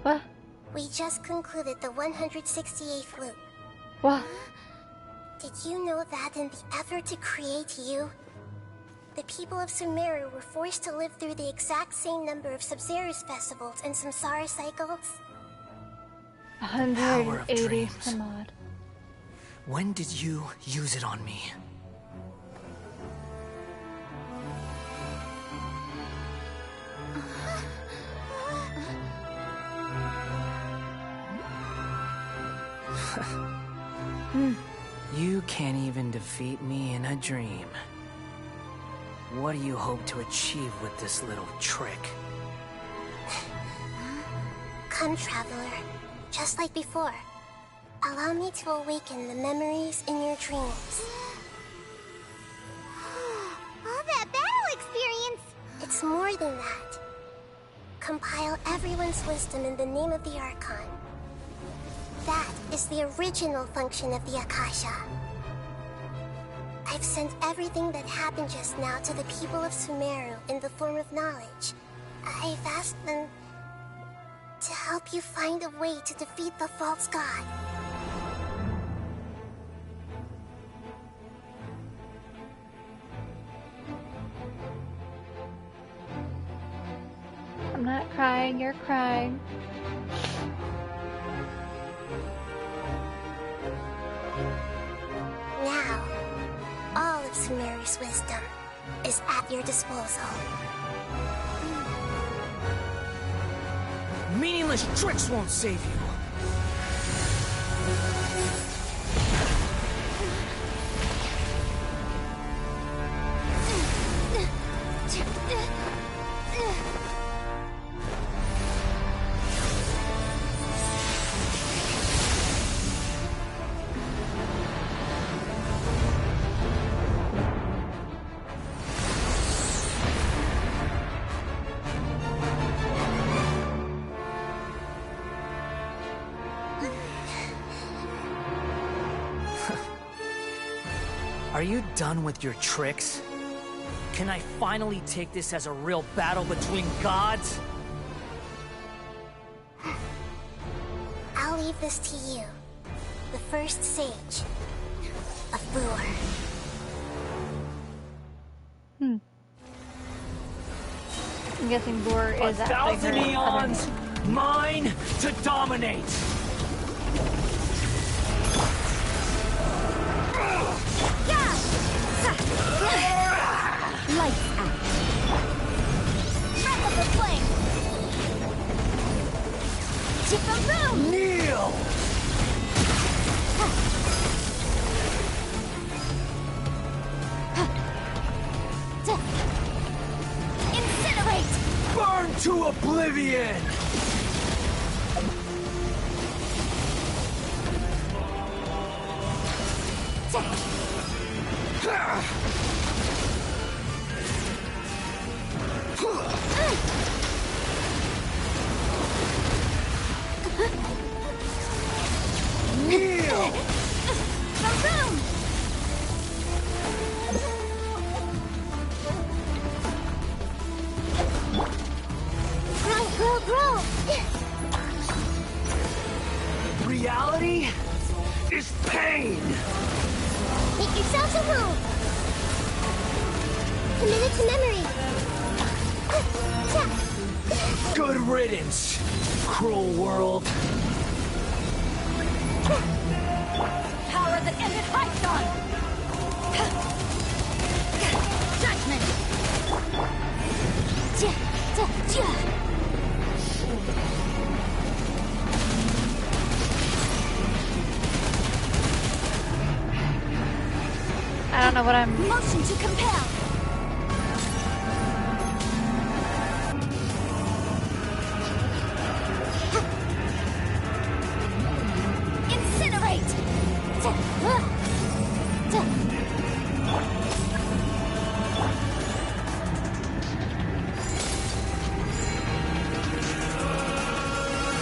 What? We just concluded the 168th loop. What? Did you know that in the effort to create you, the people of Sumeru were forced to live through the exact same number of Sub-Zerus festivals and Samsara cycles? 180 some odd. When did you use it on me? You can't even defeat me in a dream. What do you hope to achieve with this little trick? Come, Traveler. Just like before. Allow me to awaken the memories in your dreams. All that battle experience! It's more than that. Compile everyone's wisdom in the name of the Archon. That is the original function of the Akasha. I've sent everything that happened just now to the people of Sumeru in the form of knowledge. I've asked them To help you find a way to defeat the false god. I'm not crying, you're crying. Now, all of Sumeru's wisdom is at your disposal. Meaningless tricks won't save you. Are you done with your tricks? Can I finally take this as a real battle between gods? I'll leave this to you. The first sage of Boor. I'm guessing Boor is actually 1,000 her eons, mine to dominate. Lights out. Wrap up the flame! Tip of boom! Kneel! Incinerate! Burn to oblivion! Kneel! Boom! Grow! Reality is pain! Make yourselves a room! Commit it to memory! Good riddance, cruel world. Power that ended Python! Judgment! I don't know what I'm... Motion to compel! Incinerate!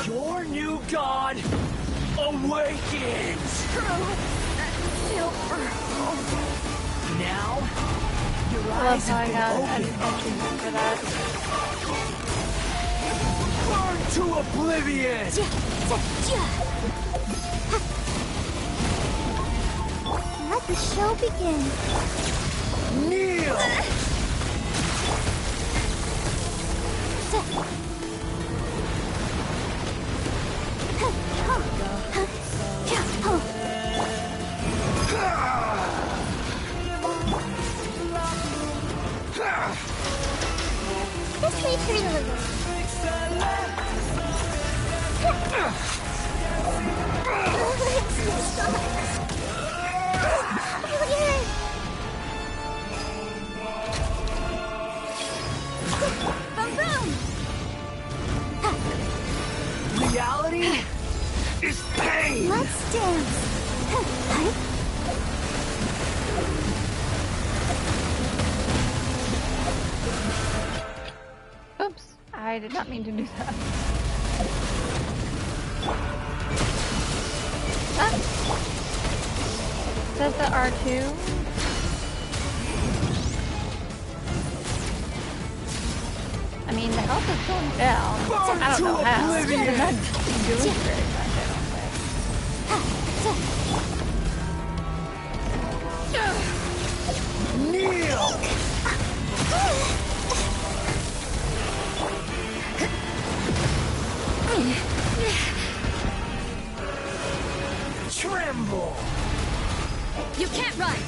Your new god awakens! Now, your I love eyes how I have got been an opened. entry for that. Burn to oblivion! Let the show begin. Kneel! This may hurt a little. Reality is pain! Let's dance. Oops, I did not mean to do that. Ah. Says the R2. I mean, the health is going down. I don't know how. They're not doing very much, I don't think. Kneel! Tremble! You can't run!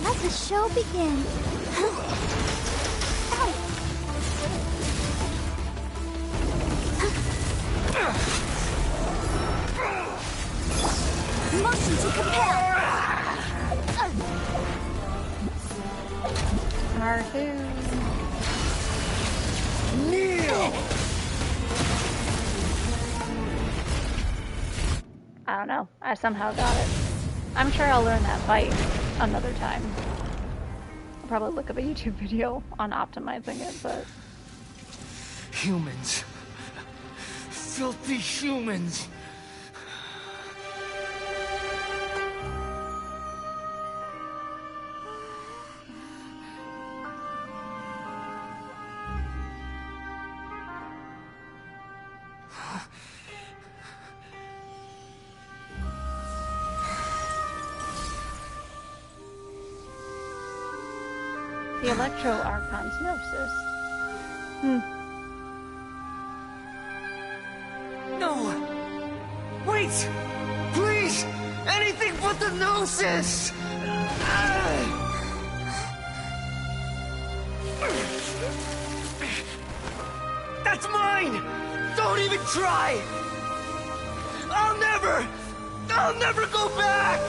Let the show begin. Motion to compel! Harpoon. Kneel! I don't know. I somehow got it. I'm sure I'll learn that fight another time. I'll probably look up a YouTube video on optimizing it, but... Humans. Filthy humans. The Electro Archon's Gnosis. No! Wait! Please! Anything but the Gnosis! That's mine! Don't even try! I'll never go back!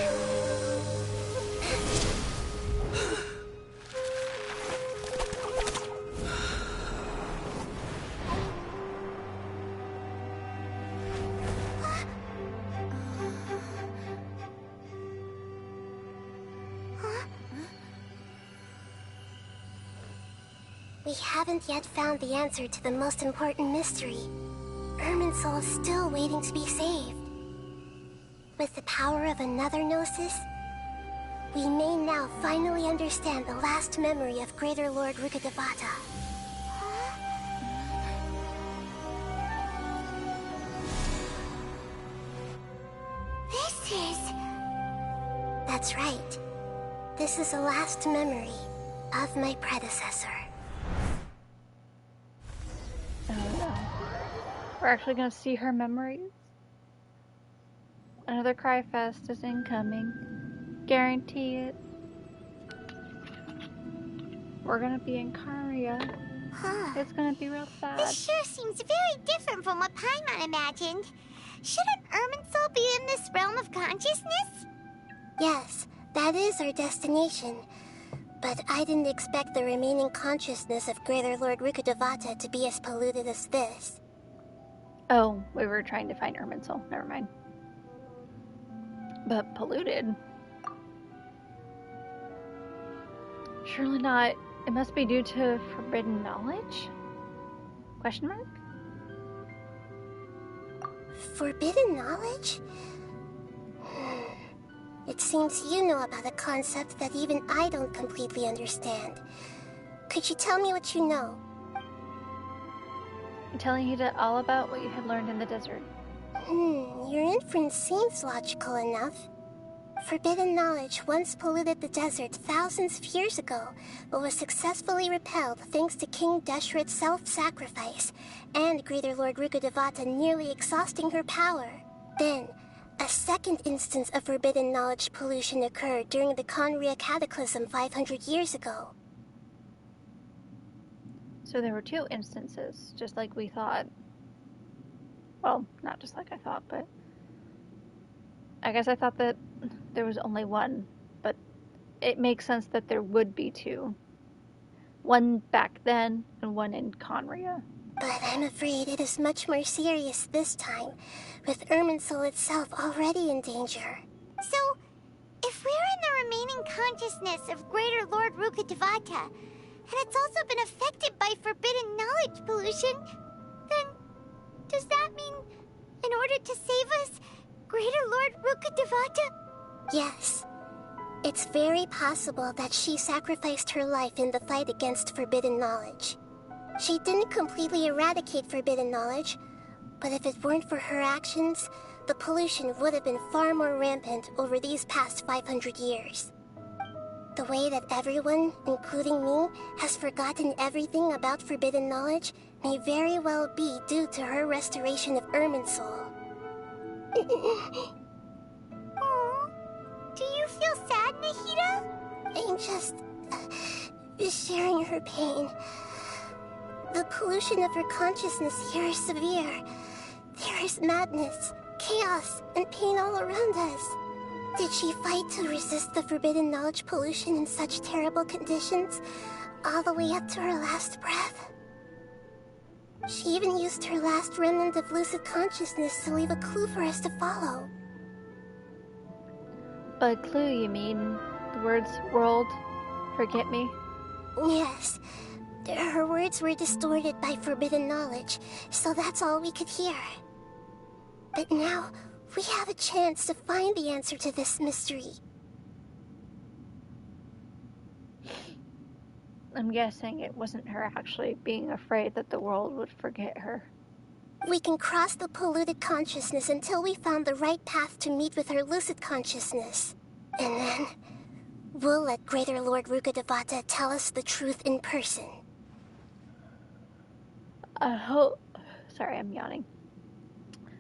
We haven't yet found the answer to the most important mystery. Irminsul is still waiting to be saved. With the power of another Gnosis, we may now finally understand the last memory of Greater Lord Rukkhadevata. This is... That's right. This is the last memory of my predecessor. Oh no. We're actually gonna see her memories? Another Cry Fest is incoming. Guarantee it. We're gonna be in Karia. It's gonna be real sad. This sure seems very different from what Paimon imagined. Shouldn't Irminsul be in this realm of consciousness? Yes, that is our destination. But I didn't expect the remaining consciousness of Greater Lord Rukkhadevata to be as polluted as this. Oh, we were trying to find Irminsul. Never mind. But polluted? Surely not. It must be due to forbidden knowledge? Question mark? Forbidden knowledge? It seems you know about a concept that even I don't completely understand. Could you tell me what you know? I'm telling you all about what you had learned in the desert. Your inference seems logical enough. Forbidden knowledge once polluted the desert thousands of years ago, but was successfully repelled thanks to King Deshret's self-sacrifice, and Greater Lord Rukkhadevata nearly exhausting her power. Then, a second instance of forbidden knowledge pollution occurred during the Conria Cataclysm 500 years ago. So there were two instances, just like we thought. Well, not just like I thought, but... I guess I thought that there was only one, but it makes sense that there would be two. One back then, and one in Conria. But I'm afraid it is much more serious this time, with Irminsul itself already in danger. So, if we're in the remaining consciousness of Greater Lord Rukkhadevata, and it's also been affected by forbidden knowledge pollution, then does that mean, in order to save us, Greater Lord Rukkhadevata? Yes. It's very possible that she sacrificed her life in the fight against forbidden knowledge. She didn't completely eradicate forbidden knowledge, but if it weren't for her actions, the pollution would have been far more rampant over these past 500 years. The way that everyone, including me, has forgotten everything about forbidden knowledge may very well be due to her restoration of Irminsul. Do you feel sad, Nahida? I'm just sharing her pain. The pollution of her consciousness here is severe. There is madness, chaos, and pain all around us. Did she fight to resist the forbidden knowledge pollution in such terrible conditions, all the way up to her last breath? She even used her last remnant of lucid consciousness to leave a clue for us to follow. A clue, you mean? The words, world, forget me? Yes. Her words were distorted by forbidden knowledge, so that's all we could hear. But now, we have a chance to find the answer to this mystery. I'm guessing it wasn't her actually being afraid that the world would forget her. We can cross the polluted consciousness until we found the right path to meet with her lucid consciousness. And then, we'll let Greater Lord Rukkhadevata tell us the truth in person. Sorry, I'm yawning.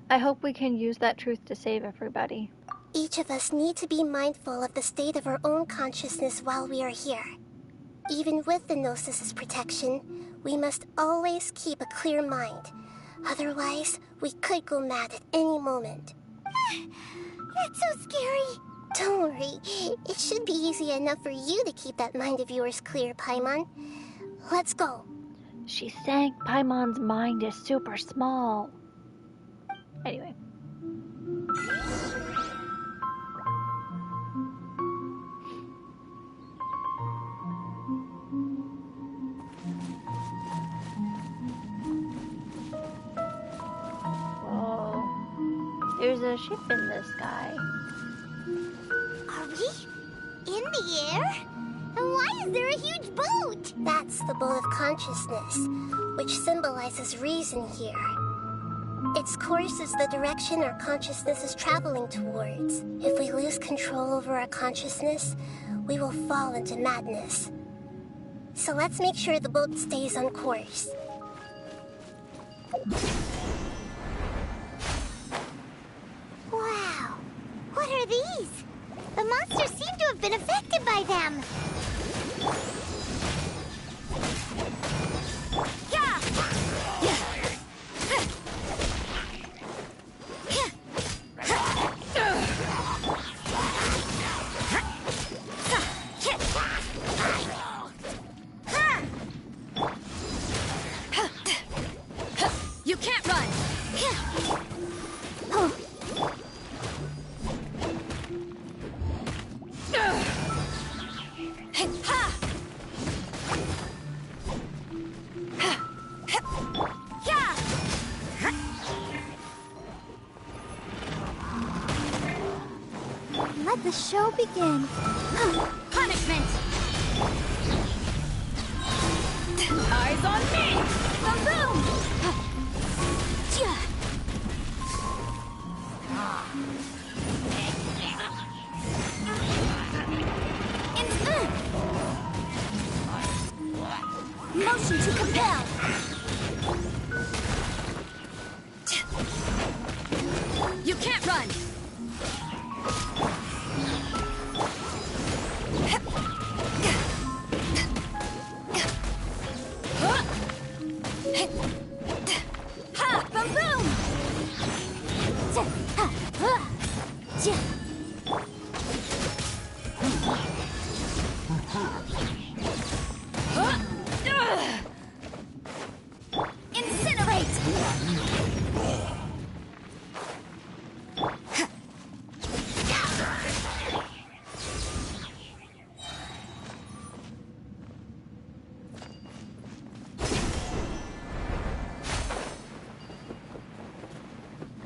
I hope we can use that truth to save everybody. Each of us need to be mindful of the state of our own consciousness while we are here. Even with the Gnosis' protection, we must always keep a clear mind. Otherwise, we could go mad at any moment. That's so scary. Don't worry. It should be easy enough for you to keep that mind of yours clear, Paimon. Let's go. She's saying Paimon's mind is super small. Anyway. Whoa. There's a ship in the sky. Are we in the air? And why is there a huge boat? That's the boat of consciousness, which symbolizes reason here. Its course is the direction our consciousness is traveling towards. If we lose control over our consciousness, we will fall into madness. So let's make sure the boat stays on course. Wow. What are these? The monsters seem to have been affected by them. You can't run! Let the show begin. Punishment! Eyes on me! Boom! Motion to compel. You can't run! Ha! Boom boom!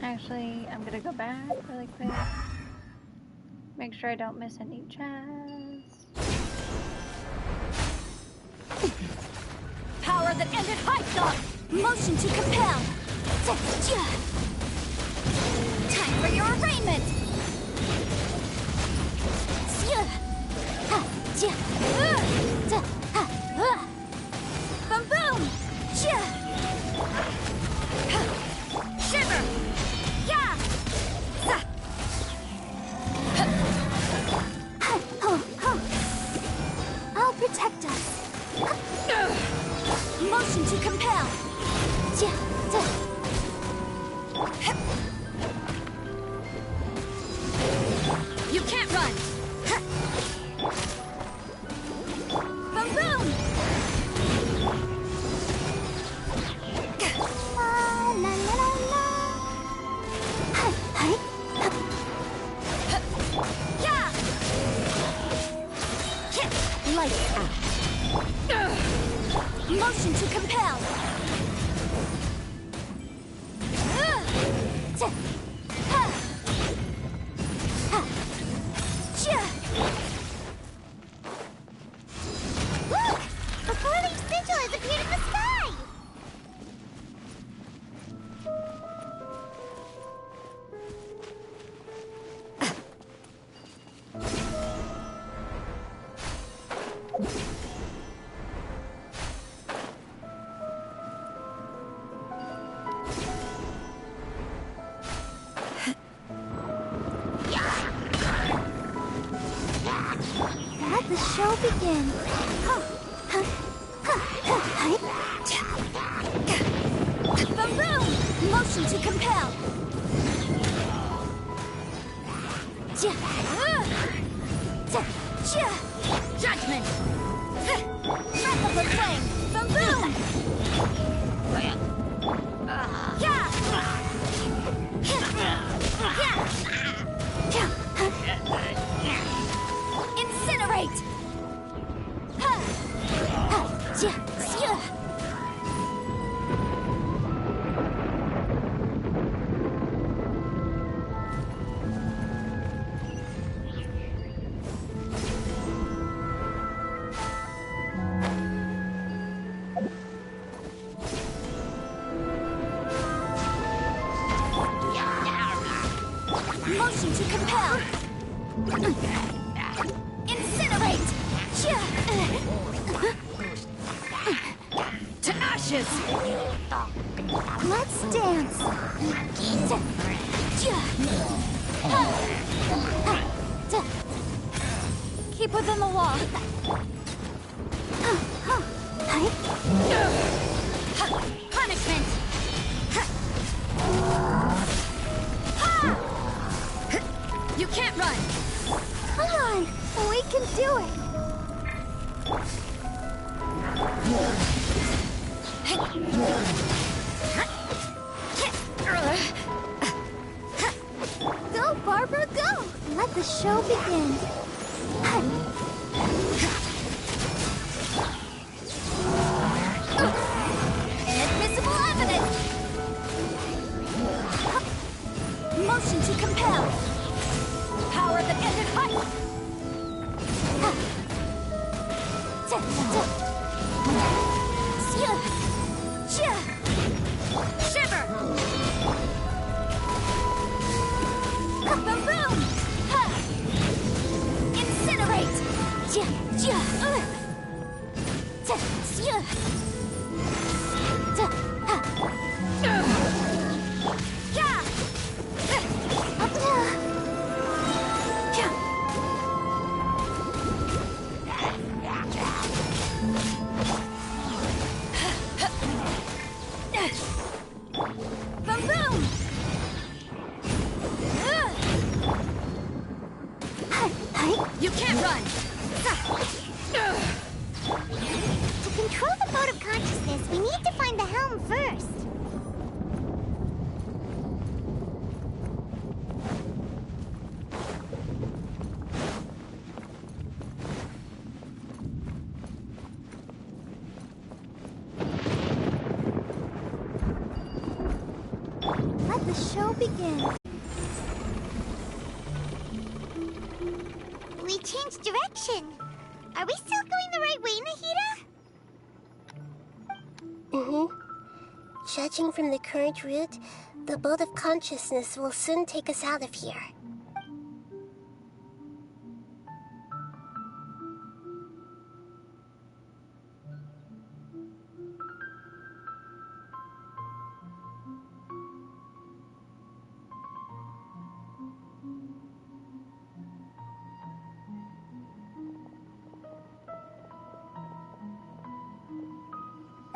Actually, I'm gonna go back really quick. Make sure I don't miss any chests. Power that ended high thought! Motion to compel! Time for your arraignment! Boom boom! Shiver! Yeah! I'll protect us. Motion to compel. You can't run. Boom boom. La la la la. Yeah. Lights out. Motion to compel. Look! A four-leaf sigil has appeared in the sky! Let the show begin. Boom boom! Motion to compel. Judgment! Breath of the flame! Boom boom! Incinerate! Motion to compel! Incinerate! To ashes! Let's dance! Keep within the law! Punishment! You can't run! Come on! We can do it! Go, Barbara, go! Let the show begin. Inadmissible evidence! Motion to compel! Power that ended height! Shiver! Boom boom! Incinerate! Boom boom! You can't run! To control the boat of consciousness, we need to find the helm first. Let the show begin. changed direction. Are we still going the right way, Nahida? Mm-hmm. Judging from the current route, the boat of consciousness will soon take us out of here.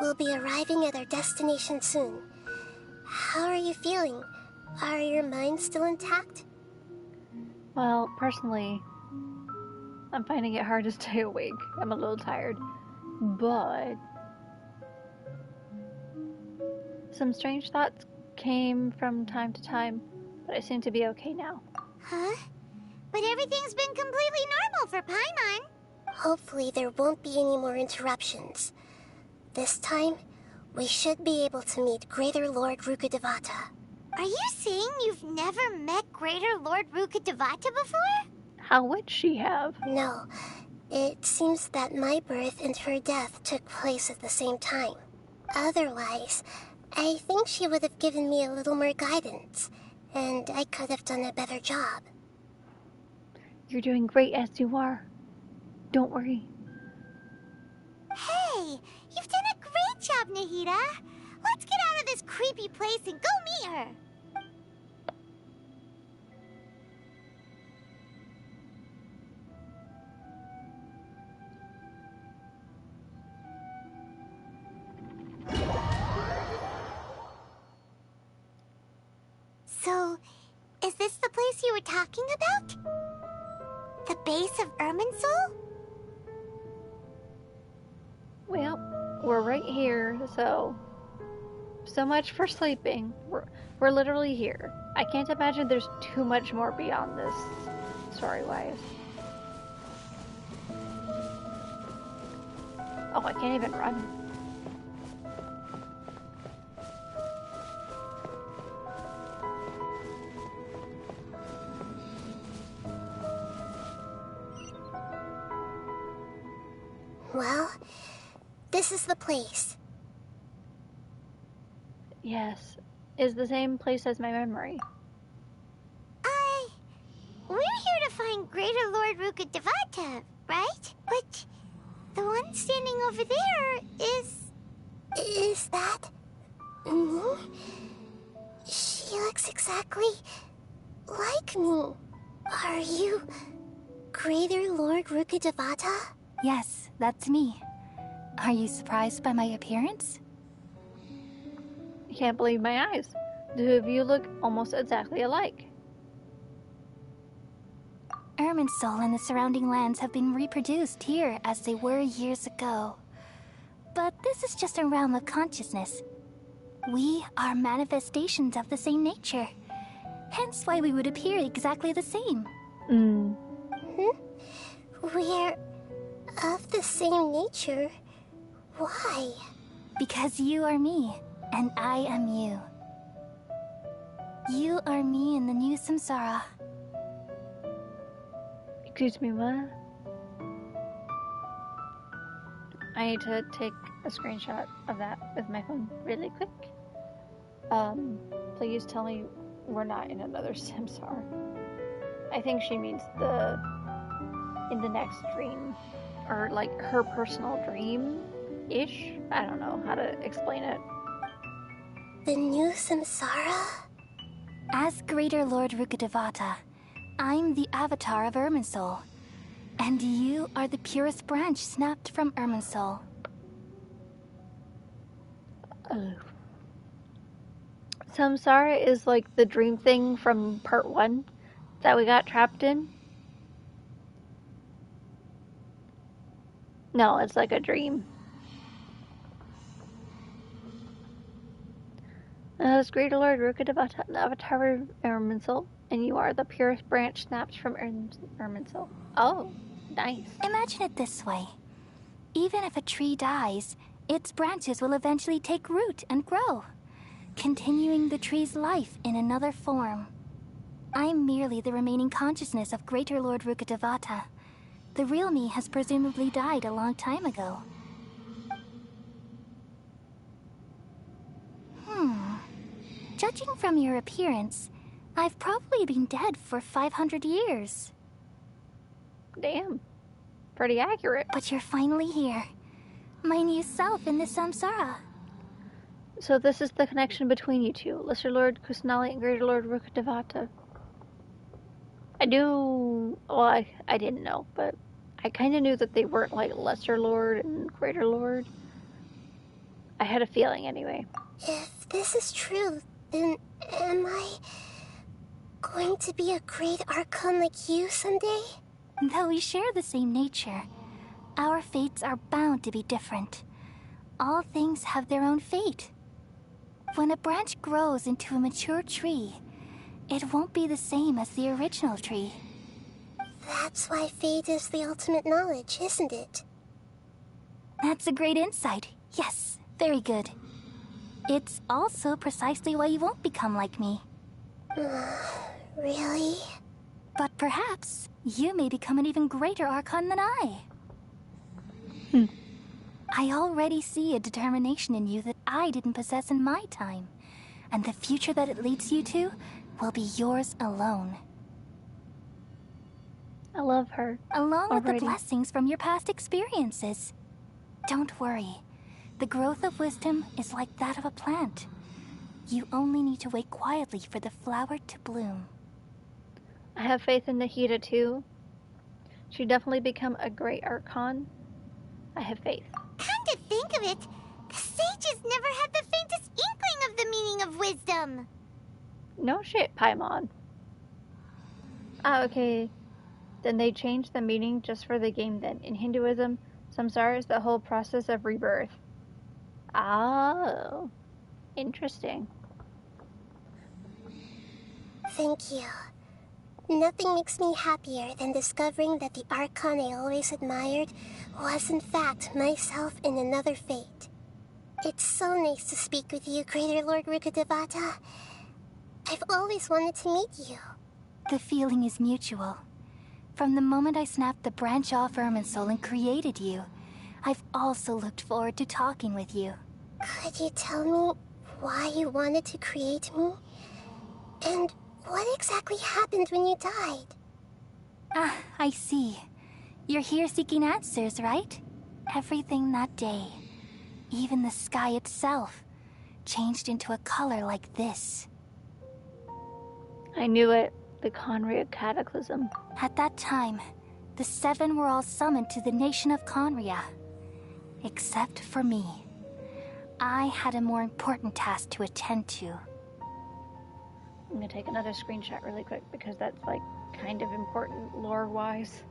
We'll be arriving at our destination soon. How are you feeling? Are your minds still intact? Well, personally, I'm finding it hard to stay awake. I'm a little tired. But some strange thoughts came from time to time, but I seem to be okay now. Huh? But everything's been completely normal for Paimon. Hopefully there won't be any more interruptions. This time, we should be able to meet Greater Lord Rukkhadevata. Are you saying you've never met Greater Lord Rukkhadevata before? How would she have? No. It seems that my birth and her death took place at the same time. Otherwise, I think she would have given me a little more guidance, and I could have done a better job. You're doing great as you are. Don't worry. Hey, you've done a great job, Nahida. Let's get out of this creepy place and go meet her. So, is this the place you were talking about? The base of Irminsul? Well, we're right here, so much for sleeping. We're literally here. I can't imagine there's too much more beyond this, story-wise. Oh, I can't even run. Well, this is the place. Yes, is the same place as my memory. We're here to find Greater Lord Rukkhadevata, right? But the one standing over there is... Is that... She looks exactly like me. Are you Greater Lord Rukkhadevata? Yes, that's me. Are you surprised by my appearance? I can't believe my eyes. The two of you look almost exactly alike. Irminsul and the surrounding lands have been reproduced here as they were years ago. But this is just a realm of consciousness. We are manifestations of the same nature. Hence why we would appear exactly the same. We're of the same nature. Why? Because you are me, and I am you. You are me in the new samsara. Excuse me, what? I need to take a screenshot of that with my phone really quick. Please tell me we're not in another samsara. I think she means in the next dream. Or like her personal dream-ish? I don't know how to explain it. The new samsara? As Greater Lord Rukkhadevata, I'm the avatar of Irminsul. And you are the purest branch snapped from Irminsul. Samsara is like the dream thing from part 1 that we got trapped in. No, it's like a dream. As Greater Lord Rukkhadevata, the avatar of Irminsul, and you are the purest branch snapped from Irminsul. Oh, nice. Imagine it this way. Even if a tree dies, its branches will eventually take root and grow, continuing the tree's life in another form. I'm merely the remaining consciousness of Greater Lord Rukkhadevata, The real me has presumably died a long time ago. Judging from your appearance, I've probably been dead for 500 years. Damn. Pretty accurate. But you're finally here. My new self in the Samsara. So this is the connection between you two, Lesser Lord Kusanali and Greater Lord Rukkhadevata. I knew... Well, I didn't know, but I kind of knew that they weren't like Lesser Lord and Greater Lord. I had a feeling anyway. If this is true, then am I going to be a great Archon like you someday? Though we share the same nature, our fates are bound to be different. All things have their own fate. When a branch grows into a mature tree, it won't be the same as the original tree. That's why fate is the ultimate knowledge, isn't it? That's a great insight. Yes, very good. It's also precisely why you won't become like me. Really? But perhaps you may become an even greater Archon than I. I already see a determination in you that I didn't possess in my time. And the future that it leads you to will be yours alone. I love her. Along with the already. blessings from your past experiences. Don't worry. The growth of wisdom is like that of a plant. You only need to wait quietly for the flower to bloom. I have faith in Nahida too. She'd definitely become a great Archon. I have faith. Come to think of it, the sages never had the faintest inkling of the meaning of wisdom. No shit, Paimon. Ah, okay. Then they changed the meaning just for the game then. In Hinduism, samsara is the whole process of rebirth. Oh. Interesting. Thank you. Nothing makes me happier than discovering that the Archon I always admired was in fact myself in another fate. It's so nice to speak with you, Greater Lord Rukkhadevata. I've always wanted to meet you. The feeling is mutual. From the moment I snapped the branch off Irminsul and created you, I've also looked forward to talking with you. Could you tell me why you wanted to create me? And what exactly happened when you died? Ah, I see. You're here seeking answers, right? Everything that day, even the sky itself, changed into a color like this. I knew it. The Conria Cataclysm. At that time, the seven were all summoned to the nation of Conria. Except for me. I had a more important task to attend to. I'm gonna take another screenshot really quick because that's like kind of important lore-wise.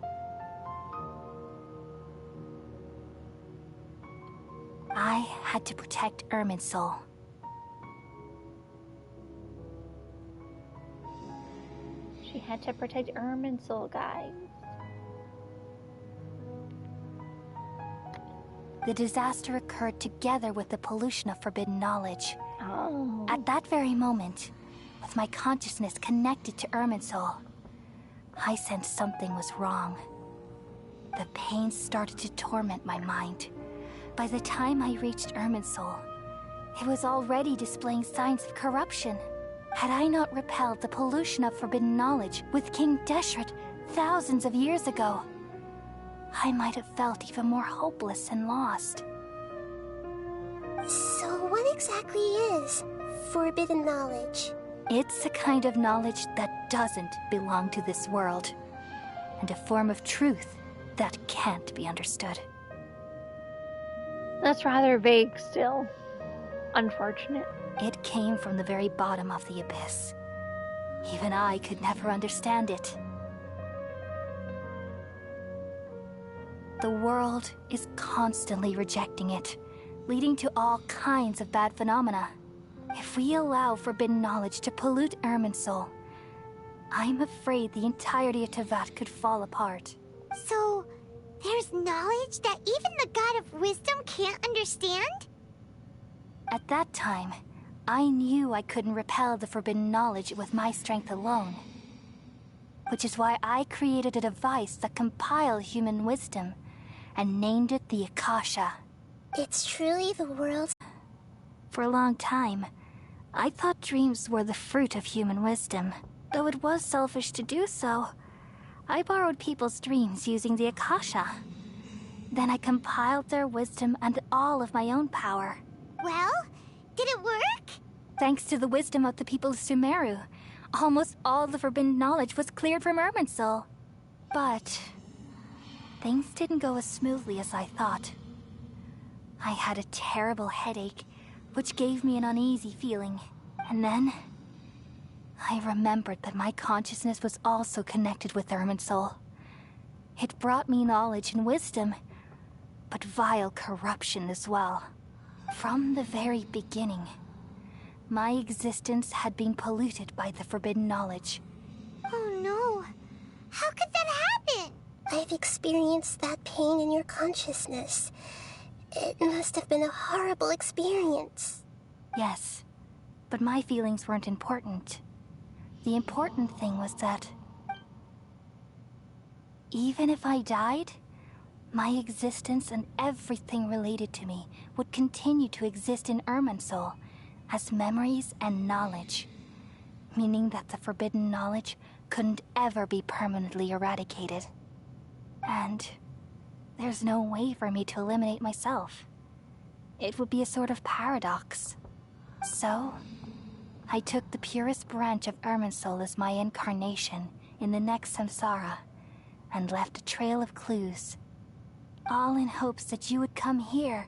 I had to protect Irminsul. She had to protect Irminsul, guys. The disaster occurred together with the pollution of forbidden knowledge. Oh. At that very moment, with my consciousness connected to Irminsul, I sensed something was wrong. The pain started to torment my mind. By the time I reached Irminsul, it was already displaying signs of corruption. Had I not repelled the pollution of forbidden knowledge with King Deshret thousands of years ago, I might have felt even more hopeless and lost. So what exactly is forbidden knowledge? It's a kind of knowledge that doesn't belong to this world, and a form of truth that can't be understood. That's rather vague still. Unfortunate. It came from the very bottom of the abyss. Even I could never understand it. The world is constantly rejecting it, leading to all kinds of bad phenomena. If we allow forbidden knowledge to pollute Irminsul, I'm afraid the entirety of Teyvat could fall apart. So, there's knowledge that even the God of Wisdom can't understand? At that time, I knew I couldn't repel the forbidden knowledge with my strength alone. which is why I created a device that compiled human wisdom and named it the Akasha. It's truly the world's... For a long time, I thought dreams were the fruit of human wisdom. Though it was selfish to do so, I borrowed people's dreams using the Akasha. Then I compiled their wisdom and all of my own power. Well, did it work? Thanks to the wisdom of the people of Sumeru, almost all the forbidden knowledge was cleared from Irminsul. But things didn't go as smoothly as I thought. I had a terrible headache, which gave me an uneasy feeling. And then I remembered that my consciousness was also connected with Irminsul. It brought me knowledge and wisdom, but vile corruption as well. From the very beginning, my existence had been polluted by the forbidden knowledge. Oh no. How could that happen? I've experienced that pain in your consciousness. It must have been a horrible experience. Yes, but my feelings weren't important. The important thing was that even if I died, my existence and everything related to me would continue to exist in Irminsul as memories and knowledge, meaning that the forbidden knowledge couldn't ever be permanently eradicated. And there's no way for me to eliminate myself. It would be a sort of paradox. So, I took the purest branch of Irminsul as my incarnation in the next samsara, and left a trail of clues, all in hopes that you would come here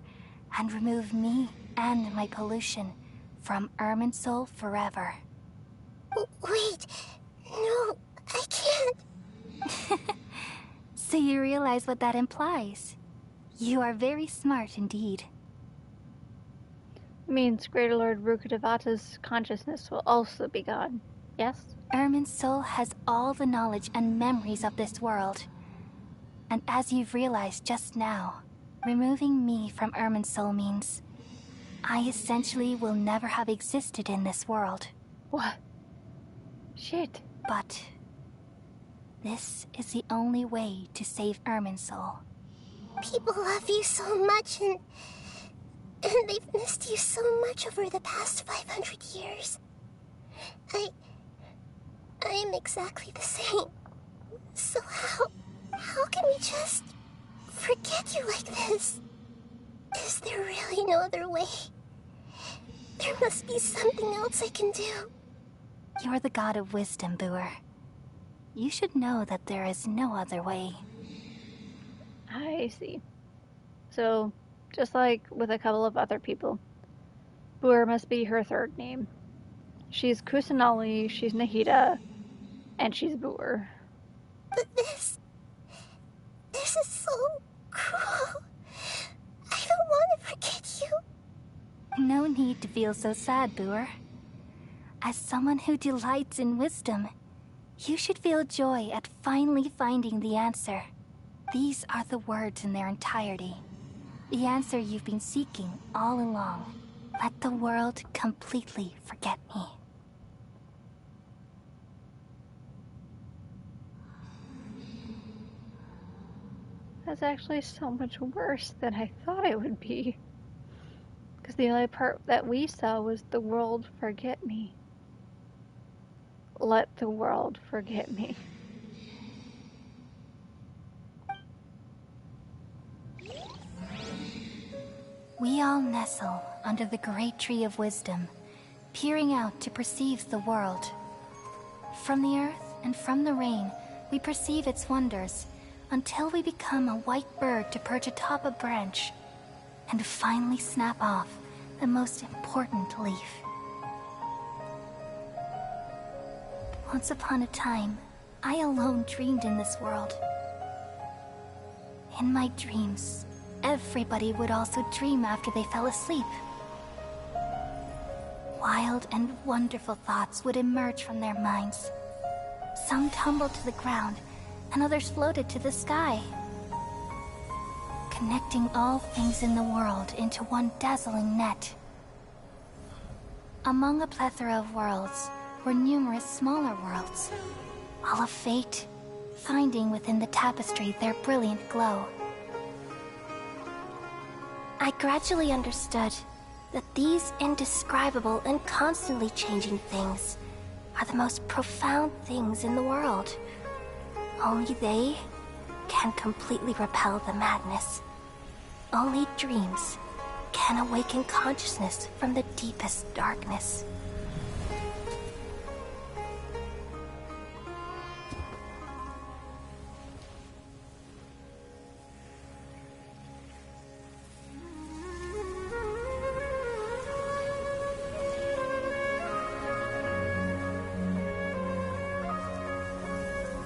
and remove me and my pollution from Irminsul forever. Wait, no, I can't. So you realize what that implies? You are very smart indeed. Means Greater Lord Rukkhadevata's consciousness will also be gone, yes? Irminsul has all the knowledge and memories of this world. And as you've realized just now, removing me from Irminsul means I essentially will never have existed in this world. What? Shit. But this is the only way to save Irminsul. People love you so much, and they've missed you so much over the past 500 years. I am exactly the same. So how can we just forget you like this? Is there really no other way? There must be something else I can do. You're the god of wisdom, Boer. You should know that there is no other way. I see. So, just like with a couple of other people, Boer must be her third name. She's Kusanali, she's Nahida, and she's Boer. But this is so cruel. I don't want to forget you. No need to feel so sad, Boer. As someone who delights in wisdom, you should feel joy at finally finding the answer. These are the words in their entirety. The answer you've been seeking all along. Let the world completely forget me. That's actually so much worse than I thought it would be. Because the only part that we saw was the world forget me. Let the world forget me. We all nestle under the great tree of wisdom, peering out to perceive the world. From the earth and from the rain, we perceive its wonders, until we become a white bird to perch atop a branch, and finally snap off the most important leaf. Once upon a time, I alone dreamed in this world. In my dreams, everybody would also dream after they fell asleep. Wild and wonderful thoughts would emerge from their minds. Some tumbled to the ground, and others floated to the sky, connecting all things in the world into one dazzling net. Among a plethora of worlds were numerous smaller worlds, all of fate, finding within the tapestry their brilliant glow. I gradually understood that these indescribable and constantly changing things are the most profound things in the world. Only they can completely repel the madness. Only dreams can awaken consciousness from the deepest darkness.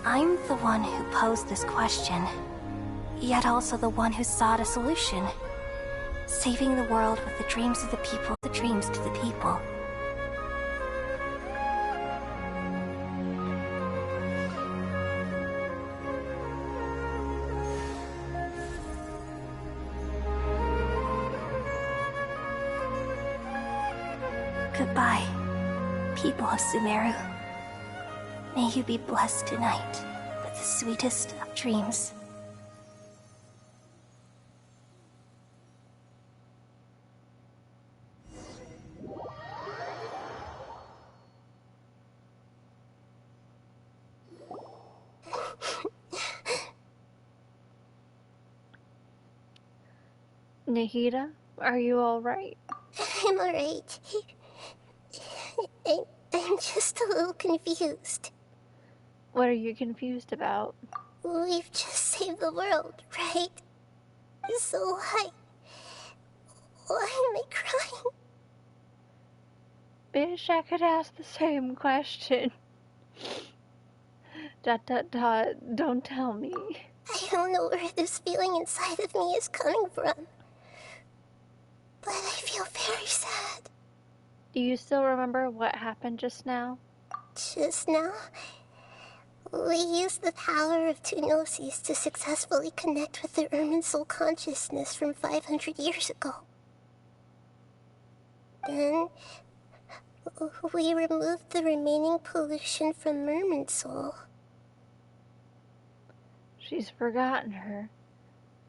I'm the one who posed this question, yet also the one who sought a solution. Saving the world with the dreams of the people, the dreams to the people. Goodbye, people of Sumeru. May you be blessed tonight with the sweetest of dreams. Nahida, are you alright? I'm alright. I'm just a little confused. What are you confused about? We've just saved the world, right? So why am I crying? Bitch, I could ask the same question. ... Don't tell me. I don't know where this feeling inside of me is coming from, but I feel very sad. Do you still remember what happened just now? Just now, we used the power of two gnosis to successfully connect with the Ermin soul consciousness from 500 years ago. Then, we removed the remaining pollution from Merman soul. She's forgotten her.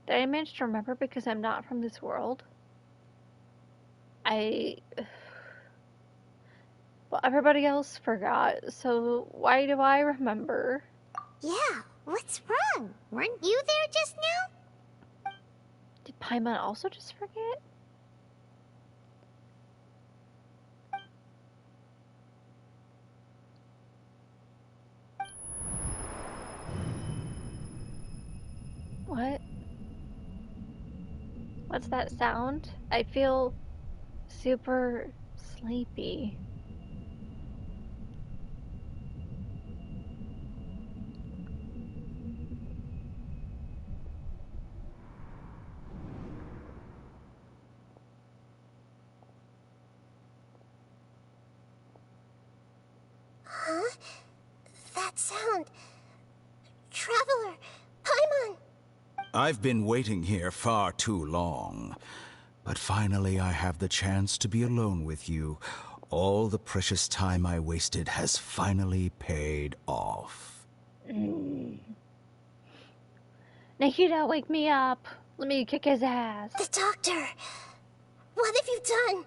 Did I manage to remember because I'm not from this world? Well, everybody else forgot, so why do I remember? Yeah, what's wrong? Weren't you there just now? Did Paimon also just forget? What? What's that sound? I feel super sleepy. Huh? That sound. Traveler! Paimon! I've been waiting here far too long. But finally I have the chance to be alone with you. All the precious time I wasted has finally paid off. Nahida, wake me up. Let me kick his ass. The doctor! What have you done?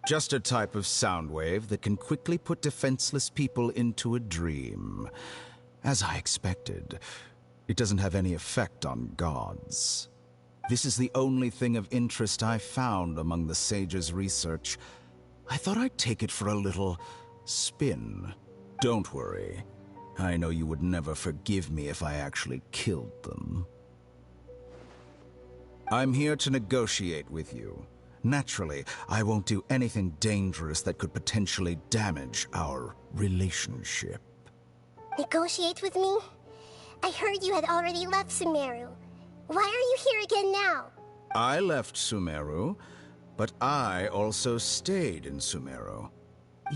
Just a type of sound wave that can quickly put defenseless people into a dream. As I expected, it doesn't have any effect on gods. This is the only thing of interest I found among the sage's research. I thought I'd take it for a little spin. Don't worry. I know you would never forgive me if I actually killed them. I'm here to negotiate with you. Naturally, I won't do anything dangerous that could potentially damage our relationship. Negotiate with me? I heard you had already left Sumeru. Why are you here again now? I left Sumeru, but I also stayed in Sumeru.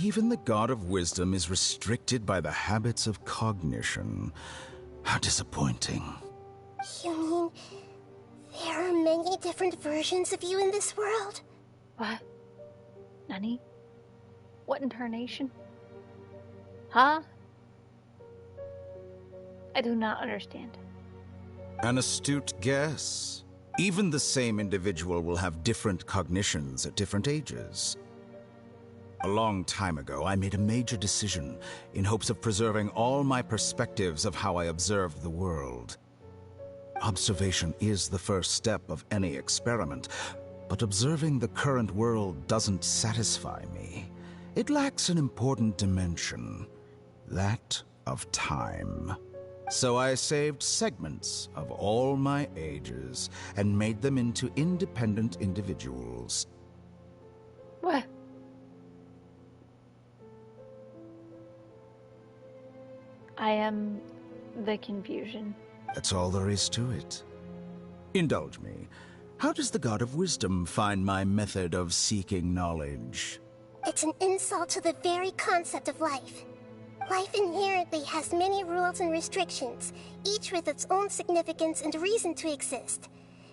Even the God of Wisdom is restricted by the habits of cognition. How disappointing. You mean there are many different versions of you in this world? What? Nani? What incarnation? Huh? I do not understand. An astute guess. Even the same individual will have different cognitions at different ages. A long time ago, I made a major decision in hopes of preserving all my perspectives of how I observed the world. Observation is the first step of any experiment, but observing the current world doesn't satisfy me. It lacks an important dimension, that of time. So I saved segments of all my ages and made them into independent individuals. What? I am the confusion. That's all there is to it. Indulge me. How does the God of Wisdom find my method of seeking knowledge? It's an insult to the very concept of life. Life inherently has many rules and restrictions, each with its own significance and reason to exist.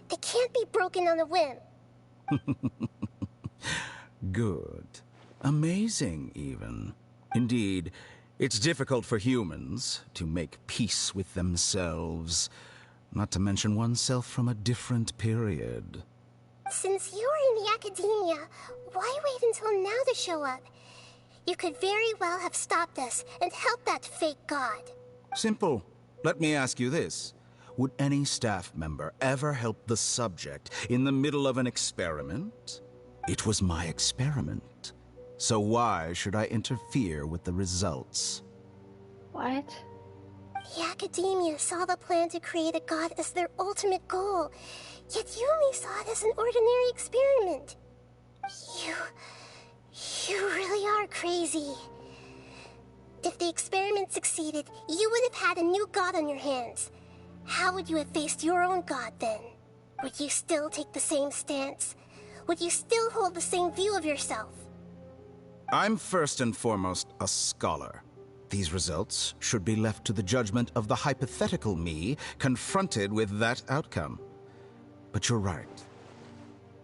They can't be broken on a whim. Good. Amazing, even. Indeed, it's difficult for humans to make peace with themselves, not to mention oneself from a different period. Since you are in the academia, why wait until now to show up? You could very well have stopped us and helped that fake god. Simple. Let me ask you this. Would any staff member ever help the subject in the middle of an experiment? It was my experiment. So why should I interfere with the results? What? The academia saw the plan to create a god as their ultimate goal, yet you only saw it as an ordinary experiment. You really are crazy. If the experiment succeeded, you would have had a new god on your hands. How would you have faced your own god then? Would you still take the same stance? Would you still hold the same view of yourself? I'm first and foremost a scholar. These results should be left to the judgment of the hypothetical me confronted with that outcome. But you're right.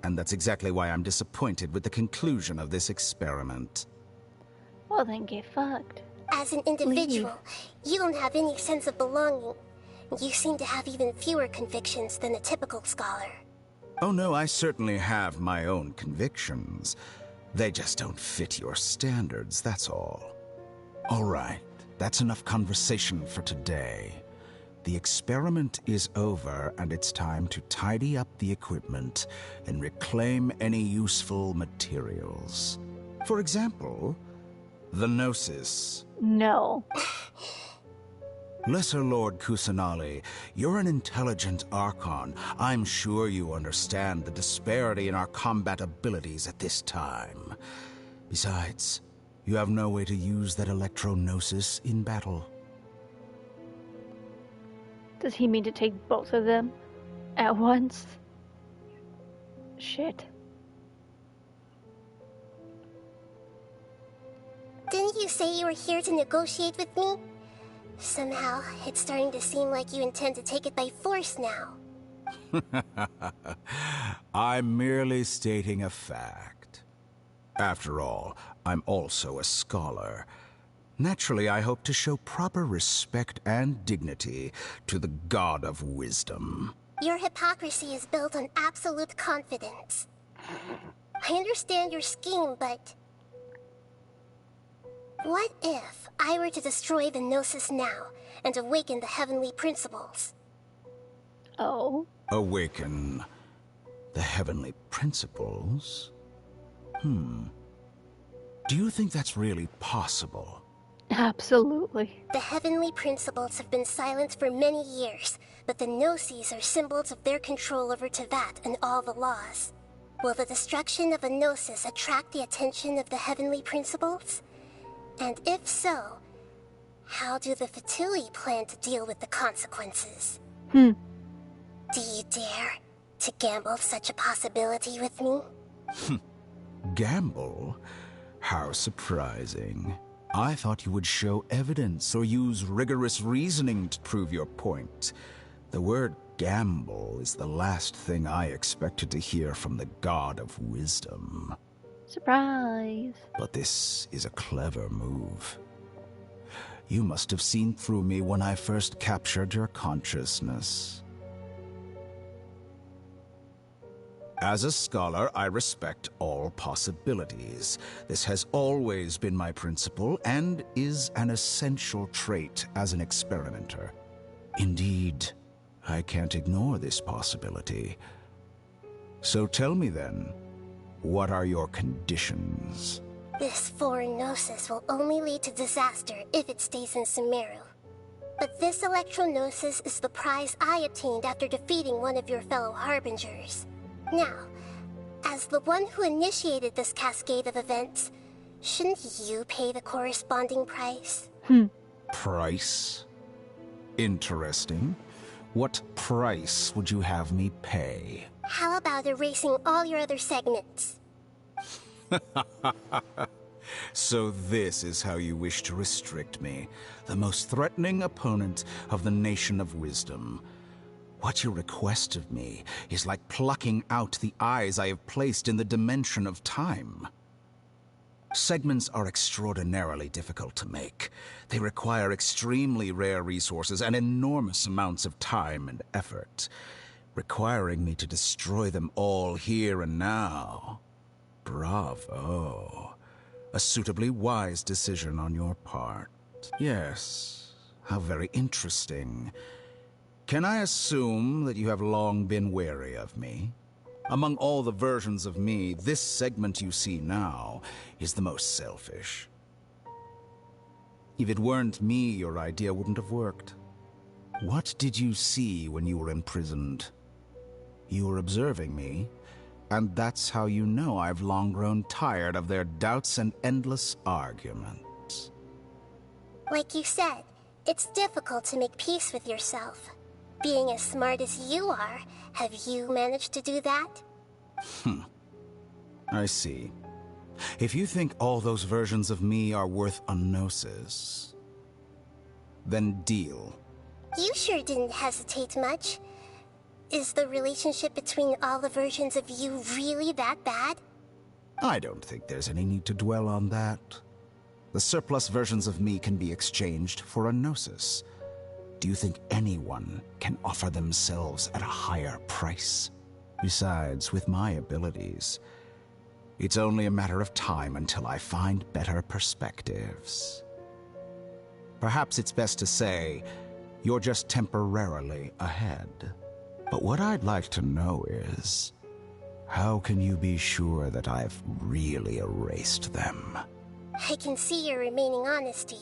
And that's exactly why I'm disappointed with the conclusion of this experiment. Well, then get fucked. As an individual, you don't have any sense of belonging. You seem to have even fewer convictions than a typical scholar. Oh no, I certainly have my own convictions. They just don't fit your standards, that's all. All right, that's enough conversation for today. The experiment is over, and it's time to tidy up the equipment and reclaim any useful materials. For example, the Gnosis. No. Lesser Lord Kusanali, you're an intelligent Archon. I'm sure you understand the disparity in our combat abilities at this time. Besides, you have no way to use that Electro-Gnosis in battle. Does he mean to take both of them at once? Shit. Didn't you say you were here to negotiate with me? Somehow, it's starting to seem like you intend to take it by force now. I'm merely stating a fact. After all, I'm also a scholar. Naturally, I hope to show proper respect and dignity to the God of Wisdom. Your hypocrisy is built on absolute confidence. I understand your scheme, but... what if I were to destroy the Gnosis now and awaken the heavenly principles? Oh? Awaken the heavenly principles? Do you think that's really possible? Absolutely. The heavenly principles have been silent for many years, but the Gnosis are symbols of their control over Tevat and all the laws. Will the destruction of a Gnosis attract the attention of the heavenly principles? And if so, how do the Fatui plan to deal with the consequences? Do you dare to gamble such a possibility with me? Gamble? How surprising. I thought you would show evidence or use rigorous reasoning to prove your point. The word gamble is the last thing I expected to hear from the God of Wisdom. Surprise. But this is a clever move. You must have seen through me when I first captured your consciousness. As a scholar, I respect all possibilities. This has always been my principle and is an essential trait as an experimenter. Indeed, I can't ignore this possibility. So tell me then, what are your conditions? This foreign gnosis will only lead to disaster if it stays in Sumeru. But this electro-gnosis is the prize I obtained after defeating one of your fellow Harbingers. Now, as the one who initiated this cascade of events, shouldn't you pay the corresponding price? Price? Interesting. What price would you have me pay? How about erasing all your other segments? So this is how you wish to restrict me, the most threatening opponent of the Nation of Wisdom. What you request of me is like plucking out the eyes I have placed in the dimension of time. Segments are extraordinarily difficult to make. They require extremely rare resources and enormous amounts of time and effort, requiring me to destroy them all here and now. Bravo. A suitably wise decision on your part. Yes, how very interesting. Can I assume that you have long been wary of me? Among all the versions of me, this segment you see now is the most selfish. If it weren't me, your idea wouldn't have worked. What did you see when you were imprisoned? You were observing me, and that's how you know I've long grown tired of their doubts and endless arguments. Like you said, it's difficult to make peace with yourself. Being as smart as you are, have you managed to do that? I see. If you think all those versions of me are worth a gnosis, then deal. You sure didn't hesitate much. Is the relationship between all the versions of you really that bad? I don't think there's any need to dwell on that. The surplus versions of me can be exchanged for a gnosis. Do you think anyone can offer themselves at a higher price? Besides, with my abilities, it's only a matter of time until I find better perspectives. Perhaps it's best to say, you're just temporarily ahead. But what I'd like to know is, how can you be sure that I've really erased them? I can see your remaining honesty.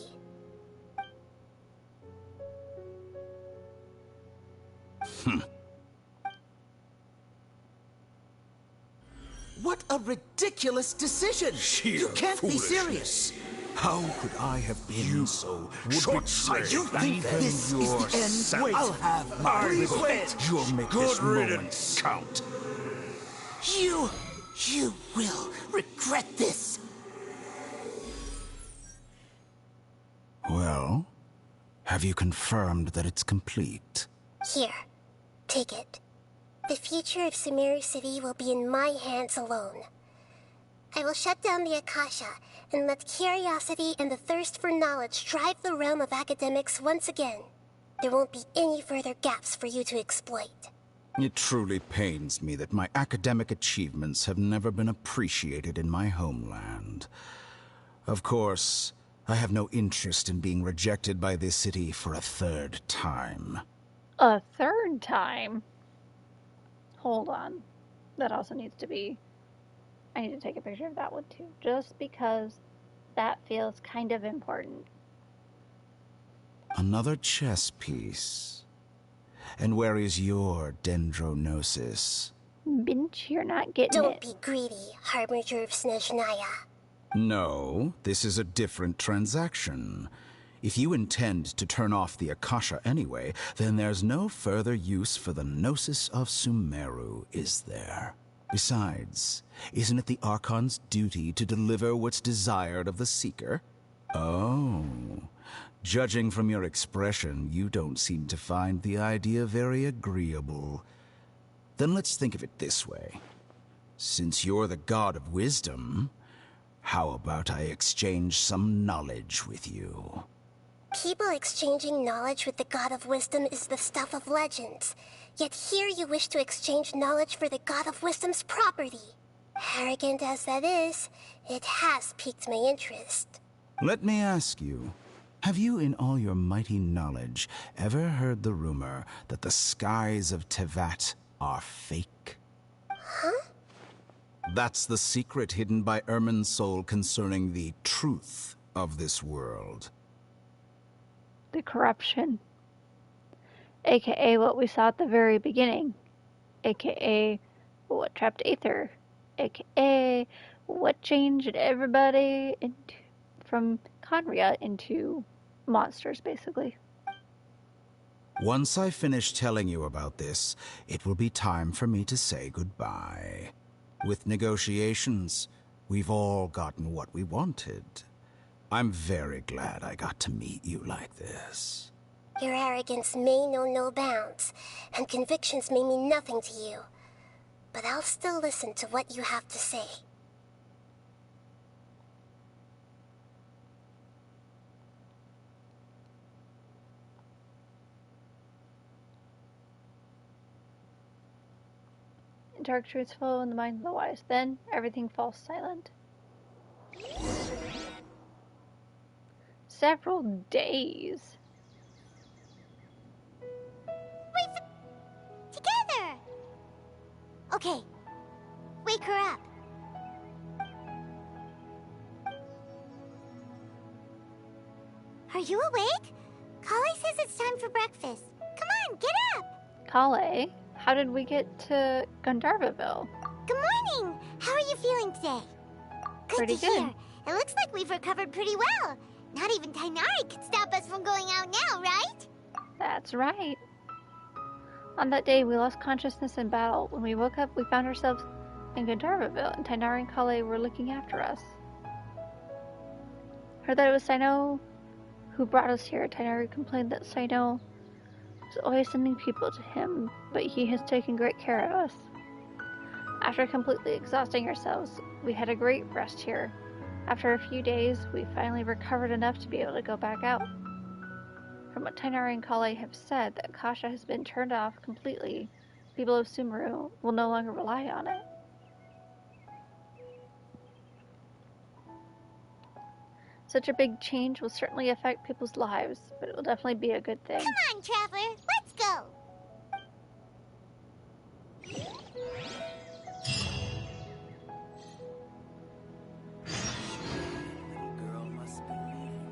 What a ridiculous decision! You can't be serious! How could I have been so short-sighted? You think this is the end? Wait, I'll have my revenge! You'll make this moment count. You will regret this! Well, have you confirmed that it's complete? Here, take it. The future of Sumeru City will be in my hands alone. I will shut down the Akasha and let curiosity and the thirst for knowledge drive the realm of academics once again. There won't be any further gaps for you to exploit. It truly pains me that my academic achievements have never been appreciated in my homeland. Of course, I have no interest in being rejected by this city for a third time. A third time? Hold on. That also needs to be... I need to take a picture of that one too, just because that feels kind of important. Another chess piece. And where is your dendronosis? Binch, you're not getting Don't it. be greedy, Harbinger of Snezhnaya. No, this is a different transaction. If you intend to turn off the Akasha anyway, then there's no further use for the Gnosis of Sumeru, is there? Besides, isn't it the Archon's duty to deliver what's desired of the Seeker? Oh, judging from your expression, you don't seem to find the idea very agreeable. Then let's think of it this way. Since you're the god of wisdom, how about I exchange some knowledge with you? People exchanging knowledge with the God of Wisdom is the stuff of legends. Yet here you wish to exchange knowledge for the God of Wisdom's property. Arrogant as that is, it has piqued my interest. Let me ask you, have you in all your mighty knowledge ever heard the rumor that the skies of Tevat are fake? Huh? That's the secret hidden by Irminsul concerning the truth of this world. The corruption. AKA what we saw at the very beginning. AKA what trapped Aether. AKA what changed everybody from Conria into monsters, basically. Once I finish telling you about this, it will be time for me to say goodbye. With negotiations, we've all gotten what we wanted. I'm very glad I got to meet you like this. Your arrogance may know no bounds, and convictions may mean nothing to you. But I'll still listen to what you have to say. Dark truths flow in the mind of the wise. Then everything falls silent. Several days. Together! Okay, wake her up. Are you awake? Kale says it's time for breakfast. Come on, get up! Kale, how did we get to Gandharvaville? Good morning! How are you feeling today? Good Pretty to good. hear. It looks like we've recovered pretty well. Not even Tainari could stop us from going out now, right? That's right. On that day, we lost consciousness in battle. When we woke up, we found ourselves in Gandharvaville, and Tainari and Kale were looking after us. Heard that it was Sino who brought us here. Tainari complained that Sino was always sending people to him, but he has taken great care of us. After completely exhausting ourselves, we had a great rest here. After a few days, we finally recovered enough to be able to go back out. From what Tainari and Kale have said, that Kasha has been turned off completely. People of Sumeru will no longer rely on it. Such a big change will certainly affect people's lives, but it will definitely be a good thing. Come on, Traveler, let's go!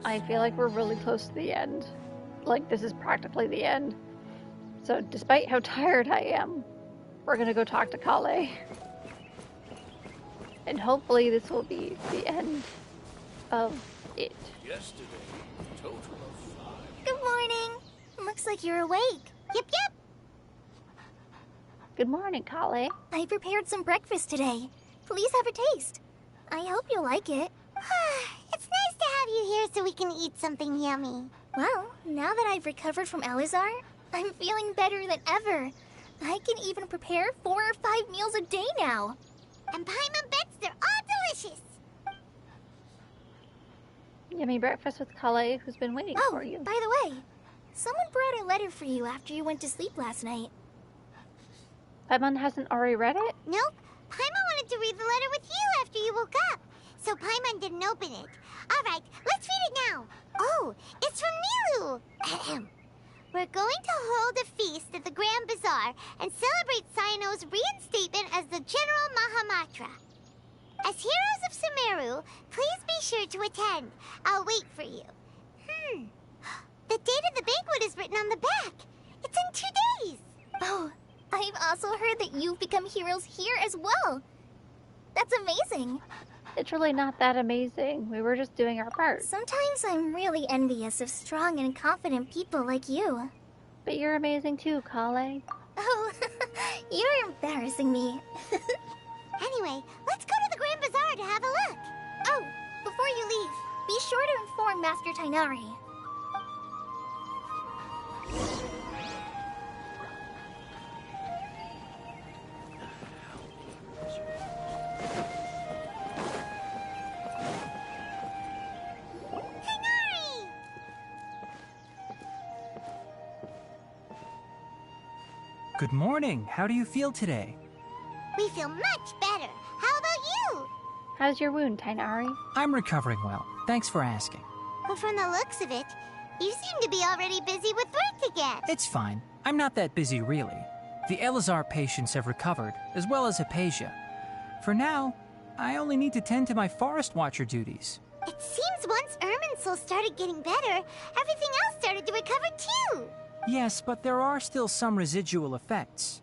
I feel like we're really close to the end. Like, this is practically the end. So, despite how tired I am, we're gonna go talk to Kale. And hopefully this will be the end of it. Yesterday, total of 5. Good morning. Looks like you're awake. Yep, yep. Good morning, Kale. I prepared some breakfast today. Please have a taste. I hope you'll like it. It's nice to have you here so we can eat something yummy. Well, now that I've recovered from Elazar, I'm feeling better than ever. I can even prepare 4 or 5 meals a day now. And Paimon bets they're all delicious. Yummy breakfast with Kale, who's been waiting for you. By the way, someone brought a letter for you after you went to sleep last night. Paimon hasn't already read it? Nope. Paimon wanted to read the letter with you after you woke up. So Paimon didn't open it. All right, let's read it now. Oh, it's from Nilu. Ahem. We're going to hold a feast at the Grand Bazaar and celebrate Sino's reinstatement as the General Mahamatra. As heroes of Sumeru, please be sure to attend. I'll wait for you. The date of the banquet is written on the back. It's in 2 days. Oh, I've also heard that you've become heroes here as well. That's amazing. It's really not that amazing. We were just doing our part. Sometimes I'm really envious of strong and confident people like you. But you're amazing too, Kale. Oh, you're embarrassing me. Anyway, let's go to the Grand Bazaar to have a look. Oh, before you leave, be sure to inform Master Tainari. Good morning. How do you feel today? We feel much better. How about you? How's your wound, Tainari? I'm recovering well. Thanks for asking. Well, from the looks of it, you seem to be already busy with work again. It's fine. I'm not that busy, really. The Elazar patients have recovered, as well as Hypatia. For now, I only need to tend to my Forest Watcher duties. It seems once Irminsul started getting better, everything else started to recover too. Yes, but there are still some residual effects.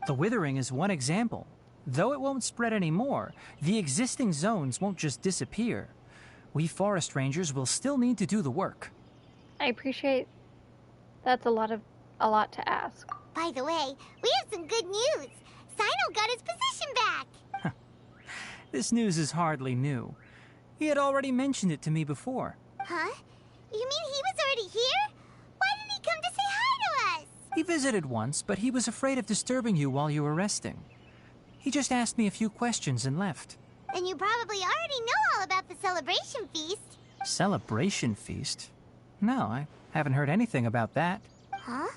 The withering is one example. Though it won't spread anymore, the existing zones won't just disappear. We forest rangers will still need to do the work. I appreciate that's a lot to ask. By the way, we have some good news. Sino got his position back. This news is hardly new. He had already mentioned it to me before. Huh? You mean he was already here? Why didn't he come to say hi to us? He visited once, but he was afraid of disturbing you while you were resting. He just asked me a few questions and left. Then you probably already know all about the celebration feast. Celebration feast? No, I haven't heard anything about that. Huh?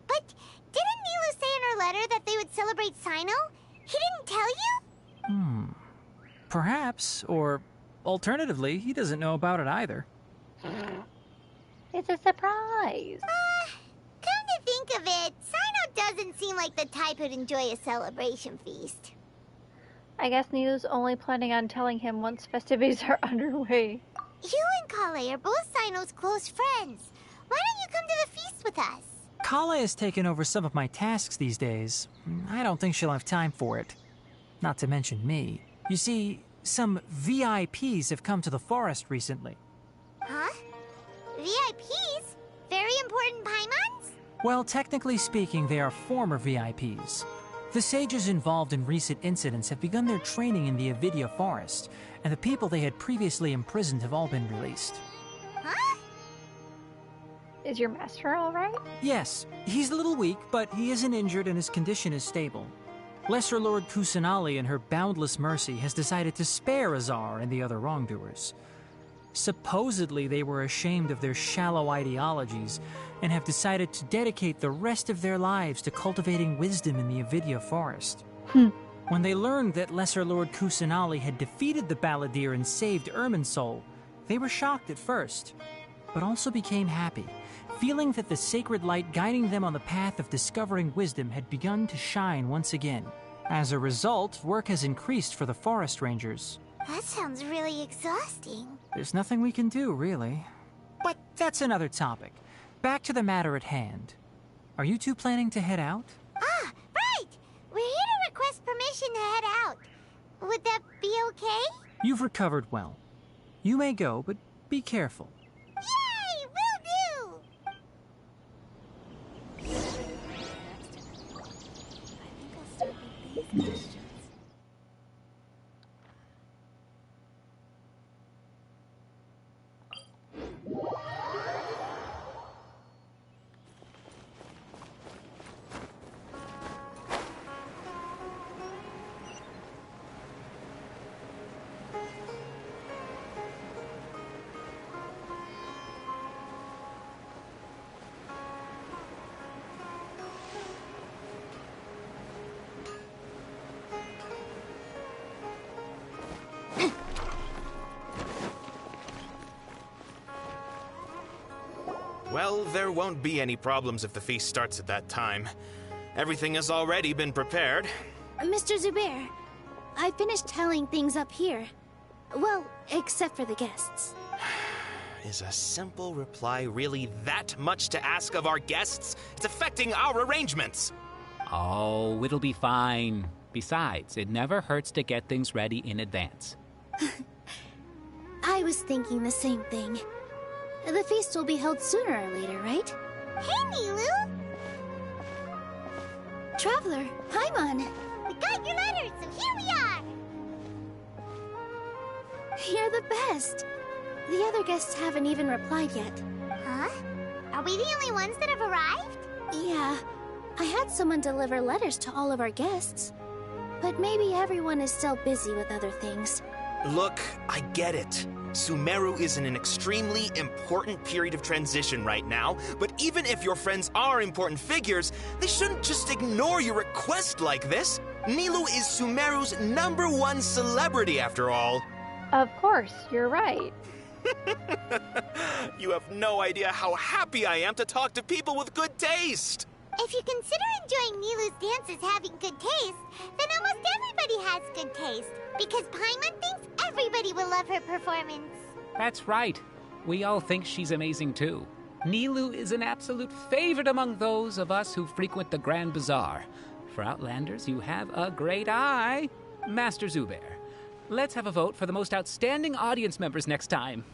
But didn't Nilu say in her letter that they would celebrate Sino? He didn't tell you? Perhaps, or alternatively, he doesn't know about it either. It's a surprise. Come to think of it, Sino doesn't seem like the type who'd enjoy a celebration feast. I guess Nilu's only planning on telling him once festivities are underway. You and Kale are both Sino's close friends. Why don't you come to the feast with us? Kale has taken over some of my tasks these days. I don't think she'll have time for it. Not to mention me. You see, some VIPs have come to the forest recently. Huh? VIPs? Very important Paimons? Well, technically speaking, they are former VIPs. The sages involved in recent incidents have begun their training in the Avidia forest, and the people they had previously imprisoned have all been released. Huh? Is your master all right? Yes, he's a little weak, but he isn't injured and his condition is stable. Lesser Lord Kusanali, in her boundless mercy, has decided to spare Azar and the other wrongdoers. Supposedly, they were ashamed of their shallow ideologies and have decided to dedicate the rest of their lives to cultivating wisdom in the Avidia forest. When they learned that Lesser Lord Kusanali had defeated the Balladeer and saved Irminsul, they were shocked at first, but also became happy, feeling that the sacred light guiding them on the path of discovering wisdom had begun to shine once again. As a result, work has increased for the forest rangers. That sounds really exhausting. There's nothing we can do, really. But that's another topic. Back to the matter at hand. Are you two planning to head out? Ah, right! We're here to request permission to head out. Would that be okay? You've recovered well. You may go, but be careful. Yay! Will do! Well, there won't be any problems if the feast starts at that time. Everything has already been prepared. Mr. Zubair, I finished tallying things up here. Well, except for the guests. Is a simple reply really that much to ask of our guests? It's affecting our arrangements. Oh, it'll be fine. Besides, it never hurts to get things ready in advance. I was thinking the same thing. The feast will be held sooner or later, right? Hey, Nilu! Traveler, Paimon! We got your letter, so here we are! You're the best! The other guests haven't even replied yet. Huh? Are we the only ones that have arrived? Yeah. I had someone deliver letters to all of our guests. But maybe everyone is still busy with other things. Look, I get it. Sumeru is in an extremely important period of transition right now, but even if your friends are important figures, they shouldn't just ignore your request like this. Nilou is Sumeru's #1 celebrity, after all. Of course, you're right. You have no idea how happy I am to talk to people with good taste. If you consider enjoying Nilou's dances having good taste, then almost everybody has good taste. Because Paimon thinks everybody will love her performance. That's right. We all think she's amazing too. Nilou is an absolute favorite among those of us who frequent the Grand Bazaar. For Outlanders, you have a great eye. Master Zubair, let's have a vote for the most outstanding audience members next time.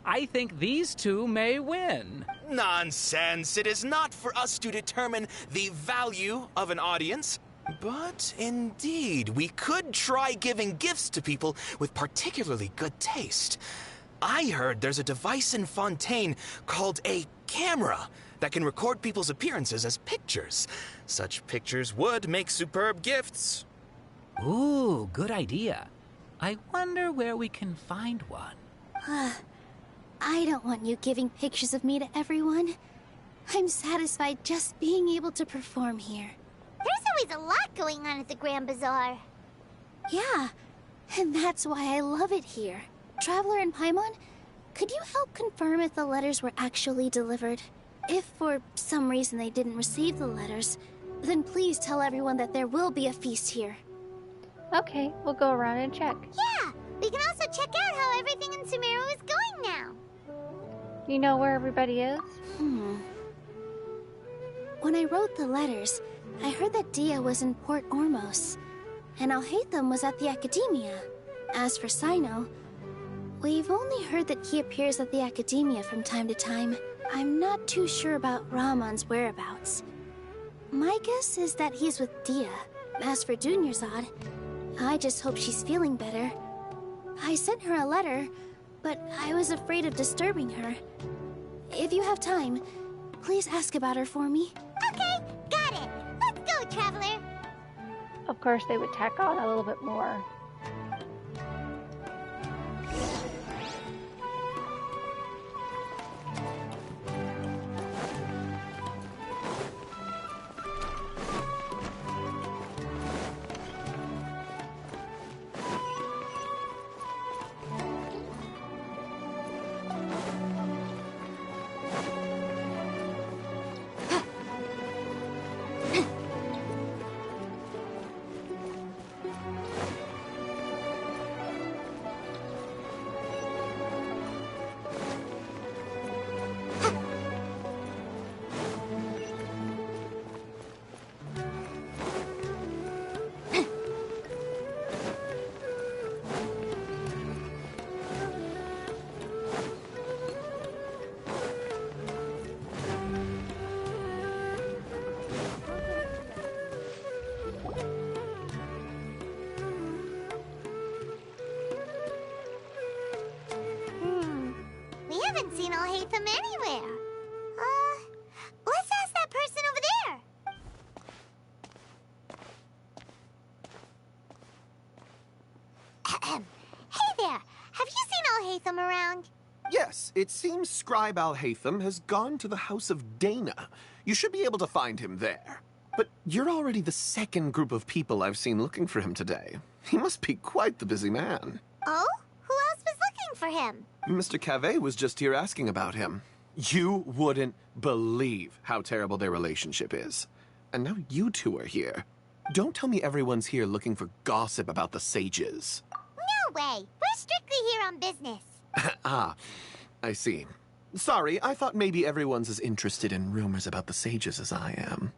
I think these two may win. Nonsense. It is not for us to determine the value of an audience. But indeed, we could try giving gifts to people with particularly good taste. I heard there's a device in Fontaine called a camera that can record people's appearances as pictures. Such pictures would make superb gifts. Ooh, good idea. I wonder where we can find one. I don't want you giving pictures of me to everyone. I'm satisfied just being able to perform here. There's always a lot going on at the Grand Bazaar. Yeah, and that's why I love it here. Traveler and Paimon, could you help confirm if the letters were actually delivered? If for some reason they didn't receive the letters, then please tell everyone that there will be a feast here. Okay, we'll go around and check. Yeah, we can also check out how everything in Sumeru is going now. You know where everybody is? When I wrote the letters, I heard that Dia was in Port Ormos, and Alhaitham was at the Academia. As for Sino, we've only heard that he appears at the Academia from time to time. I'm not too sure about Rahman's whereabouts. My guess is that he's with Dia. As for Dunyarzad, I just hope she's feeling better. I sent her a letter, but I was afraid of disturbing her. If you have time, please ask about her for me. Okay, got it. Let's go, Traveler. Of course, they would tack on a little bit more. We haven't seen Alhaitham anywhere. Let's ask that person over there. Hey there, have you seen Alhaitham around? Yes, it seems Scribe Alhaitham has gone to the House of Dana. You should be able to find him there. But you're already the second group of people I've seen looking for him today. He must be quite the busy man. Oh? Who else was looking for him? Mr. Cavey was just here asking about him. You wouldn't believe how terrible their relationship is. And now you two are here. Don't tell me everyone's here looking for gossip about the sages. No way. We're strictly here on business. Ah, I see. Sorry, I thought maybe everyone's as interested in rumors about the sages as I am.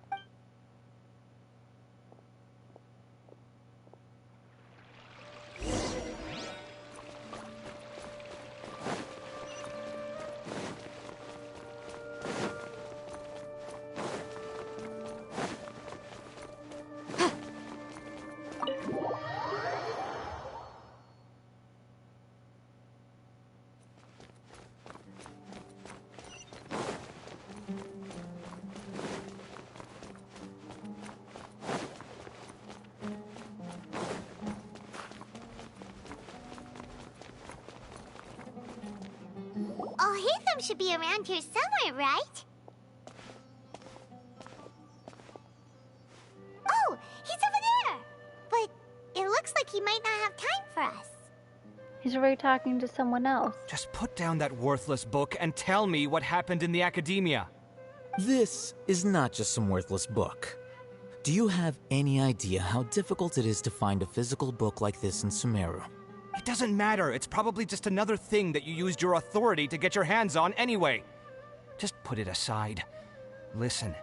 Alhaitham should be around here somewhere, right? Oh, he's over there! But it looks like he might not have time for us. He's already talking to someone else. Just put down that worthless book and tell me what happened in the academia. This is not just some worthless book. Do you have any idea how difficult it is to find a physical book like this in Sumeru? It doesn't matter. It's probably just another thing that you used your authority to get your hands on anyway. Just put it aside. Listen,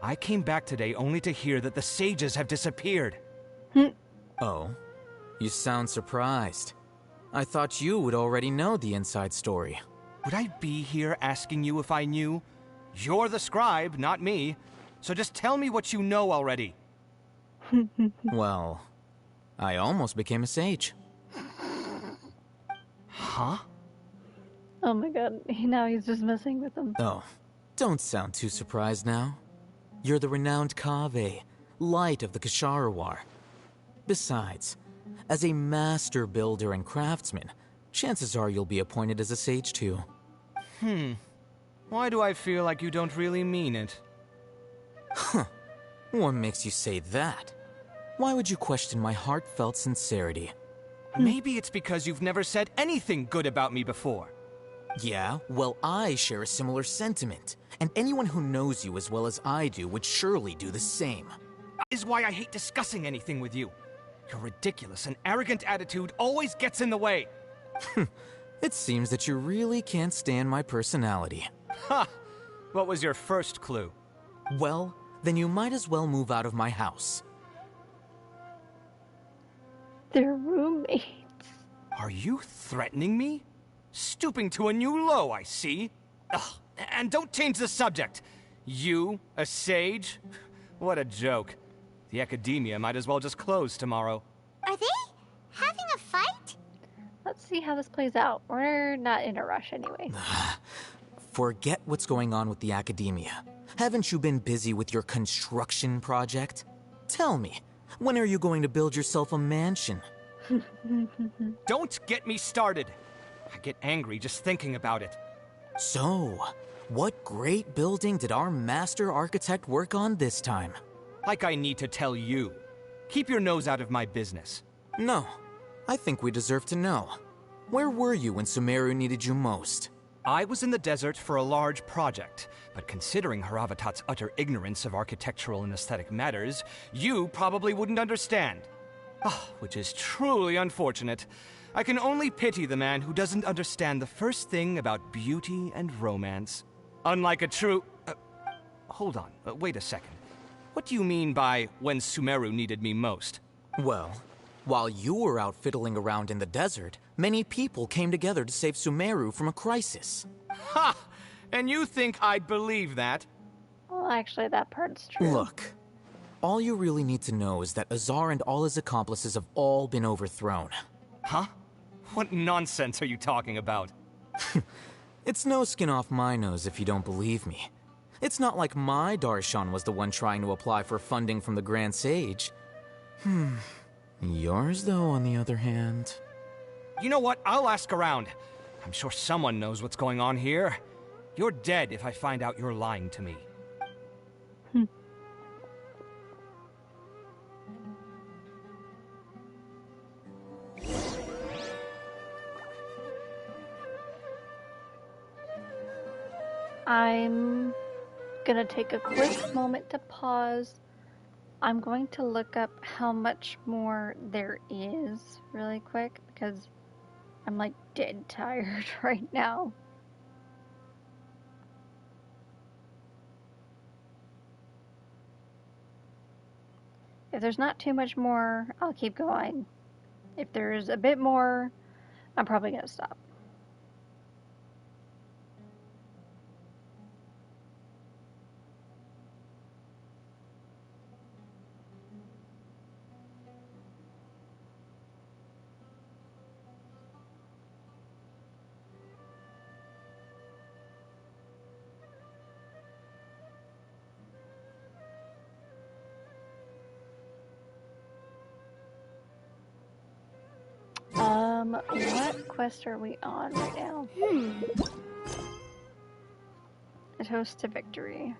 I came back today only to hear that the sages have disappeared. Oh, you sound surprised. I thought you would already know the inside story. Would I be here asking you if I knew? You're the scribe, not me. So just tell me what you know already. Well, I almost became a sage. Huh? Oh my god, now he's just messing with them. Oh, don't sound too surprised now. You're the renowned Kaveh, light of the Ksharawar. Besides, as a master builder and craftsman, chances are you'll be appointed as a sage too. Why do I feel like you don't really mean it? Huh. What makes you say that? Why would you question my heartfelt sincerity? Maybe it's because you've never said anything good about me before. Yeah, well, I share a similar sentiment. And anyone who knows you as well as I do would surely do the same. That is why I hate discussing anything with you. Your ridiculous and arrogant attitude always gets in the way. It seems that you really can't stand my personality. Ha! What was your first clue? Well, then you might as well move out of my house. They're roommates. Are you threatening me? Stooping to a new low, I see. Ugh, and don't change the subject. You, a sage? What a joke. The academia might as well just close tomorrow. Are they having a fight? Let's see how this plays out. We're not in a rush anyway. Forget what's going on with the academia. Haven't you been busy with your construction project? Tell me, when are you going to build yourself a mansion? Don't get me started. I get angry just thinking about it. So, what great building did our master architect work on this time? Like I need to tell you. Keep your nose out of my business. No, I think we deserve to know. Where were you when Sumeru needed you most? I was in the desert for a large project, but considering Haravatat's utter ignorance of architectural and aesthetic matters, you probably wouldn't understand. Which is truly unfortunate. I can only pity the man who doesn't understand the first thing about beauty and romance. Unlike a true... hold on, wait a second. What do you mean by when Sumeru needed me most? Well, while you were out fiddling around in the desert, many people came together to save Sumeru from a crisis. Ha! And you think I'd believe that? Well, actually, that part's true. Look, all you really need to know is that Azar and all his accomplices have all been overthrown. Huh? What nonsense are you talking about? It's no skin off my nose if you don't believe me. It's not like my Darshan was the one trying to apply for funding from the Grand Sage. Yours, though, on the other hand... You know what? I'll ask around. I'm sure someone knows what's going on here. You're dead if I find out you're lying to me. I'm gonna take a quick moment to pause. I'm going to look up how much more there is really quick because I'm like dead tired right now. If there's not too much more, I'll keep going. If there's a bit more, I'm probably gonna stop. What quest are we on right now? toast to victory.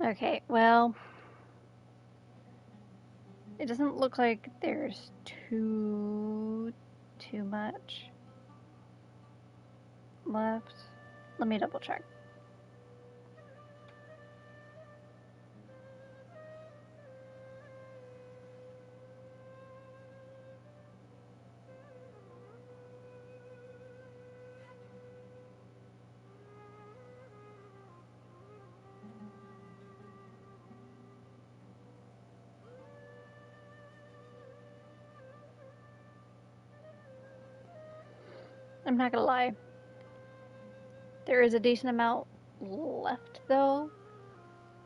Okay, well, it doesn't look like there's too much left. Let me double check. I'm not gonna lie. There is a decent amount left, though.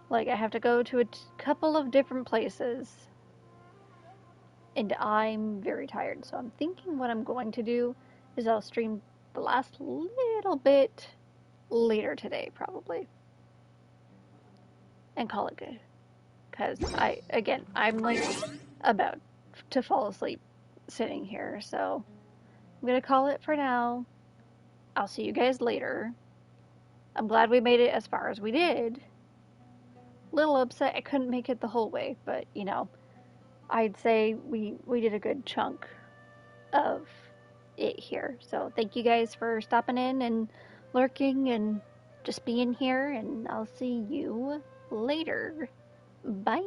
Like, I have to go to a couple of different places. And I'm very tired, so I'm thinking what I'm going to do is I'll stream the last little bit later today, probably. And call it good. Because I'm like about to fall asleep sitting here, so I'm gonna call it for now. I'll see you guys later. I'm glad we made it as far as we did. Little upset I couldn't make it the whole way, but you know, I'd say we did a good chunk of it here. So thank you guys for stopping in and lurking and just being here, and I'll see you later. Bye.